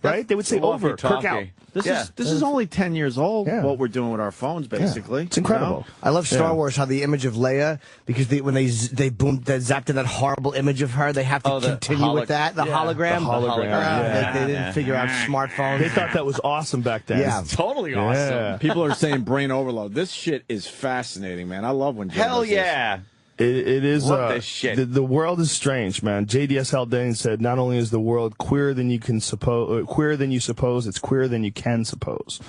Speaker 16: Right? They would say, over, Kirk out.
Speaker 5: This is only 10 years old, what we're doing with our phones, basically.
Speaker 16: It's incredible.
Speaker 5: You know?
Speaker 4: I love Star Wars, how the image of Leia, because when they zapped to that horrible image of her, they have to continue with that, the hologram.
Speaker 16: The hologram.
Speaker 4: They didn't figure out smartphones.
Speaker 16: They thought that was awesome back then.
Speaker 4: Yeah.
Speaker 1: Totally awesome.
Speaker 5: People are saying brain overload. This shit is fascinating, man. I love when
Speaker 1: Hell yeah.
Speaker 16: It is.
Speaker 1: Love this shit.
Speaker 16: The world is strange, man. J.D.S. Haldane said, "Not only is the world queerer than you suppose, it's queerer than you can suppose,"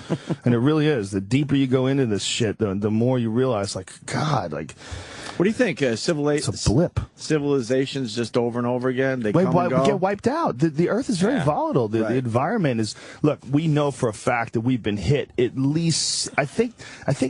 Speaker 16: and it really is. The deeper you go into this shit, the more you realize, like, God, like.
Speaker 5: What do you think?
Speaker 16: It's a blip.
Speaker 5: Civilizations just over and over again. They come and go.
Speaker 16: Get wiped out. The Earth is very volatile. The environment is. Look, we know for a fact that we've been hit at least. I think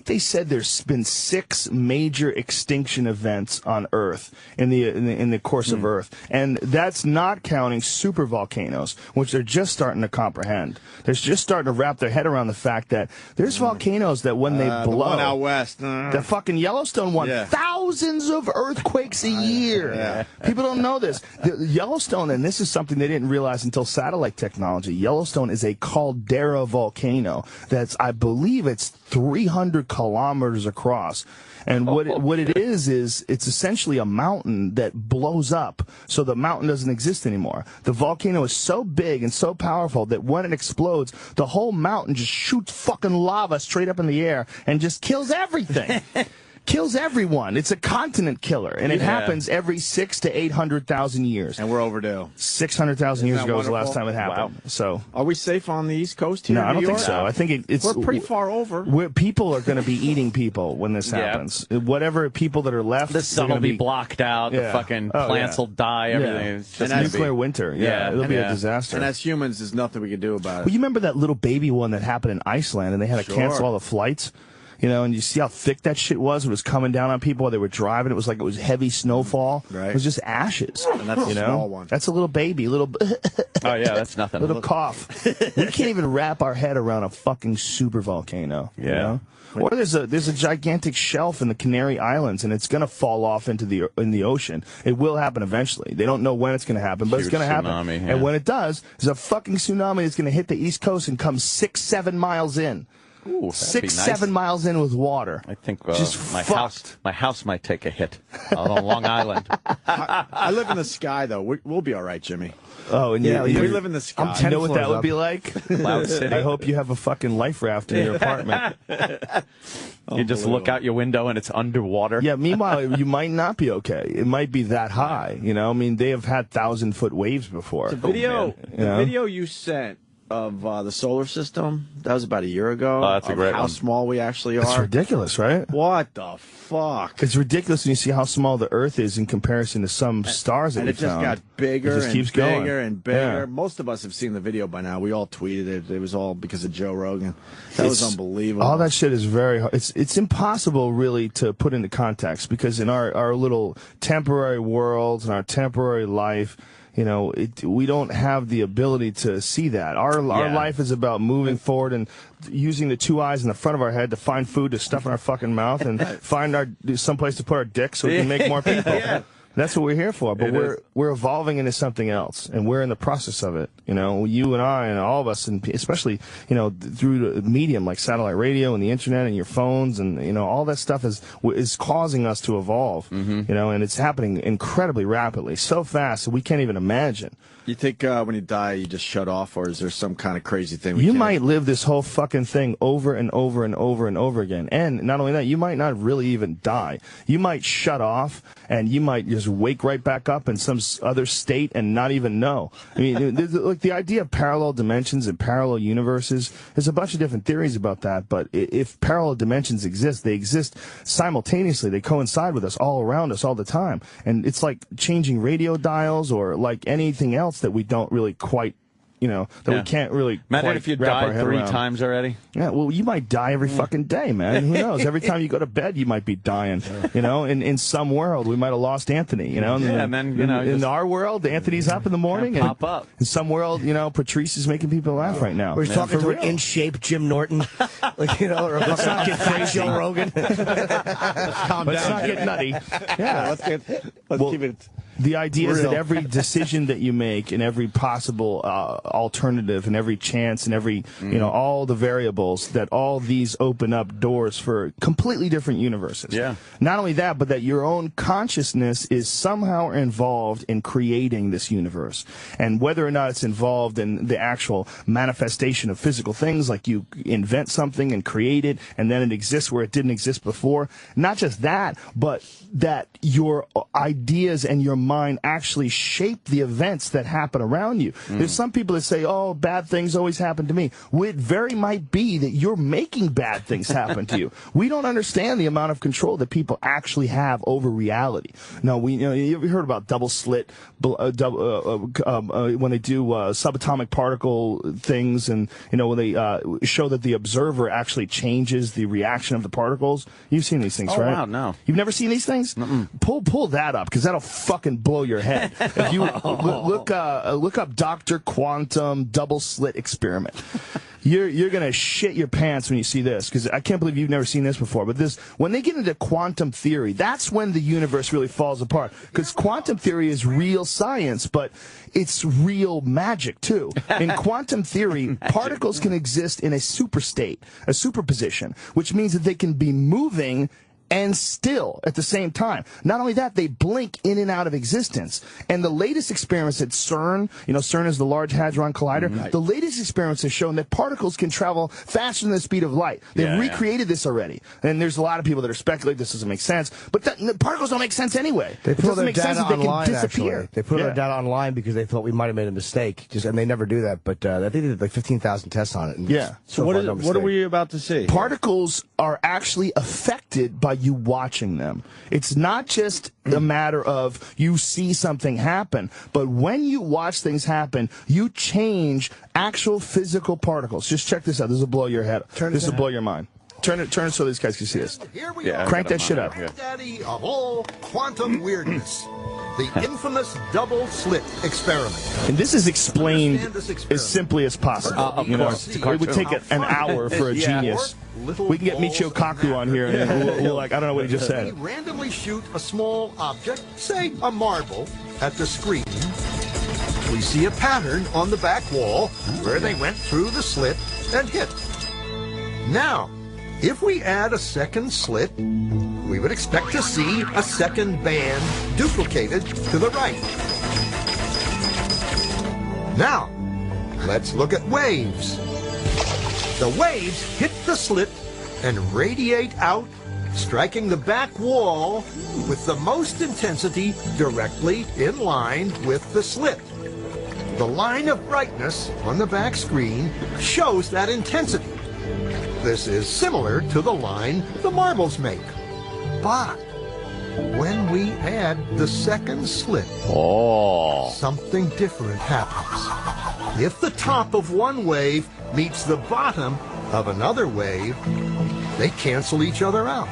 Speaker 16: they said there's been 6 major extinction events on Earth in the course of Earth, and that's not counting super volcanoes, which they're just starting to comprehend. They're just starting to wrap their head around the fact that there's volcanoes that when they blow,
Speaker 5: the one out west,
Speaker 16: the fucking Yellowstone one, thousands of earthquakes a year. People don't know this. The Yellowstone, and this is something they didn't realize until satellite technology, Yellowstone is a caldera volcano that's, I believe it's 300 kilometers across. And what it is it's essentially a mountain that blows up, so the mountain doesn't exist anymore. The volcano is so big and so powerful that when it explodes, the whole mountain just shoots fucking lava straight up in the air and just kills everything. Kills everyone. It's a continent killer, and it happens every 600,000 to 800,000 years.
Speaker 5: And we're overdue.
Speaker 16: 600,000 years ago was the last time it happened. Wow. So,
Speaker 5: are we safe on the East Coast here?
Speaker 16: No, I don't think so. I think it's
Speaker 5: we're pretty far over.
Speaker 16: People are going to be eating people when this happens. Whatever people that are left,
Speaker 1: the sun will be blocked out. The fucking plants will die. Everything. It's just
Speaker 16: nuclear winter. It'll be a disaster.
Speaker 5: And as humans, there's nothing we can do about it.
Speaker 16: Well, you remember that little baby one that happened in Iceland, and they had to cancel all the flights. You know, and you see how thick that shit was. It was coming down on people while they were driving. It was like it was heavy snowfall. Right. It was just ashes.
Speaker 5: And that's a small one.
Speaker 16: That's a little baby, little.
Speaker 1: Oh yeah, that's nothing.
Speaker 16: Little cough. We can't even wrap our head around a fucking super volcano. You know? Or there's a gigantic shelf in the Canary Islands, and it's going to fall off into the ocean. It will happen eventually. They don't know when it's going to happen, but it's going to happen.
Speaker 1: Tsunami,
Speaker 16: and when it does, there's a fucking tsunami that's going to hit the East Coast and come 6-7 miles in.
Speaker 1: Ooh,
Speaker 16: 6-7 miles in with water.
Speaker 1: I think my house might take a hit on Long Island.
Speaker 5: I live in the sky, though. We'll be all right, Jimmy.
Speaker 16: Oh, and
Speaker 5: we live in the sky.
Speaker 16: You know what that would be like?
Speaker 1: Cloud City.
Speaker 16: I hope you have a fucking life raft in your apartment.
Speaker 1: You just look out your window and it's underwater.
Speaker 16: Yeah, meanwhile, you might not be okay. It might be that high. You know, I mean, they have had 1,000-foot waves before.
Speaker 5: The video you sent of the solar system, that was about a year ago.
Speaker 1: Oh, that's a great
Speaker 5: how
Speaker 1: one.
Speaker 5: small we actually are.
Speaker 16: It's ridiculous, right?
Speaker 5: What the fuck?
Speaker 16: It's ridiculous when you see how small the Earth is in comparison to some stars that we found.
Speaker 5: And it just got bigger
Speaker 16: and
Speaker 5: bigger and bigger. Yeah. Most of us have seen the video by now. We all tweeted it. It was all because of Joe Rogan. That was unbelievable.
Speaker 16: All that shit is very hard. It's impossible really to put into context, because in our little temporary worlds and our temporary life, you know, we don't have the ability to see that. Our life is about moving forward and using the 2 eyes in the front of our head to find food to stuff in our fucking mouth and find someplace to put our dick so we can make more people. That's what we're here for. But we're evolving into something else, and we're in the process of it. You know, you and I and all of us, and especially, you know, through the medium like satellite radio and the internet and your phones, and, you know, all that stuff is causing us to evolve. You know, and it's happening incredibly rapidly, so fast that we can't even imagine.
Speaker 5: You think when you die, you just shut off, or is there some kind of crazy thing?
Speaker 16: You might live this whole fucking thing over and over and over and over again. And not only that, you might not really even die. You might shut off, and you might just just wake right back up in some other state and not even know. I mean, like the idea of parallel dimensions and parallel universes, there's a bunch of different theories about that, but if parallel dimensions exist, they exist simultaneously. They coincide with us all around us all the time. And it's like changing radio dials or like anything else that we don't really quite, that we can't really.
Speaker 1: Imagine if you died 3 times already.
Speaker 16: Yeah, well, you might die every fucking day, man. Who knows? Every time you go to bed, you might be dying. In some world, we might have lost Anthony. And then in our world, Anthony's up in the morning, and
Speaker 1: pop up.
Speaker 16: In some world, Patrice is making people laugh right now.
Speaker 4: We're talking to an in shape Jim Norton, or
Speaker 16: let's not get crazy,
Speaker 4: Joe Rogan.
Speaker 16: Let's not get nutty. Yeah,
Speaker 5: let's keep it.
Speaker 16: The idea is that every decision that you make and every possible alternative and every chance and every, all the variables, that all these open up doors for completely different universes.
Speaker 1: Yeah.
Speaker 16: Not only that, but that your own consciousness is somehow involved in creating this universe. And whether or not it's involved in the actual manifestation of physical things, like you invent something and create it, and then it exists where it didn't exist before. Not just that, but that your ideas and your mind actually shape the events that happen around you. There's some people that say, oh, bad things always happen to me. Well, it very might be that you're making bad things happen to you. We don't understand the amount of control that people actually have over reality. No, you ever heard about double-slit, when they do subatomic particle things, and when they show that the observer actually changes the reaction of the particles? You've seen these things, right?
Speaker 1: Wow, no.
Speaker 16: You've never seen these things? Pull that up, because that'll fucking blow your head. If you look up Dr. Quantum double-slit experiment. You're gonna shit your pants when you see this, because I can't believe you've never seen this before. But when they get into quantum theory, that's when the universe really falls apart. Because quantum theory is real science, but it's real magic too. In quantum theory, particles can exist in a superstate, a superposition, which means that they can be moving and still at the same time. Not only that, they blink in and out of existence. And the latest experiments at CERN, CERN is the Large Hadron Collider, the latest experiments have shown that particles can travel faster than the speed of light. They've recreated this already. And there's a lot of people that are speculating this doesn't make sense, but the particles don't make sense anyway.
Speaker 4: They put their data online,
Speaker 16: actually.
Speaker 4: They put their data online because they thought we might have made a mistake, and they never do that, but I think they did like 15,000 tests on it. And
Speaker 5: So what are we about to see?
Speaker 16: Particles are actually affected by you watching them. It's not just a matter of you see something happen, but when you watch things happen, you change actual physical particles. Just check this out. This will blow your head. This will blow your mind. Turn it so these guys can see this.
Speaker 20: Here we are.
Speaker 16: Crank that shit up.
Speaker 20: Daddy of all quantum weirdness. The infamous double-slit experiment.
Speaker 16: And this is explained as simply as possible.
Speaker 1: Of course.
Speaker 16: It would take an hour for a genius. We can get Michio Kaku on here, and we'll I don't know what he just said.
Speaker 20: We randomly shoot a small object, say a marble, at the screen. We see a pattern on the back wall where they went through the slit and hit. Now, if we add a second slit, we would expect to see a second band duplicated to the right. Now, let's look at waves. The waves hit the slit and radiate out, striking the back wall with the most intensity directly in line with the slit. The line of brightness on the back screen shows that intensity. This is similar to the line the marbles make. But when we add the second slit, something different happens. If the top of one wave meets the bottom of another wave, they cancel each other out.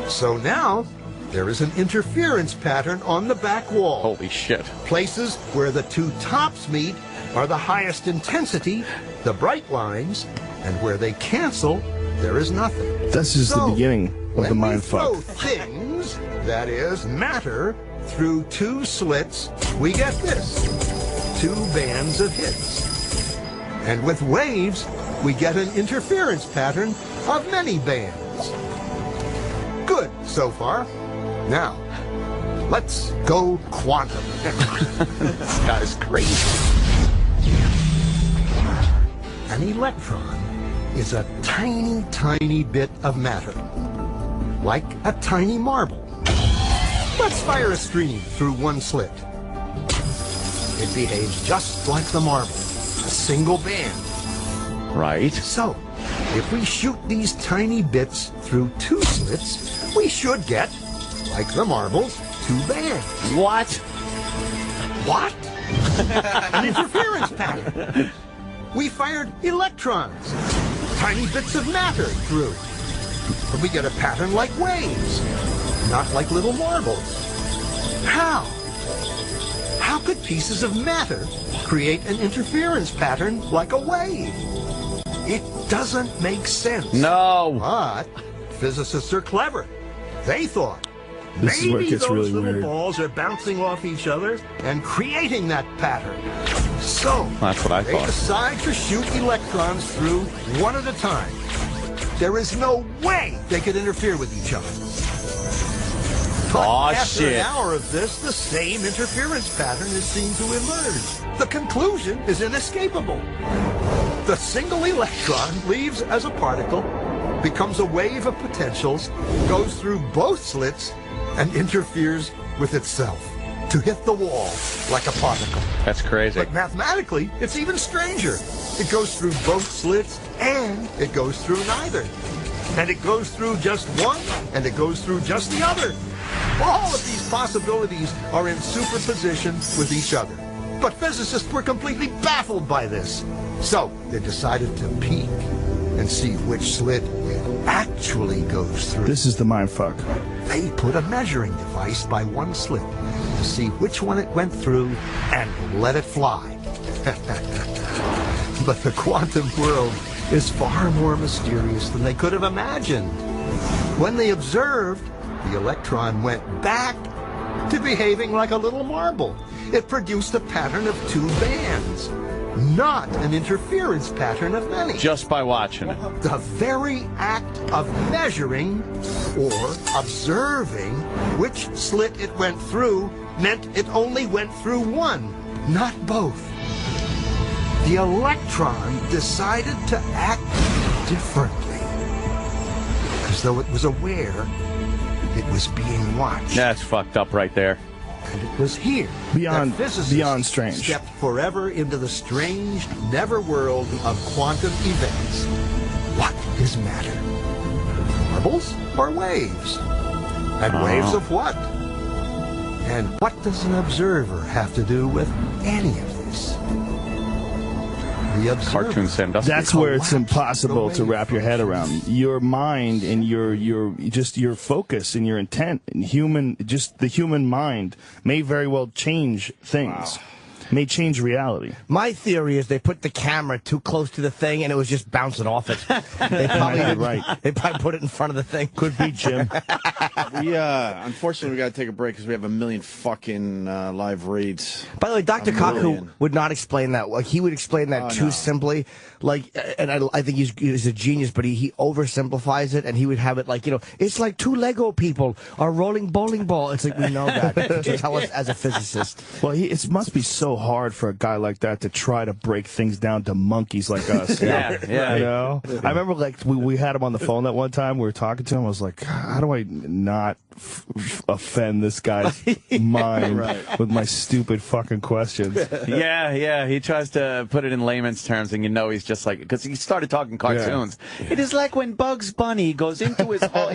Speaker 20: So now, there is an interference pattern on the back wall.
Speaker 1: Holy shit.
Speaker 20: Places where the two tops meet are the highest intensity, the bright lines, and where they cancel, there is nothing.
Speaker 16: This is the beginning of the mind fuck.
Speaker 20: When we throw things, that is, matter, through two slits, we get this. Two bands of hits. And with waves, we get an interference pattern of many bands. Good so far. Now, let's go quantum.
Speaker 1: This guy's crazy.
Speaker 20: An electron is a tiny, tiny bit of matter, like a tiny marble. Let's fire a stream through one slit. It behaves just like the marble, a single band.
Speaker 1: Right.
Speaker 20: So, if we shoot these tiny bits through two slits, we should get, like the marbles, two bands.
Speaker 1: What?
Speaker 20: What? An interference pattern. We fired electrons, tiny bits of matter through. And we get a pattern like waves, not like little marbles. How? How could pieces of matter create an interference pattern like a wave? It doesn't make sense.
Speaker 1: No.
Speaker 20: But physicists are clever. They thought
Speaker 16: This is where it
Speaker 20: maybe
Speaker 16: gets
Speaker 20: those
Speaker 16: really
Speaker 20: little
Speaker 16: weird.
Speaker 20: balls are bouncing off each other and creating that pattern. So
Speaker 1: That's what I
Speaker 20: they
Speaker 1: thought.
Speaker 20: decide to shoot electrons through one at a time. There is no way they could interfere with each other. But after an hour of this, the same interference pattern is seen to emerge. The conclusion is inescapable. The single electron leaves as a particle, becomes a wave of potentials, goes through both slits, and interferes with itself to hit the wall like a particle.
Speaker 1: That's crazy.
Speaker 20: But mathematically, it's even stranger. It goes through both slits, and it goes through neither. And it goes through just one, and it goes through just the other. All of these possibilities are in superposition with each other. But physicists were completely baffled by this. So they decided to peek and see which slit it actually goes through.
Speaker 16: This is the mindfuck.
Speaker 20: They put a measuring device by one slit to see which one it went through and let it fly. But the quantum world is far more mysterious than they could have imagined. When they observed, the electron went back to behaving like a little marble. It produced a pattern of two bands, not an interference pattern of many.
Speaker 1: Just by watching it.
Speaker 20: The very act of measuring or observing which slit it went through meant it only went through one, not both. The electron decided to act differently, as though it was aware it was being watched.
Speaker 1: That's fucked up right there.
Speaker 20: And it was here
Speaker 16: Beyond-
Speaker 20: that physicists
Speaker 16: beyond strange.
Speaker 20: stepped forever into the strange, never world of quantum events. What is matter? Marbles or waves? And waves of what? And what does an observer have to do with any of this? The observer.
Speaker 1: Cartoon send-up.
Speaker 16: That's where it's impossible to wrap your head around. Your mind and your focus and your intent and the human mind may very well change things. May change reality.
Speaker 4: My theory is they put the camera too close to the thing and it was just bouncing off it. They probably They probably put it in front of the thing.
Speaker 16: Could be, Jim.
Speaker 5: We unfortunately we got to take a break because we have a million fucking live reads.
Speaker 4: By the way, Dr. Kaku would not explain that. Like, he would explain that too simply. Like, and I think he's a genius, but he oversimplifies it, and he would have it like, it's like two Lego people are rolling bowling ball. It's like, we know that. To tell us as a physicist.
Speaker 16: Well, it must be so hard for a guy like that to try to break things down to monkeys like us.
Speaker 1: Yeah.
Speaker 16: You know? I remember like we had him on the phone that one time. We were talking to him. I was like, how do I not offend this guy's mind with my stupid fucking questions?
Speaker 1: Yeah. He tries to put it in layman's terms, and he's just like, because he started talking cartoons. Yeah. It is like when Bugs Bunny goes into his hole.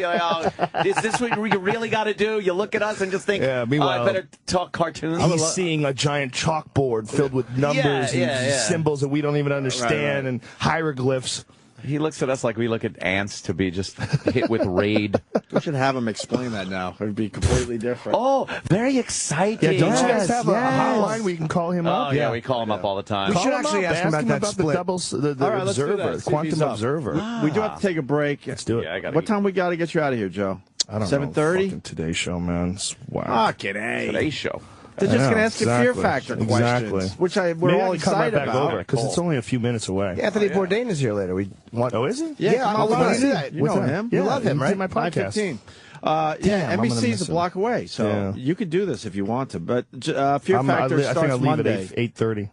Speaker 1: Is this what you really got to do? You look at us and just think,
Speaker 16: meanwhile,
Speaker 1: I better talk cartoons.
Speaker 16: He's seeing a giant chalkboard filled with numbers and symbols that we don't even understand and hieroglyphs.
Speaker 1: He looks at us like we look at ants to be just hit with raid.
Speaker 5: We should have him explain that now. It would be completely different.
Speaker 1: Oh, very exciting.
Speaker 16: Yeah, don't you guys have a hotline where you can call him up?
Speaker 1: Oh, yeah, we call him up all the time.
Speaker 4: We should actually ask him about that split.
Speaker 16: The observer, quantum observer.
Speaker 5: We do have to take a break.
Speaker 16: Let's do it.
Speaker 1: Yeah,
Speaker 5: what time we got to get you out of here, Joe?
Speaker 16: I don't know.
Speaker 5: 7:30?
Speaker 16: Today Show, man.
Speaker 5: Wow. Today's
Speaker 1: show.
Speaker 5: They're just going to ask you Fear Factor questions, which we're all excited about.
Speaker 16: Because it's only a few minutes away.
Speaker 4: Anthony Bourdain is here later.
Speaker 16: Oh, is he?
Speaker 4: Yeah,
Speaker 5: I'll do that. You know him.
Speaker 4: You love him, right?
Speaker 16: My podcast.
Speaker 5: 5:15. NBC is a block away, so you could do this if you want to. But Fear Factor starts
Speaker 16: I think I'll leave
Speaker 5: Monday.
Speaker 16: at 8:30.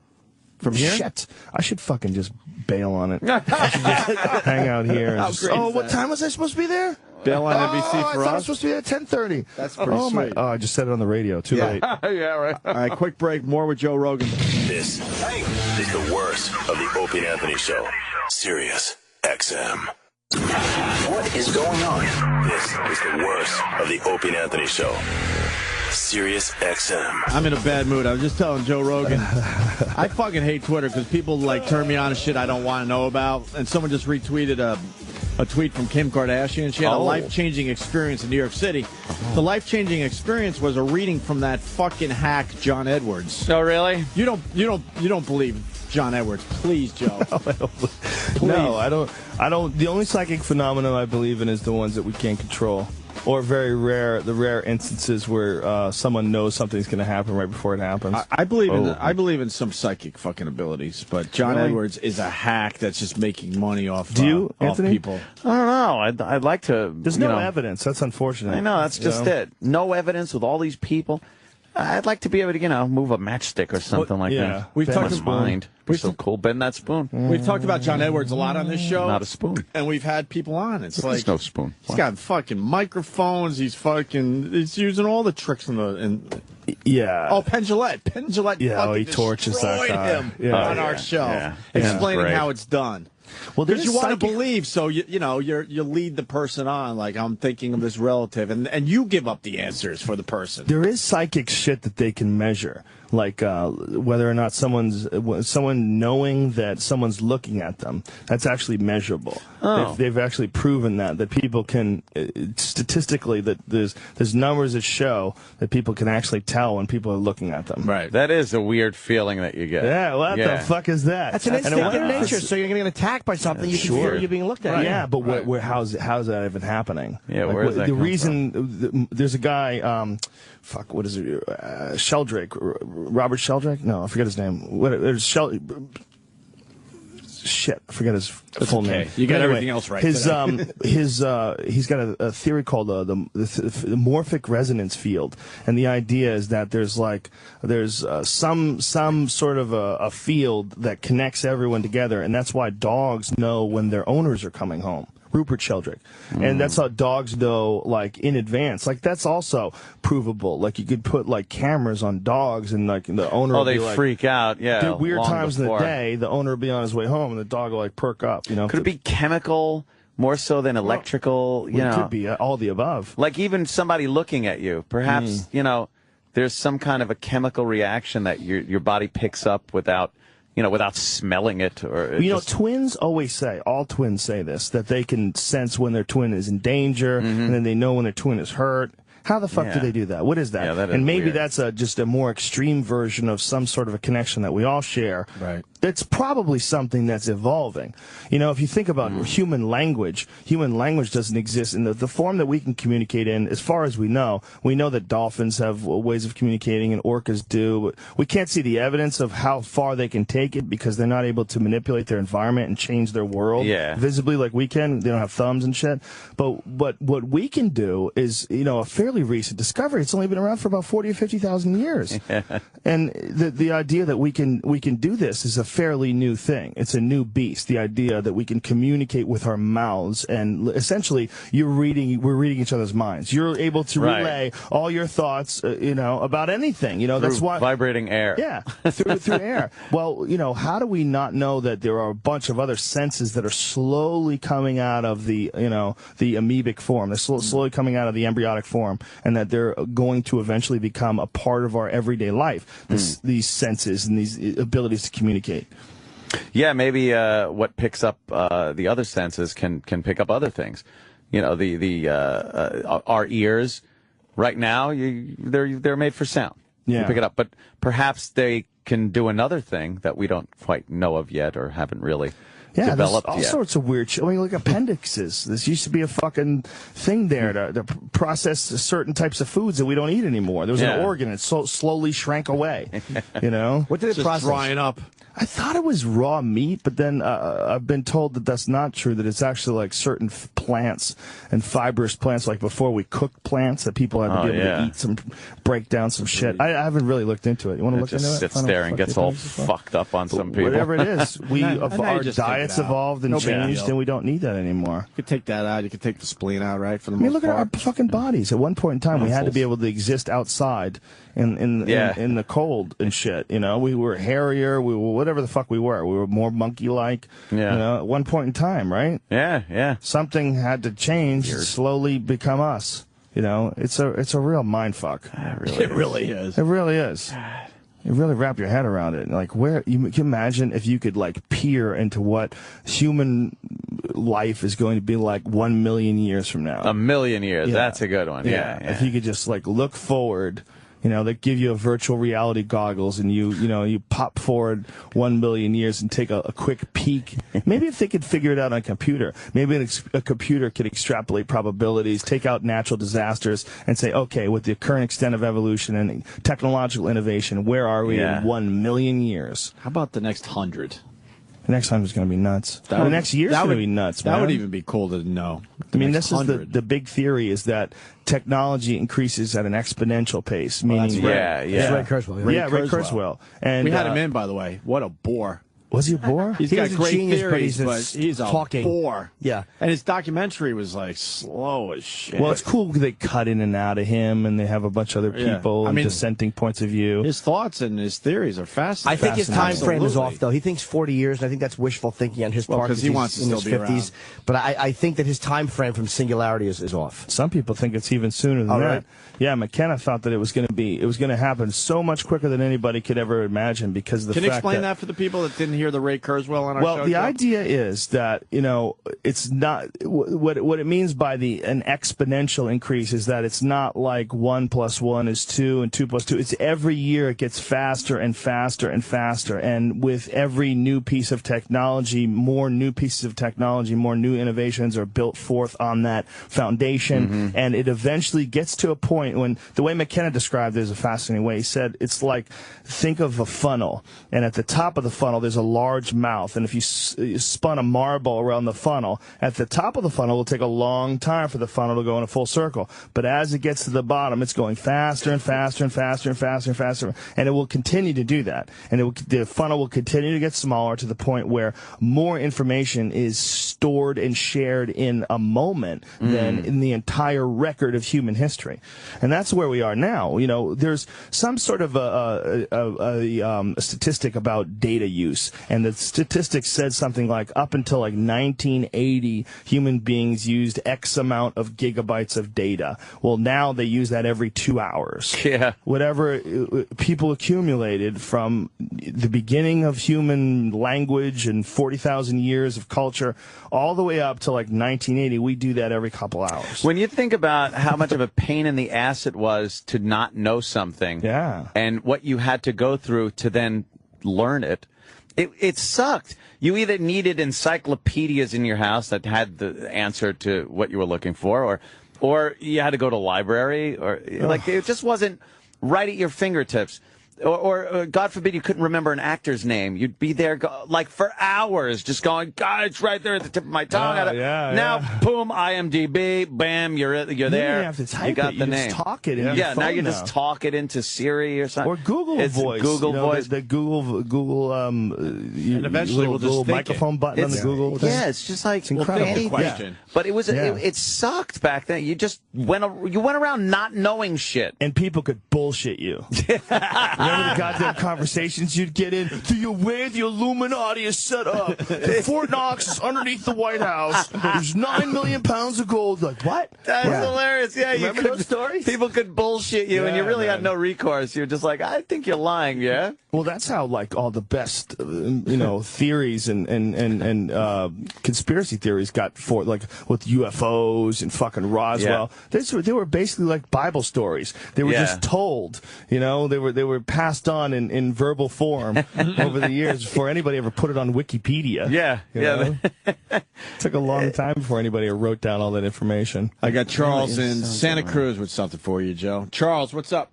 Speaker 5: From here?
Speaker 16: Shit. I should fucking just bail on it. I should just hang out here. And
Speaker 5: What
Speaker 16: time was I supposed to be there?
Speaker 5: Bail on NBC for
Speaker 16: I thought it was
Speaker 5: us.
Speaker 16: supposed to be at 10:30.
Speaker 5: That's pretty sweet.
Speaker 16: Oh, I just said it on the radio. Too late.
Speaker 5: Yeah, right. All right, quick break. More with Joe Rogan.
Speaker 3: This is the worst of the Opie and Anthony Show. Sirius XM. What is going on? This is the worst of the Opie and Anthony Show. Sirius XM.
Speaker 5: I'm in a bad mood. I was just telling Joe Rogan. I fucking hate Twitter because people like turn me on to shit I don't want to know about. And someone just retweeted a tweet from Kim Kardashian. She had a life-changing experience in New York City. The life-changing experience was a reading from that fucking hack John Edwards.
Speaker 1: Oh, really?
Speaker 5: You don't believe John Edwards, please, Joe.
Speaker 16: No, I don't. The only psychic phenomenon I believe in is the ones that we can't control, or the rare instances where someone knows something's going to happen right before it happens.
Speaker 5: I believe in some psychic fucking abilities, but John Edwards is a hack that's just making money off. Off
Speaker 16: Anthony?
Speaker 5: people.
Speaker 1: I don't know. I'd like to.
Speaker 16: There's no evidence. That's unfortunate.
Speaker 1: I know. That's just it. No evidence with all these people. I'd like to be able to, move a matchstick or something like that.
Speaker 5: We've talked
Speaker 1: about mind. We're so cool. Bend that spoon.
Speaker 5: We've talked about John Edwards a lot on this show.
Speaker 1: Not a spoon.
Speaker 5: And we've had people on. It's
Speaker 1: There's no spoon.
Speaker 5: He's got fucking microphones. He's using all the tricks in the.
Speaker 16: Yeah.
Speaker 5: Oh, Penn Jillette.
Speaker 16: Yeah. He torches that guy.
Speaker 5: Him on our show, explaining how it's done.
Speaker 16: Well,
Speaker 5: because you want to believe, so you lead the person on. Like, I'm thinking of this relative, and you give up the answers for the person.
Speaker 16: There is psychic shit that they can measure, like whether or not someone knowing that someone's looking at them. That's actually measurable. They've actually proven that people can statistically that there's numbers that show that people can actually tell when people are looking at them.
Speaker 1: Right. That is a weird feeling that you get.
Speaker 16: Yeah. What the fuck is that?
Speaker 4: That's an instinct in nature. So you're going to get attacked by something. You can feel you're being looked at.
Speaker 16: Right. Yeah, but how's that even happening?
Speaker 1: Yeah, where is that?
Speaker 16: The reason there's a guy. What is it? Sheldrake, Robert Sheldrake? No, I forget his name. Shit, I forget his full name.
Speaker 5: You got everything else right.
Speaker 16: He's got a theory called the morphic resonance field, and the idea is that there's some sort of a field that connects everyone together, and that's why dogs know when their owners are coming home. Rupert Sheldrake. And that's how dogs know, in advance. That's also provable. You could put, cameras on dogs, and, the owner will
Speaker 1: they
Speaker 16: be
Speaker 1: freak out, yeah.
Speaker 16: There are weird times in the day, the owner will be on his way home, and the dog will, perk up,
Speaker 1: Could it be chemical more so than electrical,
Speaker 16: It could be all the above.
Speaker 1: Even somebody looking at you. Perhaps, there's some kind of a chemical reaction that your body picks up without smelling it. Or
Speaker 16: twins all twins say this, that they can sense when their twin is in danger, and then they know when their twin is hurt. How the fuck do they do that? What is that?
Speaker 1: Yeah, that is
Speaker 16: and maybe
Speaker 1: weird.
Speaker 16: that's just a more extreme version of some sort of a connection that we all share.
Speaker 5: Right.
Speaker 16: That's probably something that's evolving. If you think about human language doesn't exist in the form that we can communicate in. As far as we know that dolphins have ways of communicating and orcas do. But we can't see the evidence of how far they can take it because they're not able to manipulate their environment and change their world visibly like we can. They don't have thumbs and shit. But what we can do is, a fairly recent discovery. It's only been around for about 40 or 50,000 years. And the idea that we can do this is a fairly new thing. It's a new beast. The idea that we can communicate with our mouths, and essentially we're reading each other's minds. You're able to relay all your thoughts, about anything. That's why
Speaker 1: vibrating air.
Speaker 16: Yeah, through air. Well, how do we not know that there are a bunch of other senses that are slowly coming out of the amoebic form? They're slowly coming out of the embryonic form, and that they're going to eventually become a part of our everyday life. These senses and these abilities to communicate.
Speaker 1: Yeah, maybe what picks up the other senses can pick up other things. Our ears right now they're made for sound.
Speaker 16: Yeah.
Speaker 1: You pick it up, but perhaps they can do another thing that we don't quite know of yet or haven't really developed
Speaker 16: there's all
Speaker 1: yet.
Speaker 16: sorts of weird shit. Like appendixes. This used to be a fucking thing there to process certain types of foods that we don't eat anymore. There was an organ, it slowly shrank away.
Speaker 5: What did it process? Drying up.
Speaker 16: I thought it was raw meat, but then I've been told that that's not true, that it's actually like certain plants and fibrous plants, like before we cooked plants, that people had to be able to eat some, break down some shit. I haven't really looked into it. You want to look into it?
Speaker 1: Just sits there and gets all fucked up on some people.
Speaker 16: Whatever it is, our diets evolved and changed, and we don't need that anymore.
Speaker 5: You could take that out. You could take the spleen out, right? For the
Speaker 16: look at our fucking bodies. At one point in time, we had to be able to exist outside in the cold and shit. You know, we were hairier. We were whatever the fuck we were. We were more monkey-like. Yeah. You know, at one point in time, right?
Speaker 1: Yeah.
Speaker 16: Something had to change to slowly become us. You know, it's a real mind fuck.
Speaker 5: It really is.
Speaker 16: It really is. You really wrap your head around it. Like, where you can imagine if you could like peer into what human life is going to be like 1 million years from now.
Speaker 1: 1 million years. Yeah. That's a good one. Yeah.
Speaker 16: If you could just like look forward. You know, they give you a virtual reality goggles, and you pop forward 1 million years and take a quick peek. Maybe if they could figure it out on a computer, maybe a computer could extrapolate probabilities, take out natural disasters, and say, okay, with the current extent of evolution and technological innovation, where are we in 1 million years?
Speaker 5: How about the next 100?
Speaker 16: The next time is going to be nuts. The next year's going to be nuts, man.
Speaker 5: That would even be cool to know.
Speaker 16: I mean, this is the big theory is that technology increases at an exponential pace. Meaning,
Speaker 4: Ray Kurzweil.
Speaker 16: Ray Kurzweil. And
Speaker 5: we had him in, by the way. What a bore.
Speaker 16: Was he a bore?
Speaker 5: He's got great theories, but he's a
Speaker 4: talking
Speaker 5: bore.
Speaker 4: Yeah.
Speaker 5: And his documentary was like slow as shit.
Speaker 16: Well, it's cool because they cut in and out of him, and they have a bunch of other people and dissenting points of view.
Speaker 5: His thoughts and his theories are fascinating.
Speaker 4: I think his time frame is off, though. He thinks 40 years, and I think that's wishful thinking on his part
Speaker 5: because he wants to
Speaker 4: in
Speaker 5: still
Speaker 4: his
Speaker 5: be
Speaker 4: 50s.
Speaker 5: around.
Speaker 4: But I think that his time frame from singularity is off.
Speaker 16: Some people think it's even sooner than that. Right. Yeah, McKenna thought that it was going to happen so much quicker than anybody could ever imagine because of the fact that...
Speaker 5: Can you explain that for the people that didn't hear the Ray Kurzweil on our show?
Speaker 16: Well, the idea is that, it's not... What it means by an exponential increase is that it's not like 1 + 1 is 2 and 2 + 2. It's every year it gets faster and faster and faster. And with every new piece of technology, more new pieces of technology, more new innovations are built forth on that foundation. Mm-hmm. And it eventually gets to a point when the way McKenna described it is a fascinating way. He said it's like, think of a funnel, and at the top of the funnel there's a large mouth, and if you spun a marble around the funnel, at the top of the funnel it will take a long time for the funnel to go in a full circle, but as it gets to the bottom it's going faster and faster and faster and faster and faster, and it will continue to do that, and the funnel will continue to get smaller to the point where more information is stored and shared in a moment than in the entire record of human history. And that's where we are now. There's some sort of a statistic about data use, and the statistic said something like up until like 1980, human beings used X amount of gigabytes of data. Well, now they use that every 2 hours.
Speaker 1: Yeah.
Speaker 16: Whatever people accumulated from the beginning of human language and 40,000 years of culture all the way up to like 1980, we do that every couple hours.
Speaker 1: When you think about how much of a pain in the ass it was to not know something, and what you had to go through to then learn it, it sucked. You either needed encyclopedias in your house that had the answer to what you were looking for, or you had to go to a library, or like it just wasn't right at your fingertips. Or God forbid you couldn't remember an actor's name. You'd be there like for hours just going, God, it's right there at the tip of my tongue. Now, boom, IMDb, bam, you're there.
Speaker 16: You don't have to type
Speaker 1: you got
Speaker 16: it.
Speaker 1: the
Speaker 16: You
Speaker 1: name.
Speaker 16: just talk it in your
Speaker 1: now
Speaker 16: phone
Speaker 1: you just talk it into Siri or something.
Speaker 16: Or Google Voice.
Speaker 1: Google Voice.
Speaker 16: The Google
Speaker 5: and eventually we'll just
Speaker 16: microphone button on the Google thing.
Speaker 1: Yeah, it's just like
Speaker 16: it's incredible.
Speaker 5: Question.
Speaker 1: But it sucked back then. You just went around not knowing shit.
Speaker 16: And people could bullshit you. Remember the goddamn conversations you'd get in? Do you where the Illuminati is set up? The Fort Knox is underneath the White House. There's 9 million pounds of gold. Like, what?
Speaker 1: That's hilarious. Yeah,
Speaker 4: Remember those stories?
Speaker 1: People could bullshit you, and you really had no recourse. You're just like, I think you're lying, yeah?
Speaker 16: Well, that's how, like, all the best, theories and conspiracy theories got forth, like, with UFOs and fucking Roswell. Yeah. They were basically like Bible stories. They were just told, they were passed on in verbal form over the years before anybody ever put it on Wikipedia. It took a long time before anybody wrote down all that information.
Speaker 5: I got Charles in Santa Cruz with something for you, Joe. Charles, what's up?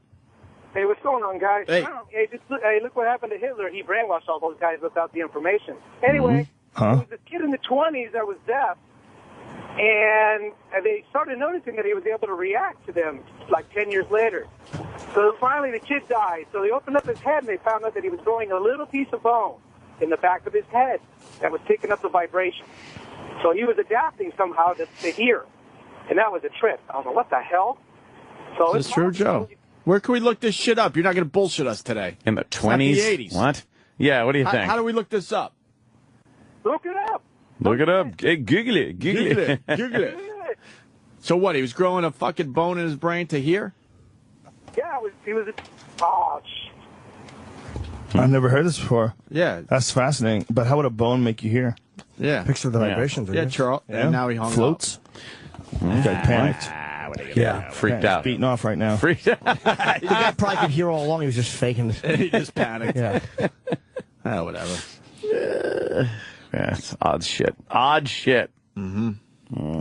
Speaker 21: Hey, what's going on, guys?
Speaker 5: Hey.
Speaker 21: Hey, look what happened to Hitler. He brainwashed all those guys without the information. Anyway, there was this kid in the 20s that was deaf, and they started noticing that he was able to react to them like 10 years later. So finally the kid died. So they opened up his head, and they found out that he was growing a little piece of bone in the back of his head that was picking up the vibration. So he was adapting somehow to hear. And that was a trip. I was like, what the hell? So
Speaker 5: Is this true, Joe? Where can we look this shit up? You're not going to bullshit us today.
Speaker 1: In the
Speaker 5: It's not
Speaker 1: 20s?
Speaker 5: the 80s.
Speaker 1: What? Yeah, what do you think?
Speaker 5: How do we look this up?
Speaker 21: Look it up.
Speaker 1: Look it up. Hey, Google it.
Speaker 5: Google it. Google it. So what? He was growing a fucking bone in his brain to hear?
Speaker 21: Yeah, he was oh,
Speaker 16: I've never heard this before.
Speaker 5: Yeah.
Speaker 16: That's fascinating. But how would a bone make you hear?
Speaker 5: Yeah.
Speaker 4: Picture the vibrations.
Speaker 5: Yeah, Charles.
Speaker 16: Yeah.
Speaker 5: And now he hung
Speaker 16: Floats. Guy panicked.
Speaker 1: Freaked
Speaker 16: Yeah,
Speaker 1: out.
Speaker 16: he's beating off right now.
Speaker 1: Freaked out.
Speaker 4: The guy probably could hear all along. He was just faking this.
Speaker 5: He just panicked.
Speaker 4: Yeah.
Speaker 5: Whatever.
Speaker 1: Yeah, it's odd shit. Odd shit.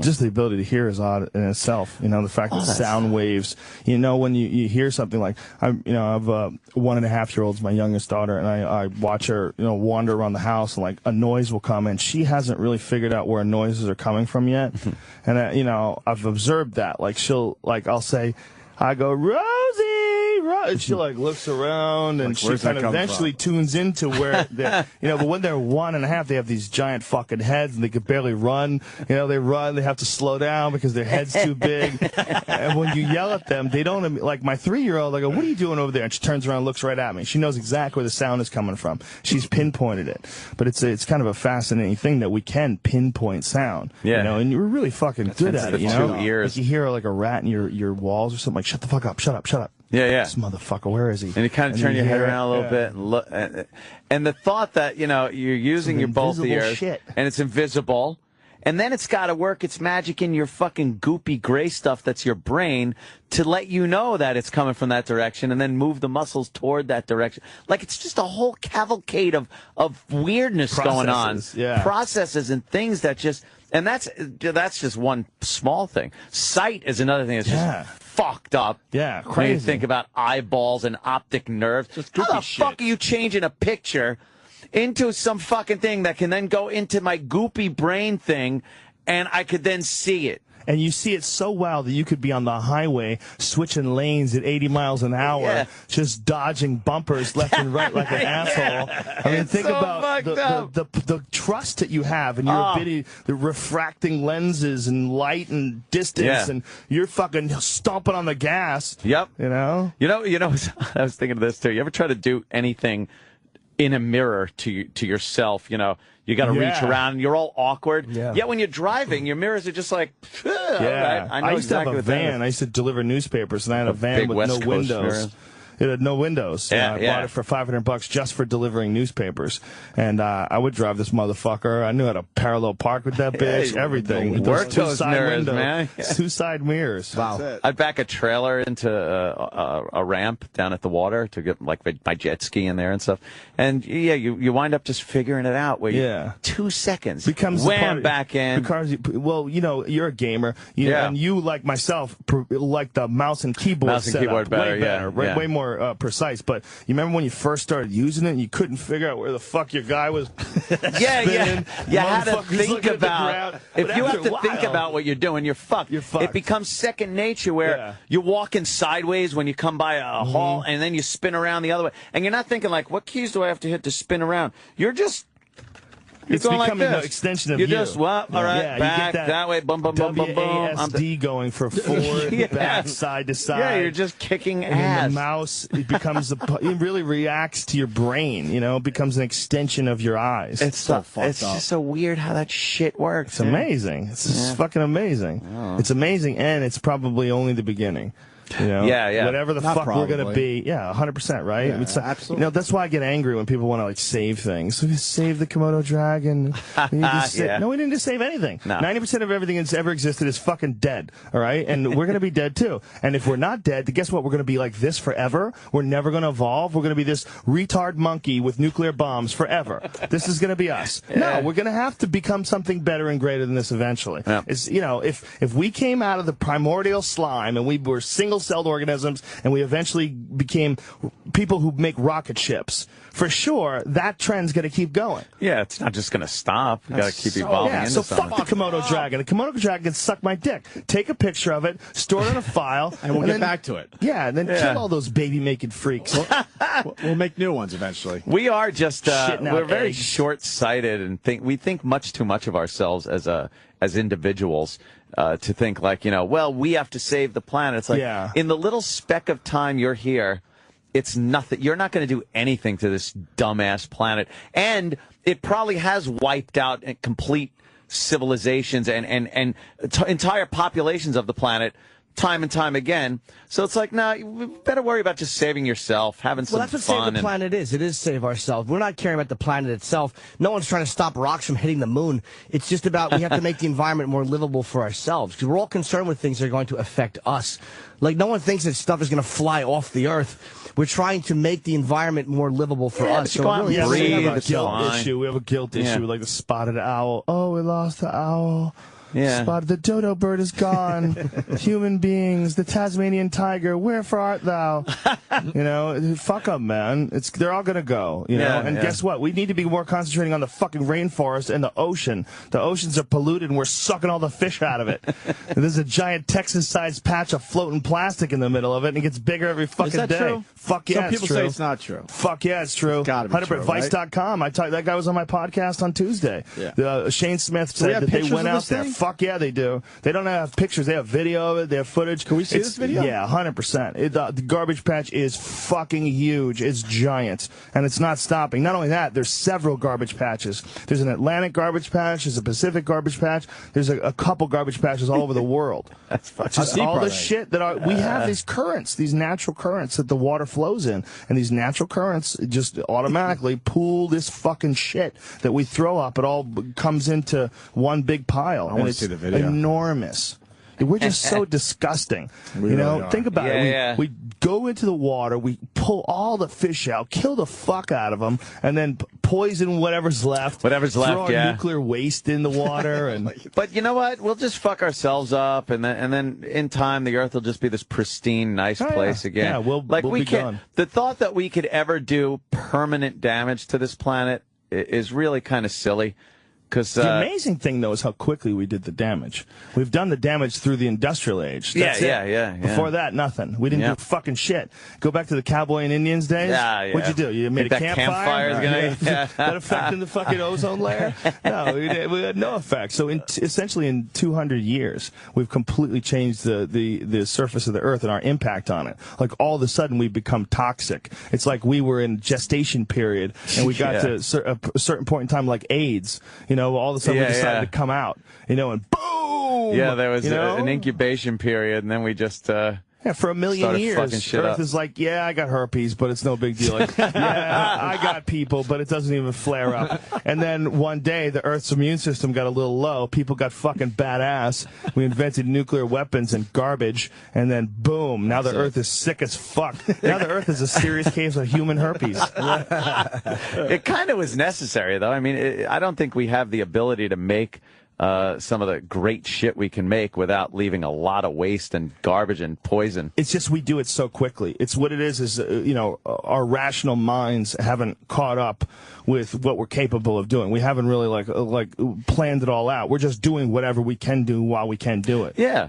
Speaker 16: Just the ability to hear is odd in itself. You know, the fact that sound waves, you know, when you hear something like, I have 1.5-year-old's my youngest daughter, and I watch her, wander around the house, and like a noise will come, and she hasn't really figured out where noises are coming from yet. And, I've observed that. Like I'll say, I go, Rosie! And she like looks around, and
Speaker 5: Like,
Speaker 16: she
Speaker 5: where's that
Speaker 16: kind of
Speaker 5: come
Speaker 16: eventually tunes into where they're, but when they're 1.5, they have these giant fucking heads, and they can barely run. They run, they have to slow down because their head's too big. And when you yell at them, they don't, like my 3-year-old, I go, what are you doing over there? And she turns around and looks right at me. She knows exactly where the sound is coming from. She's pinpointed it. But it's kind of a fascinating thing that we can pinpoint sound.
Speaker 1: Yeah.
Speaker 16: And you're really fucking good at it,
Speaker 1: Two ears.
Speaker 16: Like you hear like a rat in your walls or something, like, shut the fuck up, shut up, shut up.
Speaker 1: Yeah.
Speaker 16: This motherfucker, where is he?
Speaker 1: And you kind of turn your head around a little bit and look. And the thought that, you're using your both ears
Speaker 4: shit.
Speaker 1: and it's invisible. And then it's got to work its magic in your fucking goopy gray stuff that's your brain to let you know that it's coming from that direction and then move the muscles toward that direction. Like it's just a whole cavalcade of weirdness going on.
Speaker 16: Yeah.
Speaker 1: Processes and things that just... And that's just one small thing. Sight is another thing that's just fucked up.
Speaker 16: Yeah,
Speaker 1: When
Speaker 16: crazy.
Speaker 1: you think about eyeballs and optic nerves. How the fuck are you changing a picture into some fucking thing that can then go into my goopy brain thing and I could then see it?
Speaker 16: And you see it so well that you could be on the highway switching lanes at 80 miles an hour, just dodging bumpers left and right like an asshole. I mean, think
Speaker 1: so
Speaker 16: about the trust that you have in your ability, the refracting lenses and light and distance, and you're fucking stomping on the gas.
Speaker 1: Yep.
Speaker 16: You know,
Speaker 1: I was thinking of this too. You ever try to do anything in a mirror to yourself? You got to reach around, and you're all awkward. Yeah. Yet when you're driving, your mirrors are just like, all right.
Speaker 16: I used to have a van. I used to deliver newspapers, and I had a van with no windows. It had no windows. I bought it for $500 just for delivering newspapers. And I would drive this motherfucker. I knew how to parallel park with that bitch. Everything.
Speaker 1: Work those mirrors, man.
Speaker 16: Two side mirrors.
Speaker 1: Wow. I'd back a trailer into a ramp down at the water to get like my jet ski in there and stuff. And you wind up just figuring it out. Where 2 seconds
Speaker 16: becomes
Speaker 1: wham back in.
Speaker 16: Because you're a gamer. And you, like myself, like the mouse and keyboard setup.
Speaker 1: Better,
Speaker 16: way better, way more precise. But you remember when you first started using it and you couldn't figure out where the fuck your guy was spinning?
Speaker 1: You had to think about, if you have to think about what you're doing, you're fucked. It becomes second nature where you're walking sideways when you come by a hall and then you spin around the other way. And you're not thinking like, what keys do I have to hit to spin around? You're just...
Speaker 16: It's becoming an extension of you.
Speaker 1: You just, all right, back, that way, boom, boom, boom, boom, boom.
Speaker 16: WASD going for forward, back, side to side.
Speaker 1: Yeah, you're just kicking
Speaker 16: and
Speaker 1: ass.
Speaker 16: And the mouse, it becomes, it really reacts to your brain, it becomes an extension of your eyes.
Speaker 1: It's just so weird how that shit works.
Speaker 16: It's amazing. It's just fucking amazing.
Speaker 1: Oh.
Speaker 16: It's amazing, and it's probably only the beginning. Whatever the fuck we're going to be. Yeah, 100%, right?
Speaker 5: Yeah, absolutely.
Speaker 16: That's why I get angry when people want to, save things. So we save the Komodo dragon. No, we didn't just save anything.
Speaker 1: No.
Speaker 16: 90% of everything that's ever existed is fucking dead, all right? And we're going to be dead, too. And if we're not dead, guess what? We're going to be like this forever. We're never going to evolve. We're going to be this retard monkey with nuclear bombs forever. This is going to be us. No, we're going to have to become something better and greater than this eventually.
Speaker 1: Yeah.
Speaker 16: It's, if we came out of the primordial slime and we were single single-celled organisms, and we eventually became people who make rocket ships. For sure, that trend's going to keep going.
Speaker 1: Yeah, it's not just going to stop. We got to keep evolving into
Speaker 16: so
Speaker 1: something.
Speaker 16: fuck the Komodo dragon. The Komodo dragon can suck my dick. Take a picture of it, store it in a file,
Speaker 5: and we'll get
Speaker 16: then,
Speaker 5: back to it.
Speaker 16: Yeah, and then kill all those baby-making freaks.
Speaker 5: We'll make new ones eventually.
Speaker 1: We are just we're very
Speaker 16: eggs.
Speaker 1: short-sighted and we think much too much of ourselves as individuals to think like, well, we have to save the planet. It's like in the little speck of time you're here, it's nothing. You're not going to do anything to this dumbass planet. And it probably has wiped out complete civilizations and entire populations of the planet time and time again. So it's like, no, you better worry about just saving yourself, having some fun.
Speaker 4: Well, that's what Save the Planet is. It is save ourselves. We're not caring about the planet itself. No one's trying to stop rocks from hitting the moon. It's just about we have to make the environment more livable for ourselves. Because we're all concerned with things that are going to affect us. Like, no one thinks that stuff is going to fly off the earth. We're trying to make the environment more livable for us.
Speaker 1: So really
Speaker 16: we have a guilt issue. We have a guilt issue, like the spotted owl. Oh, we lost the owl.
Speaker 1: Yeah.
Speaker 16: Spotted the dodo bird is gone. Human beings, the Tasmanian tiger, wherefore art thou? Fuck them, man. They're all gonna go. And guess what? We need to be more concentrating on the fucking rainforest and the ocean. The oceans are polluted, and we're sucking all the fish out of it. And there's a giant Texas-sized patch of floating plastic in the middle of it, and it gets bigger every fucking day.
Speaker 5: True?
Speaker 16: Fuck yeah,
Speaker 5: Some people
Speaker 16: it's true.
Speaker 5: say it's not true.
Speaker 16: Fuck yeah, it's true.
Speaker 5: It's gotta be true, right?
Speaker 16: Vice.com. That guy was on my podcast on Tuesday.
Speaker 5: Yeah.
Speaker 16: Shane Smith said that they went out there. Fuck yeah, they do. They don't have pictures. They have video of it. They have footage.
Speaker 5: Can we see this video?
Speaker 16: Yeah, 100%. The garbage patch is fucking huge. It's giant. And it's not stopping. Not only that, there's several garbage patches. There's an Atlantic garbage patch. There's a Pacific garbage patch. There's a couple garbage patches all over the world.
Speaker 1: That's fucking
Speaker 16: just all the shit that we have these currents, these natural currents that the water flows in. And these natural currents just automatically pool this fucking shit that we throw up. It all comes into one big pile.
Speaker 5: I want to see the video.
Speaker 16: Enormous. We're just so disgusting. Think about it. We go into the water, we pull all the fish out, kill the fuck out of them, and then poison whatever's left. Throw our nuclear waste in the water.
Speaker 1: But you know what? We'll just fuck ourselves up, and then in time, the Earth will just be this pristine, nice place again.
Speaker 16: Yeah, we'll be gone.
Speaker 1: The thought that we could ever do permanent damage to this planet is really kind of silly.
Speaker 16: The amazing thing, though, is how quickly we did the damage. We've done the damage through the industrial age. That's it. Before that, nothing. We didn't do fucking shit. Go back to the cowboy and Indians days. What'd you do? You made a campfire? That affecting the fucking ozone layer? No, we had no effect. So essentially in 200 years, we've completely changed the surface of the Earth and our impact on it. Like, all of a sudden, we've become toxic. It's like we were in gestation period, and we got to a certain point in time, like AIDS, all of a sudden we decided to come out, and boom!
Speaker 1: Yeah, there was an incubation period, and then we just
Speaker 16: for a million years, Earth is like, I got herpes, but it's no big deal. Like, I got people, but it doesn't even flare up. And then one day, the Earth's immune system got a little low. People got fucking badass. We invented nuclear weapons and garbage, and then boom! Now the Earth is sick as fuck. Now the Earth is a serious case of human herpes.
Speaker 1: It kind of was necessary, though. I mean, I don't think we have the ability to make some of the great shit we can make without leaving a lot of waste and garbage and poison.
Speaker 16: It's just we do it so quickly. It's what it is our rational minds haven't caught up with what we're capable of doing. We haven't really like planned it all out. We're just doing whatever we can do while we can do it.
Speaker 1: Yeah.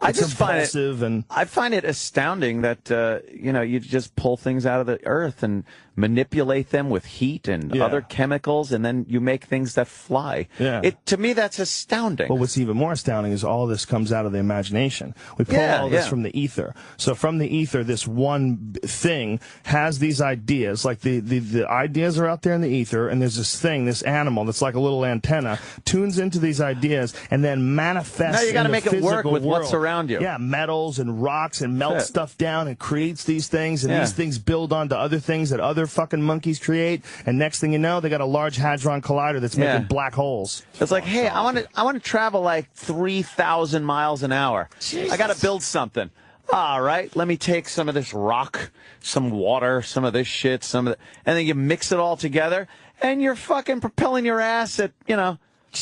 Speaker 16: I just find
Speaker 1: it astounding that you just pull things out of the earth and manipulate them with heat and other chemicals, and then you make things that fly. To me, that's astounding.
Speaker 16: Well, what's even more astounding is all this comes out of the imagination. We pull all this from the ether. So from the ether, this one thing has these ideas. Like the ideas are out there in the ether, and there's this thing, this animal that's like a little antenna, tunes into these ideas, and then manifests.
Speaker 1: Now you got to
Speaker 16: make
Speaker 1: it work with what's around you.
Speaker 16: Yeah, metals and rocks, and melt stuff down and creates these things, and these things build onto other things that other fucking monkeys create, and next thing you know, they got a large hadron collider that's making black holes.
Speaker 1: It's like, hey, I want to travel like 3,000 miles an hour. Jesus. I got to build something. All right, let me take some of this rock, some water, some of this shit, and then you mix it all together, and you're fucking propelling your ass at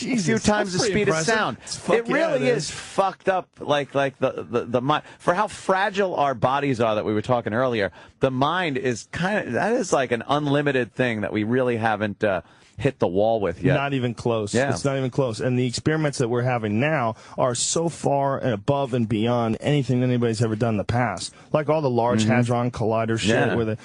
Speaker 1: a few times the speed of sound. It really is fucked up, like the mind. For how fragile our bodies are that we were talking earlier, the mind is that is like an unlimited thing that we really haven't hit the wall with yet.
Speaker 16: Not even close.
Speaker 1: Yeah.
Speaker 16: It's not even close. And the experiments that we're having now are so far and above and beyond anything that anybody's ever done in the past. Like all the Large Hadron Collider shit, where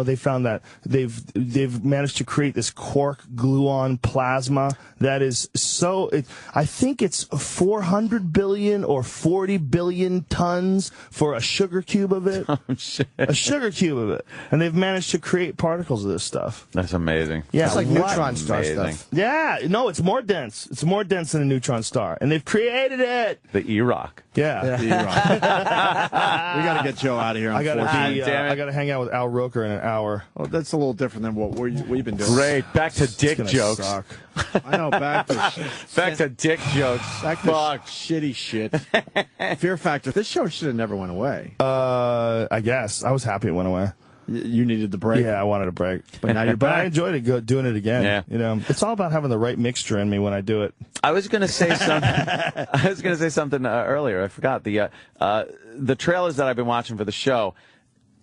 Speaker 16: they found that they've managed to create this quark gluon plasma that is so. I think it's 400 billion or 40 billion tons for a sugar cube of it.
Speaker 1: Oh, shit.
Speaker 16: A sugar cube of it, and they've managed to create particles of this stuff.
Speaker 1: That's amazing.
Speaker 16: Yeah,
Speaker 4: it's like neutron star stuff.
Speaker 16: Yeah, no, it's more dense. It's more dense than a neutron star, and they've created it.
Speaker 1: The E-Rock.
Speaker 16: Yeah.
Speaker 5: We got to get Joe out of here.
Speaker 16: I got to hang out with Al Roker in an hour.
Speaker 5: Well, that's a little different than what we've been doing.
Speaker 1: Great. Back to dick jokes.
Speaker 5: Suck. I know. Back
Speaker 1: to dick jokes.
Speaker 5: Back to shitty shit. Fear Factor. This show should have never went away.
Speaker 16: I guess I was happy it went away.
Speaker 5: You needed the break.
Speaker 16: Yeah, I wanted a break.
Speaker 5: But now you're back.
Speaker 16: I enjoyed it doing it again.
Speaker 1: Yeah.
Speaker 16: You know, it's all about having the right mixture in me when I do it.
Speaker 1: I was going to say something. Earlier. I forgot the trailers that I've been watching for the show.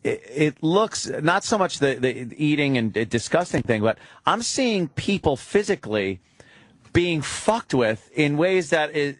Speaker 1: It looks not so much the eating and disgusting thing, but I'm seeing people physically being fucked with in ways that is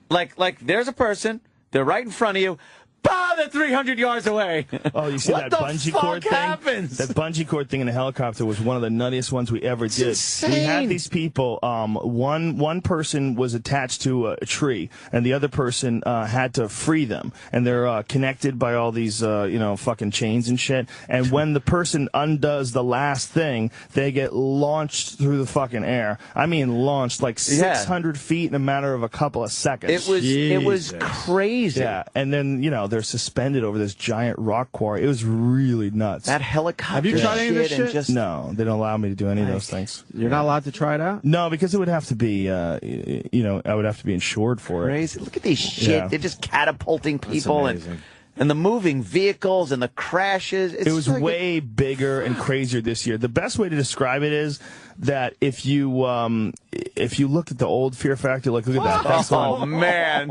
Speaker 1: like there's a person, they're right in front of you. Bah, they're 300 yards away.
Speaker 16: Oh, you see that bungee cord thing?
Speaker 1: Happens?
Speaker 16: That bungee cord thing in a helicopter was one of the nuttiest ones we ever did.
Speaker 1: Insane.
Speaker 16: We had these people. One person was attached to a tree, and the other person had to free them. And they're connected by all these, fucking chains and shit. And when the person undoes the last thing, they get launched through the fucking air. I mean, launched like 600 feet in a matter of a couple of seconds.
Speaker 1: It was crazy.
Speaker 16: Yeah, and then they're suspended over this giant rock quarry. It was really nuts.
Speaker 1: That helicopter.
Speaker 5: Have you tried any of this shit?
Speaker 16: No, they don't allow me to do any of those things.
Speaker 5: You're not allowed to try it out?
Speaker 16: No, because it would have to be, I would have to be insured for it.
Speaker 1: Crazy. Look at these shit.
Speaker 16: Yeah.
Speaker 1: They're just catapulting people and the moving vehicles and the crashes.
Speaker 16: It was way bigger and crazier this year. The best way to describe it is that if you look at the old Fear Factor, like look at that.
Speaker 1: Oh man,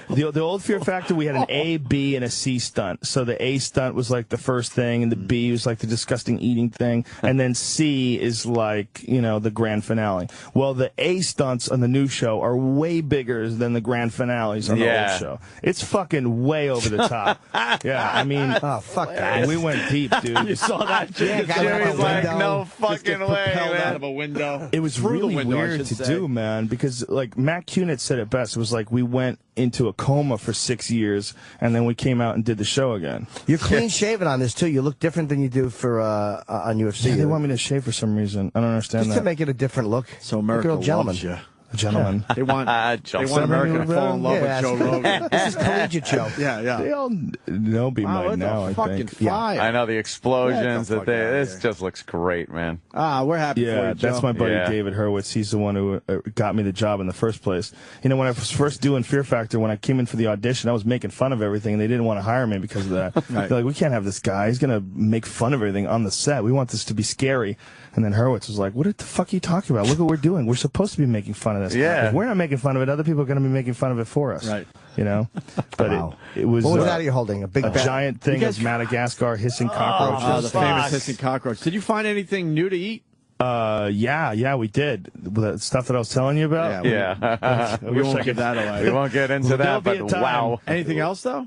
Speaker 16: the old Fear Factor, we had an A, B, and a C stunt. So the A stunt was like the first thing, and the B was like the disgusting eating thing, and then C is like the grand finale. Well, the A stunts on the new show are way bigger than the grand finales on the old show. It's fucking way over the top. Yeah, I mean,
Speaker 4: oh fuck that.
Speaker 16: We went deep, dude.
Speaker 5: You saw that?
Speaker 1: Jerry's like, no fucking way, man.
Speaker 5: Out of a window.
Speaker 16: It was really weird to do, man, because like Matt Cunit said it best. It was like we went into a coma for 6 years, and then we came out and did the show again.
Speaker 4: You're clean shaven on this too. You look different than you do for on UFC.
Speaker 16: Yeah, they want me to shave for some reason. I don't understand
Speaker 4: just
Speaker 16: that.
Speaker 4: to make it a different look.
Speaker 5: So America
Speaker 4: loves
Speaker 5: you.
Speaker 16: A gentleman.
Speaker 5: They want America to fall in love with Joe Rogan.
Speaker 4: This is collegiate Joe.
Speaker 5: Yeah.
Speaker 16: They all know me by now, I think.
Speaker 5: Fire.
Speaker 1: I know the explosions. This just looks great, man.
Speaker 5: We're happy for you, Joe.
Speaker 16: That's my buddy David Hurwitz. He's the one who got me the job in the first place. When I was first doing Fear Factor, when I came in for the audition, I was making fun of everything, and they didn't want to hire me because of that. They're like, we can't have this guy. He's going to make fun of everything on the set. We want this to be scary. And then Hurwitz was like, what the fuck are you talking about? Look what we're doing. We're supposed to be making fun of this.
Speaker 1: Yeah.
Speaker 16: If we're not making fun of it, other people are going to be making fun of it for us.
Speaker 5: Right.
Speaker 16: But
Speaker 4: wow.
Speaker 16: it was...
Speaker 4: What was that you're holding? A
Speaker 16: giant thing of Madagascar hissing cockroaches.
Speaker 5: The famous hissing cockroach. Did you find anything new to eat?
Speaker 16: Yeah, we did. The stuff that I was telling you about?
Speaker 1: Yeah.
Speaker 5: We won't give that away.
Speaker 1: We won't get into that, but wow.
Speaker 5: Anything else, though?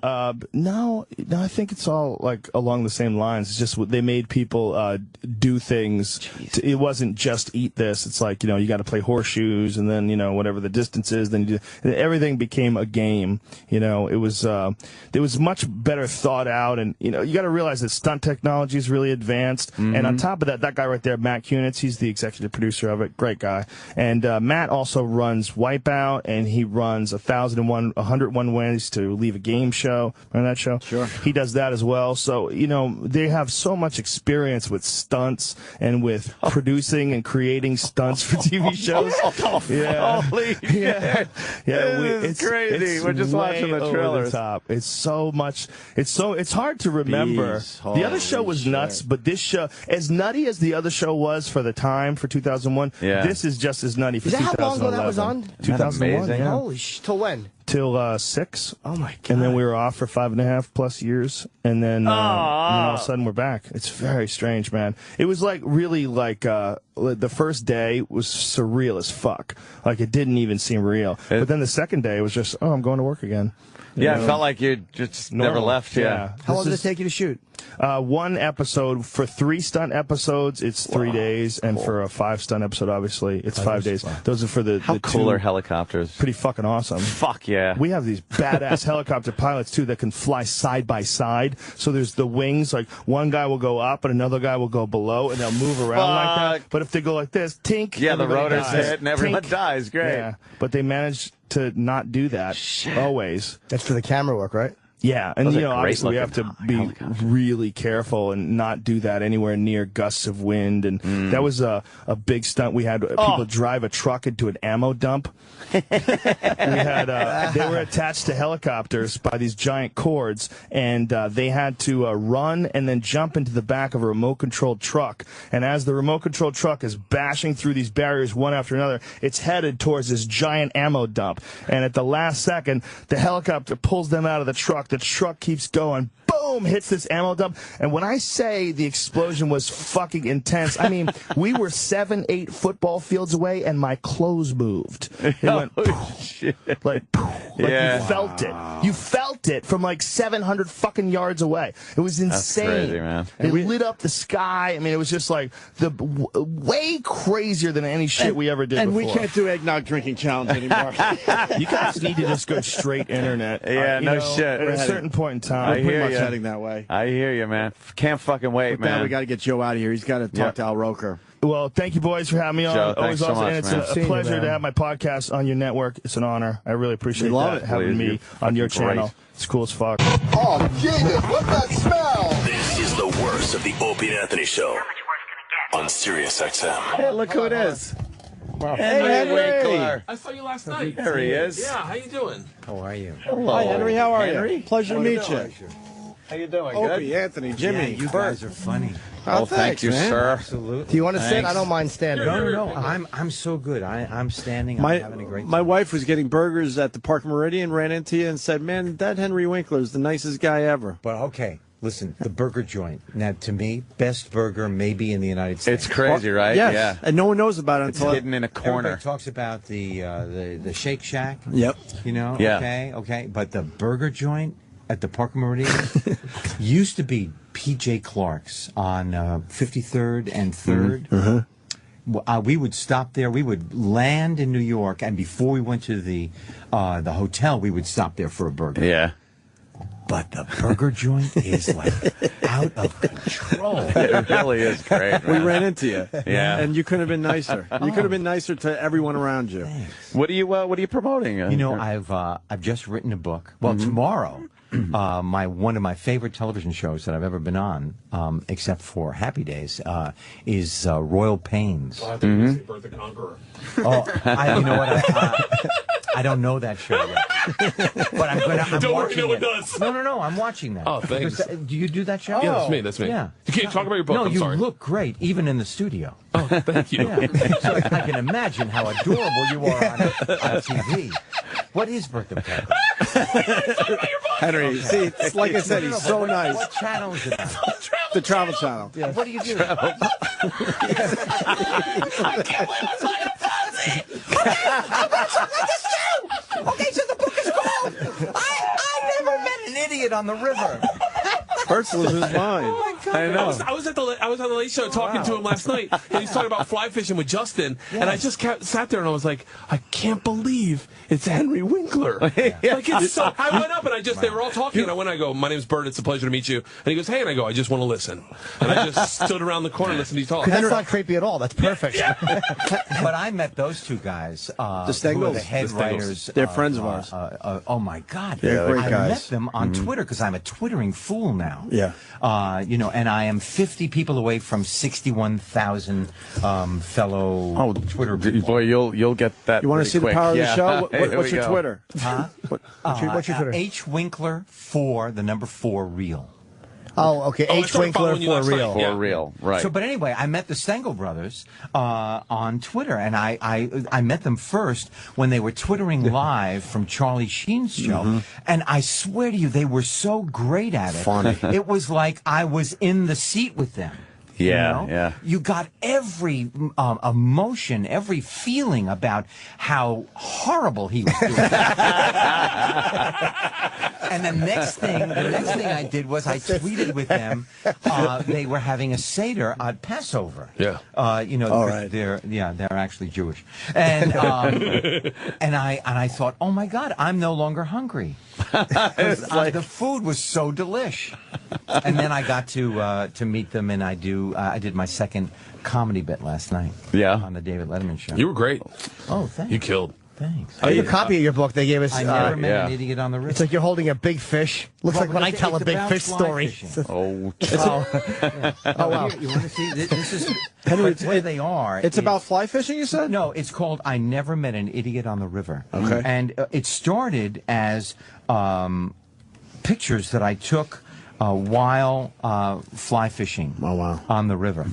Speaker 16: No, I think it's all like along the same lines. It's just they made people do things. It wasn't just eat this. It's like, you got to play horseshoes, and then, whatever the distance is, then you do. Everything became a game. It was much better thought out, and, you got to realize that stunt technology is really advanced. And on top of that guy right there, Matt Cunitz, he's the executive producer of it. Great guy. And Matt also runs Wipeout, and he runs 101 Ways to Leave a Game show. Remember that show?
Speaker 5: Sure.
Speaker 16: He does that as well. So, they have so much experience with stunts and with producing and creating stunts for TV shows.
Speaker 1: Holy shit. It's crazy. We're just watching the trailers.
Speaker 16: It's so much. It's hard to remember. The other show was nuts, but this show, as nutty as the other show was for the time for 2001.
Speaker 1: Yeah.
Speaker 16: This is just as nutty for
Speaker 4: Is that
Speaker 16: 2011.
Speaker 4: how long ago that was on?
Speaker 16: 2001. Yeah.
Speaker 4: Holy till when?
Speaker 16: Till 6.
Speaker 4: Oh my god!
Speaker 16: And then we were off for 5.5 plus years, and then all of a sudden we're back. It's very strange, man. It was like really like the first day was surreal as fuck. Like it didn't even seem real. But then the second day it was just, oh, I'm going to work again.
Speaker 1: Yeah, it felt like you just never left. Yeah.
Speaker 4: How long did it take you to shoot?
Speaker 16: One episode. For 3 stunt episodes, it's 3 days, and for a 5 stunt episode, obviously, it's 5 days. Those are for the
Speaker 1: How
Speaker 16: the
Speaker 1: cool
Speaker 16: 2
Speaker 1: are helicopters?
Speaker 16: Pretty fucking awesome.
Speaker 1: Fuck yeah.
Speaker 16: We have these badass helicopter pilots too that can fly side by side. So there's the wings, like one guy will go up and another guy will go below, and they'll move around like that. But if they go like this, tink,
Speaker 1: Yeah, the
Speaker 16: everybody
Speaker 1: rotors
Speaker 16: dies.
Speaker 1: hit and everyone
Speaker 16: Tink.
Speaker 1: dies. Great.
Speaker 16: Yeah, but they managed to not do that always.
Speaker 4: That's for the camera work, right?
Speaker 16: Yeah, and
Speaker 1: Those
Speaker 16: you
Speaker 1: are
Speaker 16: know,
Speaker 1: great
Speaker 16: obviously we have to be really careful and not do that anywhere near gusts of wind. And that was a big stunt. We had people drive a truck into an ammo dump. We had they were attached to helicopters by these giant cords, and they had to run and then jump into the back of a remote-controlled truck. And as the remote-controlled truck is bashing through these barriers one after another, it's headed towards this giant ammo dump. And at the last second, the helicopter pulls them out of the truck. The truck keeps going. Boom! Hits this ammo dump. And when I say the explosion was fucking intense, I mean, we were 7-8 football fields away, and my clothes moved. It went
Speaker 1: shit.
Speaker 16: like
Speaker 1: Yeah.
Speaker 16: you felt it. You felt it from like 700 fucking yards away. It was insane.
Speaker 1: That's crazy, man.
Speaker 16: It lit up the sky. I mean, it was just like way crazier than any shit we ever did
Speaker 5: And
Speaker 16: before.
Speaker 5: we can't do eggnog drinking challenge anymore.
Speaker 16: You guys need to just go straight internet.
Speaker 1: Yeah,
Speaker 16: You
Speaker 1: no
Speaker 16: know,
Speaker 1: shit.
Speaker 16: At a certain point in time.
Speaker 1: I hear
Speaker 5: much
Speaker 1: you.
Speaker 5: heading that way.
Speaker 1: I hear you, man. Can't fucking wait,
Speaker 5: With that,
Speaker 1: man.
Speaker 5: we got to get Joe out of here. He's got to talk to Al Roker.
Speaker 16: Well, thank you, boys, for having me on.
Speaker 1: Joe,
Speaker 16: Always
Speaker 1: thanks so
Speaker 16: awesome.
Speaker 1: much,
Speaker 16: And it's
Speaker 1: man.
Speaker 16: a
Speaker 4: Seeing you,
Speaker 16: pleasure to
Speaker 4: man.
Speaker 16: have my podcast on your network. It's an honor. I really appreciate
Speaker 5: We love
Speaker 16: that,
Speaker 5: it.
Speaker 16: having
Speaker 1: Please,
Speaker 16: me
Speaker 1: you're
Speaker 16: on your
Speaker 1: fucking great.
Speaker 16: channel. It's cool as fuck.
Speaker 20: Oh, Jesus, what's that smell?
Speaker 3: This is the worst of the Opie and Anthony Show on Sirius XM.
Speaker 1: Hey, look who it is.
Speaker 5: Hey,
Speaker 1: Henry Winkler.
Speaker 11: I saw you last night.
Speaker 1: There he is.
Speaker 11: Yeah, how you doing?
Speaker 8: How are you?
Speaker 1: Hello.
Speaker 5: Hi, Henry. How are
Speaker 1: Henry?
Speaker 5: you? Pleasure to meet you.
Speaker 1: How you doing?
Speaker 5: Opie, Anthony, Jimmy,
Speaker 8: Yeah, you
Speaker 5: Burt.
Speaker 8: guys are funny.
Speaker 1: Oh, thank
Speaker 5: thanks,
Speaker 1: you,
Speaker 5: man.
Speaker 1: sir.
Speaker 8: Absolutely.
Speaker 4: Do you want to sit?
Speaker 1: Thanks.
Speaker 4: I don't mind standing.
Speaker 8: No. I'm so good. I'm standing. I'm having a great time.
Speaker 5: My wife was getting burgers at the Park Meridian, ran into you and said, man, that Henry Winkler is the nicest guy ever.
Speaker 8: But okay, listen, the burger joint. Now, to me, best burger maybe in the United States.
Speaker 1: It's crazy, right?
Speaker 5: Yes.
Speaker 1: Yeah.
Speaker 5: And no one knows about it
Speaker 1: It's
Speaker 5: until
Speaker 1: hidden in a corner.
Speaker 8: Everybody talks about the Shake Shack.
Speaker 5: Yep.
Speaker 8: You know?
Speaker 1: Yeah.
Speaker 8: Okay. But the burger joint at the Park Meridian used to be P.J. Clark's on 53rd and 3rd. We would stop there. We would land in New York, and before we went to the hotel, we would stop there for a burger.
Speaker 1: Yeah.
Speaker 8: But the burger joint is like out of control.
Speaker 1: It really is great.
Speaker 5: We
Speaker 1: man.
Speaker 5: ran into you.
Speaker 1: Yeah.
Speaker 5: And you couldn't have been nicer. You could have been nicer to everyone around you.
Speaker 1: What are you promoting?
Speaker 8: You know, I've just written a book. Well, tomorrow, one of my favorite television shows that I've ever been on, except for Happy Days, is Royal Pains.
Speaker 11: I think you say Burt the Conqueror.
Speaker 8: Oh, you know what? I don't know that show yet, but I'm
Speaker 11: Don't worry,
Speaker 8: watching
Speaker 11: no one
Speaker 8: it.
Speaker 11: does.
Speaker 8: No, I'm watching that.
Speaker 11: Oh, thanks.
Speaker 8: Because, do you do that show?
Speaker 11: Yeah, that's me.
Speaker 8: Yeah.
Speaker 11: You can't talk about your book.
Speaker 8: No,
Speaker 11: I'm
Speaker 8: you
Speaker 11: sorry.
Speaker 8: look great, even in the studio.
Speaker 11: Oh, thank you.
Speaker 8: Yeah. So I can imagine how adorable you are on TV. What is Burt the Conqueror?
Speaker 5: Henry, see, it's like I said, he's so nice.
Speaker 8: What channel is it on?
Speaker 5: The Travel Channel.
Speaker 8: Yeah. What do you do? Okay, so the book is called I Never Met an Idiot on the River.
Speaker 5: Bert's losing his mind.
Speaker 8: Oh my God.
Speaker 1: I know.
Speaker 11: I was on the Late Show talking to him last night, and he's talking about fly fishing with Justin, and I just sat there and I was like, I can't believe it's Henry Winkler. Like it's so. I went up and they were all talking, and I go, my name's Burt. It's a pleasure to meet you. And he goes, hey, and I go, I just want to listen. And I just stood around the corner and listened to you talk.
Speaker 4: That's not creepy at all. That's perfect.
Speaker 8: But I met those two guys.
Speaker 5: The Stengels.
Speaker 8: Who are the head writers.
Speaker 5: They're friends of ours.
Speaker 8: Oh my God.
Speaker 5: They're great
Speaker 8: I
Speaker 5: guys.
Speaker 8: met them on Twitter because I'm a Twittering fool now.
Speaker 5: Yeah.
Speaker 8: And I am 50 people away from 61,000 fellow Twitter people.
Speaker 1: Boy, you'll get that.
Speaker 5: You want to see
Speaker 1: quick.
Speaker 5: the power of the
Speaker 1: Yeah.
Speaker 5: show?
Speaker 1: Here
Speaker 5: What's
Speaker 1: we
Speaker 5: your
Speaker 1: go.
Speaker 5: Twitter?
Speaker 8: Huh?
Speaker 4: What's your Twitter?
Speaker 8: H Winkler 4, the number 4 real.
Speaker 4: Oh, okay. H. Winkler for real.
Speaker 1: For real, right.
Speaker 8: So, but anyway, I met the Stengel brothers on Twitter, and I met them first when they were twittering live from Charlie Sheen's show, and I swear to you, they were so great at it.
Speaker 5: Funny.
Speaker 8: It was like I was in the seat with them.
Speaker 1: Yeah,
Speaker 8: you know?
Speaker 1: yeah.
Speaker 8: You got every emotion, every feeling about how horrible he was doing. And the next thing I did was I tweeted with them. They were having a Seder at Passover.
Speaker 11: Yeah.
Speaker 8: You know, they're actually Jewish. And and I thought, oh my God, I'm no longer hungry. The food was so delish. And then I got to meet them, and I did my second comedy bit last night.
Speaker 1: Yeah.
Speaker 8: On the David Letterman show.
Speaker 11: You were great.
Speaker 8: Oh, thanks.
Speaker 11: You killed.
Speaker 8: Thanks.
Speaker 4: I have a copy of your book. They gave us.
Speaker 8: I never met an idiot on the river.
Speaker 4: It's like you're holding a big fish. Looks like when I tell a big fish story.
Speaker 1: Oh.
Speaker 4: Oh, wow.
Speaker 8: You want to see? This is
Speaker 5: Henry,
Speaker 8: where they are.
Speaker 5: It's about fly fishing, you said?
Speaker 8: No, it's called I Never Met an Idiot on the River.
Speaker 5: Okay.
Speaker 8: And it started as pictures that I took while fly fishing on the river.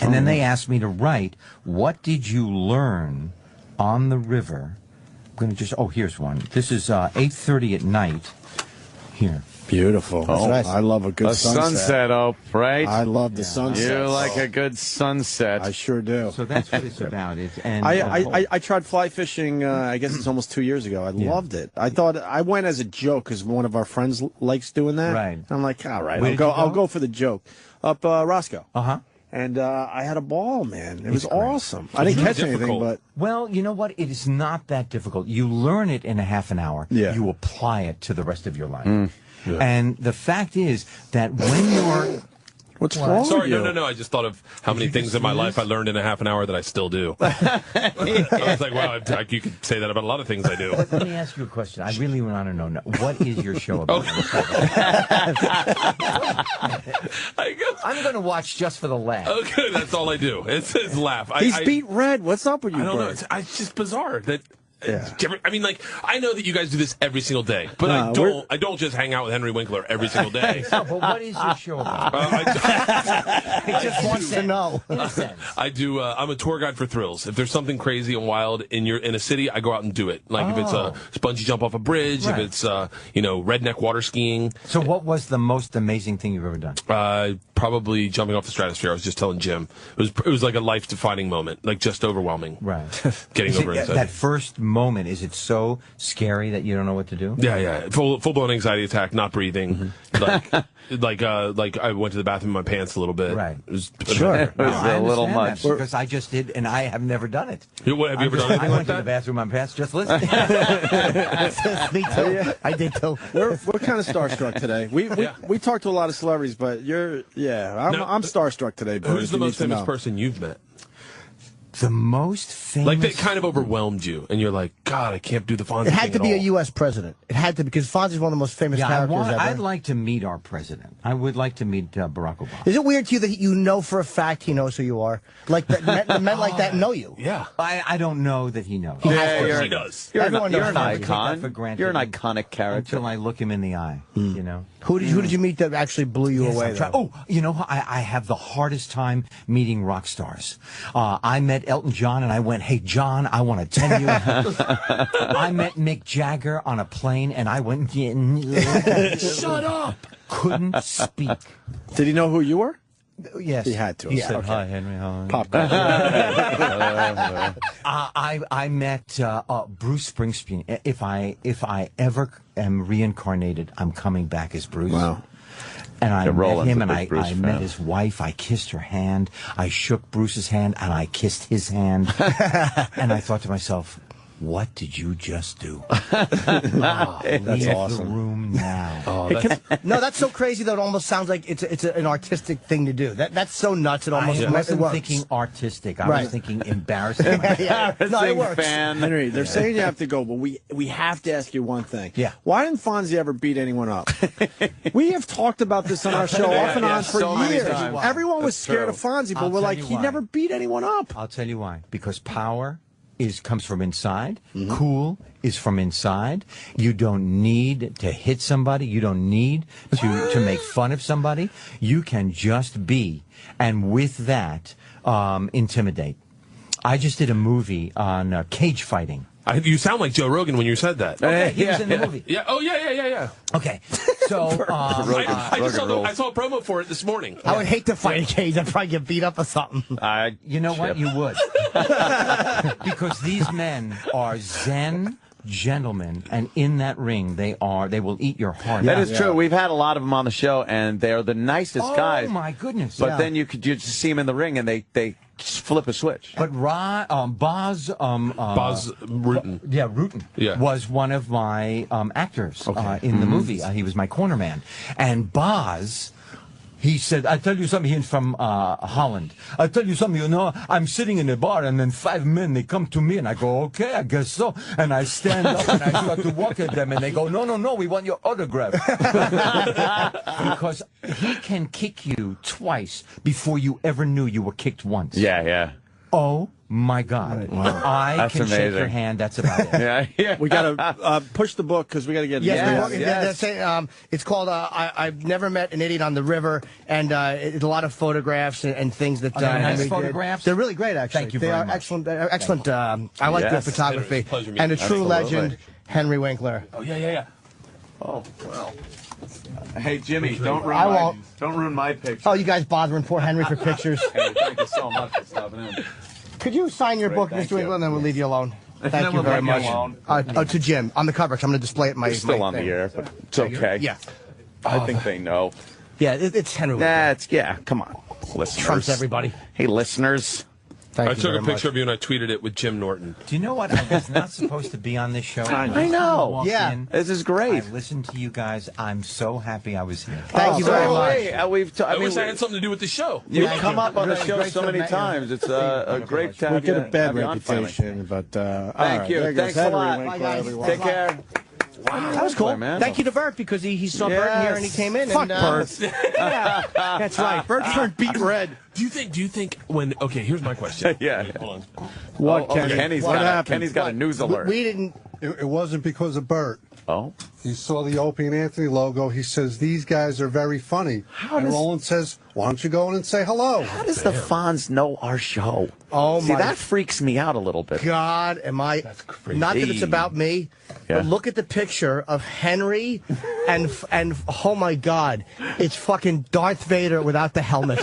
Speaker 8: And then they asked me to write, what did you learn on the river? I'm going to just, here's one. This is 8:30 at night. Here.
Speaker 5: Beautiful.
Speaker 1: Oh,
Speaker 5: nice. I love a good
Speaker 1: sunset, right?
Speaker 5: I love the sunset.
Speaker 1: You like a good sunset.
Speaker 5: I sure do.
Speaker 8: So that's what it's about. And
Speaker 5: I tried fly fishing, I guess it's almost 2 years ago. I loved it. I thought I went as a joke because one of our friends likes doing that.
Speaker 8: Right.
Speaker 5: And I'm like, all right,
Speaker 8: Where did you go?
Speaker 5: I'll go for the joke. Up Roscoe.
Speaker 8: Uh-huh.
Speaker 5: And I had a ball, man. It was awesome. I didn't catch anything, but...
Speaker 8: Well, you know what? It is not that difficult. You learn it in a half an hour.
Speaker 5: Yeah.
Speaker 8: You apply it to the rest of your life. And the fact is that when you're...
Speaker 5: What's wrong
Speaker 11: Sorry,
Speaker 5: with you?
Speaker 11: no. I just thought of how many things in my life I learned in a half an hour that I still do. I was like, wow, you could say that about a lot of things I do.
Speaker 8: Let me ask you a question. I really want to know, what is your show about? I'm going to watch just for the laugh.
Speaker 11: Okay, that's all I do. It's laugh.
Speaker 5: He's beat red. What's up with you,
Speaker 11: I don't know.
Speaker 5: Bert?
Speaker 11: It's just bizarre that...
Speaker 5: Yeah.
Speaker 11: I mean, like, I know that you guys do this every single day, but I don't just hang out with Henry Winkler every single day.
Speaker 8: No, but what is your show about?
Speaker 4: He just wants to know.
Speaker 11: I do. I'm a tour guide for thrills. If there's something crazy and wild in a city, I go out and do it. Like if it's a bungee jump off a bridge, if it's redneck water skiing.
Speaker 8: So what was the most amazing thing you've ever done?
Speaker 11: Probably jumping off the stratosphere. I was just telling Jim. It was like a life defining moment, like just overwhelming.
Speaker 8: Right.
Speaker 11: Getting over it.
Speaker 8: That first moment, is it so scary that you don't know what to do?
Speaker 11: Yeah. Full blown anxiety attack, not breathing. Like I went to the bathroom in my pants a little bit.
Speaker 8: Right.
Speaker 11: It was
Speaker 1: It was a little much.
Speaker 8: Because I just did, and I have never done it.
Speaker 11: What, have you ever done anything
Speaker 8: I
Speaker 11: like
Speaker 8: went to the
Speaker 11: that?
Speaker 8: bathroom in my pants just listening.
Speaker 4: Me too. I did too.
Speaker 5: We're kind of starstruck today. We talked to a lot of celebrities, but I'm starstruck today. Bert,
Speaker 11: Who's the most famous person you've met?
Speaker 8: The most famous...
Speaker 11: Like, that kind of overwhelmed you, and you're like, God, I can't do the Fonz
Speaker 4: It had
Speaker 11: thing
Speaker 4: to
Speaker 11: at
Speaker 4: be a
Speaker 11: all.
Speaker 4: U.S. president. It had to, because Fonz is one of the most famous characters ever.
Speaker 8: I'd like to meet our president. I would like to meet Barack Obama.
Speaker 4: Is it weird to you that you know for a fact he knows who you are? Like that, men like that know you.
Speaker 11: Yeah.
Speaker 8: I don't know that he knows.
Speaker 11: He does.
Speaker 1: You're an
Speaker 8: I
Speaker 1: icon.
Speaker 8: take that for granted
Speaker 1: You're an iconic character.
Speaker 8: until I look him in the eye. You know.
Speaker 4: Who did you meet that actually blew you away?
Speaker 8: You know, I have the hardest time meeting rock stars. I met Elton John, and I went, "Hey, John, I want to tell you." I met Mick Jagger on a plane, and I went, "Shut up!" Couldn't speak.
Speaker 5: Did he know who you were?
Speaker 8: Yes.
Speaker 5: He had to.
Speaker 8: He said, "Hi, Henry. Hi."
Speaker 5: Popcorn.
Speaker 8: I met Bruce Springsteen. If I ever am reincarnated, I'm coming back as Bruce.
Speaker 5: Wow.
Speaker 8: And I met him, and
Speaker 1: big Bruce
Speaker 8: I
Speaker 1: fan.
Speaker 8: met his wife. I kissed her hand. I shook Bruce's hand, and I kissed his hand. And I thought to myself, what did you just do?
Speaker 5: That's
Speaker 8: Leave
Speaker 5: awesome.
Speaker 8: the room now.
Speaker 4: No, that's so crazy that it almost sounds like it's an artistic thing to do. That's so nuts. It almost
Speaker 8: I wasn't
Speaker 4: it works.
Speaker 8: thinking artistic. I
Speaker 4: Right.
Speaker 8: was thinking embarrassing.
Speaker 4: Yeah. No, it works.
Speaker 5: Henry, they're saying you have to go, but we have to ask you one thing.
Speaker 8: Yeah.
Speaker 5: Why didn't Fonzie ever beat anyone up? We have talked about this on our show off and on for
Speaker 1: so many
Speaker 5: years.
Speaker 1: times.
Speaker 5: Everyone was
Speaker 1: That's
Speaker 5: scared
Speaker 1: true.
Speaker 5: of Fonzie, but
Speaker 8: I'll
Speaker 5: we're
Speaker 8: tell
Speaker 5: like,
Speaker 8: you
Speaker 5: he
Speaker 8: why.
Speaker 5: never beat anyone up.
Speaker 8: I'll tell you why. Because power comes from inside. Cool is from inside. You don't need to hit somebody. You don't need to make fun of somebody. You can just be, and with that, intimidate. I just did a movie on cage fighting.
Speaker 11: You sound like Joe Rogan when you said that.
Speaker 8: Okay, he was in the movie.
Speaker 11: Yeah. Oh, yeah.
Speaker 8: Okay. So,
Speaker 11: I saw a promo for it this morning.
Speaker 4: I would hate to fight a cage. I'd probably get beat up or something.
Speaker 8: You know what? You would. Because these men are Zen gentlemen, and in that ring, they will eat your heart out.
Speaker 1: That is true. We've had a lot of them on the show, and they're the nicest guys.
Speaker 8: Oh, my goodness.
Speaker 1: But then you just see them in the ring, and they flip a switch.
Speaker 8: But Boz
Speaker 11: Rutan.
Speaker 8: Yeah, Rutan was one of my actors in the movie. He was my corner man. And Boz, he said, I tell you something, he's from Holland. I tell you something, you know, I'm sitting in a bar and then 5 men, they come to me and I go, okay, I guess so. And I stand up and I start to walk at them and they go, no, we want your autograph. Because he can kick you twice before you ever knew you were kicked once.
Speaker 1: Yeah.
Speaker 8: Oh my God!
Speaker 1: Wow.
Speaker 8: I can shake your hand. That's about it.
Speaker 1: Yeah.
Speaker 5: We got to push the book because we got to get.
Speaker 4: It's called "I've Never Met an Idiot on the River," and it's a lot of photographs and things that.
Speaker 8: Are they nice
Speaker 4: Henry
Speaker 8: photographs?
Speaker 4: They're really great, actually.
Speaker 8: Thank you
Speaker 4: they
Speaker 8: very
Speaker 4: are
Speaker 8: much.
Speaker 4: excellent. They're excellent. I like their photography and a true legend, Henry Winkler.
Speaker 11: Oh yeah.
Speaker 1: Oh well. Hey Jimmy, don't ruin my picture.
Speaker 4: Oh, you guys bothering poor Henry for pictures.
Speaker 1: Hey, thank you so much for stopping in.
Speaker 4: Could you sign your book, Mr. Winkler, and then we'll leave you alone? Thank you
Speaker 1: we'll
Speaker 4: very
Speaker 1: leave you
Speaker 4: much.
Speaker 1: alone.
Speaker 4: To Jim on the cover. 'Cause I'm going to display it in my.
Speaker 1: It's still
Speaker 4: my
Speaker 1: on the
Speaker 4: thing.
Speaker 1: air, but it's okay.
Speaker 4: Yeah.
Speaker 1: I think they know.
Speaker 4: Yeah, it's Henry Winkler.
Speaker 1: Come on, listeners.
Speaker 4: Trumps everybody.
Speaker 1: Hey, listeners.
Speaker 11: I took a picture of you and I tweeted it with Jim Norton.
Speaker 8: Do you know what? I was not supposed to be on this show.
Speaker 1: I know.
Speaker 8: Walked in.
Speaker 1: This is great.
Speaker 8: I listened to you guys. I'm so happy I was here.
Speaker 4: Thank you very much.
Speaker 11: I wish I had something to do with the show.
Speaker 1: You've come up on the show so many times. It's a great time.
Speaker 5: We get a bad reputation, but
Speaker 1: thank you. Thanks a lot.
Speaker 4: Bye, guys.
Speaker 1: Take care.
Speaker 4: Wow, that was cool.
Speaker 1: Man.
Speaker 4: Thank you to Burt because he saw Burt here and he came in.
Speaker 5: Fuck
Speaker 4: and,
Speaker 5: Burt.
Speaker 4: Yeah, that's right. Burt turned beet red.
Speaker 11: Do you think when? Okay, here's my question.
Speaker 1: Hold on.
Speaker 5: What, Kenny?
Speaker 1: Kenny's got a news alert.
Speaker 4: We didn't.
Speaker 10: It wasn't because of Burt.
Speaker 1: Oh.
Speaker 10: He saw the Opie and Anthony logo. He says, these guys are very funny. And Roland says, why don't you go in and say hello?
Speaker 1: How does the Fonz know our show?
Speaker 4: Oh,
Speaker 1: See,
Speaker 4: my
Speaker 1: that freaks me out a little bit.
Speaker 4: God, am I...
Speaker 1: That's crazy.
Speaker 4: Not that it's about me, but look at the picture of Henry and oh, my God, it's fucking Darth Vader without the helmet.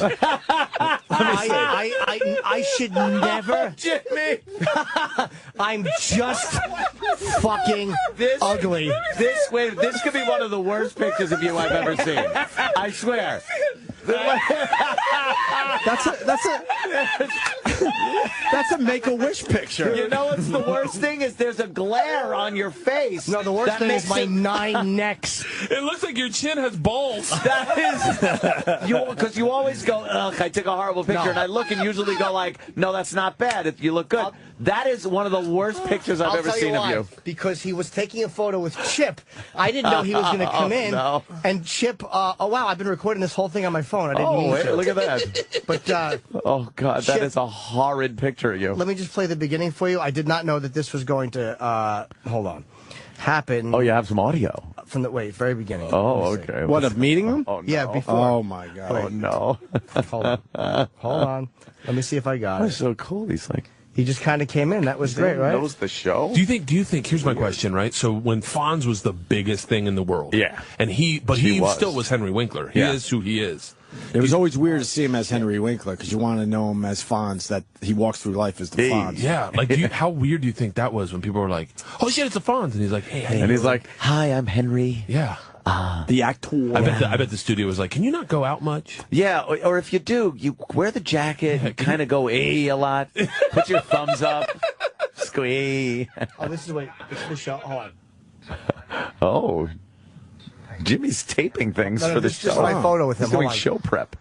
Speaker 4: I should never...
Speaker 1: Jimmy!
Speaker 4: I'm just fucking ugly.
Speaker 1: This could be one of the worst pictures of you I've ever seen. I swear.
Speaker 5: That's a Make-A-Wish picture.
Speaker 1: You know what's the worst thing is there's a glare on your face.
Speaker 4: No, the worst thing is my 9 necks.
Speaker 11: It looks like your chin has balls.
Speaker 1: That is, because you always go, ugh, I took a horrible picture, and I look and usually go like, no, that's not bad. You look good. That is one of the worst pictures I've ever seen of you.
Speaker 4: Because he was taking a photo with Chip. I didn't know he was going to come in.
Speaker 1: No.
Speaker 4: And Chip, oh wow, I've been recording this whole thing on my phone. I didn't mean to.
Speaker 1: Look at that.
Speaker 4: But
Speaker 1: oh God,
Speaker 4: Chip,
Speaker 1: that is a horrid picture of you.
Speaker 4: Let me just play the beginning for you. I did not know that this was going to happen.
Speaker 1: Oh, you have some audio
Speaker 4: from the very beginning.
Speaker 1: Oh, okay.
Speaker 5: What, of meeting them?
Speaker 1: Oh, no.
Speaker 4: Yeah, before.
Speaker 5: Oh my God.
Speaker 1: Oh no.
Speaker 4: Hold on. Let me see if I got it.
Speaker 1: That's so cool. He's like.
Speaker 4: He just kind of came in. That was great, right?
Speaker 1: Knows the show.
Speaker 11: Do you think? Here's my question, right? So when Fonz was the biggest thing in the world,
Speaker 1: yeah,
Speaker 11: and he still was Henry Winkler. He is who he is.
Speaker 5: It was always weird to see him as Henry Winkler because you want to know him as Fonz. That he walks through life as the Fonz.
Speaker 11: Yeah, like how weird do you think that was when people were like, "Oh shit, it's the Fonz," and he's like, "Hey,"
Speaker 1: and he's like, "Hi, I'm Henry."
Speaker 11: Yeah.
Speaker 5: The actor.
Speaker 11: I bet the studio was like, "Can you not go out much?"
Speaker 1: Yeah, or if you do, you wear the jacket, you kind of go a lot, put your thumbs up, squee.
Speaker 4: Oh, this is the show. Hold on.
Speaker 1: Oh, Jimmy's taping things for the show.
Speaker 4: This is my photo with him.
Speaker 1: He's doing show prep.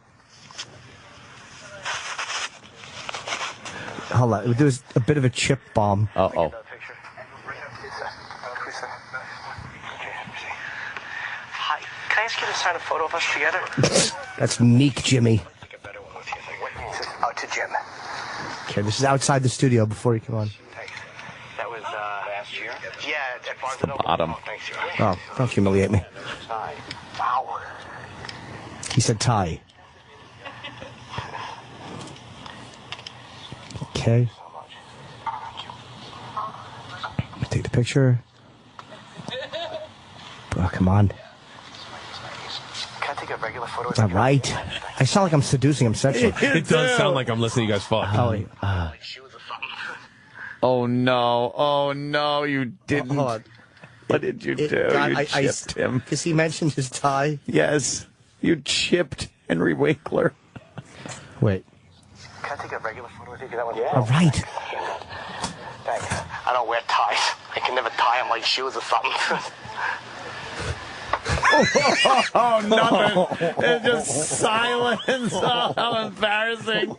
Speaker 4: Hold on. There was a bit of a chip bomb.
Speaker 1: Uh-oh.
Speaker 22: Can I ask you to sign a photo of us together?
Speaker 4: That's meek, Jimmy.
Speaker 22: Oh, to Jim.
Speaker 4: Okay, this is outside the studio before you come on.
Speaker 1: Bottom.
Speaker 4: Oh, don't humiliate me. He said tie. Okay. Take the picture. Oh, come on.
Speaker 22: Can I take a regular photo?
Speaker 4: All right. I sound like I'm seducing him sexually.
Speaker 11: It does sound like I'm listening to you guys fuck.
Speaker 1: Oh no! Oh no! You didn't.
Speaker 4: Hold on.
Speaker 1: What did you do?
Speaker 4: God,
Speaker 1: You chipped him.
Speaker 4: Because he mentioned his tie.
Speaker 1: Yes, you chipped Henry Winkler.
Speaker 4: Wait.
Speaker 22: Can I take a regular photo with you? That one?
Speaker 4: All right.
Speaker 22: Thanks. I don't wear ties. I can never tie on my shoes or something.
Speaker 1: Oh, nothing. It's just silence. Oh, how embarrassing.
Speaker 4: Do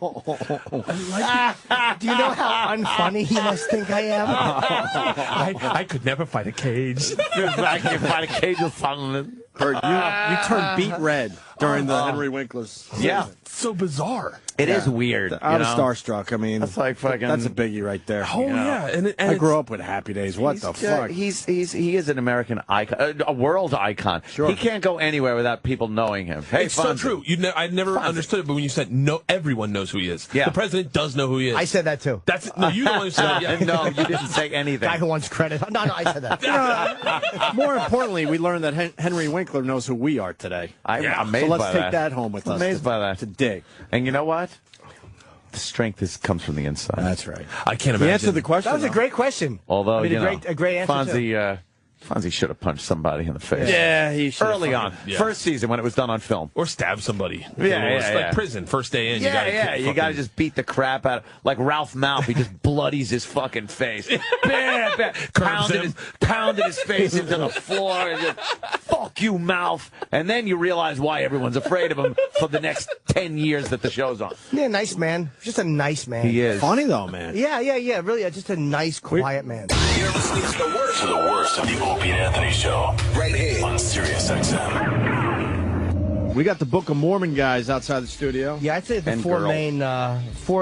Speaker 4: you know how unfunny he must think I am?
Speaker 11: I could never fight a cage.
Speaker 1: I can fight a cage with something.
Speaker 5: Bert, you turned beet red during the Henry Winkler's.
Speaker 1: Yeah.
Speaker 11: So bizarre.
Speaker 1: It is weird.
Speaker 5: I was starstruck. I mean,
Speaker 1: that's like fucking.
Speaker 5: That's a biggie right there.
Speaker 11: Oh yeah, and
Speaker 5: I grew up with Happy Days. What the fuck?
Speaker 1: He is an American icon, a world icon.
Speaker 5: Sure.
Speaker 1: He can't go anywhere without people knowing him. Hey,
Speaker 11: it's so true. I never understood it, but when you said no, everyone knows who he is.
Speaker 1: Yeah.
Speaker 11: The president does know who he is.
Speaker 4: I said that too.
Speaker 11: No, you don't understand. Yeah.
Speaker 1: No, you didn't say anything.
Speaker 4: Guy who wants credit. No, I said that.
Speaker 5: More importantly, we learned that Henry Winkler knows who we are today.
Speaker 1: I'm amazed
Speaker 5: so let's
Speaker 1: by
Speaker 5: take that home with us.
Speaker 1: Amazed by that.
Speaker 5: To dig.
Speaker 1: And you know what? The strength comes from the inside.
Speaker 5: That's right.
Speaker 11: I can't imagine.
Speaker 5: We answered the question.
Speaker 4: That was a great question.
Speaker 1: Although,
Speaker 4: a great answer.
Speaker 1: Fonzie should have punched somebody in the face.
Speaker 5: Yeah, he should.
Speaker 1: Early on.
Speaker 11: Yeah.
Speaker 1: First season when it was done on film.
Speaker 11: Or stab somebody.
Speaker 1: Yeah,
Speaker 11: Like prison, first day in.
Speaker 1: You gotta just beat the crap out of, like Ralph Malph, he just bloodies his fucking face. Bam, bam. Pounded his face into the floor and just, fuck you, Malph. And then you realize why everyone's afraid of him for the next 10 years that the show's on.
Speaker 4: Yeah, nice man. Just a nice man.
Speaker 1: He is.
Speaker 5: Funny though, man.
Speaker 4: Yeah. Really, just a nice, quiet man.
Speaker 3: You're listening to the worst of the Opie and Anthony Show, right here on Sirius XM.
Speaker 5: We got the Book of Mormon guys outside the studio.
Speaker 4: Yeah, I'd say the
Speaker 1: And
Speaker 4: four
Speaker 1: girl.
Speaker 4: of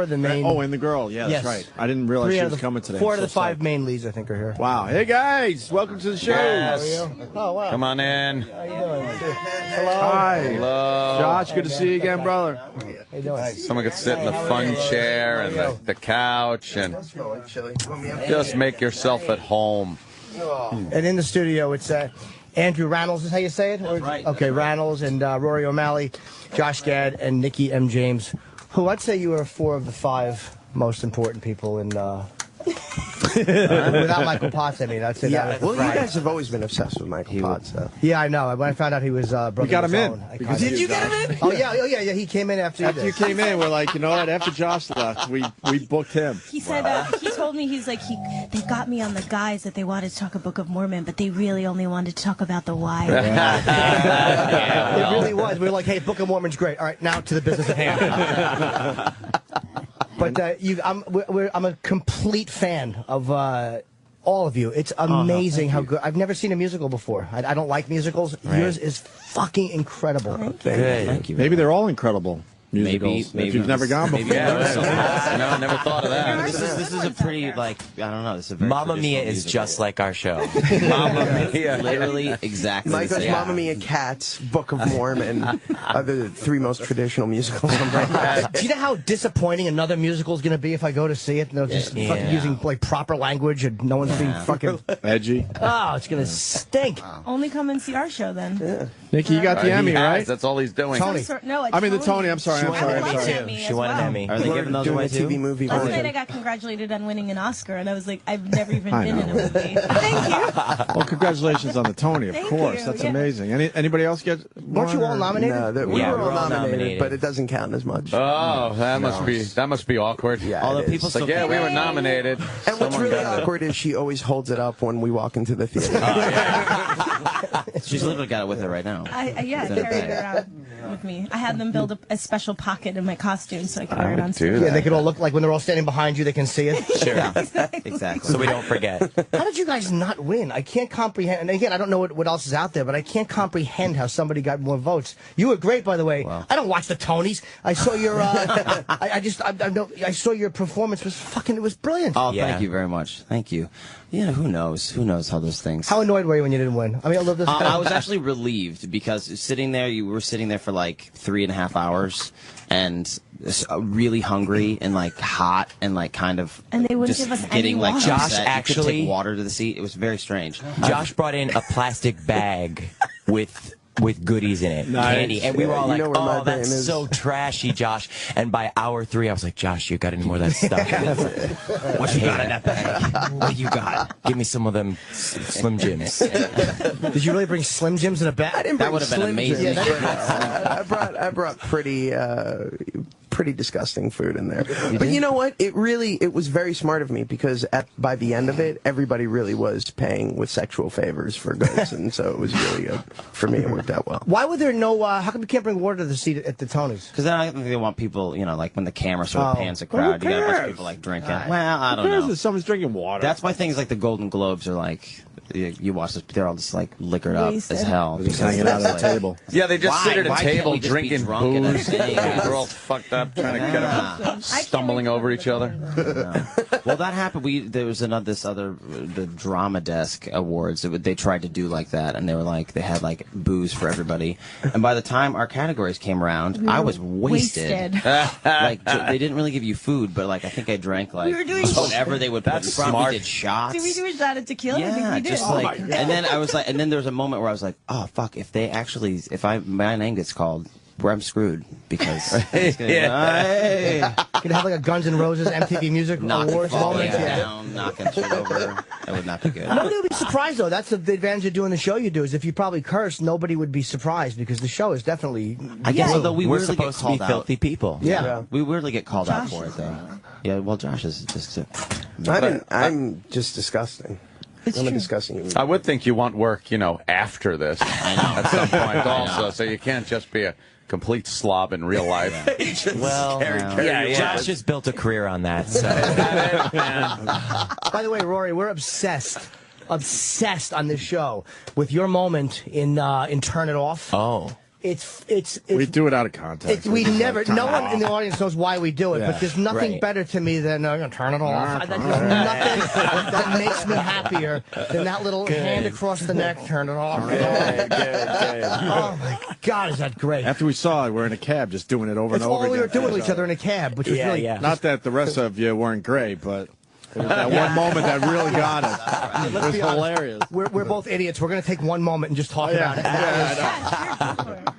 Speaker 4: the main.
Speaker 5: Oh, and the girl. Yeah,
Speaker 4: Yes.
Speaker 5: that's right. I didn't realize
Speaker 4: Three
Speaker 5: she
Speaker 4: out
Speaker 5: was
Speaker 4: of the-
Speaker 5: coming today.
Speaker 4: Four
Speaker 5: I'm
Speaker 4: of the
Speaker 5: so
Speaker 4: five
Speaker 5: psyched.
Speaker 4: main leads, I think, are here.
Speaker 5: Wow. Hey, guys. Welcome to the show.
Speaker 1: Yes.
Speaker 4: Oh, wow.
Speaker 1: Come on in.
Speaker 4: How you doing? Hello.
Speaker 5: Hi.
Speaker 1: Hello.
Speaker 5: Josh, good to see you again, brother.
Speaker 4: How you doing?
Speaker 1: Someone could sit in the fun chair and the couch and just make yourself at home.
Speaker 4: And in the studio, it's Andrew Rannells, is how you say it? That's
Speaker 1: right.
Speaker 4: Okay, Rannells and Rory O'Malley, Josh Gad, and Nikki M. James, who I'd say you are four of the five most important people in... without Michael Potts, I mean, I'd say that.
Speaker 7: Well, you guys have always been obsessed with Michael Potts, though.
Speaker 4: Yeah, I know. When I found out he was broken
Speaker 5: We got him
Speaker 4: his
Speaker 5: in.
Speaker 4: own, I
Speaker 5: Because
Speaker 4: kinda-
Speaker 7: Did you get him in?
Speaker 4: Oh yeah. He came in after
Speaker 5: After you came in, we're like, you know what? After Josh left, we booked him.
Speaker 12: He said he told me he's like they got me on the guise that they wanted to talk a Book of Mormon, but they really only wanted to talk about the why.
Speaker 4: It really was. We were like, hey, Book of Mormon's great. All right, now to the business at hand. But I'm a complete fan of all of you. It's amazing how good. I've never seen a musical before. I don't like musicals.
Speaker 1: Right.
Speaker 4: Yours is fucking incredible.
Speaker 7: Thank you.
Speaker 5: Maybe they're all incredible musicals.
Speaker 9: Maybe
Speaker 5: if you've never gone before.
Speaker 9: maybe
Speaker 1: No, I never thought of that.
Speaker 9: This is a pretty, like, I don't know, this is a very
Speaker 23: Mamma Mia
Speaker 9: traditional
Speaker 23: is
Speaker 9: musical.
Speaker 23: just like our show.
Speaker 1: Mamma Mia.
Speaker 23: Literally exactly
Speaker 7: Mike
Speaker 23: the
Speaker 7: goes
Speaker 23: same.
Speaker 7: Mamma Mia, Cats, Book of Mormon are the three most traditional musicals.
Speaker 4: Do you know how disappointing another musical is going to be if I go to see it and they're just fucking using like proper language and no one's being fucking
Speaker 5: Edgy.
Speaker 4: Oh, it's going to stink.
Speaker 12: Only come and see our show then.
Speaker 7: Yeah.
Speaker 5: Nikki, you got the Emmy,
Speaker 1: He has.
Speaker 5: right?
Speaker 1: That's all he's doing.
Speaker 4: Tony.
Speaker 5: I mean, the Tony. I'm sorry. I'm sorry.
Speaker 23: She won an Emmy.
Speaker 7: Are they giving those away too? TV movie
Speaker 12: Last
Speaker 7: version.
Speaker 12: night I got congratulated on winning an Oscar, and I was like, I've never even been in a movie. Thank you.
Speaker 5: Well, congratulations on the Tony, of
Speaker 12: Thank
Speaker 5: course.
Speaker 12: you.
Speaker 5: That's
Speaker 12: Yeah.
Speaker 5: amazing. Anybody else get?
Speaker 4: Weren't you all nominated?
Speaker 7: No, we
Speaker 23: Yeah,
Speaker 7: were
Speaker 23: we're
Speaker 7: all
Speaker 23: all
Speaker 7: nominated,
Speaker 23: nominated.
Speaker 7: but it doesn't count as much.
Speaker 1: Oh, that must be awkward.
Speaker 7: Yeah,
Speaker 23: Although
Speaker 7: it is.
Speaker 23: people
Speaker 1: It's like,
Speaker 23: still
Speaker 1: yeah,
Speaker 23: think
Speaker 1: we were nominated.
Speaker 7: And what's
Speaker 1: Someone
Speaker 7: really
Speaker 1: got it.
Speaker 7: awkward is she always holds it up when we walk into the theater.
Speaker 23: she's literally got it with her right now.
Speaker 12: I carry it around. with me. I had them build a special pocket in my costume so I could wear it on stage.
Speaker 4: Yeah, they could all look like when they're all standing behind you, they can see it.
Speaker 23: Sure. Exactly. So we don't forget.
Speaker 4: How did you guys not win? I can't comprehend. And again, I don't know what else is out there, but I can't comprehend how somebody got more votes. You were great, by the way. Wow. I don't watch the Tonys. I saw your. I saw your performance was fucking. It was brilliant.
Speaker 23: Oh, thank you very much. Thank you. Yeah, who knows? Who knows how those things.
Speaker 4: How annoyed were you when you didn't win? I mean, I love this.
Speaker 23: I was actually relieved because you were sitting there for like 3.5 hours and really hungry and like hot and like kind of.
Speaker 12: And they wouldn't
Speaker 23: just
Speaker 12: give us
Speaker 23: getting
Speaker 12: any
Speaker 23: like
Speaker 12: water.
Speaker 23: Josh
Speaker 9: Josh
Speaker 23: actually
Speaker 9: actually-
Speaker 23: take water to the seat. It was very strange.
Speaker 9: Josh brought in a plastic bag with goodies in it,
Speaker 23: Nice.
Speaker 9: candy, and we were all
Speaker 23: You
Speaker 9: like,
Speaker 23: know where my
Speaker 9: "Oh,
Speaker 23: brain
Speaker 9: that's
Speaker 23: is."
Speaker 9: so trashy, Josh." And by hour 3, I was like, "Josh, you got any more of that stuff? What you got in that bag? What you got? Give me some of them Slim Jims."
Speaker 4: Did you really bring Slim Jims in a bag?
Speaker 23: I didn't bring That would've been Slim amazing. Jims.
Speaker 7: I brought pretty disgusting food in there. But you know what? It was very smart of me because by the end of it, everybody really was paying with sexual favors for goods, and so it was really good for me. It worked out well.
Speaker 4: Why would there no? How come you can't bring water to the seat at the Tonys?
Speaker 23: Because then I think they want people, like when the camera sort of pans the crowd, you got a bunch of people like drinking. Well, I don't know.
Speaker 5: If someone's drinking water.
Speaker 23: That's why things like the Golden Globes are like, you watch this, they're all just like liquored up as hell.
Speaker 5: Just hanging out at a table.
Speaker 1: Yeah, they just sit at a
Speaker 23: Why can't
Speaker 1: table
Speaker 23: we just be
Speaker 1: drinking
Speaker 23: drunk at a
Speaker 1: booze.
Speaker 23: thing?
Speaker 1: They're all fucked up trying to get them stumbling over each other.
Speaker 23: Well, that happened. There was the Drama Desk Awards. They tried to do like that, and they had like booze for everybody. And by the time our categories came around, I was wasted. Like they didn't really give you food, but like I think I drank like
Speaker 12: We were doing
Speaker 23: whatever they would put in front.
Speaker 1: smart.
Speaker 23: We did shots.
Speaker 12: Did we do a shot of tequila? I think
Speaker 23: Yeah,
Speaker 12: we did.
Speaker 23: just like, and then I was like, and then there was a moment where I was like, oh fuck, if my name gets called, I'm screwed because
Speaker 4: Hey. Could have like a Guns N' Roses MTV Music Awards moment.
Speaker 23: down, knocking shit over. That would not be good.
Speaker 4: Nobody would be surprised though. That's the advantage of doing the show you do. Is if you probably curse, nobody would be surprised because the show is definitely.
Speaker 23: I guess although
Speaker 9: we're
Speaker 23: weirdly
Speaker 9: supposed
Speaker 23: get
Speaker 9: to be
Speaker 23: called out.
Speaker 9: filthy people.
Speaker 4: Yeah.
Speaker 23: We weirdly get called out for it though. Yeah, well, Josh is just.
Speaker 7: I'm just disgusting. I'm a disgusting human.
Speaker 1: I would think you want work, after this.
Speaker 23: I know.
Speaker 1: At some point also, so you can't just be a complete slob in real life.
Speaker 9: Well, Josh has built a career on that. So.
Speaker 4: By the way, Rory, we're obsessed on this show with your moment in Turn It Off.
Speaker 9: Oh.
Speaker 4: It's
Speaker 5: we do it out of context.
Speaker 4: no one in the audience knows why we do it, but there's nothing better to me than turn it off. There's nothing that makes me happier than that little hand across the neck, turn it off. Oh my God, is that great?
Speaker 5: After we saw it, we're in a cab just doing it over
Speaker 4: It's
Speaker 5: and over
Speaker 4: all we
Speaker 5: again.
Speaker 4: were doing to each other in a cab, which was really
Speaker 5: Not that the rest of you weren't great, but it was that one moment that really got us. It was hilarious.
Speaker 4: We're both idiots. We're going to take one moment and just talk about it.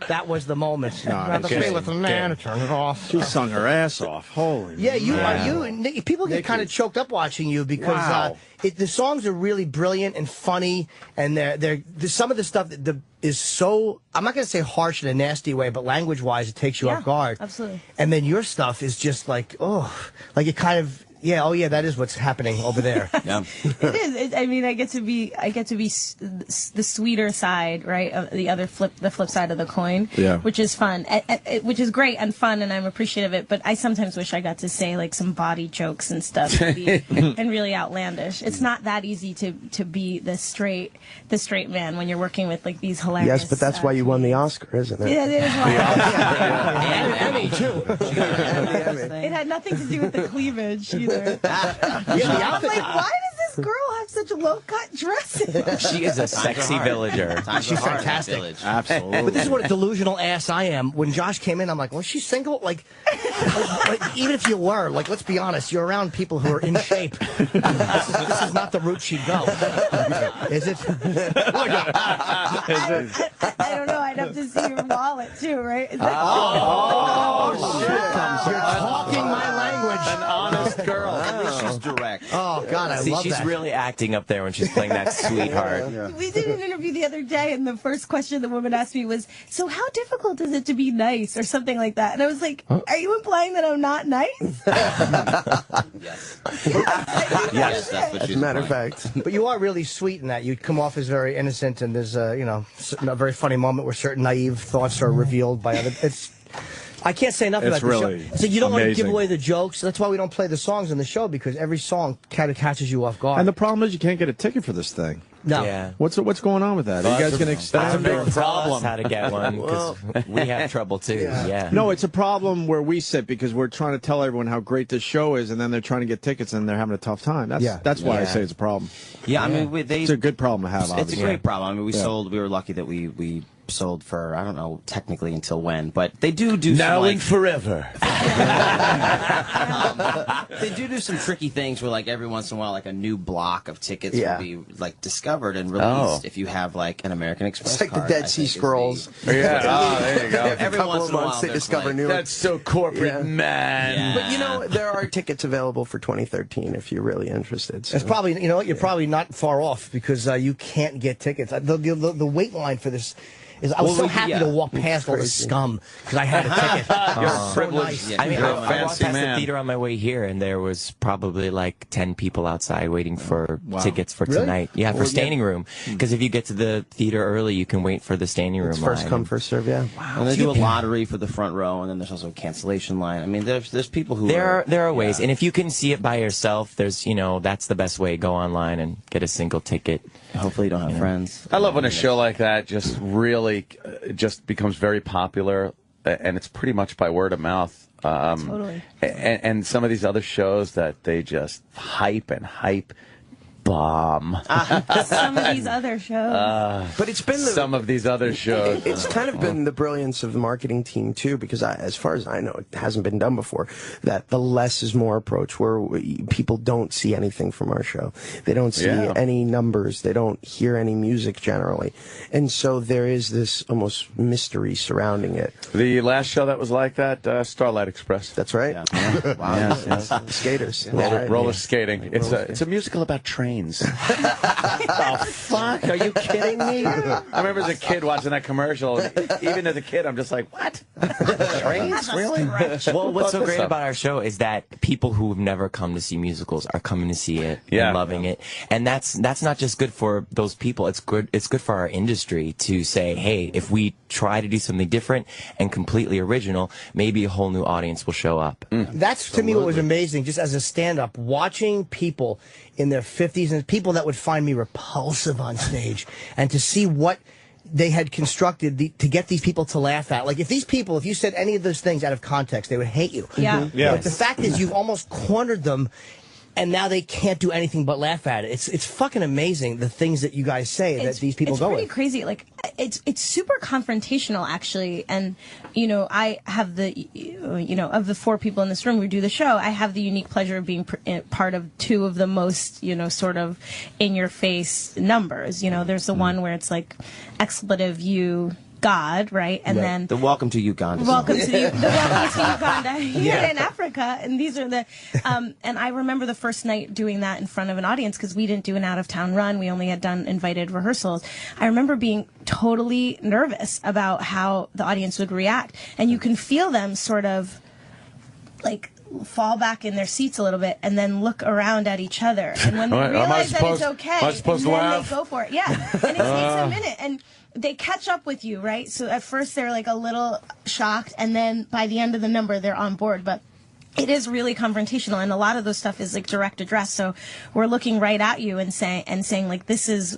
Speaker 4: That was the moment.
Speaker 5: No,
Speaker 4: Turn it off.
Speaker 5: She sung her ass off. Holy.
Speaker 4: Yeah, people get kind of choked up watching you because the songs are really brilliant and funny, and they're some of the stuff that is so, I'm not going to say harsh in a nasty way, but language-wise, it takes you off guard.
Speaker 12: Absolutely.
Speaker 4: And then your stuff is just like, like it kind of. Yeah, that is what's happening over there.
Speaker 12: It is. I mean, I get to be the sweeter side, right? Of the flip side of the coin, which is fun, which is great and fun, and I'm appreciative of it. But I sometimes wish I got to say like some body jokes and stuff, and really outlandish. It's not that easy to be the straight man when you're working with like these hilarious.
Speaker 7: Yes, but that's why you won the Oscar, isn't it?
Speaker 12: Yeah, it is why.
Speaker 4: And Emmy too.
Speaker 12: It had nothing to do with the cleavage either. I was like, why does this girl have such low-cut dresses?
Speaker 9: She is a sexy villager.
Speaker 4: She's fantastic.
Speaker 5: Absolutely.
Speaker 4: But this is what a delusional ass I am. When Josh came in, I'm like, was she single? Like, even if you were, like, let's be honest, you're around people who are in shape. This is not the route she'd go. Is it?
Speaker 12: I don't know. I'd have to see your wallet, too, right? Is that
Speaker 4: Shit. You're talking my language.
Speaker 1: An honest girl.
Speaker 23: At least she's direct.
Speaker 4: Oh, God, I love
Speaker 9: she's
Speaker 4: that.
Speaker 9: really acting up there when she's playing that sweetheart.
Speaker 12: We did an interview the other day, and the first question the woman asked me was, so how difficult is it to be nice, or something like that? And I was like, are you implying that I'm not nice?
Speaker 23: Yes.
Speaker 12: Yes,
Speaker 23: that's what
Speaker 7: As a matter of fact.
Speaker 4: But you are really sweet in that. You come off as very innocent, and there's a very funny moment where certain naive thoughts are revealed by other. I can't say enough
Speaker 5: It's
Speaker 4: about the
Speaker 5: really
Speaker 4: show. So you don't want to give
Speaker 5: amazing.
Speaker 4: away the jokes. That's why we don't play the songs in the show, because every song kind of catches you off guard.
Speaker 5: And the problem is you can't get a ticket for this thing.
Speaker 4: No.
Speaker 9: Yeah.
Speaker 5: What's going on with that? Are you guys going to extend
Speaker 9: That's a big
Speaker 5: it?
Speaker 9: problem. How to get one, because we have trouble too. Yeah.
Speaker 5: No, it's a problem where we sit because we're trying to tell everyone how great this show is, and then they're trying to get tickets and they're having a tough time. That's why I say it's a problem.
Speaker 23: Yeah, I mean,
Speaker 5: it's a good problem to have.
Speaker 23: It's
Speaker 5: Obviously.
Speaker 23: a great problem. I mean, we were lucky that we sold for, I don't know technically until when, but they do
Speaker 1: now
Speaker 23: some,
Speaker 1: and forever.
Speaker 23: They do some tricky things where, like, every once in a while, like, a new block of tickets will be, like, discovered and released if you have, like, an American Express
Speaker 7: It's like
Speaker 23: card,
Speaker 7: the Dead Sea Scrolls.
Speaker 1: Yeah, there you go.
Speaker 23: Every once in a while,
Speaker 7: they
Speaker 23: there's,
Speaker 7: discover
Speaker 23: like,
Speaker 7: new.
Speaker 1: That's so corporate, man.
Speaker 7: But you know, there are tickets available for 2013 if you're really interested. So.
Speaker 4: It's probably, you know what, you're probably not far off, because you can't get tickets. The wait line for this is, I was so happy to walk past all the scum because I had a ticket.
Speaker 1: You're
Speaker 4: so
Speaker 1: privileged.
Speaker 4: nice.
Speaker 9: I mean,
Speaker 1: You're a
Speaker 9: I walked
Speaker 1: fancy
Speaker 9: past
Speaker 1: man.
Speaker 9: the theater on my way here, and there was probably like 10 people outside waiting for tickets for
Speaker 4: Really?
Speaker 9: tonight. Yeah, for standing room. Because if you get to the theater early, you can wait for the standing room
Speaker 7: It's
Speaker 9: line.
Speaker 7: first come, first serve, yeah.
Speaker 23: Wow. And they do a lottery for the front row, and then there's also a cancellation line. I mean, there's people who
Speaker 9: There are ways, and if you can see it by yourself, there's that's the best way. Go online and get a single ticket.
Speaker 23: Hopefully, you don't have friends.
Speaker 1: I love when a show like that just really just becomes very popular, and it's pretty much by word of mouth.
Speaker 12: Totally.
Speaker 1: And some of these other shows that they just hype bomb.
Speaker 12: Some of these other shows.
Speaker 7: But it's been
Speaker 1: some of these other shows.
Speaker 7: It's kind of been the brilliance of the marketing team too, because as far as I know, it hasn't been done before. That the less is more approach, where people don't see anything from our show, they don't see any numbers, they don't hear any music generally, and so there is this almost mystery surrounding it.
Speaker 1: The last show that was like that, Starlight Express.
Speaker 7: That's right.
Speaker 23: Yeah. Wow.
Speaker 1: Yes.
Speaker 7: Skaters.
Speaker 1: Roller skating. It's a musical about trains. The fuck? Are you kidding me? I remember as a kid watching that commercial. Even as a kid, I'm just like, what? Trains? Really?
Speaker 9: Well, what's so great about our show is that people who have never come to see musicals are coming to see it and loving it, and that's not just good for those people. It's good for our industry to say, hey, if we try to do something different and completely original, maybe a whole new audience will show up.
Speaker 4: That's to me what was amazing, just as a stand-up, watching people in their 50s and people that would find me repulsive on stage, and to see what they had constructed to get these people to laugh at. Like, if you said any of those things out of context, they would hate you.
Speaker 12: Yeah.
Speaker 4: But the fact is, you've almost cornered them, and now they can't do anything but laugh at it. It's fucking amazing, the things that you guys say that these people go with.
Speaker 12: It's pretty crazy. Like, it's super confrontational, actually. And, I have of the 4 people in this room who do the show, I have the unique pleasure of being part of 2 of the most, sort of in-your-face numbers. There's the one where it's like expletive you... God, right? And then
Speaker 23: the Welcome to Uganda.
Speaker 12: Welcome to Uganda here in Africa. And these are the and I remember the first night doing that in front of an audience, because we didn't do an out-of-town run. We only had done invited rehearsals. I remember being totally nervous about how the audience would react. And you can feel them sort of like fall back in their seats a little bit and then look around at each other. And when they realize that it's okay, and then they go for it. Yeah. And it takes a minute. And they catch up with you, right? So at first they're like a little shocked, and then by the end of the number they're on board. But it is really confrontational, and a lot of those stuff is like direct address. So we're looking right at you and saying like, this is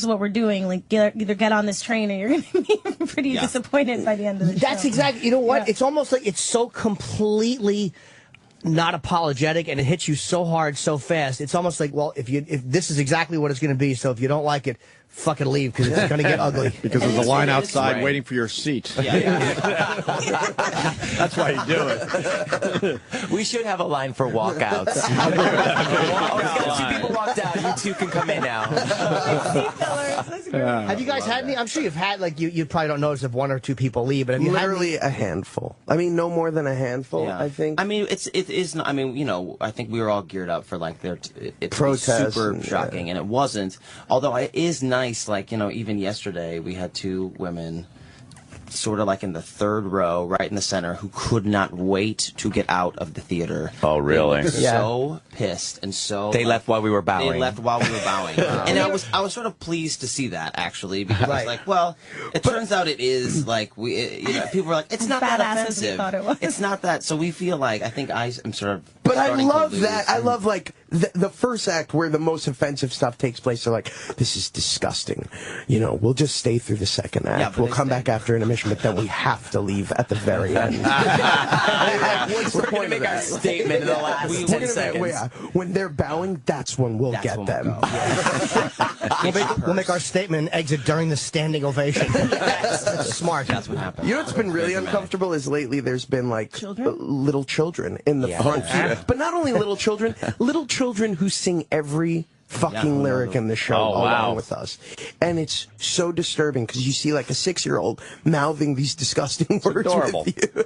Speaker 12: what we're doing. Like, either get on this train or you're going to be pretty disappointed by the end of the show.
Speaker 4: That's exactly. You know what? Yeah. It's almost like it's so completely not apologetic, and it hits you so hard so fast. It's almost like, well, if this is exactly what it's going to be, so if you don't like it, fucking leave, because it's going to get ugly.
Speaker 5: Because there's a line outside waiting for your seat. That's why you do it.
Speaker 9: We should have a line for walkouts. Two people walked out. You 2 can come in now.
Speaker 4: Have you guys had any? I'm sure you've had, like, you probably don't notice if 1 or 2 people leave, but have you
Speaker 7: literally a handful. I mean, no more than a handful. I think.
Speaker 23: I mean, it is. I mean, I think we were all geared up for like it's
Speaker 7: protests,
Speaker 23: super shocking, and it wasn't. Although it is nice, like, even yesterday we had 2 women sort of like in the third row, right in the center, who could not wait to get out of the theater.
Speaker 1: Oh, really?
Speaker 23: They were so pissed and so...
Speaker 9: They left while we were bowing.
Speaker 23: They left while we were bowing. And I was sort of pleased to see that, actually, because I was like, well, it turns out it is, like, people were like, it's not that offensive.
Speaker 12: Thought it was.
Speaker 23: It's not that. So we feel like, I think I am sort of...
Speaker 7: But I love that. I love, like, the first act where the most offensive stuff takes place. They're like, this is disgusting. You know, we'll just stay through the second act.
Speaker 23: Yeah,
Speaker 7: we'll come back after intermission, but then we have to leave at the very end. What's the point
Speaker 23: make
Speaker 7: of
Speaker 23: our
Speaker 7: that?
Speaker 23: statement in the last 10 seconds.
Speaker 7: When they're bowing, that's when we'll get them.
Speaker 4: We'll make our statement and exit during the standing ovation. That's smart.
Speaker 23: That's what happened.
Speaker 7: You know what's been really uncomfortable is lately there's been like little children in the front. But not only little children who sing every fucking lyric in the show along with us. And it's so disturbing because you see like a 6-year-old mouthing these disgusting words
Speaker 1: adorable.
Speaker 7: with you.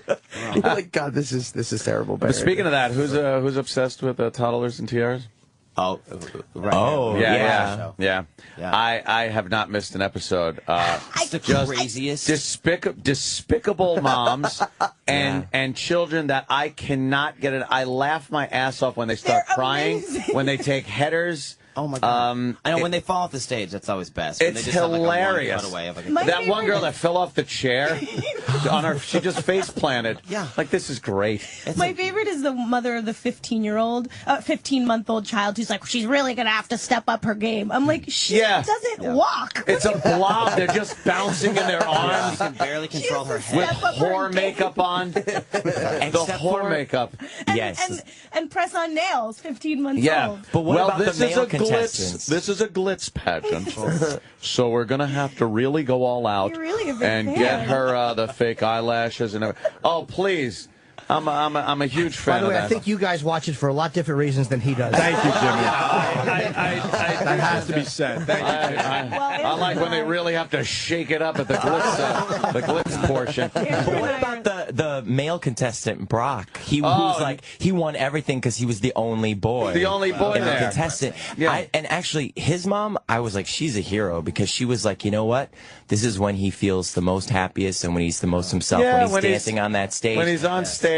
Speaker 7: You're like, God, this is terrible.
Speaker 1: But speaking of that, who's obsessed with Toddlers and Tiaras?
Speaker 23: Oh, right.
Speaker 1: Oh, yeah. I have not missed an episode.
Speaker 23: It's the craziest.
Speaker 1: Despicable moms and children that I cannot get it. I laugh my ass off when they start crying, when they take headers.
Speaker 23: Oh my God! I know when they fall off the stage, that's always best. When
Speaker 1: It's
Speaker 23: they just
Speaker 1: hilarious.
Speaker 23: Have like a
Speaker 1: That one girl that fell off the chair on her, she just face planted.
Speaker 23: Yeah,
Speaker 1: like this is great.
Speaker 12: My favorite is the mother of the 15-month-old child who's like, she's really gonna have to step up her game. I'm like, she doesn't walk.
Speaker 1: It's a blob. They're just bouncing in their arms.
Speaker 23: She can barely control her head
Speaker 1: With whore makeup on. The whore makeup.
Speaker 12: And press on nails. 15 months old.
Speaker 9: But what about
Speaker 1: this
Speaker 9: the
Speaker 1: is
Speaker 9: male
Speaker 1: a glitz.
Speaker 9: contestants?
Speaker 1: This is a glitz pageant, so we're gonna have to really go all out
Speaker 12: You're really a big
Speaker 1: and
Speaker 12: fan.
Speaker 1: get her the fake eyelashes and everything. Oh, please! I'm a huge fan.
Speaker 4: By the way,
Speaker 1: of that.
Speaker 4: I think you guys watch it for a lot different reasons than he does.
Speaker 5: Thank you, Jimmy. That has to be said. Thank you.
Speaker 1: I like when they really have to shake it up at the glitz portion.
Speaker 9: But what about the male contestant Brock? He was like he won everything because he was the only boy.
Speaker 1: The only boy
Speaker 9: and
Speaker 1: there.
Speaker 9: the contestant. Yeah. And actually, his mom, I was like, she's a hero because she was like, you know what? This is when he feels the most happiest and when he's the most himself.
Speaker 1: Yeah,
Speaker 9: when he's dancing on that stage.
Speaker 1: When he's on stage.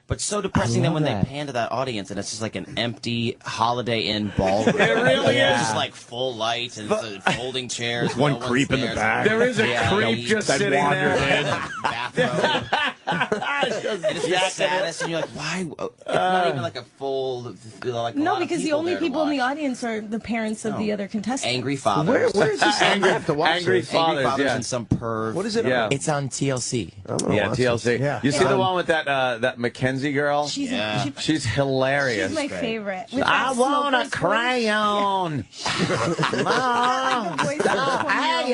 Speaker 23: But so depressing then when they pan to that audience and it's just like an empty Holiday Inn ballroom.
Speaker 1: It really is.
Speaker 23: Just like full light and folding chairs.
Speaker 5: One creep in the back.
Speaker 1: There is a creep just sitting there.
Speaker 23: Bathrobe. And it's that status, and you're like, why? It's not even like a full. Like
Speaker 12: No, because the only people in the audience are the parents of the other contestants.
Speaker 23: Angry fathers.
Speaker 7: Where is this? I have to watch
Speaker 1: Angry
Speaker 7: this.
Speaker 1: fathers,
Speaker 23: and some perv.
Speaker 7: What is it?
Speaker 1: Yeah.
Speaker 9: It's on TLC.
Speaker 1: Yeah, TLC.
Speaker 4: Yeah.
Speaker 1: You see the one with that Mackenzie girl?
Speaker 12: She's
Speaker 1: hilarious.
Speaker 12: She's my favorite.
Speaker 1: I want a crayon. Mom.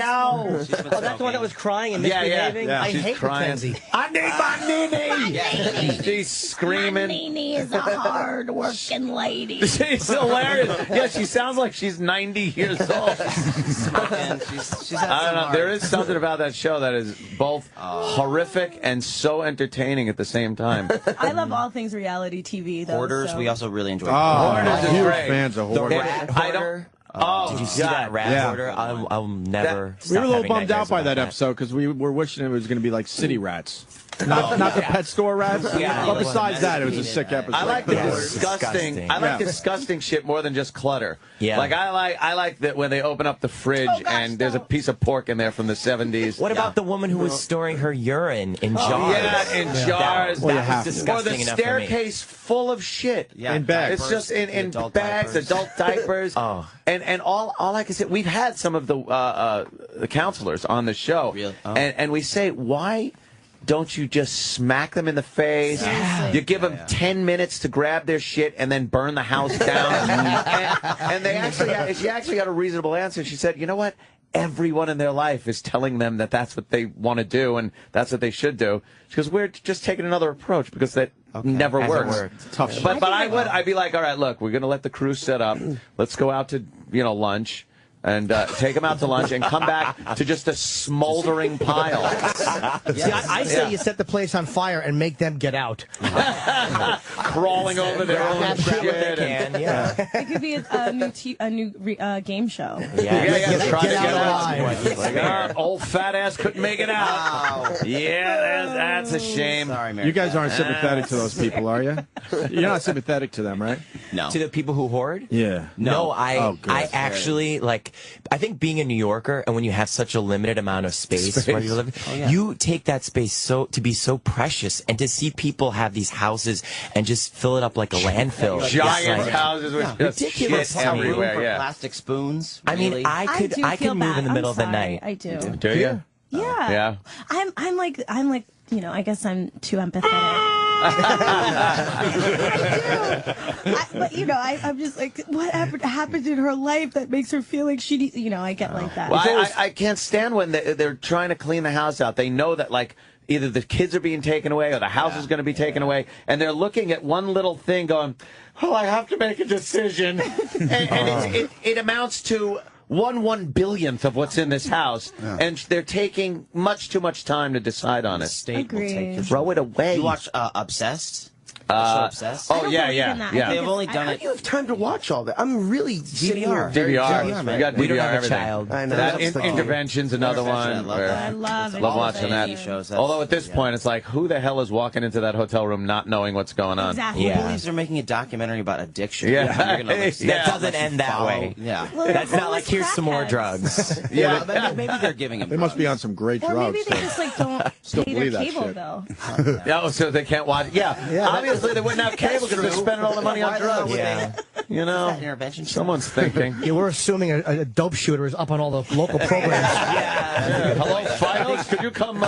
Speaker 4: Oh, that's the one that was crying and misbehaving?
Speaker 1: Yeah.
Speaker 4: I
Speaker 1: She's
Speaker 4: hate
Speaker 1: crying.
Speaker 4: Mackenzie.
Speaker 1: I need my Nene. She's screaming.
Speaker 12: Nene is a hard-working lady.
Speaker 1: She's hilarious. Yeah, she sounds like she's 90 years old.
Speaker 23: She's
Speaker 1: I don't know. There is something about that show that is both horrific and so entertaining at the same time.
Speaker 12: I love all things reality TV, though.
Speaker 23: Hoarders,
Speaker 12: so.
Speaker 23: we also really enjoy.
Speaker 1: Hoarders is
Speaker 5: huge
Speaker 1: great.
Speaker 5: fans of
Speaker 23: The
Speaker 5: Hoarders.
Speaker 23: Rat
Speaker 1: I
Speaker 23: Hoarder.
Speaker 1: don't.
Speaker 9: Did you see that rat hoarder? I'll never.
Speaker 5: We were a little
Speaker 9: stop having
Speaker 5: bummed out
Speaker 9: nightmares
Speaker 5: by
Speaker 9: about
Speaker 5: that episode because we were wishing it was going to be like city rats. Not the pet store rats.
Speaker 9: Yeah.
Speaker 5: But besides that, it was a sick episode.
Speaker 1: I like the
Speaker 9: Disgusting.
Speaker 1: disgusting. I like disgusting shit more than just clutter.
Speaker 9: Yeah.
Speaker 1: Like I like that when they open up the fridge and there's a piece of pork in there from the 70s.
Speaker 9: What about the woman who was storing her urine in jars?
Speaker 1: Yeah, in jars.
Speaker 9: That was
Speaker 1: Or
Speaker 9: disgusting
Speaker 1: the
Speaker 9: enough for me.
Speaker 1: staircase full of shit.
Speaker 23: Yeah,
Speaker 5: in bags.
Speaker 1: It's just in
Speaker 23: adult
Speaker 1: bags,
Speaker 23: diapers.
Speaker 1: adult diapers. And all I can say, we've had some of the counselors on the show,
Speaker 23: Really?
Speaker 1: and we say, why don't you just smack them in the face? You give them 10 minutes to grab their shit and then burn the house down. and she actually got a reasonable answer. She said, you know what? Everyone in their life is telling them that that's what they want to do and that's what they should do. Because we're just taking another approach because that never works.
Speaker 5: Tough shit.
Speaker 1: But I'd be like, all right, look, we're going to let the crew set up. Let's go out to lunch. and take them out to lunch and come back to just a smoldering pile.
Speaker 4: See, I say you set the place on fire and make them get out.
Speaker 1: Crawling over their own shit.
Speaker 12: It could be a new game show.
Speaker 1: Try to get out. Like, old fat ass couldn't make it out. Yeah, that's a shame.
Speaker 23: Sorry, Mary.
Speaker 5: You guys aren't sympathetic to those people, are you? You're not sympathetic to them, right?
Speaker 23: No.
Speaker 9: To the people who hoard?
Speaker 5: Yeah.
Speaker 9: No, I actually, like, I think being a New Yorker, and when you have such a limited amount of space where you live, you take that space to be so precious, and to see people have these houses and just fill it up like a landfill.
Speaker 1: Giant houses with just
Speaker 23: ridiculous
Speaker 1: shit everywhere.
Speaker 23: for plastic spoons.
Speaker 9: I mean, I could move in the middle of the night.
Speaker 12: I do.
Speaker 1: Do you?
Speaker 12: Yeah. I'm like, you know, I guess I'm too empathetic. But you know, I'm just like, what happened in her life that makes her feel like she needs, you know, I get like that.
Speaker 1: Well, I can't stand when they're trying to clean the house out. They know that, like, either the kids are being taken away or the house is going to be taken away, and they're looking at one little thing going, oh, I have to make a decision. and it amounts to 1/1 of what's in this house, and they're taking much too much time to decide on it.
Speaker 23: State will take your
Speaker 1: Throw it away.
Speaker 23: You watch Obsessed? Obsessed?
Speaker 1: Oh, yeah.
Speaker 23: They've only done
Speaker 7: How
Speaker 23: it.
Speaker 7: do you have time to watch all that? I'm really sitting here.
Speaker 1: DVR.
Speaker 7: Man.
Speaker 1: We got DVR.
Speaker 23: We don't have a
Speaker 1: everything.
Speaker 23: child.
Speaker 7: I know.
Speaker 1: That Intervention's another one.
Speaker 23: I
Speaker 12: love it.
Speaker 1: Love watching that.
Speaker 23: Shows.
Speaker 1: Although at this point, it's like, who the hell is walking into that hotel room not knowing what's going on?
Speaker 12: Exactly.
Speaker 23: Who believes they're making a documentary about addiction?
Speaker 1: Yeah.
Speaker 23: You're gonna, like,
Speaker 9: That doesn't end that way.
Speaker 23: Yeah.
Speaker 12: Well,
Speaker 9: That's not like, here's some more drugs.
Speaker 23: Well, maybe they're giving them
Speaker 5: They must be on some great
Speaker 12: Or
Speaker 5: drugs.
Speaker 12: maybe they just like don't
Speaker 5: Still
Speaker 12: pay their
Speaker 5: believe that
Speaker 12: cable
Speaker 5: shit.
Speaker 12: bill.
Speaker 1: Yeah, so they can't watch. Yeah, obviously they wouldn't have cable because they're spending all the money on drugs.
Speaker 23: Yeah.
Speaker 1: You know,
Speaker 23: intervention.
Speaker 1: someone's thinking.
Speaker 4: Yeah, we're assuming a dope shooter is up on all the local programs.
Speaker 1: Hello, Files, could you come?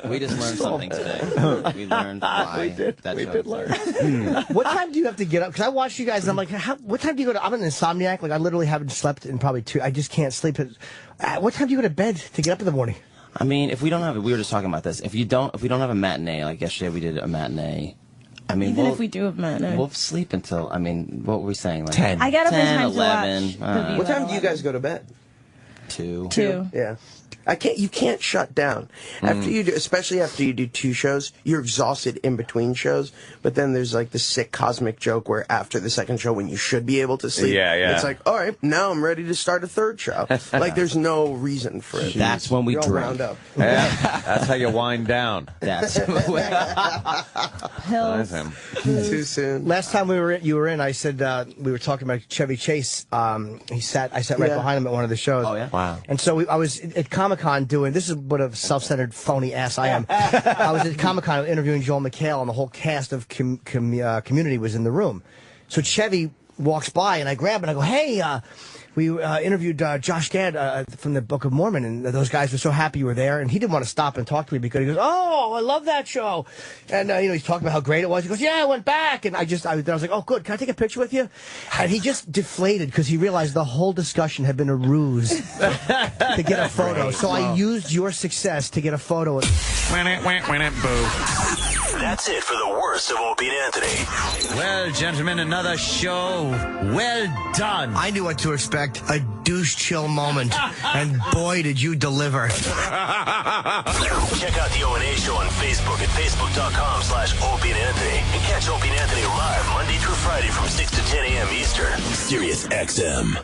Speaker 23: We just learned something today. We learned why
Speaker 1: we did learn.
Speaker 4: What time do you have to get up? Because I watch you guys and I'm like, what time do you go to? I'm an insomniac. Like, I literally haven't slept in probably 2. I just can't sleep. What time do you go to bed to get up in the morning?
Speaker 23: I mean, if we don't have it, we were just talking about this. If we don't have a matinee, like yesterday we did a matinee. I mean,
Speaker 12: Even if we do a matinee,
Speaker 23: we'll sleep until, I mean, what were we saying? Like
Speaker 9: 10.
Speaker 12: I got up in
Speaker 23: 10,
Speaker 12: time
Speaker 23: 11.
Speaker 12: to watch.
Speaker 7: What time do you guys go to bed?
Speaker 23: 2.
Speaker 12: 2.
Speaker 7: Yeah. You can't shut down. After you do, especially after you do 2 shows, you're exhausted in between shows, but then there's like the sick cosmic joke where after the second show when you should be able to sleep, it's like, all right, now I'm ready to start a 3rd show. Like there's no reason for it.
Speaker 23: That's when we
Speaker 7: You're all
Speaker 23: drink.
Speaker 7: wound up.
Speaker 1: Yeah, that's how you wind down.
Speaker 23: That's
Speaker 12: Pills.
Speaker 7: Too soon.
Speaker 4: Last time you were in, I said we were talking about Chevy Chase. I sat right behind him at one of the shows.
Speaker 23: Oh yeah,
Speaker 9: wow.
Speaker 4: And so I was at Comic-Con doing. This is what a self-centered phony ass I am. I was at Comic-Con interviewing Joel McHale, and the whole cast of Community was in the room. So Chevy walks by, and I grab him and I go, "Hey." We interviewed Josh Gad from the Book of Mormon, and those guys were so happy you were there. And he didn't want to stop and talk to me because he goes, "Oh, I love that show," and he's talking about how great it was. He goes, "Yeah, I went back," and I was like, "Oh, good. Can I take a picture with you?" And he just deflated because he realized the whole discussion had been a ruse to get a photo. So I used your success to get a photo.
Speaker 3: That's it for the worst of Opie and Anthony.
Speaker 2: Well, gentlemen, another show. Well done.
Speaker 4: I knew what to expect. A douche chill moment. And boy, did you deliver.
Speaker 3: Check out the O&A Show on Facebook at facebook.com/Opie and Anthony. And catch Opie and Anthony live Monday through Friday from 6 to 10 a.m. Eastern. Sirius XM.